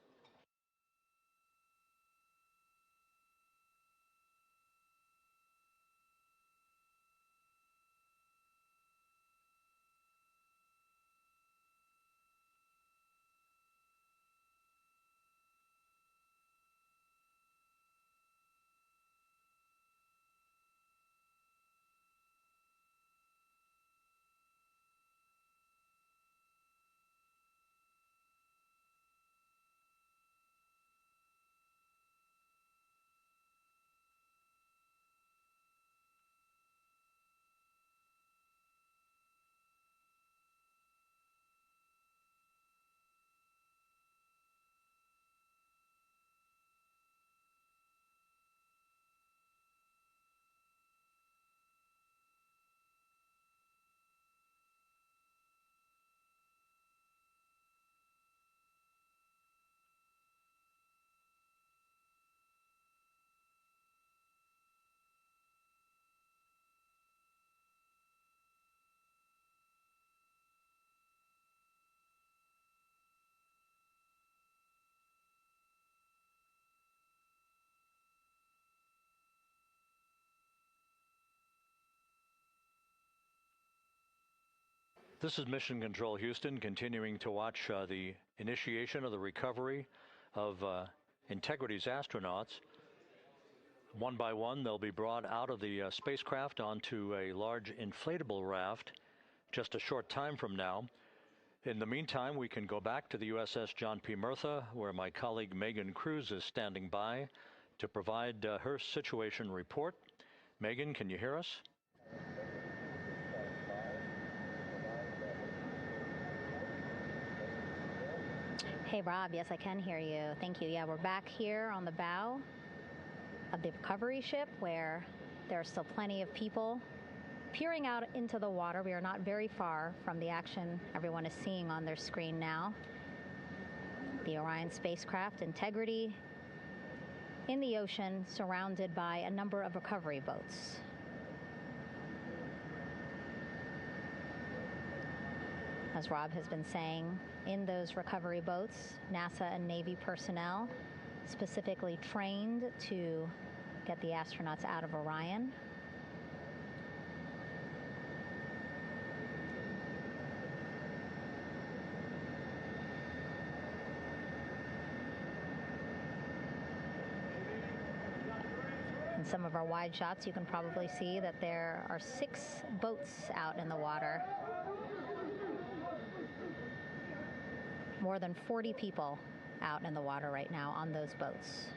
This is Mission Control Houston, continuing to watch the initiation of the recovery of Integrity's astronauts. One by one, they'll be brought out of the spacecraft onto a large inflatable raft just a short time from now. In the meantime, we can go back to the USS John P. Murtha, where my colleague Megan Cruz is standing by to provide her situation report. Megan, can you hear us? Hey, Rob. Yes, I can hear you. Thank you. Yeah, we're back here on the bow of the recovery ship where there are still plenty of people peering out into the water. We are not very far from the action everyone is seeing on their screen now. The Orion spacecraft, Integrity, in the ocean, surrounded by a number of recovery boats. As Rob has been saying, in those recovery boats, NASA and Navy personnel specifically trained to get the astronauts out of Orion. In some of our wide shots, you can probably see that there are 6 boats out in the water. More than 40 people out in the water right now on those boats.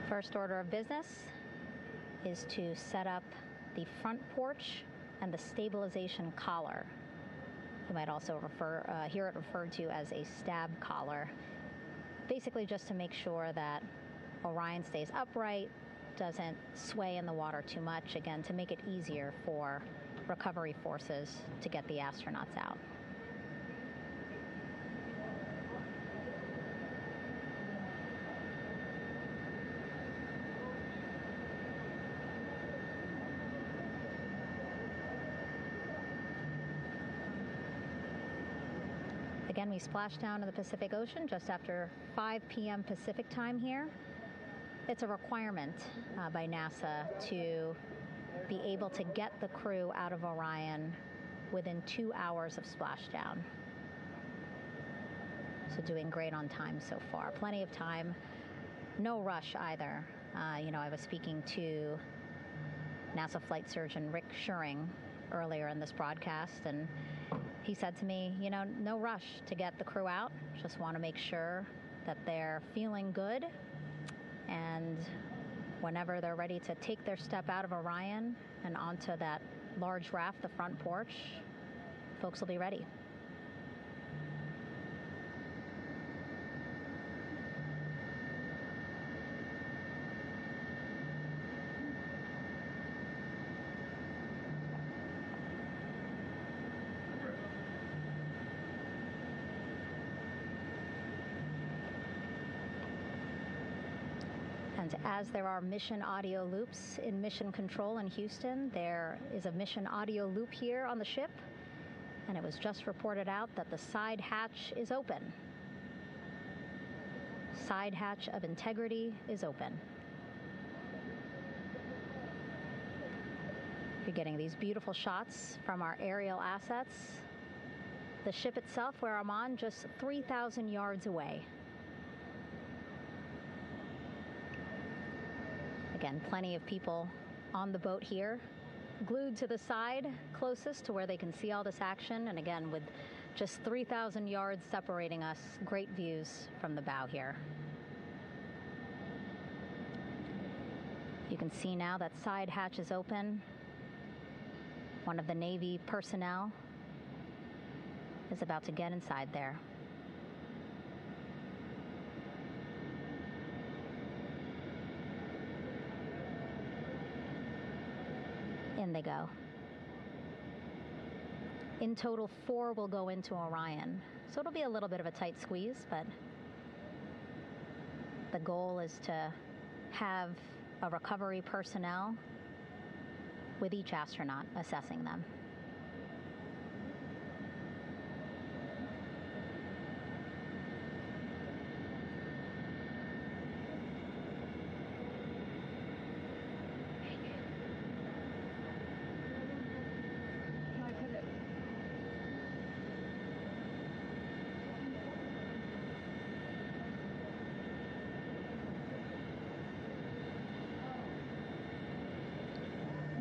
First order of business is to set up the front porch and the stabilization collar. You might also hear it referred to as a stab collar. Basically just to make sure that Orion stays upright, doesn't sway in the water too much, again, to make it easier for recovery forces to get the astronauts out. Again, we splashed down in the Pacific Ocean just after 5 p.m. Pacific time here. It's a requirement by NASA to be able to get the crew out of Orion within 2 hours of splashdown. So doing great on time so far. Plenty of time. No rush either. I was speaking to NASA flight surgeon Rick Schuring earlier in this broadcast, and he said to me, no rush to get the crew out. Just want to make sure that they're feeling good, and whenever they're ready to take their step out of Orion and onto that large raft, the front porch, folks will be ready. And as there are mission audio loops in Mission Control in Houston, there is a mission audio loop here on the ship, and it was just reported out that the side hatch is open. Side hatch of Integrity is open. You're getting these beautiful shots from our aerial assets. The ship itself, where I'm on, just 3,000 yards away. Again, plenty of people on the boat here, glued to the side closest to where they can see all this action. And again, with just 3,000 yards separating us, great views from the bow here. You can see now that side hatch is open. One of the Navy personnel is about to get inside there. In they go. In total, 4 will go into Orion. So it'll be a little bit of a tight squeeze, but the goal is to have a recovery personnel with each astronaut assessing them.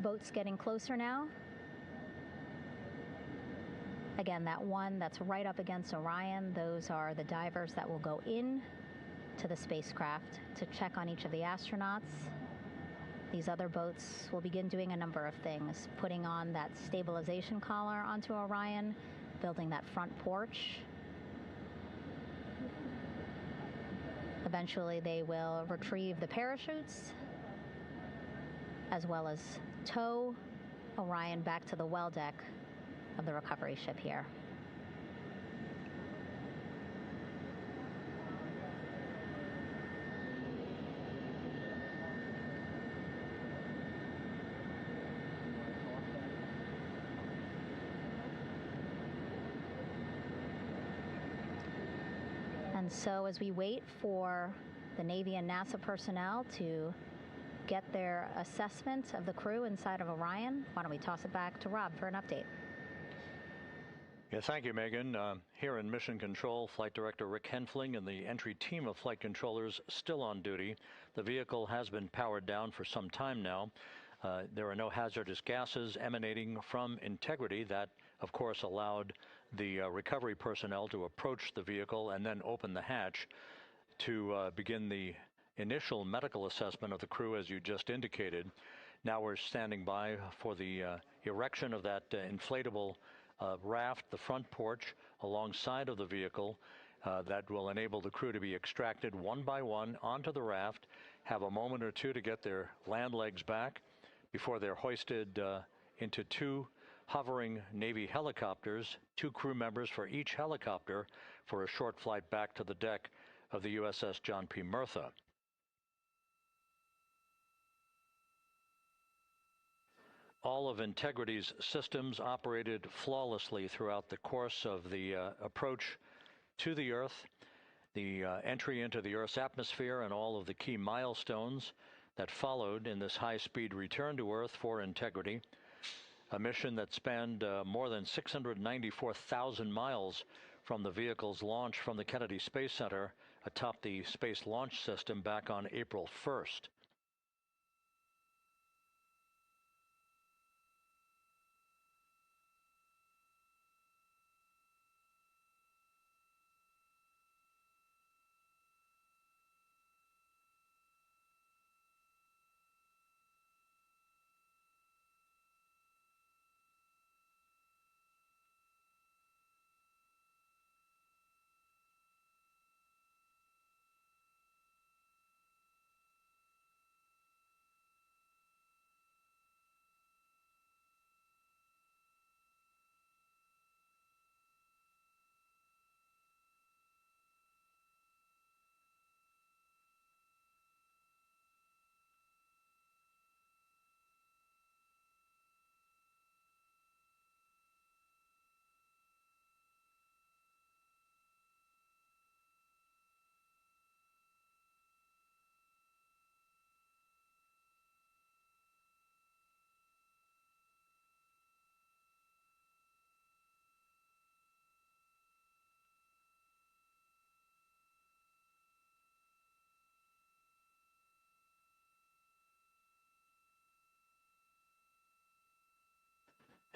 Boats getting closer now. Again, that one that's right up against Orion, those are the divers that will go in to the spacecraft to check on each of the astronauts. These other boats will begin doing a number of things, putting on that stabilization collar onto Orion, building that front porch. Eventually, they will retrieve the parachutes, as well as tow Orion back to the well deck of the recovery ship here. And so as we wait for the Navy and NASA personnel to get their assessment of the crew inside of Orion, why don't we toss it back to Rob for an update? Yeah, thank you, Megan. Here in Mission Control, Flight Director Rick Henfling and the entry team of flight controllers still on duty. The vehicle has been powered down for some time now. There are no hazardous gases emanating from Integrity. That, of course, allowed the recovery personnel to approach the vehicle and then open the hatch to begin the initial medical assessment of the crew, as you just indicated. Now we're standing by for the erection of that inflatable raft, the front porch, alongside of the vehicle that will enable the crew to be extracted one by one onto the raft, have a moment or two to get their land legs back before they're hoisted into 2 hovering Navy helicopters, 2 crew members for each helicopter, for a short flight back to the deck of the USS John P. Murtha. All of Integrity's systems operated flawlessly throughout the course of the approach to the Earth, the entry into the Earth's atmosphere, and all of the key milestones that followed in this high-speed return to Earth for integrity. A mission that spanned more than 694,000 miles from the vehicle's launch from the Kennedy Space Center atop the Space Launch System back on April 1st.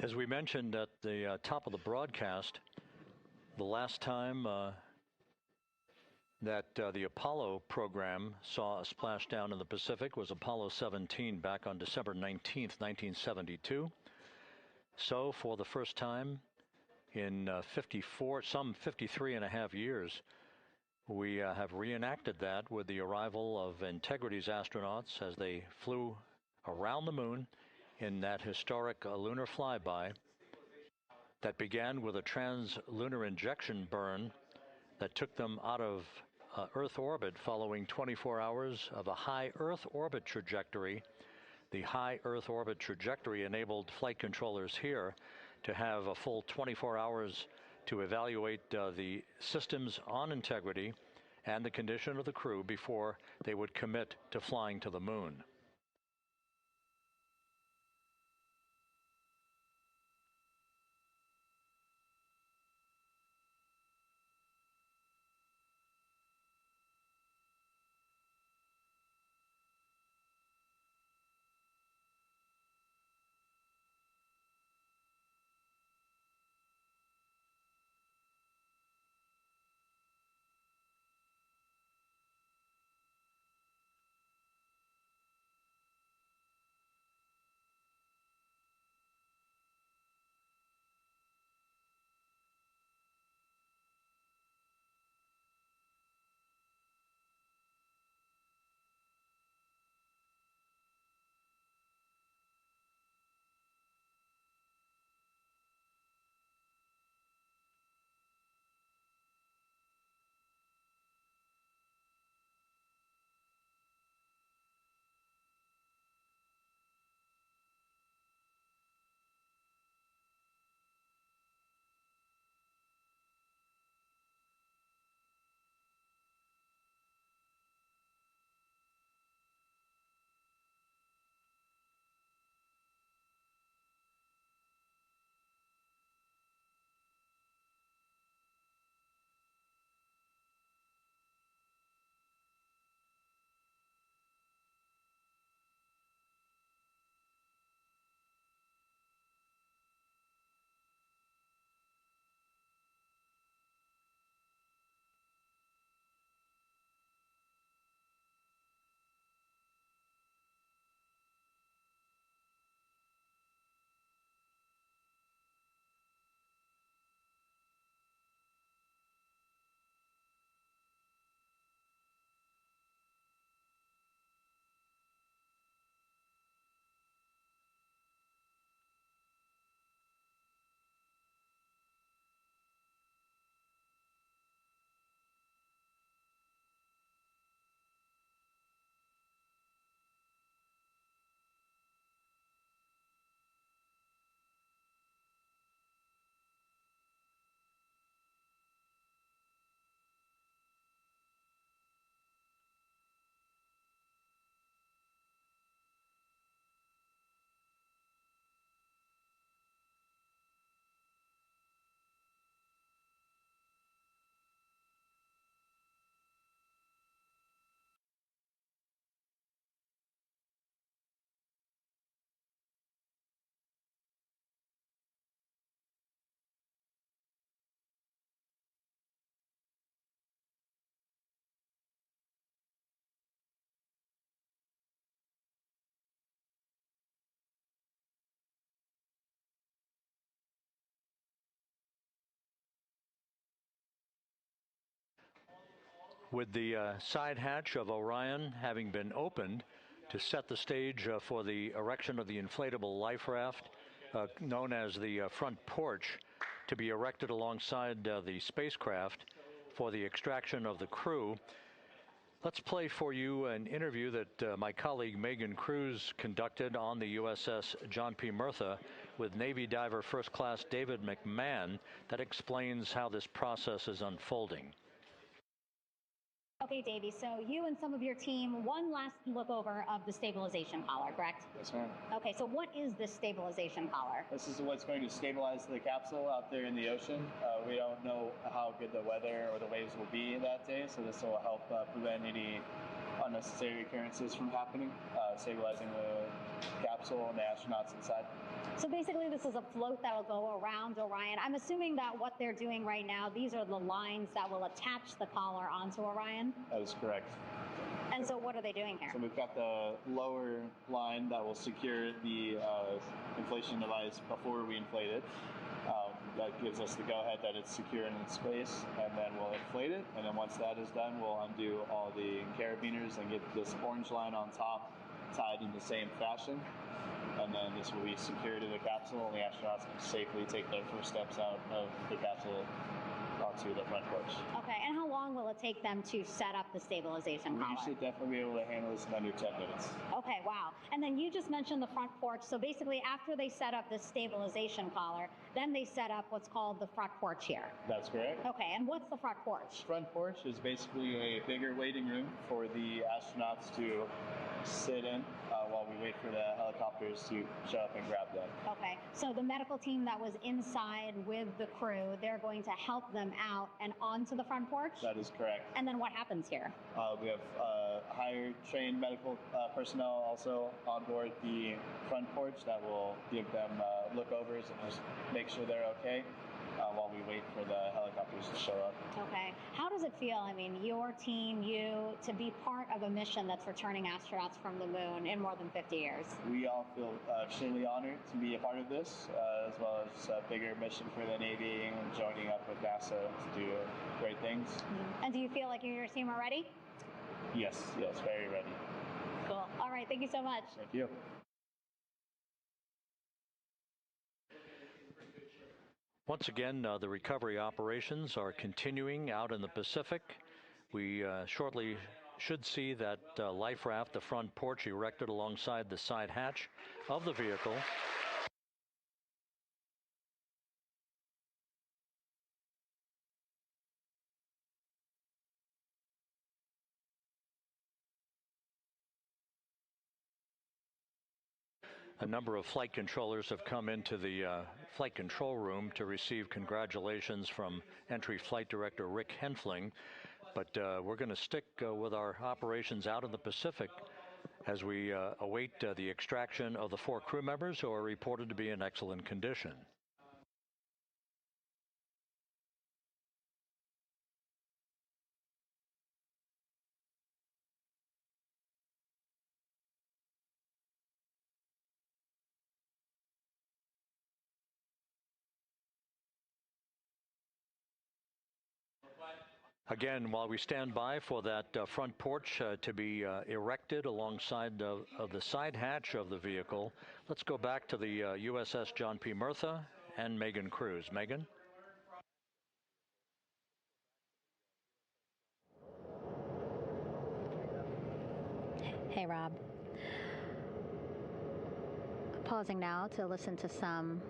As we mentioned at the top of the broadcast, the last time that the Apollo program saw a splashdown in the Pacific was Apollo 17 back on December 19th, 1972. So for the first time in some 53 and a half years, we have reenacted that with the arrival of Integrity's astronauts as they flew around the moon in that historic lunar flyby that began with a trans-lunar injection burn that took them out of Earth orbit following 24 hours of a high Earth orbit trajectory. The high Earth orbit trajectory enabled flight controllers here to have a full 24 hours to evaluate the systems on Integrity and the condition of the crew before they would commit to flying to the moon. With the side hatch of Orion having been opened to set the stage for the erection of the inflatable life raft, known as the front porch, to be erected alongside the spacecraft for the extraction of the crew. Let's play for you an interview that my colleague Megan Cruz conducted on the USS John P. Murtha with Navy diver First Class David McMahon that explains how this process is unfolding. Okay, Davey, so you and some of your team, one last look over of the stabilization collar, correct? Yes, ma'am. Okay, so what is this stabilization collar? This is what's going to stabilize the capsule out there in the ocean. We don't know how good the weather or the waves will be that day, so this will help prevent any unnecessary occurrences from happening, stabilizing the capsule and the astronauts inside. So basically this is a float that will go around Orion. I'm assuming that what they're doing right now, these are the lines that will attach the collar onto Orion? That is correct. And so what are they doing here? So we've got the lower line that will secure the inflation device before we inflate it. That gives us the go-ahead that it's secure in its space, and then we'll inflate it, and then once that is done, we'll undo all the carabiners and get this orange line on top tied in the same fashion, and then this will be secured to the capsule, and the astronauts can safely take their first steps out of the capsule onto the front porch. Okay, and how long will it take them to set up the stabilization collar? We should definitely be able to handle this in under 10 minutes. Okay, wow. And then you just mentioned the front porch. So basically after they set up the stabilization collar, then they set up what's called the front porch here. That's correct. Okay, and what's the front porch? Front porch is basically a bigger waiting room for the astronauts to sit in while we wait for the helicopters to show up and grab them. Okay, so the medical team that was inside with the crew, they're going to help them out and onto the front porch? That is correct. And then what happens here? We have higher trained medical personnel also on board the front porch that will give them lookovers and just make sure they're okay while we wait for the helicopters to show up. Okay. How does it feel, I mean, your team, you, to be part of a mission that's returning astronauts from the moon in more than 50 years? We all feel extremely honored to be a part of this, as well as a bigger mission for the Navy and joining up with NASA to do great things. Mm-hmm. And do you feel like you and your team are ready? Yes, very ready. Cool. All right, thank you so much. Thank you. Once again, the recovery operations are continuing out in the Pacific. We shortly should see that life raft, the front porch, erected alongside the side hatch of the vehicle. A number of flight controllers have come into the flight control room to receive congratulations from Entry Flight Director Rick Henfling. But we're going to stick with our operations out in the Pacific as we await the extraction of the 4 crew members who are reported to be in excellent condition. Again, while we stand by for that front porch to be erected alongside of the side hatch of the vehicle, let's go back to the USS John P. Murtha and Megan Cruz. Megan? Hey, Rob. Pausing now to listen to some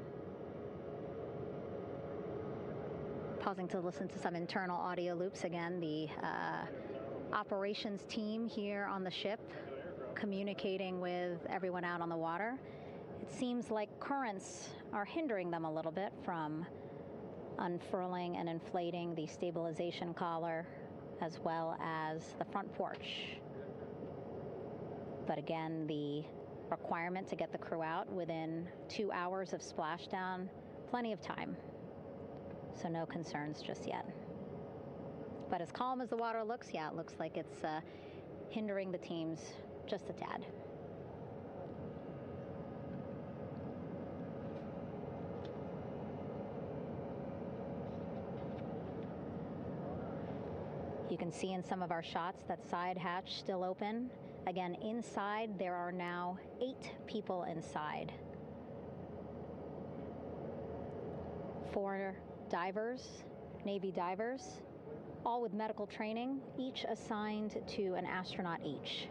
internal audio loops. Again, the operations team here on the ship communicating with everyone out on the water. It seems like currents are hindering them a little bit from unfurling and inflating the stabilization collar as well as the front porch. But again, the requirement to get the crew out within 2 hours of splashdown, plenty of time. So no concerns just yet. But as calm as the water looks, yeah, it looks like it's hindering the teams just a tad. You can see in some of our shots that side hatch still open. Again, inside there are now 8 people inside. 4 divers, Navy divers, all with medical training, each assigned to an astronaut each.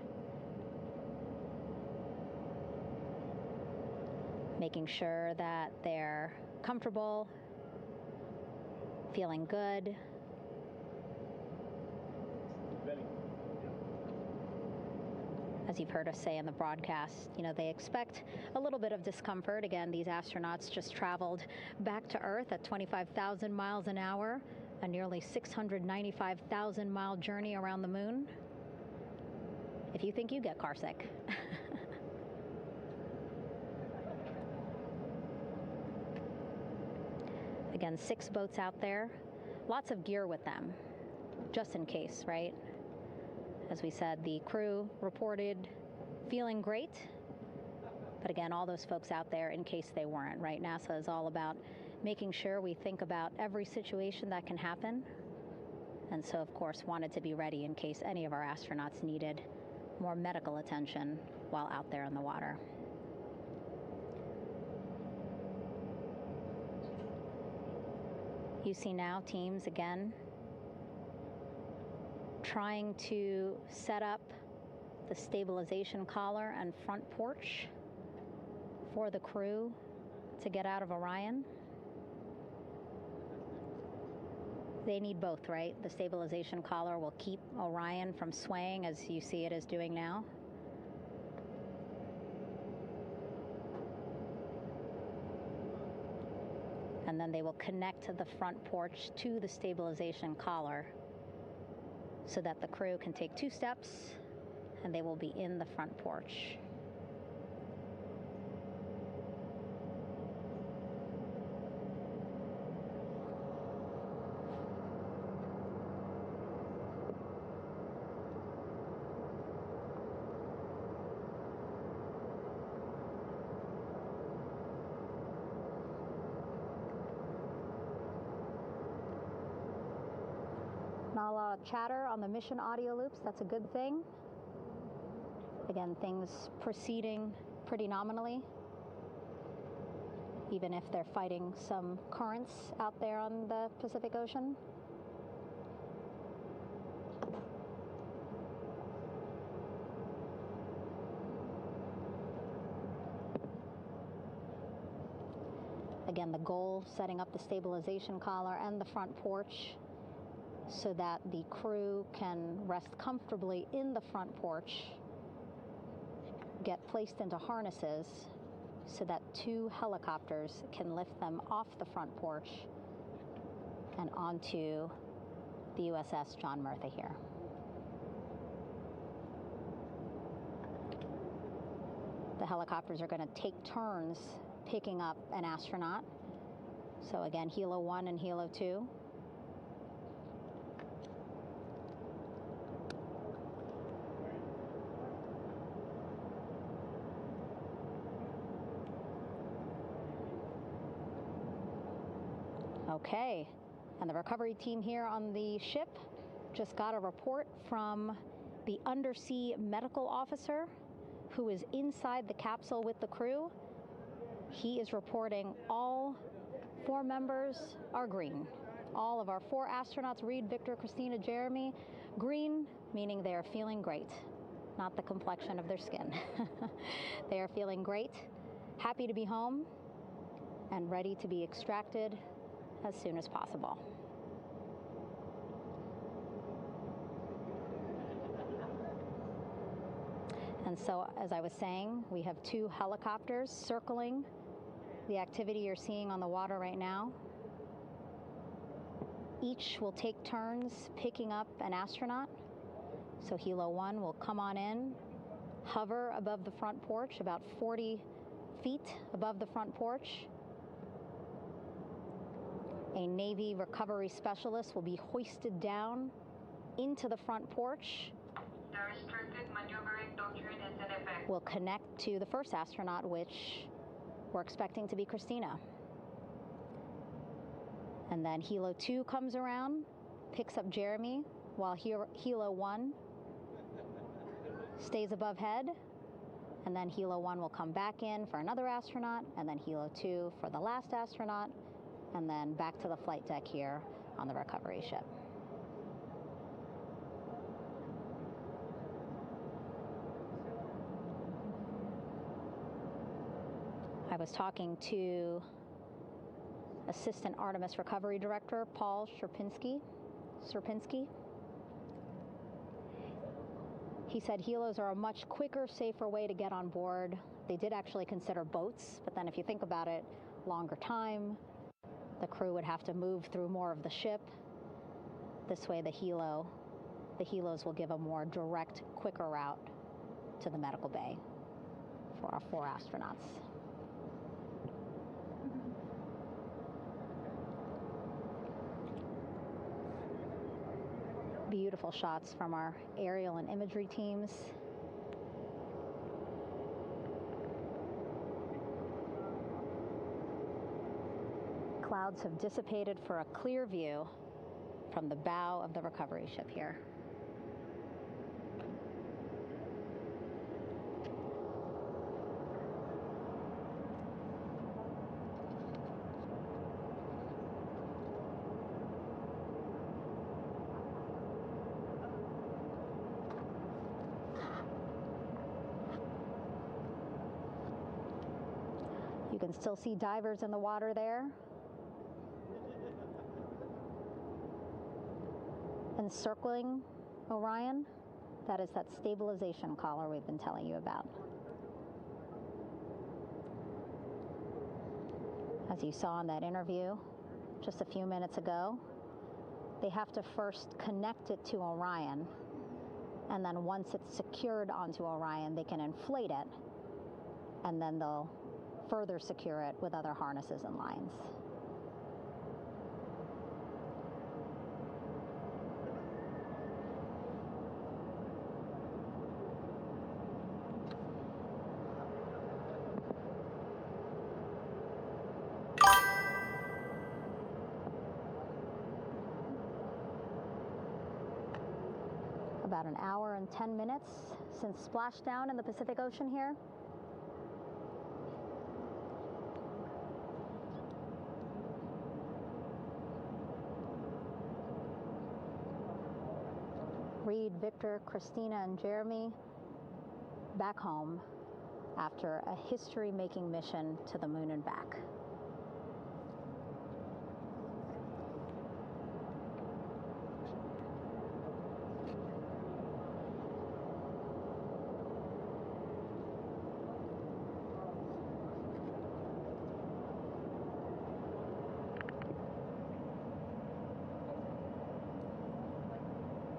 Making sure that they're comfortable, feeling good. As you've heard us say in the broadcast, they expect a little bit of discomfort. Again, these astronauts just traveled back to Earth at 25,000 miles an hour, a nearly 695,000-mile journey around the moon. If you think you get carsick. Again, 6 boats out there, lots of gear with them, just in case, right? As we said, the crew reported feeling great, but again, all those folks out there in case they weren't, right? NASA is all about making sure we think about every situation that can happen, and so, of course, wanted to be ready in case any of our astronauts needed more medical attention while out there in the water. You see now teams, again, trying to set up the stabilization collar and front porch for the crew to get out of Orion. They need both, right? The stabilization collar will keep Orion from swaying as you see it is doing now. And then they will connect the front porch to the stabilization collar so that the crew can take 2 steps and they will be in the front porch. Not a lot of chatter on the mission audio loops. That's a good thing. Again, things proceeding pretty nominally, even if they're fighting some currents out there on the Pacific Ocean. Again, the goal, setting up the stabilization collar and the front porch so that the crew can rest comfortably in the front porch, get placed into harnesses so that 2 helicopters can lift them off the front porch and onto the USS John Murtha here. The helicopters are going to take turns picking up an astronaut. So again, Helo 1 and Helo 2. Okay, and the recovery team here on the ship just got a report from the undersea medical officer who is inside the capsule with the crew. He is reporting all 4 members are green. All of our 4 astronauts, Reed, Victor, Christina, Jeremy, green, meaning they are feeling great, not the complexion of their skin. They are feeling great, happy to be home, and ready to be extracted as soon as possible. And so, as I was saying, we have 2 helicopters circling the activity you're seeing on the water right now. Each will take turns picking up an astronaut. So Helo 1 will come on in, hover above the front porch, about 40 feet above the front porch. A Navy recovery specialist will be hoisted down into the front porch. The restricted maneuvering doctrine is in effect. We'll connect to the first astronaut, which we're expecting to be Christina. And then Helo 2 comes around, picks up Jeremy, while Helo 1 stays above head, and then Helo 1 will come back in for another astronaut, and then Helo 2 for the last astronaut, and then back to the flight deck here on the recovery ship. I was talking to Assistant Artemis Recovery Director Paul Sierpinski. He said helos are a much quicker, safer way to get on board. They did actually consider boats, but then if you think about it, longer time, the crew would have to move through more of the ship. This way the helos will give a more direct, quicker route to the medical bay for our 4 astronauts. Beautiful shots from our aerial and imagery teams. Clouds have dissipated for a clear view from the bow of the recovery ship here. You can still see divers in the water there. Encircling Orion, that is that stabilization collar we've been telling you about. As you saw in that interview just a few minutes ago, they have to first connect it to Orion, and then once it's secured onto Orion, they can inflate it, and then they'll further secure it with other harnesses and lines. About an hour and 10 minutes since splashdown in the Pacific Ocean here. Reed, Victor, Christina, and Jeremy back home after a history-making mission to the moon and back.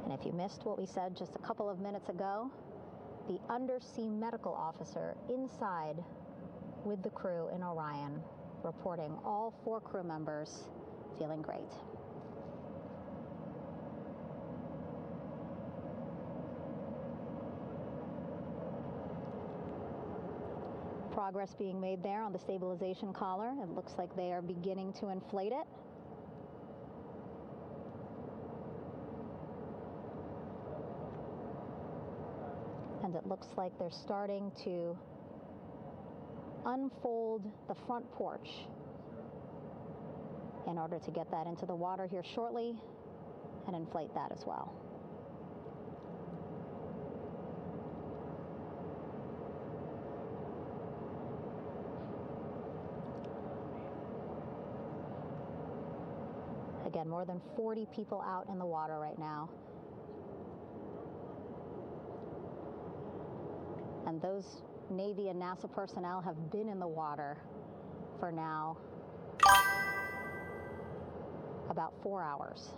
And if you missed what we said just a couple of minutes ago, the undersea medical officer inside with the crew in Orion reporting all 4 crew members feeling great. Progress being made there on the stabilization collar. It looks like they are beginning to inflate it. And it looks like they're starting to unfold the front porch in order to get that into the water here shortly and inflate that as well. Again, more than 40 people out in the water right now. And those Navy and NASA personnel have been in the water for now about 4 hours.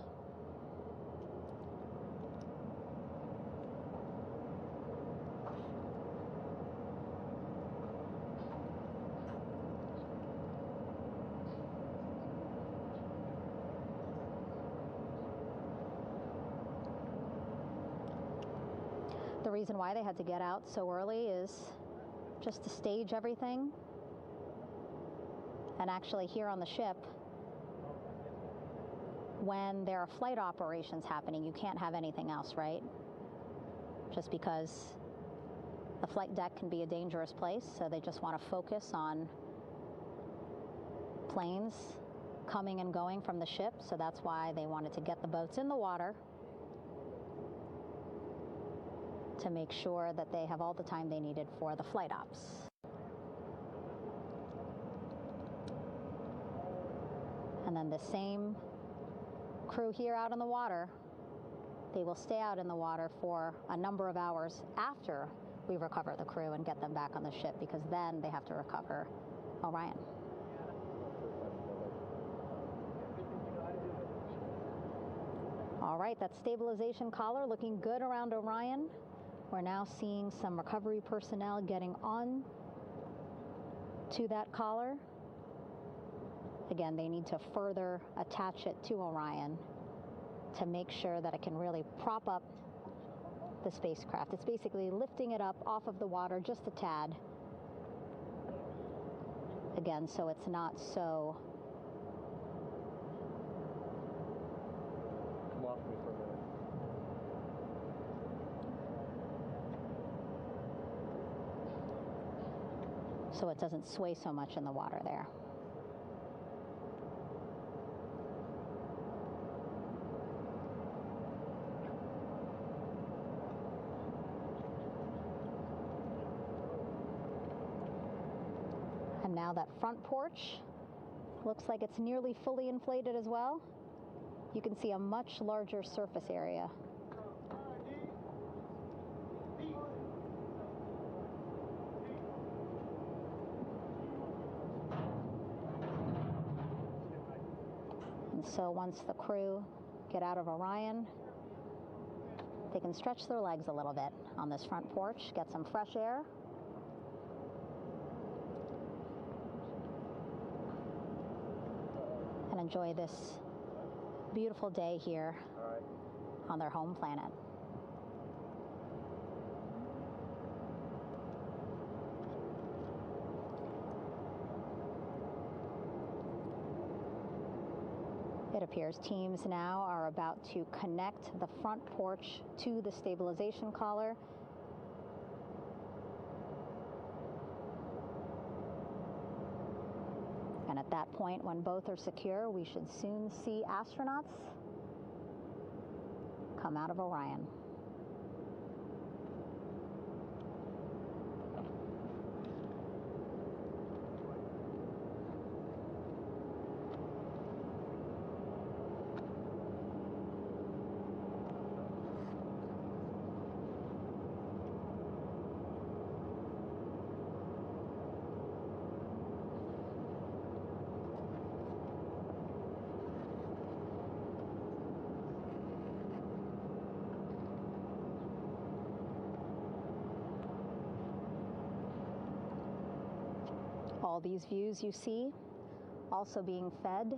The reason why they had to get out so early is just to stage everything. And actually here on the ship, when there are flight operations happening, you can't have anything else, right? Just because the flight deck can be a dangerous place, so they just want to focus on planes coming and going from the ship, so that's why they wanted to get the boats in the water to make sure that they have all the time they needed for the flight ops. And then the same crew here out in the water, they will stay out in the water for a number of hours after we recover the crew and get them back on the ship, because then they have to recover Orion. All right, that stabilization collar looking good around Orion. We're now seeing some recovery personnel getting on to that collar. Again, they need to further attach it to Orion to make sure that it can really prop up the spacecraft. It's basically lifting it up off of the water just a tad. Again, so it's not so come off me for a minute. So it doesn't sway so much in the water there. And now that front porch looks like it's nearly fully inflated as well. You can see a much larger surface area. And so once the crew get out of Orion, they can stretch their legs a little bit on this front porch, get some fresh air. And enjoy this beautiful day here on their home planet. It appears teams now are about to connect the front porch to the stabilization collar. And at that point, when both are secure, we should soon see astronauts come out of Orion. All these views you see also being fed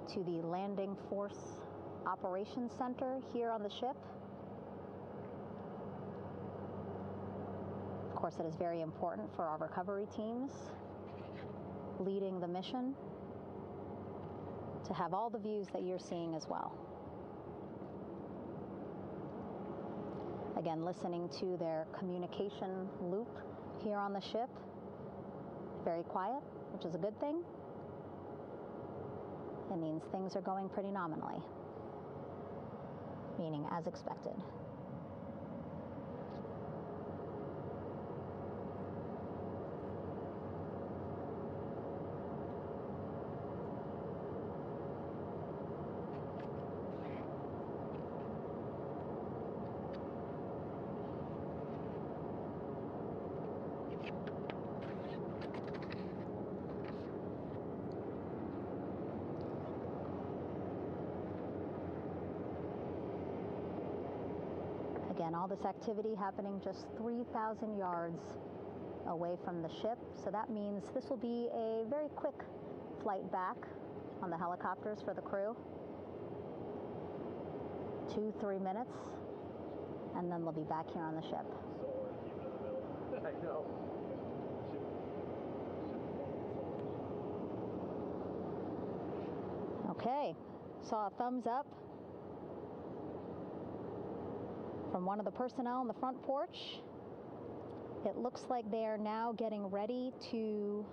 to the Landing Force Operations Center here on the ship. Of course, it is very important for our recovery teams leading the mission to have all the views that you're seeing as well. Again, listening to their communication loop here on the ship. Very quiet, which is a good thing. It means things are going pretty nominally, meaning as expected. Again, all this activity happening just 3,000 yards away from the ship. So that means this will be a very quick flight back on the helicopters for the crew. 2-3 minutes, and then they'll be back here on the ship. I know. Okay, saw a thumbs up from one of the personnel on the front porch. It looks like they are now getting ready to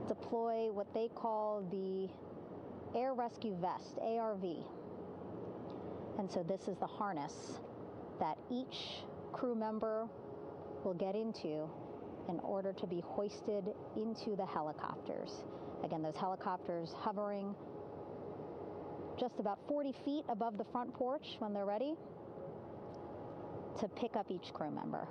deploy what they call the Air Rescue Vest, ARV. And so this is the harness that each crew member will get into in order to be hoisted into the helicopters. Again, those helicopters hovering just about 40 feet above the front porch when they're ready to pick up each crew member.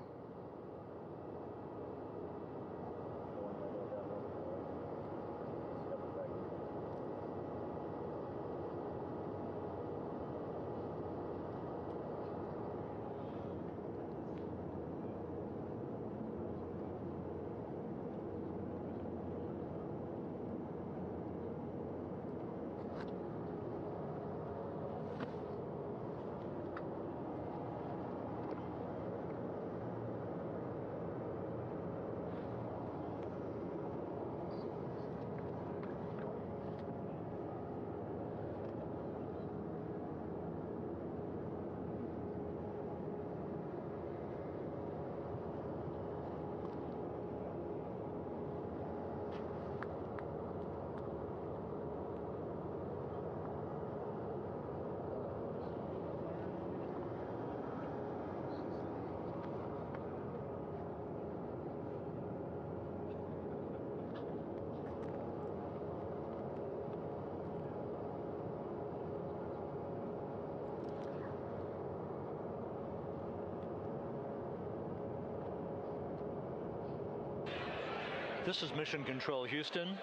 This is Mission Control Houston.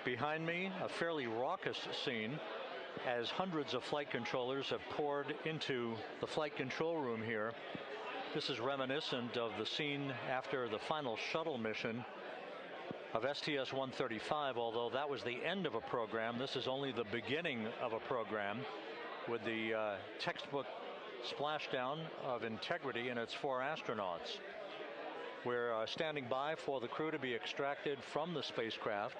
Behind me, a fairly raucous scene as hundreds of flight controllers have poured into the flight control room here. This is reminiscent of the scene after the final shuttle mission of STS-135, although that was the end of a program. This is only the beginning of a program with the textbook splashdown of Integrity and its 4 astronauts. We're standing by for the crew to be extracted from the spacecraft.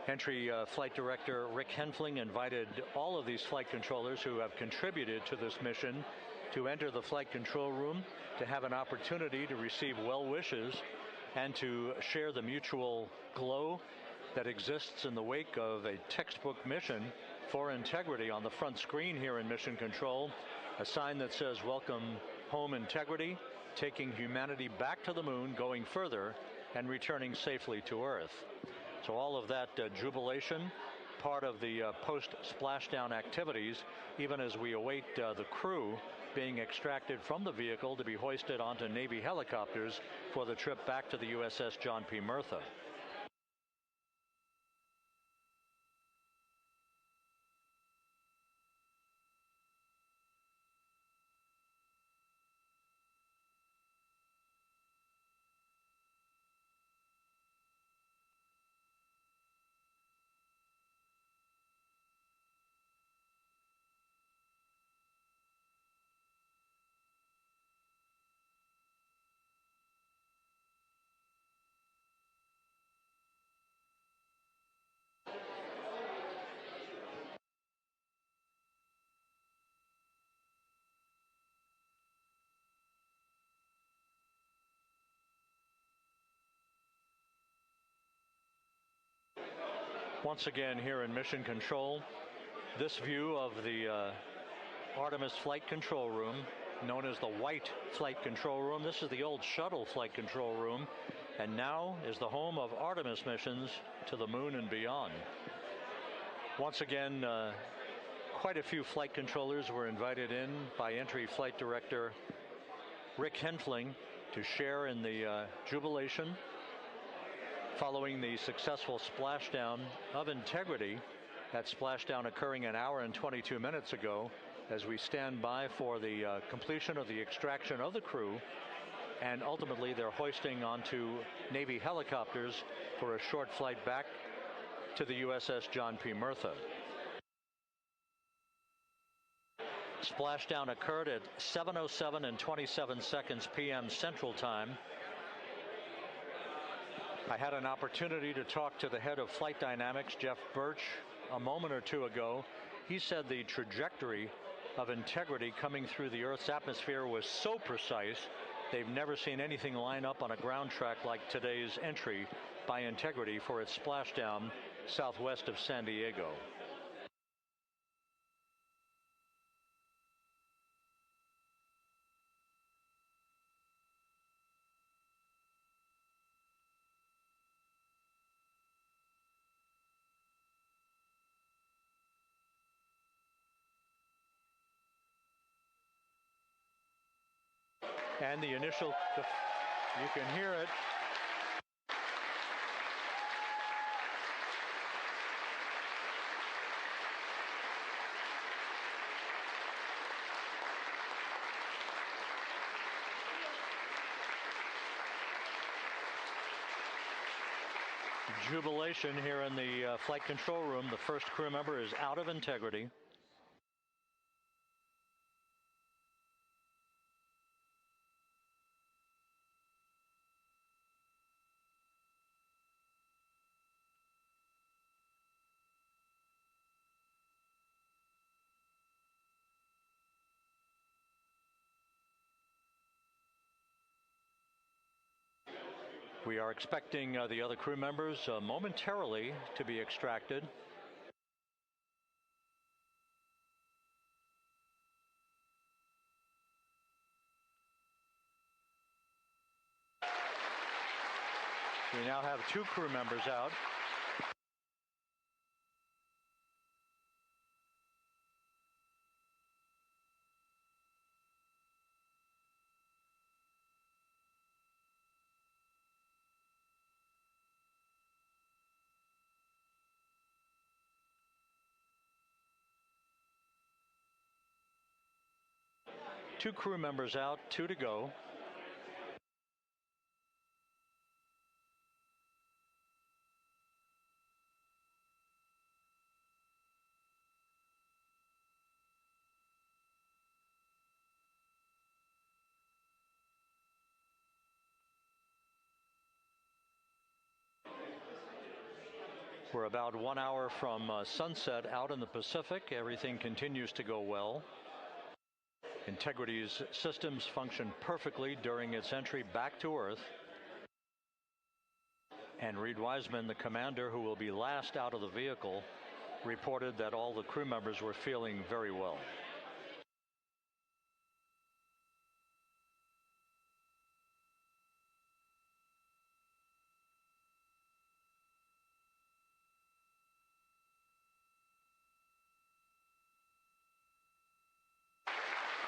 Entry Flight Director Rick Henfling invited all of these flight controllers who have contributed to this mission to enter the flight control room to have an opportunity to receive well wishes and to share the mutual glow that exists in the wake of a textbook mission for Integrity. On the front screen here in Mission Control, a sign that says "Welcome Home Integrity, taking humanity back to the moon, going further, and returning safely to Earth." So all of that jubilation, part of the post-splashdown activities, even as we await the crew being extracted from the vehicle to be hoisted onto Navy helicopters for the trip back to the USS John P. Murtha. Once again here in Mission Control, this view of the Artemis flight control room, known as the White Flight Control Room. This is the old shuttle flight control room, and now is the home of Artemis missions to the moon and beyond. Once again, quite a few flight controllers were invited in by Entry Flight Director Rick Henfling to share in the jubilation following the successful splashdown of Integrity. That splashdown occurring an hour and 22 minutes ago, as we stand by for the completion of the extraction of the crew, and ultimately their hoisting onto Navy helicopters for a short flight back to the USS John P. Murtha. Splashdown occurred at 7:07 and 27 seconds p.m. Central Time. I had an opportunity to talk to the head of flight dynamics, Jeff Birch, a moment or two ago. He said the trajectory of Integrity coming through the Earth's atmosphere was so precise, they've never seen anything line up on a ground track like today's entry by Integrity for its splashdown southwest of San Diego. And the initial, you can hear it. Jubilation here in the flight control room. The first crew member is out of Integrity. We are expecting the other crew members momentarily to be extracted. We now have 2 crew members out. Two crew members out, 2 to go. We're about 1 hour from sunset out in the Pacific. Everything continues to go well. Integrity's systems function perfectly during its entry back to Earth. And Reed Wiseman, the commander who will be last out of the vehicle, reported that all the crew members were feeling very well.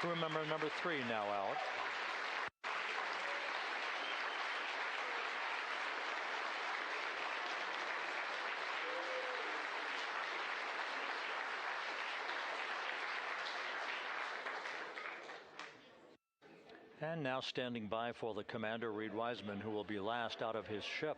Crew member number 3 now out. And now standing by for the commander, Reed Wiseman, who will be last out of his ship.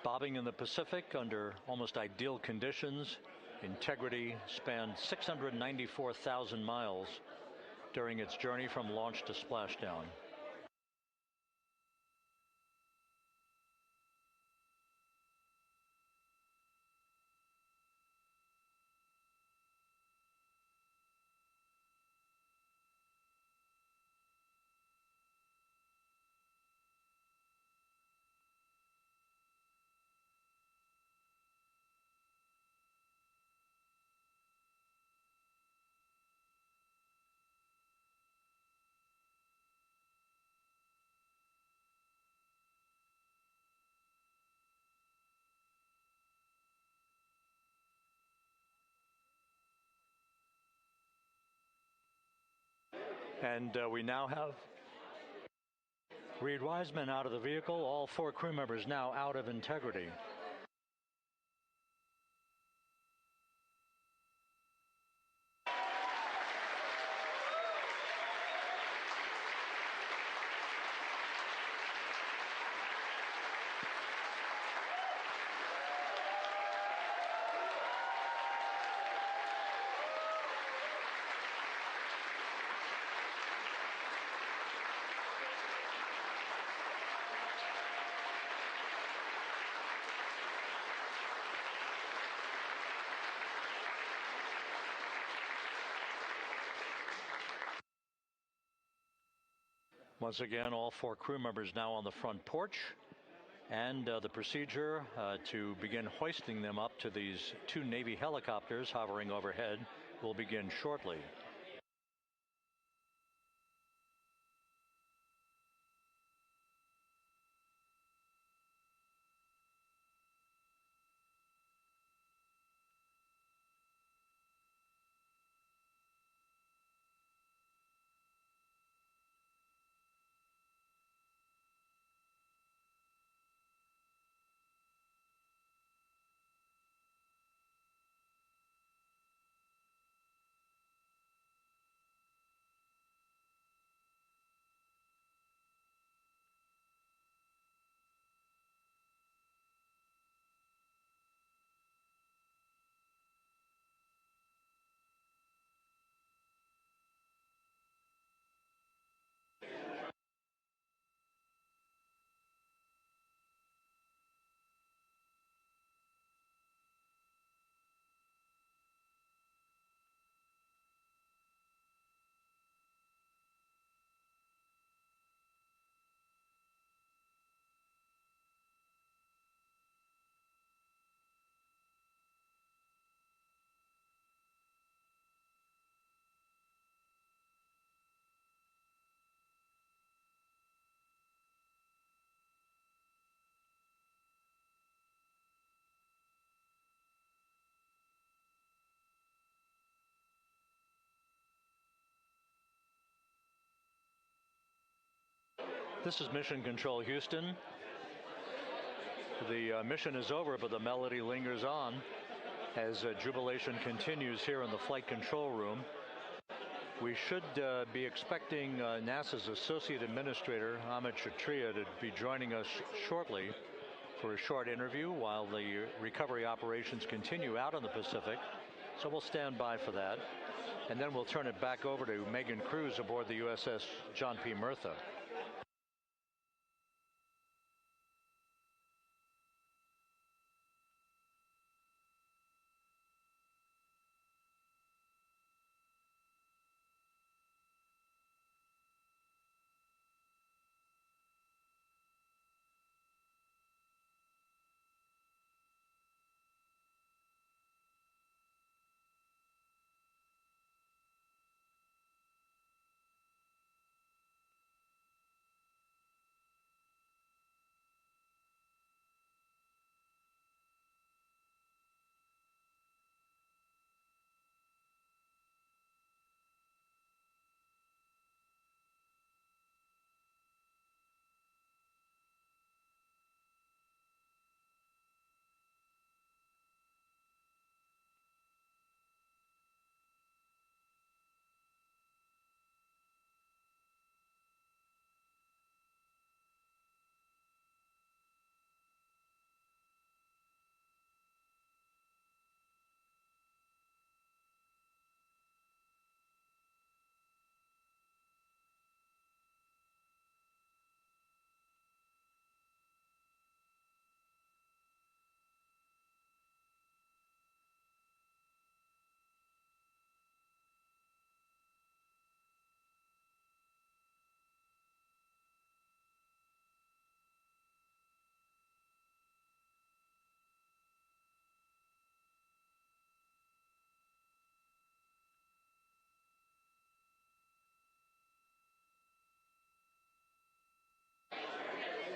Bobbing in the Pacific under almost ideal conditions, Integrity spanned 694,000 miles during its journey from launch to splashdown. And we now have Reed Wiseman out of the vehicle, all 4 crew members now out of Integrity. Once again, all 4 crew members now on the front porch, and the procedure to begin hoisting them up to these 2 Navy helicopters hovering overhead will begin shortly. This is Mission Control Houston. The mission is over, but the melody lingers on as jubilation continues here in the flight control room. We should be expecting NASA's Associate Administrator, Amit Kshatriya, to be joining us shortly for a short interview while the recovery operations continue out in the Pacific. So we'll stand by for that. And then we'll turn it back over to Megan Cruz aboard the USS John P. Murtha.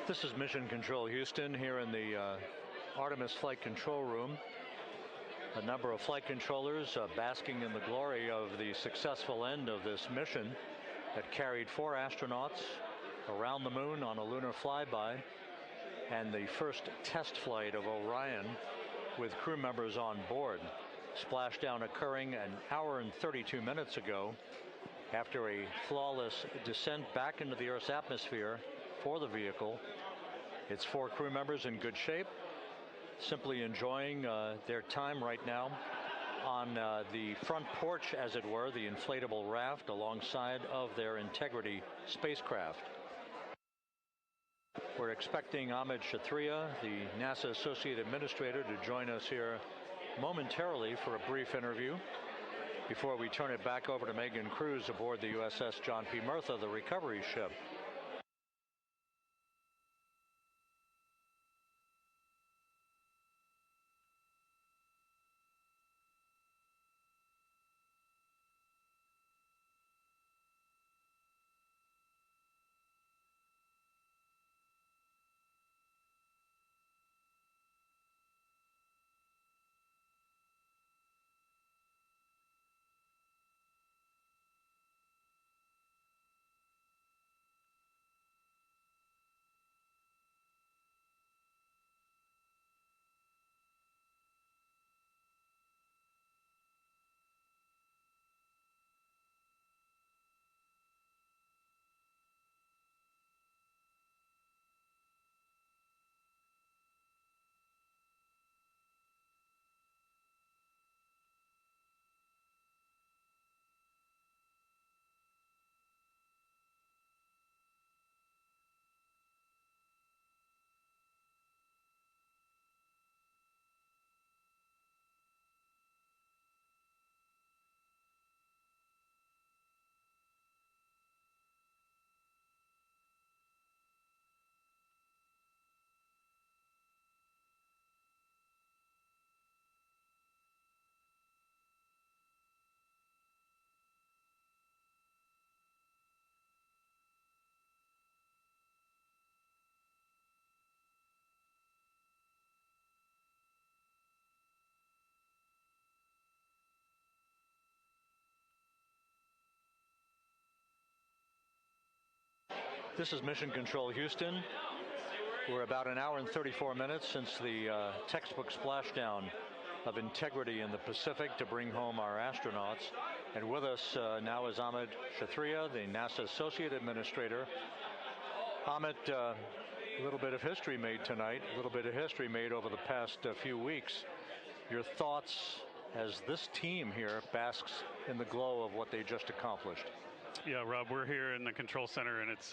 This is Mission Control Houston here in the Artemis flight control room. A number of flight controllers basking in the glory of the successful end of this mission that carried 4 astronauts around the moon on a lunar flyby, and the first test flight of Orion with crew members on board. Splashdown occurring an hour and 32 minutes ago after a flawless descent back into the Earth's atmosphere for the vehicle. Its 4 crew members in good shape, simply enjoying their time right now on the front porch, as it were, the inflatable raft alongside of their Integrity spacecraft. We're expecting Amit Kshatriya, the NASA Associate Administrator, to join us here momentarily for a brief interview before we turn it back over to Megan Cruz aboard the USS John P. Murtha, the recovery ship. This is Mission Control Houston. We're about an hour and 34 minutes since the textbook splashdown of integrity in the Pacific to bring home our astronauts. And with us now is Amit Kshatriya, the NASA Associate Administrator. Amit, a little bit of history made tonight, a little bit of history made over the past few weeks. Your thoughts as this team here basks in the glow of what they just accomplished? Yeah, Rob, we're here in the control center, and it's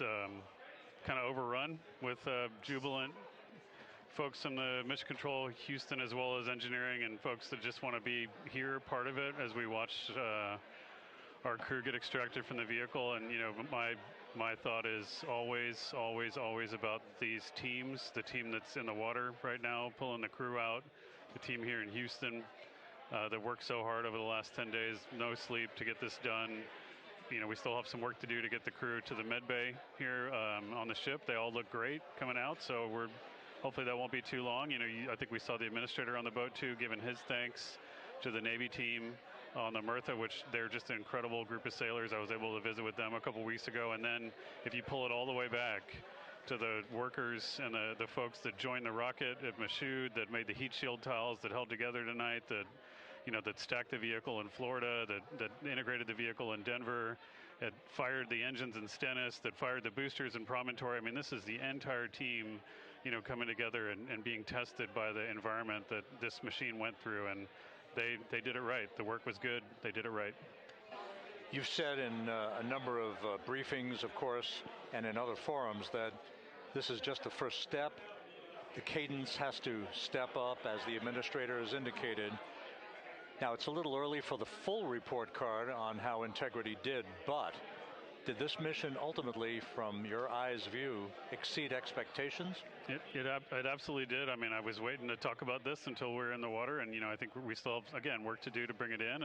kind of overrun with jubilant folks in the Mission Control Houston, as well as engineering, and folks that just want to be here, part of it, as we watch our crew get extracted from the vehicle. And, you know, my thought is always, always, always about these teams, the team that's in the water right now, pulling the crew out, the team here in Houston that worked so hard over the last 10 days, no sleep to get this done. You know, we still have some work to do to get the crew to the med bay here on the ship. They all look great coming out, so hopefully that won't be too long. You know, I think we saw the administrator on the boat too, giving his thanks to the Navy team on the Mirtha, which they're just an incredible group of sailors. I was able to visit with them a couple weeks ago. And then if you pull it all the way back to the workers and the folks that joined the rocket at Michoud, that made the heat shield tiles, that held together tonight, that stacked the vehicle in Florida, that integrated the vehicle in Denver, that fired the engines in Stennis, that fired the boosters in Promontory. I mean, this is the entire team, coming together and being tested by the environment that this machine went through, and they did it right. The work was good. They did it right. You've said in a number of briefings, of course, and in other forums that this is just the first step. The cadence has to step up, as the administrator has indicated. Now, it's a little early for the full report card on how integrity did, but did this mission ultimately, from your eyes' view, exceed expectations? It absolutely did. I mean, I was waiting to talk about this until we were in the water, and I think we still have, again, work to do to bring it in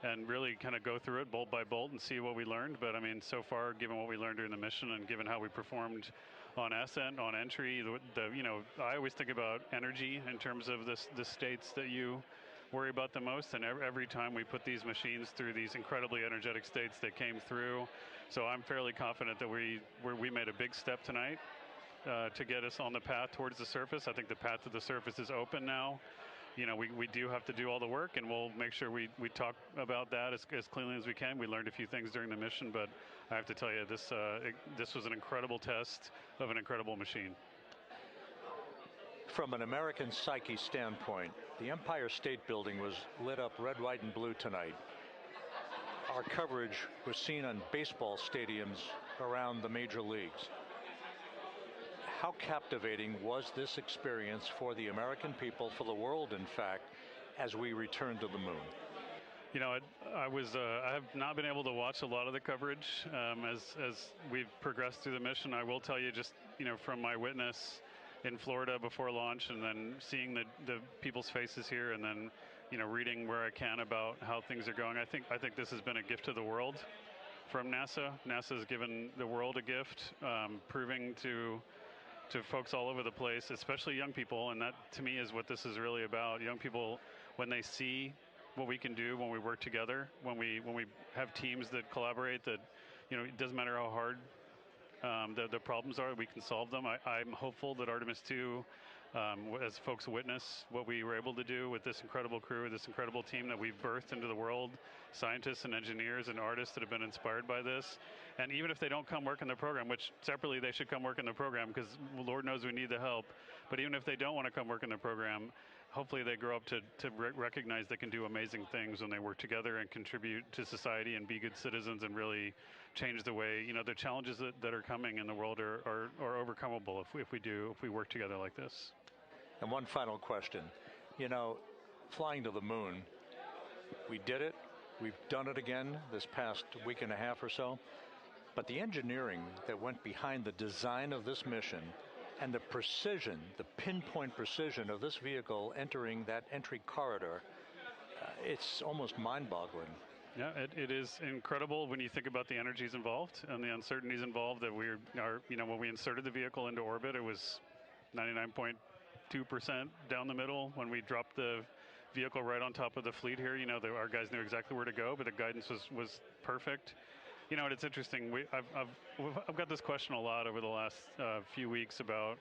and really kind of go through it bolt by bolt and see what we learned. But I mean, so far, given what we learned during the mission and given how we performed on ascent, on entry, I always think about energy in terms of the states that you worry about the most, and every time we put these machines through these incredibly energetic states that came through. So I'm fairly confident that we made a big step tonight to get us on the path towards the surface. I think the path to the surface is open now. We do have to do all the work, and we'll make sure we talk about that as cleanly as we can. We learned a few things during the mission, but I have to tell you, this was an incredible test of an incredible machine. From an American psyche standpoint, the Empire State Building was lit up red, white, and blue tonight. Our coverage was seen on baseball stadiums around the major leagues. How captivating was this experience for the American people, for the world, in fact, as we returned to the moon? I have not been able to watch a lot of the coverage as we've progressed through the mission. I will tell you, just from my witness in Florida before launch, and then seeing the people's faces here, and then reading where I can about how things are going. I think this has been a gift to the world from NASA. NASA has given the world a gift, proving to folks all over the place, especially young people, and that to me is what this is really about. Young people, when they see what we can do when we work together, when we have teams that collaborate, that it doesn't matter how hard the problems are, we can solve them. I'm hopeful that Artemis 2, as folks witness what we were able to do with this incredible crew, this incredible team that we've birthed into the world, scientists and engineers and artists that have been inspired by this. And even if they don't come work in the program, which separately they should come work in the program, because Lord knows we need the help, but even if they don't want to come work in the program, hopefully they grow up to recognize they can do amazing things when they work together and contribute to society and be good citizens and really change the way, the challenges that are coming in the world are overcomable if we work together like this. And one final question. Flying to the moon, we did it. We've done it again this past week and a half or so. But the engineering that went behind the design of this mission and the precision, the pinpoint precision of this vehicle entering that entry corridor, it's almost mind-boggling. Yeah, it is incredible when you think about the energies involved and the uncertainties involved. That when we inserted the vehicle into orbit, it was 99.2% down the middle. When we dropped the vehicle right on top of the fleet here, our guys knew exactly where to go, but the guidance was perfect. You know, it's interesting. I've got this question a lot over the last few weeks about,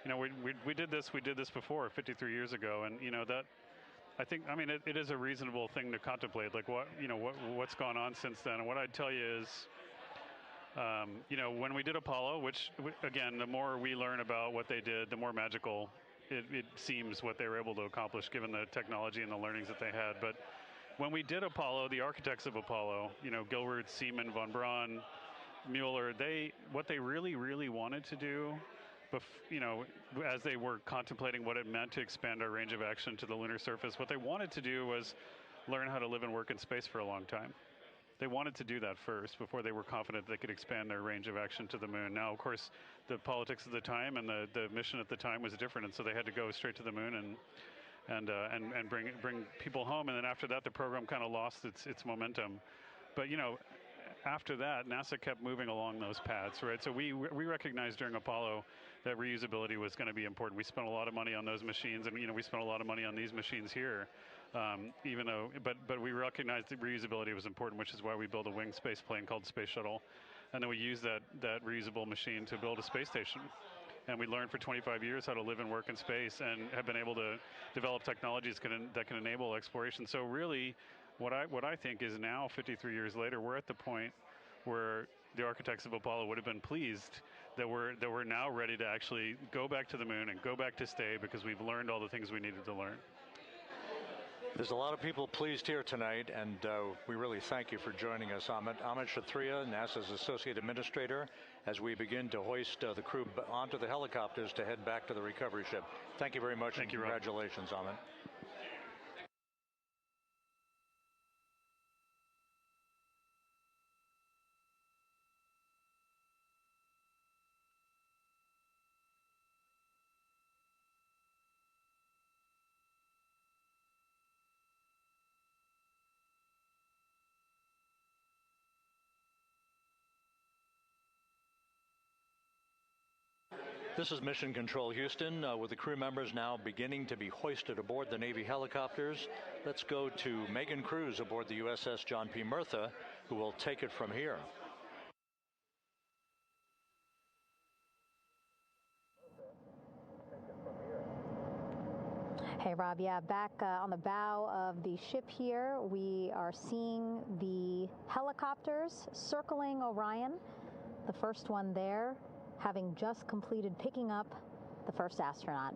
you know, we did this before 53 years ago, and you know that. I mean, it is a reasonable thing to contemplate, like what's gone on since then. And what I'd tell you is, you know, when we did Apollo, which again, the more we learn about what they did, the more magical it seems what they were able to accomplish given the technology and the learnings that they had. But when we did Apollo, the architects of Apollo, you know, Gilbert, Seaman, von Braun, Mueller, what they really wanted to do, you know, as they were contemplating what it meant to expand our range of action to the lunar surface, what they wanted to do was learn how to live and work in space for a long time. They wanted to do that first before they were confident they could expand their range of action to the moon. Now, of course, the politics of the time and the mission at the time was different, and so they had to go straight to the moon and bring people home. And then after that, the program kind of lost its momentum. But you know, after that, NASA kept moving along those paths, right? So we recognized during Apollo that reusability was going to be important. We spent a lot of money on those machines, and you know, we spent a lot of money on these machines here. Even though, but we recognized that reusability was important, which is why we built a winged space plane called Space Shuttle, and then we used that reusable machine to build a space station. And we learned for 25 years how to live and work in space, and have been able to develop technologies that can enable exploration. So really, what I think is now, 53 years later, we're at the point where the architects of Apollo would have been pleased that we're now ready to actually go back to the moon and go back to stay, because we've learned all the things we needed to learn. There's a lot of people pleased here tonight, and we really thank you for joining us. Amit Kshatriya, NASA's Associate Administrator, as we begin to hoist the crew onto the helicopters to head back to the recovery ship. Thank you very much, and congratulations, Amit. This is Mission Control Houston, with the crew members now beginning to be hoisted aboard the Navy helicopters. Let's go to Megan Cruz aboard the USS John P. Murtha, who will take it from here. Hey, Rob. Yeah, back on the bow of the ship here, we are seeing the helicopters circling Orion. The first one there, having just completed picking up the first astronaut.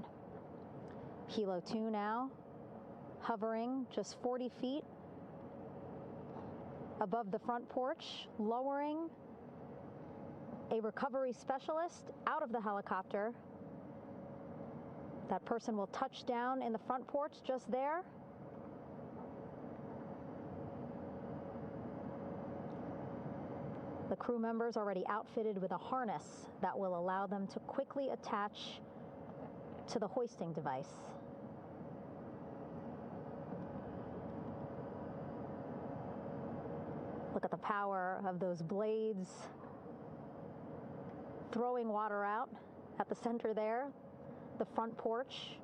Helo 2 now, hovering just 40 feet above the front porch, lowering a recovery specialist out of the helicopter. That person will touch down in the front porch just there. The crew members already outfitted with a harness that will allow them to quickly attach to the hoisting device. Look at the power of those blades throwing water out at the center there, the front porch,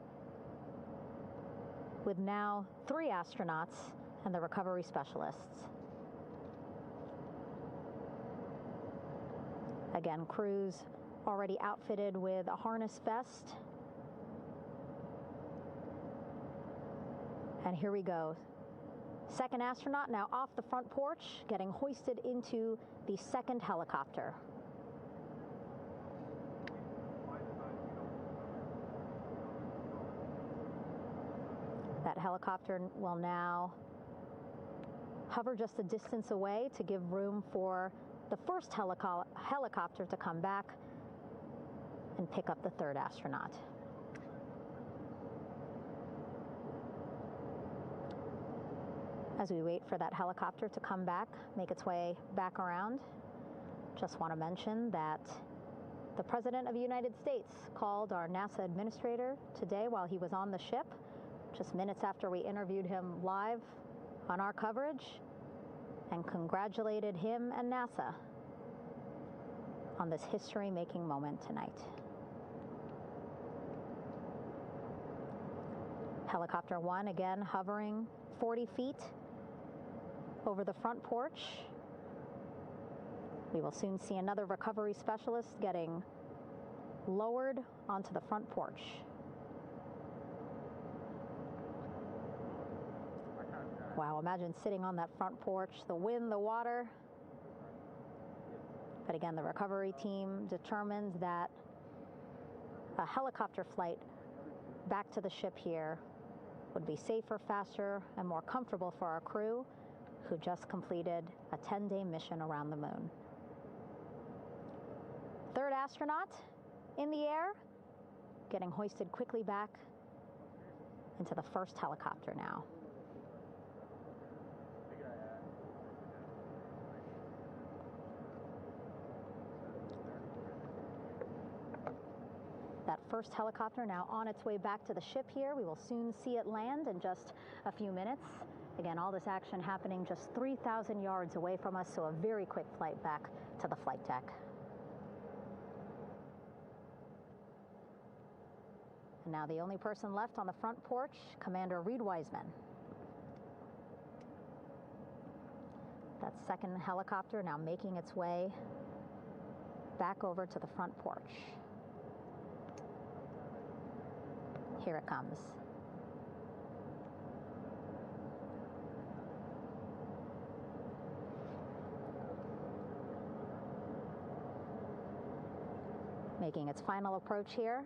with now 3 astronauts and the recovery specialists. Again, crews already outfitted with a harness vest. And here we go. Second astronaut now off the front porch, getting hoisted into the second helicopter. That helicopter will now hover just a distance away to give room for the first helicopter to come back and pick up the third astronaut. As we wait for that helicopter to come back, make its way back around, just want to mention that the President of the United States called our NASA administrator today while he was on the ship, just minutes after we interviewed him live on our coverage, and congratulated him and NASA on this history-making moment tonight. Helicopter 1 again hovering 40 feet over the front porch. We will soon see another recovery specialist getting lowered onto the front porch. Wow, imagine sitting on that front porch, the wind, the water. But again, the recovery team determined that a helicopter flight back to the ship here would be safer, faster, and more comfortable for our crew who just completed a 10-day mission around the moon. Third astronaut in the air, getting hoisted quickly back into the first helicopter now. That first helicopter now on its way back to the ship here. We will soon see it land in just a few minutes. Again, all this action happening just 3,000 yards away from us, so a very quick flight back to the flight deck. And now the only person left on the front porch, Commander Reed Wiseman. That second helicopter now making its way back over to the front porch. Here it comes. Making its final approach here.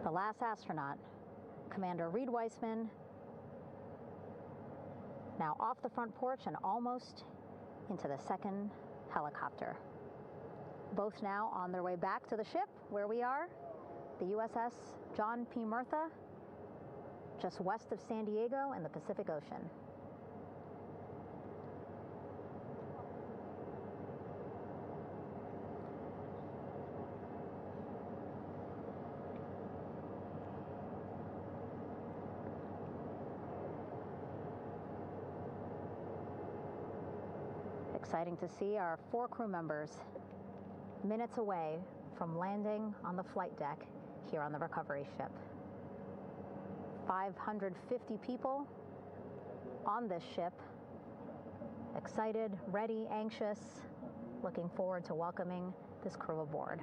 The last astronaut, Commander Reed Wiseman, now off the front porch and almost into the second helicopter. Both now on their way back to the ship where we are, the USS John P. Murtha, just west of San Diego in the Pacific Ocean. Exciting to see our 4 crew members minutes away from landing on the flight deck here on the recovery ship. 550 people on this ship, excited, ready, anxious, looking forward to welcoming this crew aboard.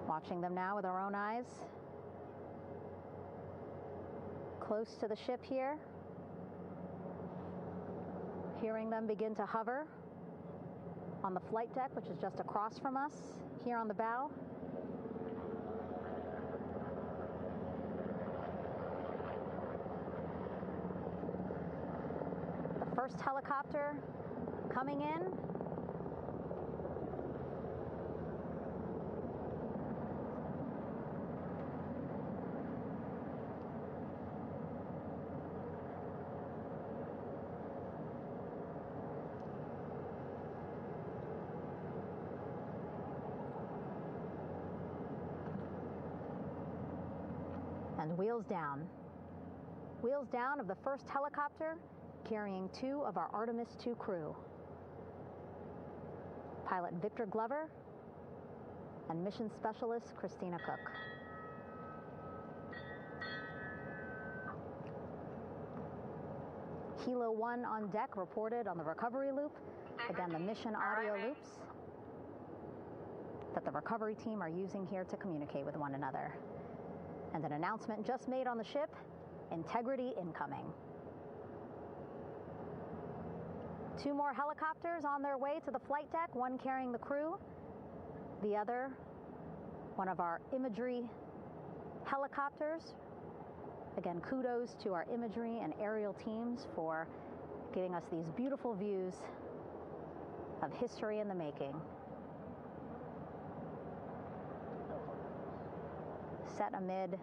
Watching them now with our own eyes. Close to the ship here. Hearing them begin to hover on the flight deck, which is just across from us, here on the bow. The first helicopter coming in. And wheels down. Wheels down of the first helicopter carrying 2 of our Artemis II crew. Pilot Victor Glover and mission specialist Christina Cook. Kilo 1 on deck reported on the recovery loop. Again, the mission audio loops that the recovery team are using here to communicate with one another. And an announcement just made on the ship, integrity incoming. 2 more helicopters on their way to the flight deck, one carrying the crew, the other, one of our imagery helicopters. Again, kudos to our imagery and aerial teams for giving us these beautiful views of history in the making. Set amid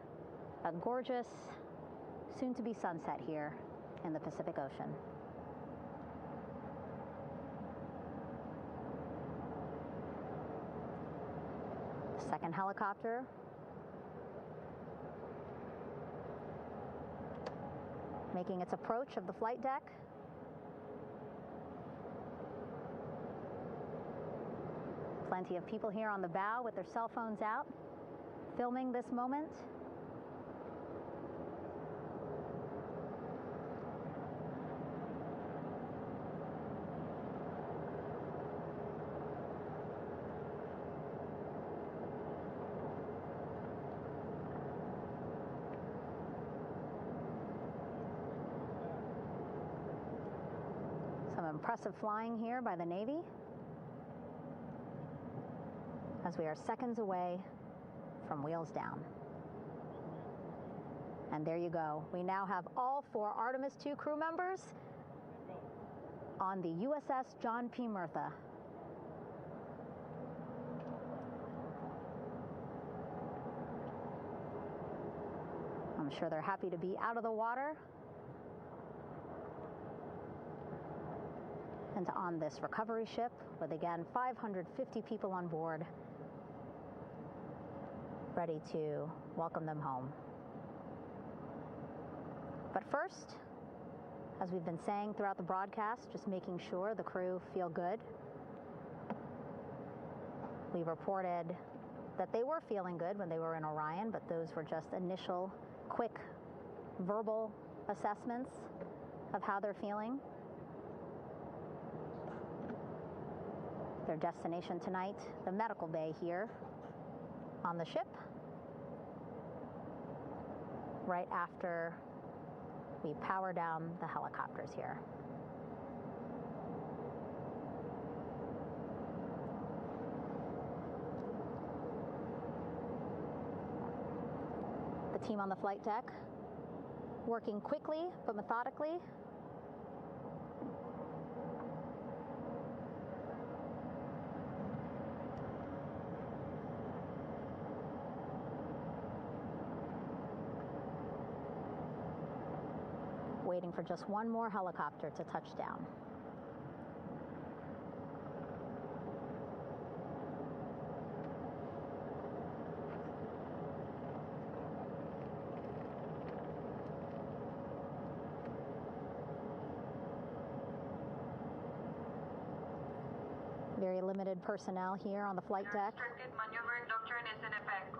a gorgeous, soon-to-be sunset here in the Pacific Ocean. The second helicopter making its approach of the flight deck. Plenty of people here on the bow with their cell phones out, filming this moment. Some impressive flying here by the Navy, as we are seconds away from wheels down. And there you go. We now have all 4 Artemis II crew members on the USS John P. Murtha. I'm sure they're happy to be out of the water and on this recovery ship with, again, 550 people on board, ready to welcome them home. But first, as we've been saying throughout the broadcast, just making sure the crew feel good. We reported that they were feeling good when they were in Orion, but those were just initial, quick, verbal assessments of how they're feeling. Their destination tonight, the medical bay here on the ship, right after we power down the helicopters here. The team on the flight deck working quickly but methodically. Waiting for just one more helicopter to touch down. Very limited personnel here on the flight deck. Restricted maneuvering doctrine is in effect.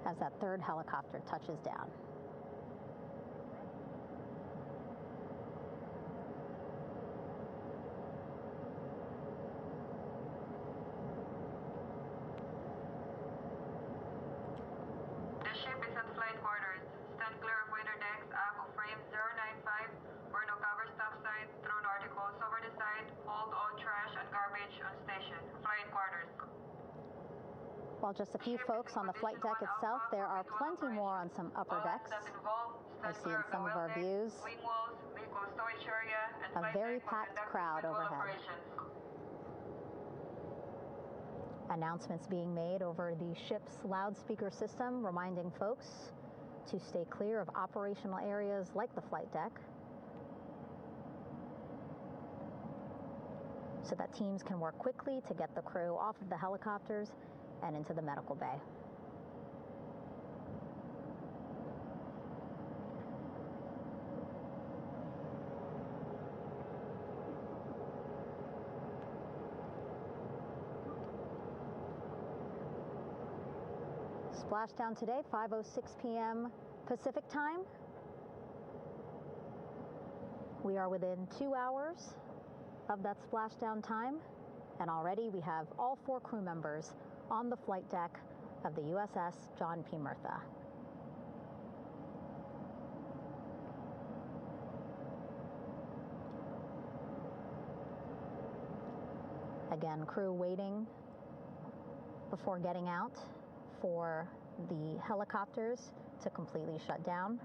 As that third helicopter touches down. The ship is at flight quarters. Stand clear of waiter decks, aft of frame 095, or no cover stop side, thrown articles over the side, hold all trash and garbage on station. Flight quarters. While just a few folks on the flight deck itself, there are plenty more on some upper decks. I see in some of our views a very packed crowd overhead. Announcements being made over the ship's loudspeaker system, reminding folks to stay clear of operational areas like the flight deck, so that teams can work quickly to get the crew off of the helicopters and into the medical bay. Splashdown today, 5:06 p.m. Pacific time. We are within 2 hours of that splashdown time, and already we have all 4 crew members on the flight deck of the USS John P. Murtha. Again, crew waiting before getting out for the helicopters to completely shut down.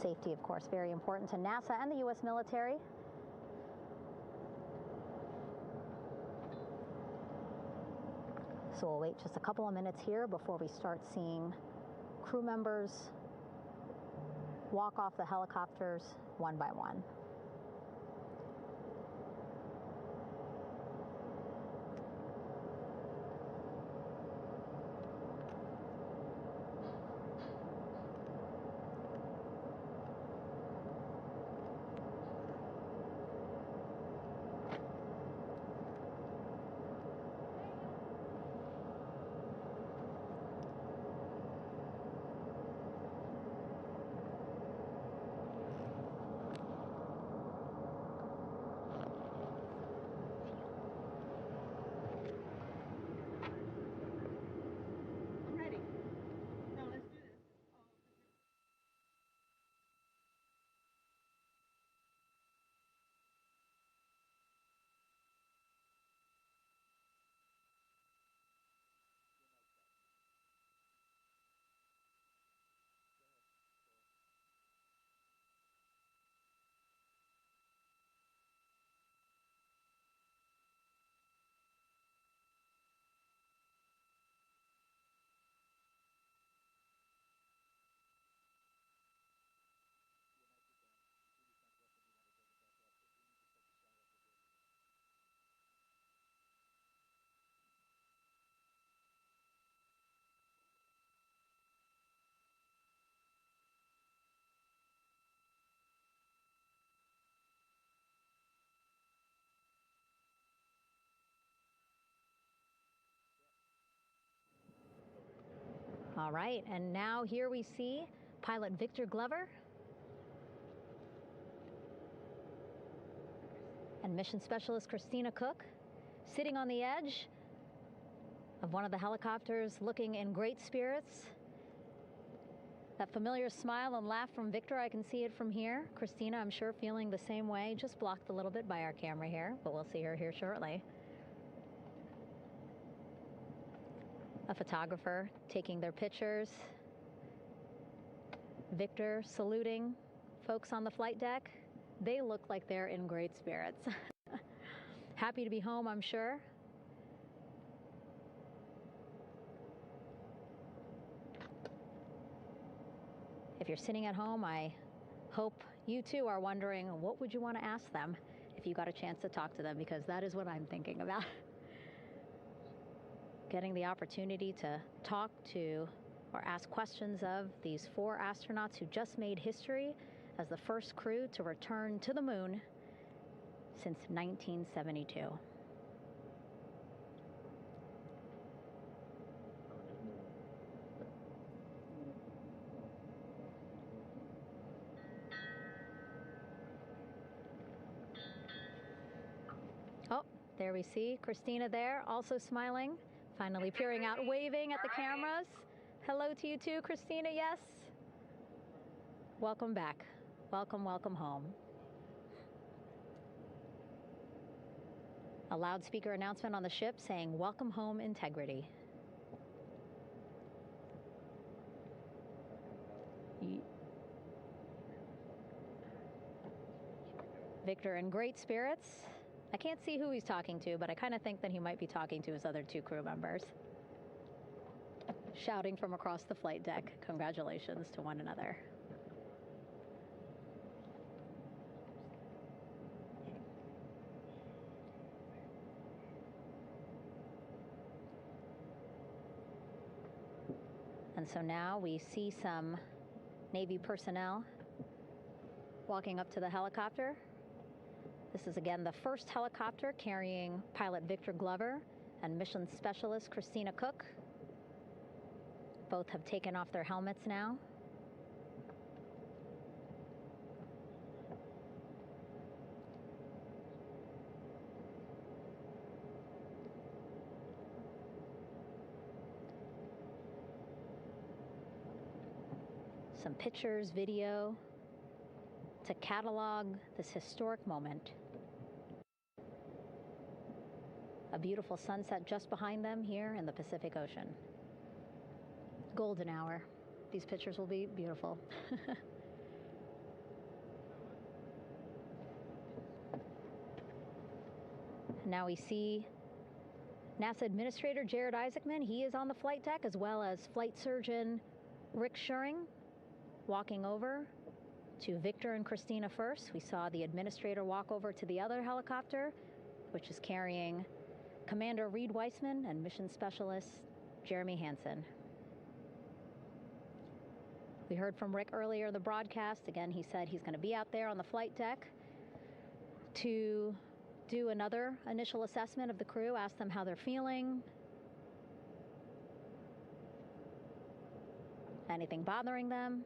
Safety, of course, very important to NASA and the U.S. military. So we'll wait just a couple of minutes here before we start seeing crew members walk off the helicopters one by one. All right, and now here we see pilot Victor Glover and mission specialist Christina Cook sitting on the edge of one of the helicopters, looking in great spirits. That familiar smile and laugh from Victor, I can see it from here. Christina, I'm sure, feeling the same way, just blocked a little bit by our camera here, but we'll see her here shortly. A photographer taking their pictures. Victor saluting folks on the flight deck. They look like they're in great spirits. Happy to be home, I'm sure. If you're sitting at home, I hope you too are wondering, what would you want to ask them if you got a chance to talk to them? Because that is what I'm thinking about. Getting the opportunity to talk to or ask questions of these 4 astronauts who just made history as the first crew to return to the moon since 1972. Oh, there we see Christina there, also smiling. Finally peering out, waving at the cameras. Hello to you too, Christina, yes. Welcome back. Welcome, welcome home. A loudspeaker announcement on the ship saying, "Welcome home, Integrity." Victor in great spirits. I can't see who he's talking to, but I kind of think that he might be talking to his other 2 crew members. Shouting from across the flight deck, congratulations to one another. And so now we see some Navy personnel walking up to the helicopter. This is again the first helicopter carrying pilot Victor Glover and mission specialist Christina Cook. Both have taken off their helmets now. Some pictures, video to catalog this historic moment. A beautiful sunset just behind them here in the Pacific Ocean. Golden hour. These pictures will be beautiful. Now we see NASA Administrator Jared Isaacman. He is on the flight deck, as well as Flight Surgeon Rick Schuring walking over to Victor and Christina first. We saw the administrator walk over to the other helicopter, which is carrying Commander Reed Weissman and Mission Specialist Jeremy Hansen. We heard from Rick earlier in the broadcast. Again, he said he's going to be out there on the flight deck to do another initial assessment of the crew, ask them how they're feeling, anything bothering them.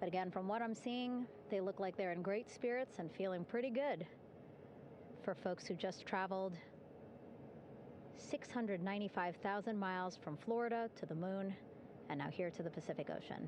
But again, from what I'm seeing, they look like they're in great spirits and feeling pretty good for folks who just traveled 695,000 miles from Florida to the moon and now here to the Pacific Ocean.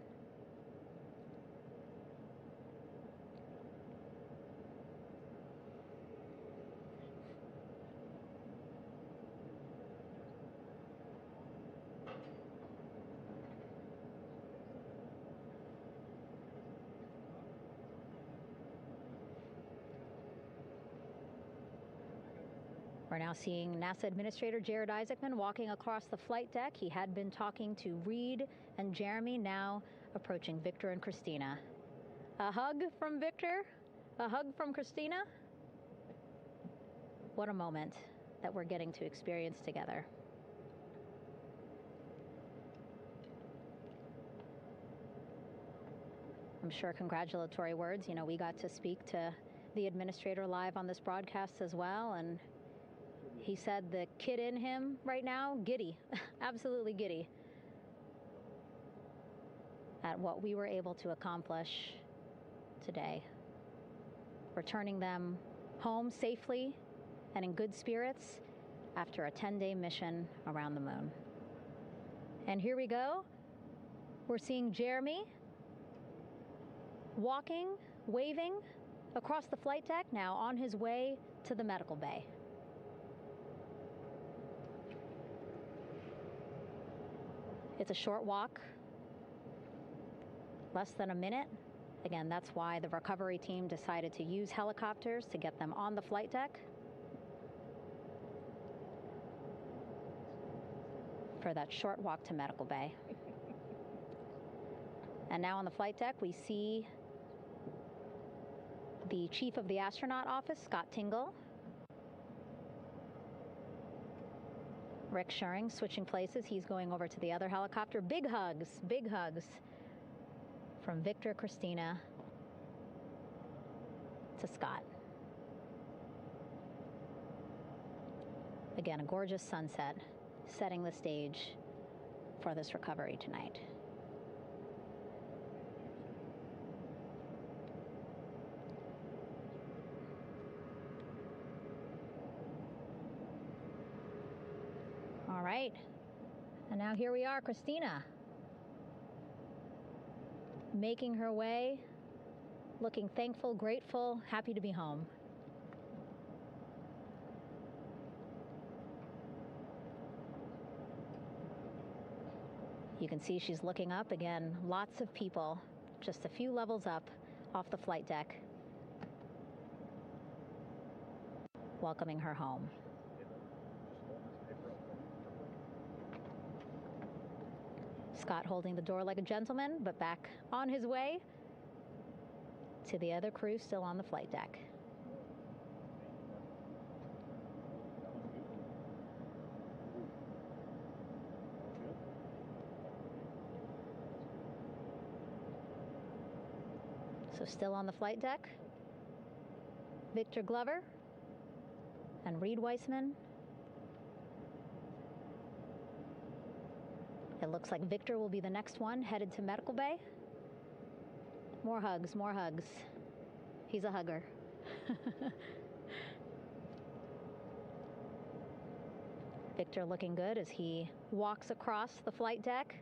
We're now seeing NASA Administrator Jared Isaacman walking across the flight deck. He had been talking to Reed and Jeremy, now approaching Victor and Christina. A hug from Victor, a hug from Christina. What a moment that we're getting to experience together. I'm sure congratulatory words. You know, we got to speak to the administrator live on this broadcast as well, and he said the kid in him right now, giddy, absolutely giddy at what we were able to accomplish today. Returning them home safely and in good spirits after a 10-day mission around the moon. And here we go. We're seeing Jeremy walking, waving across the flight deck, now on his way to the medical bay. It's a short walk, less than a minute. Again, that's why the recovery team decided to use helicopters to get them on the flight deck for that short walk to medical bay. And now on the flight deck, we see the chief of the astronaut office, Scott Tingle. Rick Schuring switching places. He's going over to the other helicopter. Big hugs from Victor, Christina to Scott. Again, a gorgeous sunset setting the stage for this recovery tonight. All right, and now here we are, Christina, making her way, looking thankful, grateful, happy to be home. You can see she's looking up. Again, lots of people, just a few levels up off the flight deck, welcoming her home. Scott holding the door like a gentleman, but back on his way to the other crew still on the flight deck. So still on the flight deck, Victor Glover and Reed Weissman. It looks like Victor will be the next one headed to medical bay. More hugs, more hugs. He's a hugger. Victor looking good as he walks across the flight deck.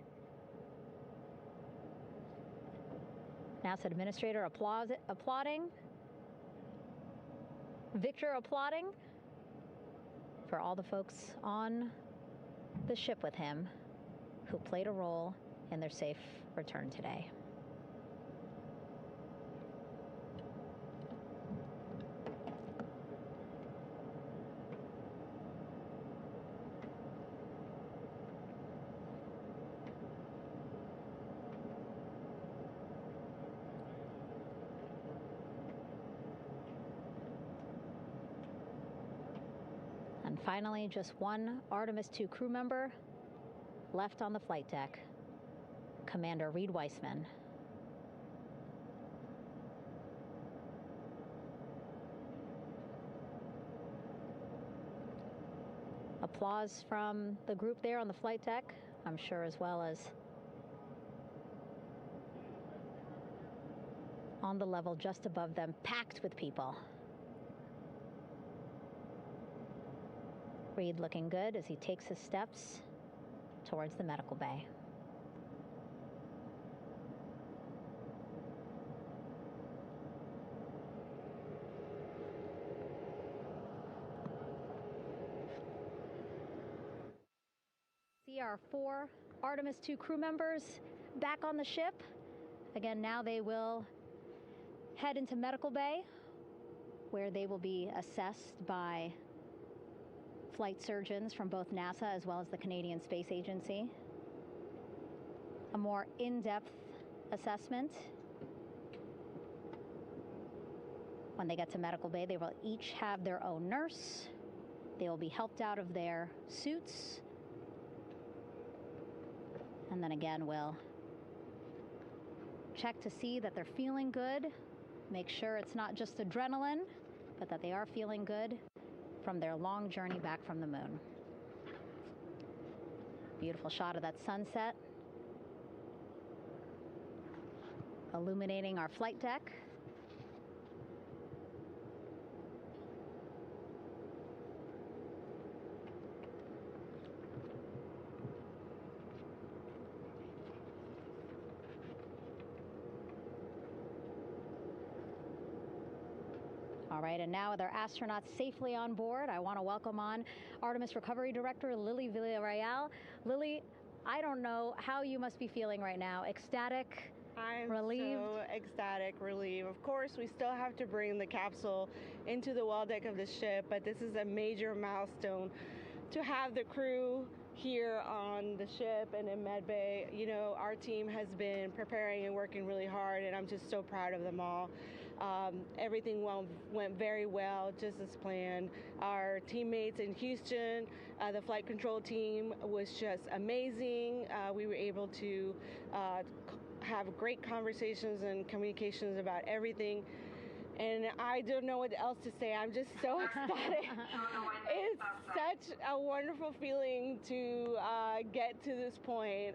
NASA Administrator applauding. Victor applauding for all the folks on the ship with him who played a role in their safe return today. And finally, just one Artemis II crew member left on the flight deck, Commander Reed Weissman. Applause from the group there on the flight deck, I'm sure, as well as on the level just above them, packed with people. Reed looking good as he takes his steps towards the medical bay. See our 4 Artemis II crew members back on the ship. Again, now they will head into medical bay, where they will be assessed by flight surgeons from both NASA as well as the Canadian Space Agency. A more in-depth assessment. When they get to medical bay, they will each have their own nurse. They will be helped out of their suits. And then again, we'll check to see that they're feeling good. Make sure it's not just adrenaline, but that they are feeling good from their long journey back from the moon. Beautiful shot of that sunset, illuminating our flight deck. All right, and now with our astronauts safely on board, I want to welcome on Artemis Recovery Director Lily Villarreal. Lily, I don't know how you must be feeling right now. Ecstatic, relieved? So ecstatic, relieved. Of course, we still have to bring the capsule into the well deck of the ship, but this is a major milestone to have the crew here on the ship and in medbay. You know, our team has been preparing and working really hard, and I'm just so proud of them all. Everything went very well, just as planned. Our teammates in Houston, the flight control team was just amazing. We were able to have great conversations and communications about everything. And I don't know what else to say. I'm just so ecstatic. It's such a wonderful feeling to get to this point.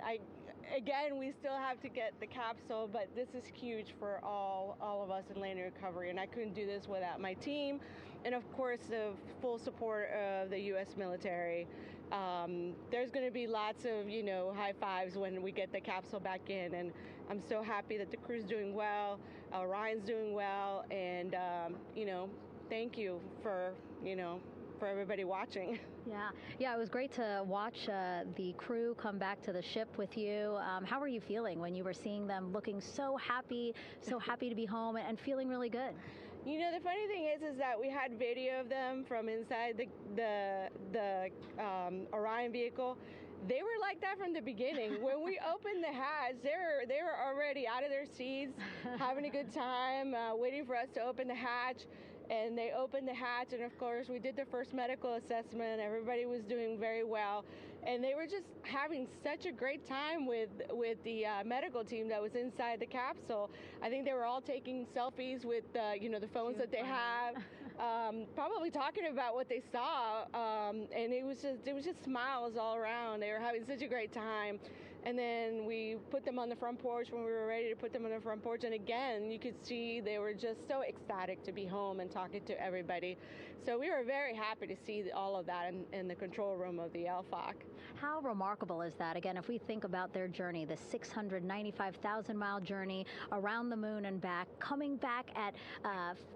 Again, we still have to get the capsule, but this is huge for all of us in landing recovery, and I couldn't do this without my team, and of course the full support of the U.S. military. There's going to be lots of, high fives when we get the capsule back in, and I'm so happy that the crew's doing well, Orion's doing well, and thank you for everybody watching. Yeah, it was great to watch the crew come back to the ship with you. How were you feeling when you were seeing them looking so happy to be home and feeling really good? The funny thing is that we had video of them from inside the Orion vehicle. They were like that from the beginning. When we opened the hatch, they were already out of their seats, having a good time, waiting for us to open the hatch. And they opened the hatch, and of course we did the first medical assessment. Everybody was doing very well, and they were just having such a great time with the medical team that was inside the capsule. I think they were all taking selfies with the phones that they have, probably talking about what they saw, and it was just smiles all around. They were having such a great time. And then we put them on the front porch when we were ready to put them on the front porch. And again, you could see they were just so ecstatic to be home and talking to everybody. So we were very happy to see all of that in the control room of the LFOC. How remarkable is that? Again, if we think about their journey, the 695,000-mile journey around the moon and back, coming back at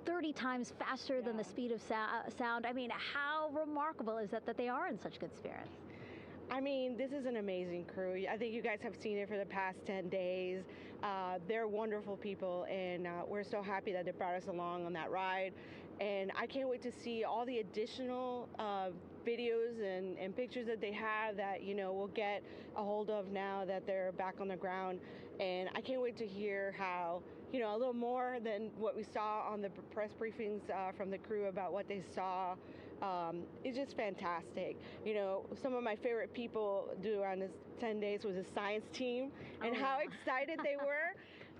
30 times faster than the speed of sound. I mean, how remarkable is that they are in such good spirits? I mean, this is an amazing crew. I think you guys have seen it for the past 10 days. They're wonderful people, and we're so happy that they brought us along on that ride. And I can't wait to see all the additional videos and pictures that they have that, we'll get a hold of now that they're back on the ground. And I can't wait to hear how, a little more than what we saw on the press briefings from the crew about what they saw it's just fantastic. You know, some of my favorite people around this 10 days was the science team and how excited they were.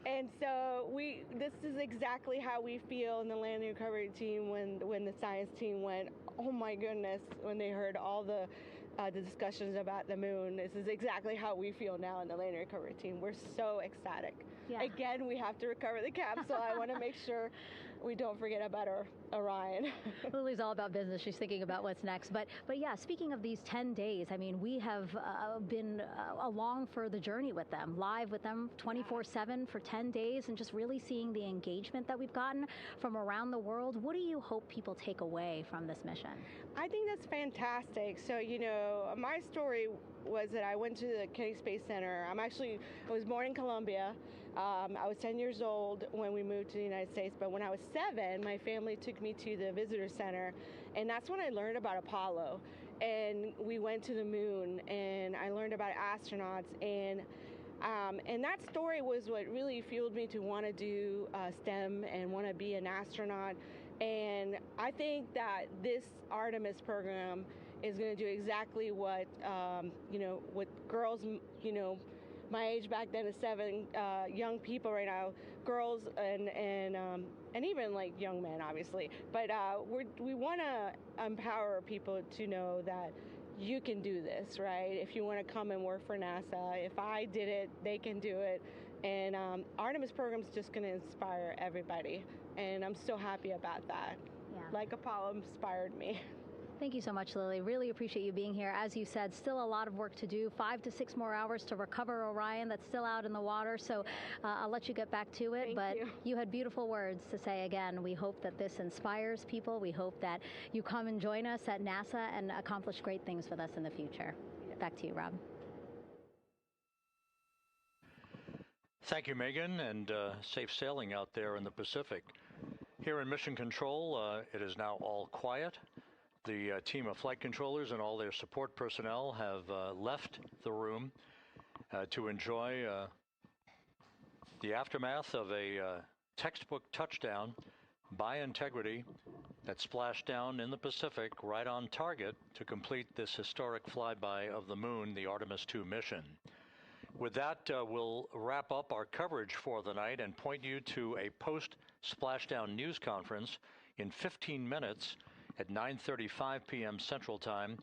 And so this is exactly how we feel in the landing recovery team when the science team went, oh my goodness, when they heard all the discussions about the moon. This is exactly how we feel now in the landing recovery team. We're so ecstatic. Yeah. Again, we have to recover the capsule. I want to make sure we don't forget about our Orion. Lily's all about business. She's thinking about what's next. But yeah, speaking of these 10 days, I mean, we have been along for the journey with them, live with them 24/7 for 10 days, and just really seeing the engagement that we've gotten from around the world. What do you hope people take away from this mission? I think that's fantastic. So, you know, my story was that I went to the Kennedy Space Center. I was born in Colombia. I was 10 years old when we moved to the United States, but when I was 7, my family took me to the visitor center, and that's when I learned about Apollo. And we went to the moon, and I learned about astronauts, and that story was what really fueled me to want to do STEM and want to be an astronaut. And I think that this Artemis program is going to do exactly what, what girls, my age back then is 7, young people right now, girls and even like young men, obviously. But we want to empower people to know that you can do this, right? If you want to come and work for NASA, if I did it, they can do it. And Artemis program is just going to inspire everybody. And I'm so happy about that. Yeah. Like Apollo inspired me. Thank you so much, Lily. Really appreciate you being here. As you said, still a lot of work to do. 5 to 6 more hours to recover Orion that's still out in the water. So I'll let you get back to it. But you had beautiful words to say again. We hope that this inspires people. We hope that you come and join us at NASA and accomplish great things with us in the future. Back to you, Rob. Thank you, Megan, and safe sailing out there in the Pacific. Here in Mission Control, it is now all quiet. The team of flight controllers and all their support personnel have left the room to enjoy the aftermath of a textbook touchdown by Integrity that splashed down in the Pacific right on target to complete this historic flyby of the moon, the Artemis II mission. With that, we'll wrap up our coverage for the night and point you to a post-splashdown news conference in 15 minutes at 9:35 p.m. Central Time,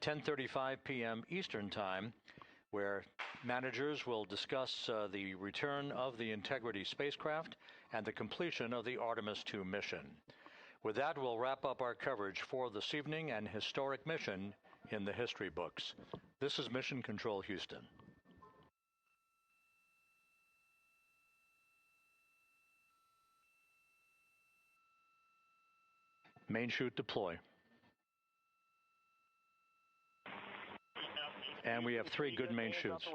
10:35 p.m. Eastern Time, where managers will discuss the return of the Integrity spacecraft and the completion of the Artemis II mission. With that, we'll wrap up our coverage for this evening and historic mission in the history books. This is Mission Control Houston. Main chute deploy. And we have 3 good main chutes.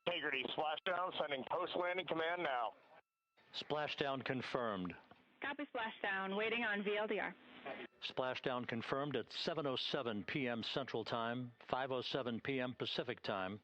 Integrity, splashdown, sending post-landing command now. Splashdown confirmed. Copy splashdown, waiting on VLDR. Splashdown confirmed at 7:07 p.m. Central Time, 5:07 p.m. Pacific Time.